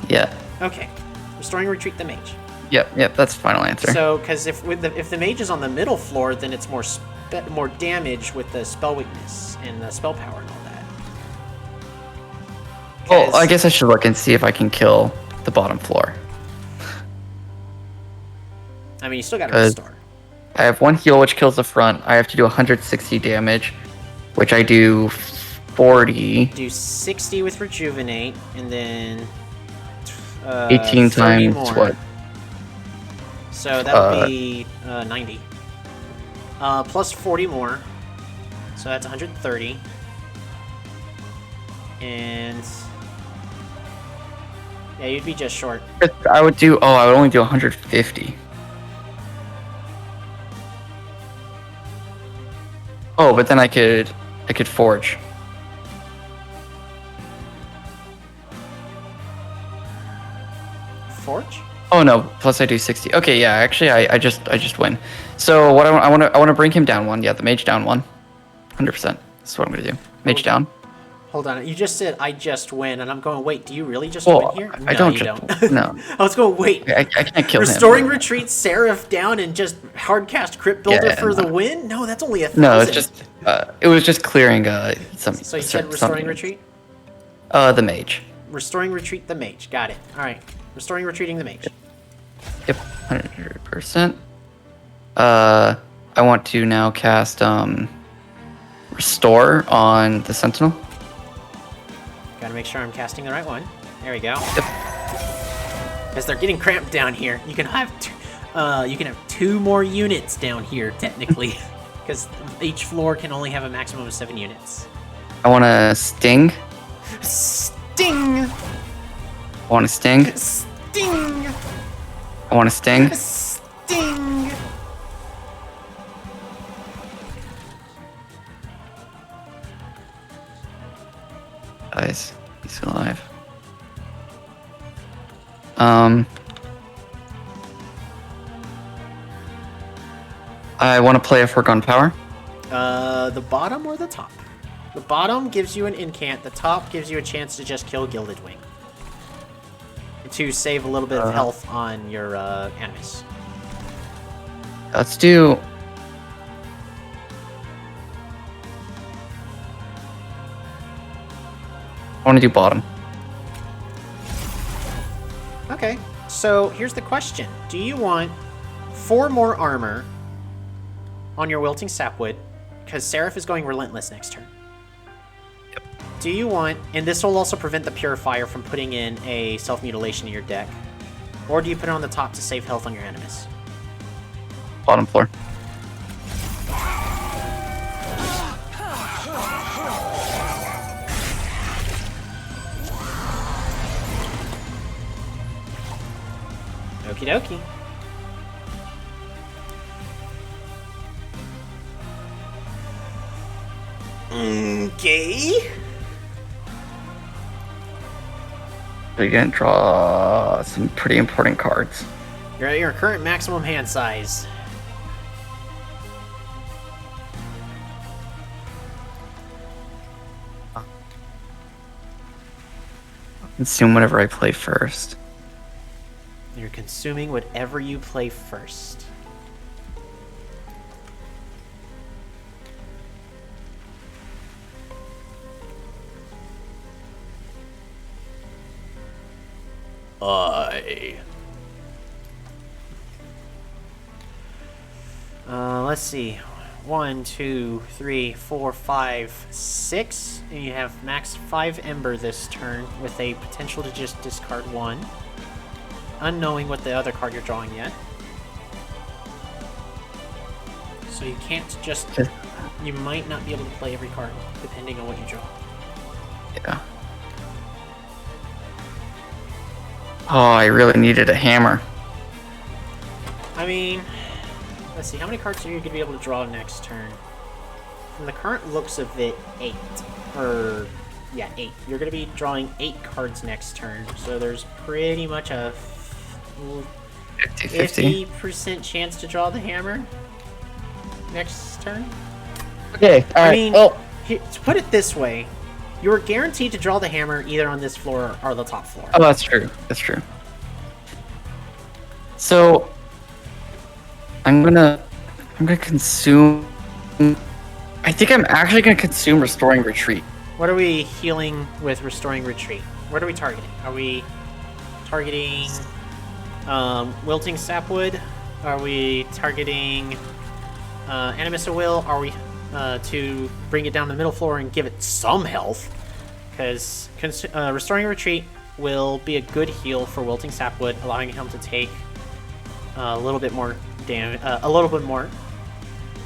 Yeah. Okay. Restoring Retreat the mage. Yep, that's the final answer. So, because if the mage is on the middle floor, then it's more damage with the spell weakness and the spell power and all that. Well, I guess I should look and see if I can kill the bottom floor. I mean, you still got to restore. I have 1 heal, which kills the front. I have to do 160 damage, which I do 40. Do 60 with Rejuvenate, and then 18 times more. what? So that would be 90. Plus 40 more. So that's 130. And yeah, you'd be just short. I would only do 150. Oh, but then I could forge. Forge? Oh no! Plus I do 60. Okay, yeah. Actually, I just win. So what I want to bring him down 1. Yeah, the mage down 1. 100%. That's what I'm gonna do. Mage down. Hold on. You just said I just win, and I'm going. Wait, do you really just Well, win here? I No, don't. you Just, no. I was going. Wait. I can't kill Restoring him. Retreat Seraph down and just hardcast Crypt Builder for the win? No, that's only 1,000. No, it's just it was just clearing some. So you said Restoring Retreat? The mage. Restoring Retreat the mage. Got it. All right. Restoring Retreating the mage. Yep, 100%. I want to now cast Restore on the Sentinel. Gotta make sure I'm casting the right one. There we go. Yep. Because they're getting cramped down here. You can have two more units down here technically, because each floor can only have a maximum of 7 units. I want to Sting. Sting. I want to Sting. Sting. I want to Sting. Sting. Guys, he's alive. I want to play a Foregone Power. The bottom or the top? The bottom gives you an incant. The top gives you a chance to just kill Gilded Wing. To save a little bit of health on your Animus. Let's do... I want to do bottom. Okay, so here's the question. Do you want 4 more armor on your Wilting Sapwood? Because Seraph is going Relentless next turn. Yep. Do you want... And this will also prevent the Purifier from putting in a Self-Mutilation in your deck. Or do you put it on the top to save health on your Animus? Bottom floor. Okie dokie. Okay. So you're gonna draw some pretty important cards. You're at your current maximum hand size. Consume whatever I play first. You're consuming whatever you play first. Let's see. 1, 2, 3, 4, 5, 6. And you have max 5 Ember this turn with a potential to just discard 1. Unknowing what the other card you're drawing yet. So you can't just... You might not be able to play every card, depending on what you draw. Yeah. Oh, I really needed a hammer. I mean... Let's see, how many cards are you going to be able to draw next turn? From the current looks of it, 8. Yeah, 8. You're going to be drawing 8 cards next turn, so there's pretty much a 50% chance to draw the hammer next turn. Okay, alright. I mean, to put it this way, you're guaranteed to draw the hammer either on this floor or the top floor. Oh, that's true. That's true. So... I'm gonna consume... I think I'm actually gonna consume Restoring Retreat. What are we healing with Restoring Retreat? What are we targeting? Are we targeting Wilting Sapwood? Are we targeting Animus of Will? Are we to bring it down to the middle floor and give it some health? Because Restoring Retreat will be a good heal for Wilting Sapwood, allowing him to take a little bit more damage,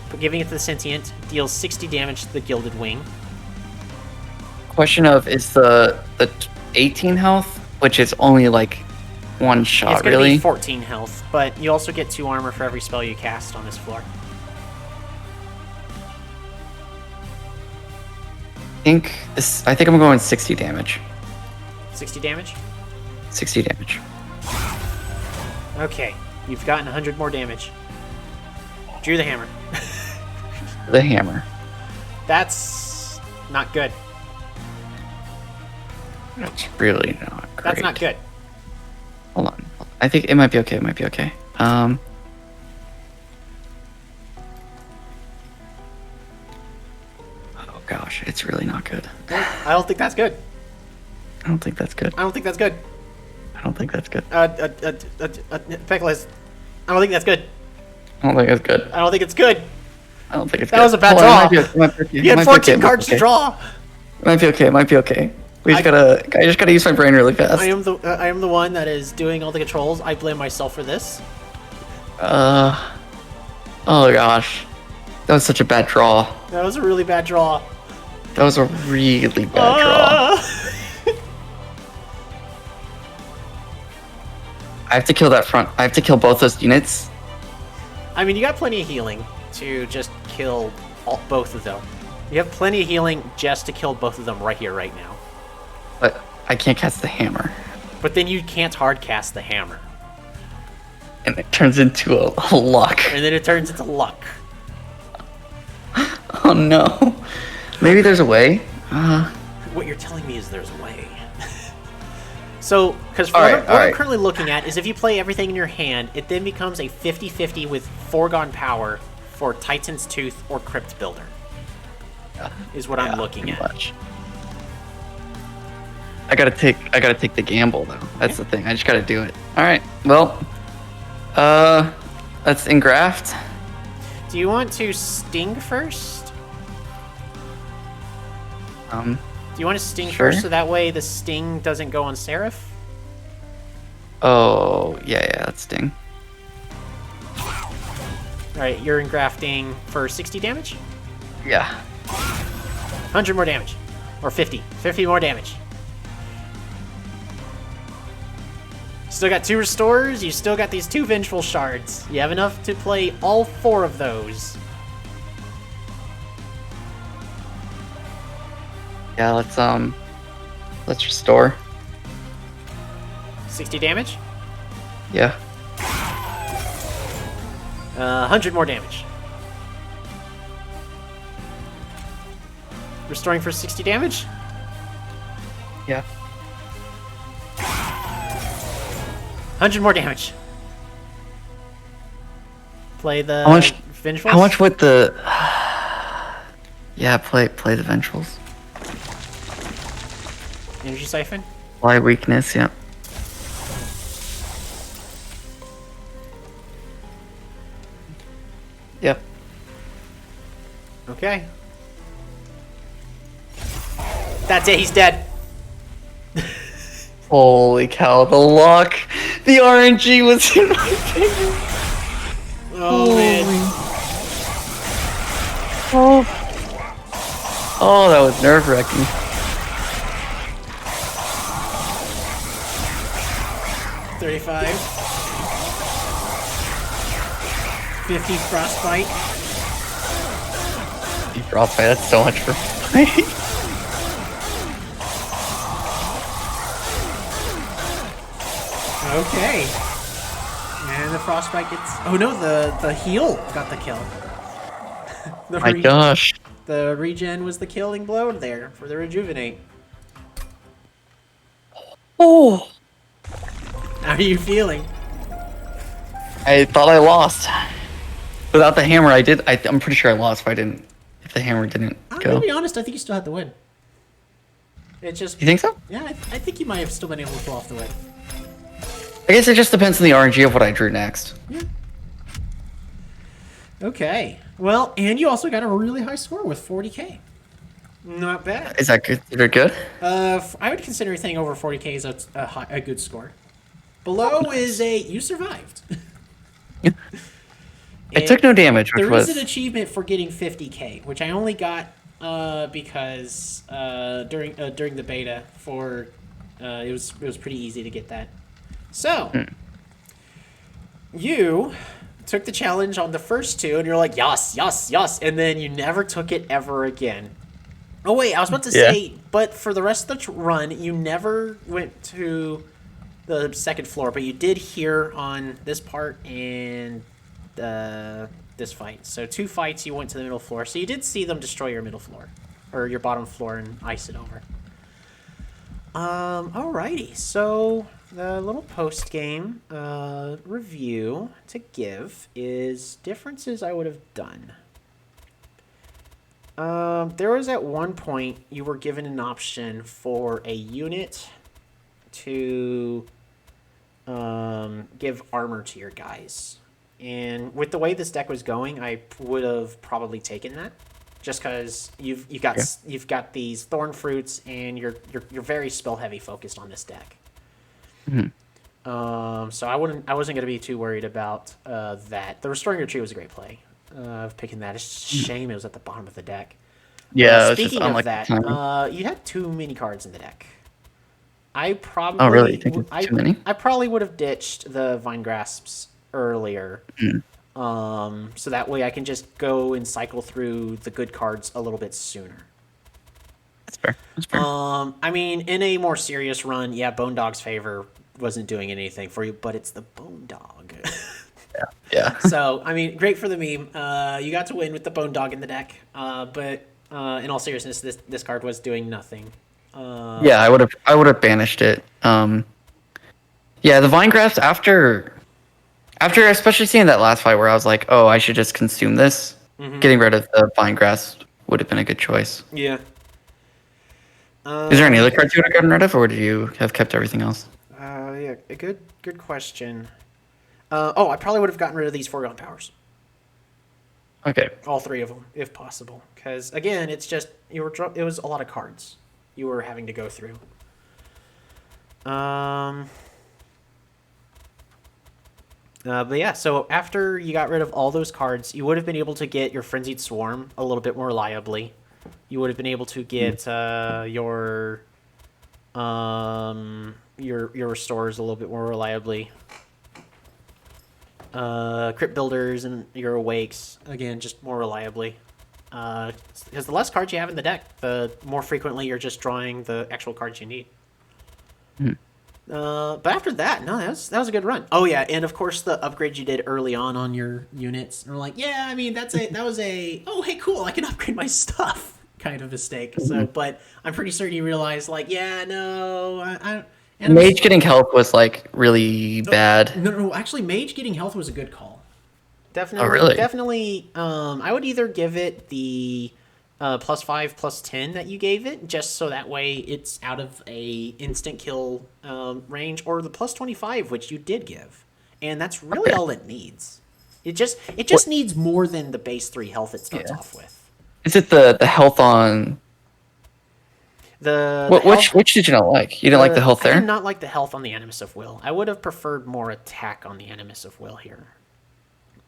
but giving it to the Sentient deals 60 damage to the Gilded Wing. Question of, is the 18 health, which is only like one shot, it's gonna really? be 14 health, but you also get 2 armor for every spell you cast on this floor. I think I'm going 60 damage. 60 damage? 60 damage. Okay, you've gotten 100 more damage. Drew the hammer. The hammer. That's not good. That's really not great. That's not good. Hold on. I think it might be okay. It might be okay. Oh gosh, it's really not good. I don't think that's good. I don't think that's good. I don't think that's good. I don't think that's good. Pecholas, I don't think that's good. I don't think it's good. I don't think it's good. I don't think it's That good. was a bad Hold on, draw. it might be okay. You had 14 cards to draw. It might be okay. It might be okay. I just gotta use my brain really fast. I am the one that is doing all the controls. I blame myself for this. Oh gosh. That was such a bad draw. That was a really bad draw. That was a really bad draw. I have to kill that front. I have to kill both those units. I mean, you got plenty of healing to just kill both of them. You have plenty of healing just to kill both of them right here, right now. But I can't cast the hammer. But then you can't hard cast the hammer. And it turns into a luck. And then it turns into luck. Oh no. Maybe there's a way. What you're telling me is there's a way. So, because what I'm currently looking at is if you play everything in your hand, it then becomes a 50-50 with foregone power for Titan's Tooth or Crypt Builder. Is what I'm looking at. Much. I gotta take the gamble though. That's the thing. I just gotta do it. Alright, well. Let's engraft. Do you want to sting first? Do you want to sting Sure. first so that way the sting doesn't go on Seraph? Oh, yeah, that's sting. Alright, you're engrafting for 60 damage? Yeah. 100 more damage. Or 50. 50 more damage. Still got 2 restorers, you still got these 2 vengeful shards. You have enough to play all 4 of those. Yeah, let's restore. 60 damage? Yeah. 100 more damage. Restoring for 60 damage? Yeah. 100 more damage. Play the Vengeful. How much would the... Yeah, play the Vengeful's. Energy Siphon? Fly weakness, yeah. Yep. Okay. That's it. He's dead. Holy cow! The luck, the RNG was in my favor. Oh man. Oh, that was nerve-wracking. $35. 50 frostbite. You frostbite. That's so much for frostbite. Okay. And the frostbite gets... Oh no, the heal got the kill. My gosh. The regen was the killing blow there for the rejuvenate. Oh. How are you feeling? I thought I lost. Without the hammer, I did. I'm pretty sure I lost if the hammer didn't I'm go. gonna be honest, I think you still had the win. It just... You think so? Yeah, I think you might have still been able to pull off the win. I guess it just depends on the RNG of what I drew next. Yeah. Okay. Well, and you also got a really high score with 40k. Not bad. Is that considered good? I would consider anything over 40k as a good score. Below is you survived. I took no damage, which there was... is an achievement for getting 50k, which I only got because during the beta for it was pretty easy to get that. So you took the challenge on the first two, and you're like, yes, yes, yes, and then you never took it ever again. Oh wait, I was about to say, but for the rest of the run, you never went to the second floor, but you did here on this part and this fight. So 2 fights, you went to the middle floor. So you did see them destroy your middle floor, or your bottom floor, and ice it over. Alrighty, so the little post-game review to give is differences I would have done. There was at one point you were given an option for a unit to give armor to your guys. And with the way this deck was going, I would have probably taken that. Just because you've got these thorn fruits and you're very spell heavy focused on this deck. Mm-hmm. So I wasn't gonna be too worried about that. The Restoring Your Tree was a great play of picking that. It's a shame it was at the bottom of the deck. Yeah. Speaking of that, you had too many cards in the deck. I probably Oh really? You think it's too many? I probably would have ditched the Vine Grasps earlier. Mm. So that way I can just go and cycle through the good cards a little bit sooner. That's fair. That's fair. I mean, in a more serious run, yeah, Bone Dog's Favor wasn't doing anything for you, but it's the Bone Dog. Yeah. So, I mean, great for the meme. You got to win with the Bone Dog in the deck, but in all seriousness, this card was doing nothing. Yeah, I would have banished it. Yeah, the Vine Grasps after especially seeing that last fight where I was like, oh, I should just consume this. Mm-hmm. Getting rid of the Vine Grasp would have been a good choice. Yeah. Is there any other cards you would have gotten rid of, or would you have kept everything else? Yeah, a good question. I probably would have gotten rid of these Foregone Powers. Okay. All 3 of them, if possible. Because, again, it's just, it was a lot of cards you were having to go through. But yeah, so after you got rid of all those cards, you would have been able to get your Frenzied Swarm a little bit more reliably. You would have been able to get your restores a little bit more reliably. Crypt Builders and your Awakes, again, just more reliably. Because the less cards you have in the deck, the more frequently you're just drawing the actual cards you need. But after that, no, that was a good run. Oh yeah, and of course the upgrade you did early on your units. And we're like, yeah, I mean that was a oh hey cool, I can upgrade my stuff kind of mistake. So, but I'm pretty certain you realized like, yeah, no, I Mage getting health was like really bad. No, actually, Mage getting health was a good call. Definitely, oh really? Definitely. I would either give it the +5, +10 that you gave it, just so that way it's out of a instant kill range, or the +25, which you did give, and that's really all it needs. It just needs more than the base 3 health it starts off with. Is it the health on? The What health, which did you not like? You didn't like the health I did there? not like the health on the Animus of Will. I would have preferred more attack on the Animus of Will here.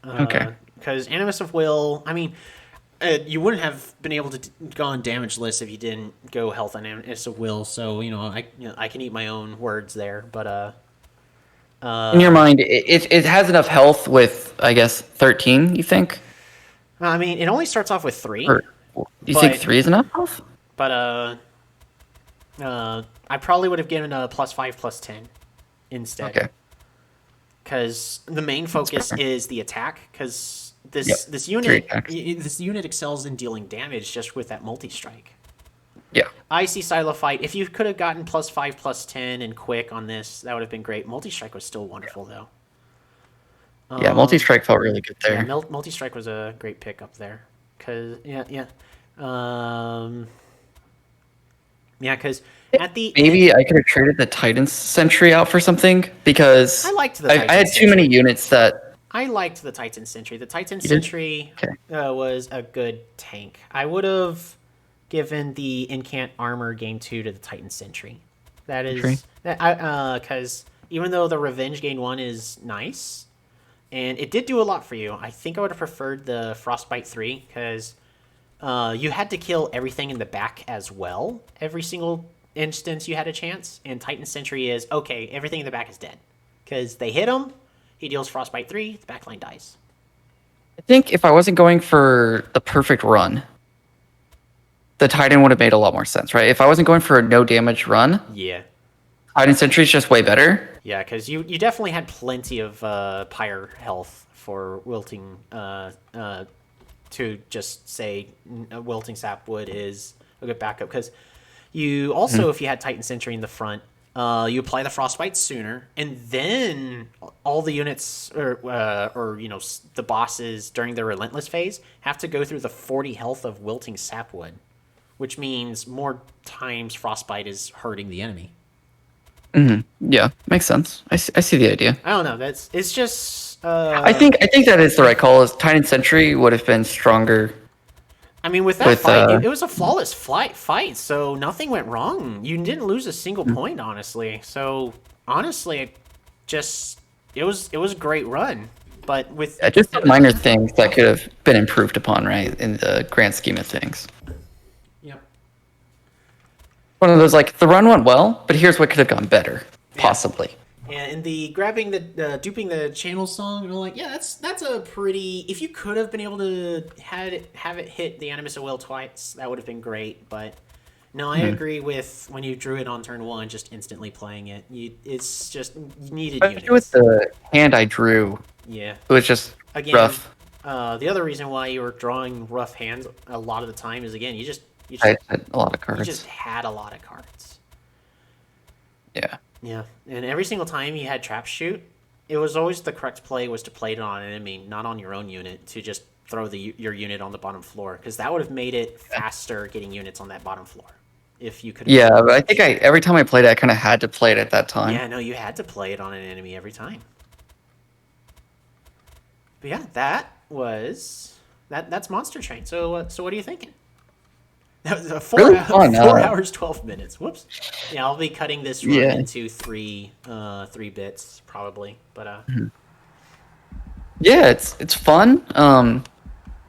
Okay. Because Animus of Will, I mean, you wouldn't have been able to go on damage list if you didn't go health on Animus of Will. So I can eat my own words there. But In your mind, it has enough health with, I guess, 13. You think? I mean, it only starts off with 3, Or do you think but 3 is enough health? but I probably would have given a +5 +10 instead. Okay. Because the main focus is the attack. Because Yep. this 3 unit attacks. this unit excels in dealing damage just with that multi strike. Yeah. Icy Silo Fight. If you could have gotten +5 +10 and quick on this, that would have been great. Multi strike was still wonderful though. Yeah, multi-strike felt really good there. Yeah, multi strike was a great pick up there. Cause because at the Maybe end, I could have traded the Titan's Sentry out for something because I liked the I had Titan's too many Sentry. units that. I liked the Titan Sentry. The Titan did? Sentry Okay. was a good tank. I would have given the Incant Armor Game 2 to the Titan Sentry. That Sentry? is because even though the Revenge Gain 1 is nice and it did do a lot for you, I think I would have preferred the Frostbite 3 because you had to kill everything in the back as well every single instance you had a chance. And Titan Sentry is okay, everything in the back is dead because they hit him. He deals Frostbite 3, the backline dies. I think if I wasn't going for the perfect run, the Titan would have made a lot more sense, right? If I wasn't going for a no damage run, Yeah. Titan Sentry is just way better. Yeah, because you definitely had plenty of pyre health for wilting to just say wilting sapwood is a good backup. Because you also, if you had Titan Sentry in the front, you apply the frostbite sooner, and then all the units or the bosses during their relentless phase have to go through the 40 health of wilting sapwood, which means more times frostbite is hurting the enemy. Yeah, makes sense. I see the idea. I don't know. It's just. I think that is the right call. Is Titan Sentry would have been stronger. I mean, with that With, fight, it was a flawless fight, so nothing went wrong. You didn't lose a single point, honestly. So honestly, it was a great run. But with Just the minor things that could have been improved upon, right, in the grand scheme of things. Yep. One of those like the run went well, but here's what could have gone better, possibly. And the grabbing the duping the channel song, and I'm like, yeah, that's a pretty. If you could have been able to have it hit the Animus of Will twice, that would have been great. But no, I agree with when you drew it on turn 1, just instantly playing it. It's just you needed units. With the hand I drew, Yeah. it was just Again, rough. The other reason why you were drawing rough hands a lot of the time is again you I had a lot of you cards. just had a lot of cards. Yeah. Yeah, and every single time you had trap shoot, it was always the correct play was to play it on an enemy, not on your own unit. To just throw your unit on the bottom floor because that would have made it faster getting units on that bottom floor. If you could. Yeah, but I think every time I played it, I kind of had to play it at that time. Yeah, no, you had to play it on an enemy every time. But yeah, that's Monster Train. So what are you thinking? That was a 4 Really fun, 4 hours 12 minutes. Whoops. Yeah, I'll be cutting this run Yeah. into three bits probably. But Yeah, it's fun.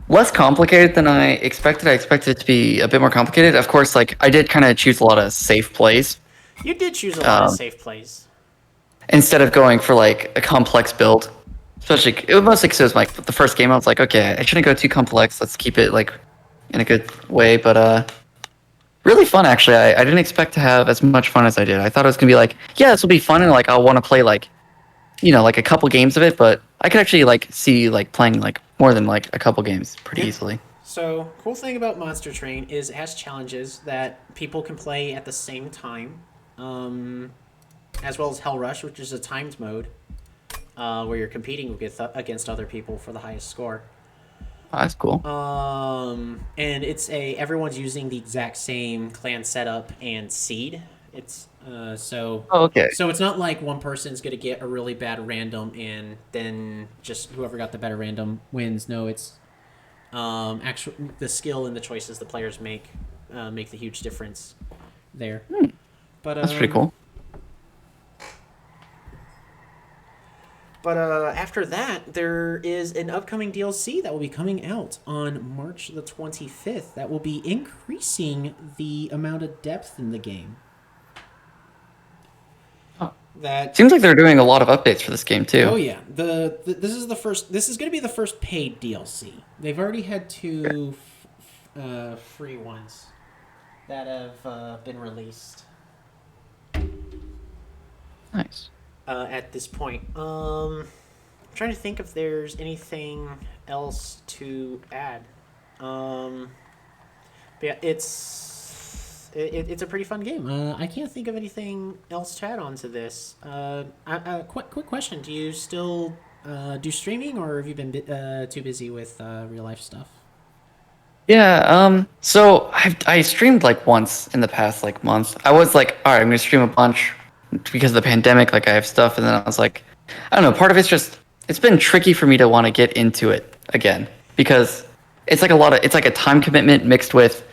Less complicated than I expected. I expected it to be a bit more complicated. Of course, like I did kind of choose a lot of safe plays you did choose a lot of safe plays. instead of going for like a complex build. Especially, it was mostly because it was like the first game. I was like, okay, I shouldn't go too complex. Let's keep it like in a good way. But really fun actually. I didn't expect to have as much fun as I did. I thought it was gonna be like, yeah, this will be fun and like I'll want to play like, like a couple games of it. But I could actually like see like playing like more than like a couple games pretty easily. So, cool thing about Monster Train is it has challenges that people can play at the same time, as well as Hell Rush, which is a timed mode, where you're competing against other people for the highest score. Oh, that's cool. And it's everyone's using the exact same clan setup and seed. It's so. Oh, okay. So it's not like one person's gonna get a really bad random and then just whoever got the better random wins. No, it's the skill and the choices the players make the huge difference there. But That's pretty cool. But after that, there is an upcoming DLC that will be coming out on March the 25th that will be increasing the amount of depth in the game. That seems like they're doing a lot of updates for this game too. Oh yeah, this is the first. This is going to be the first paid DLC. They've already had 2 free ones that have been released. Nice. At this point, I'm trying to think if there's anything else to add. But yeah, it's a pretty fun game. I can't think of anything else to add on to this. Quick question: do you still do streaming, or have you been too busy with real life stuff? Yeah. So I streamed like once in the past like month. I was like, all right, I'm gonna stream a bunch because of the pandemic. Like I have stuff, and then I was like, I don't know. Part of it's just it's been tricky for me to want to get into it again because it's like it's like a time commitment mixed with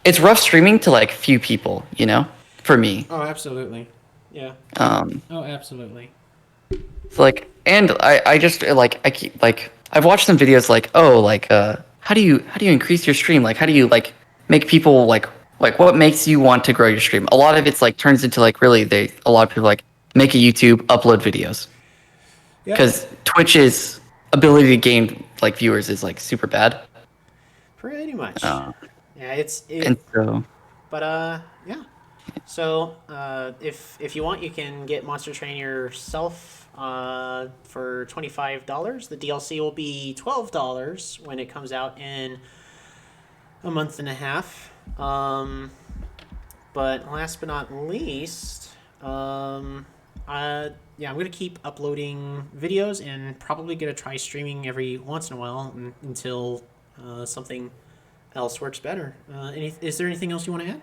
it's rough streaming to like few people, you know, for me. Oh, absolutely. Yeah. Um, Oh, absolutely. so like, and I just like I keep like I've watched some videos like how do you increase your stream? Like how do you like make people like what makes you want to grow your stream? A lot of it's like turns into like really a lot of people like make a YouTube, upload videos because Twitch's ability to gain like viewers is like super bad. Pretty much. Uh, Yeah, and so. But yeah. So if you want, you can get Monster Train yourself for $25. The DLC will be $12 when it comes out in a month and a half. But last but not least, yeah, I'm gonna keep uploading videos and probably gonna try streaming every once in a while until something else works better. Is there anything else you want to add?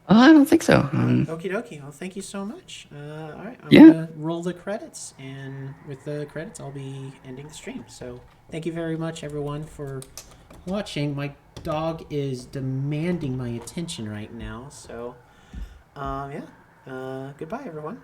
I don't think so. Okie dokie. Well, thank you so much. All right, I'm Yeah. gonna roll the credits, and with the credits, I'll be ending the stream. So, thank you very much, everyone, for watching. My dog is demanding my attention right now. So, yeah. Goodbye, everyone.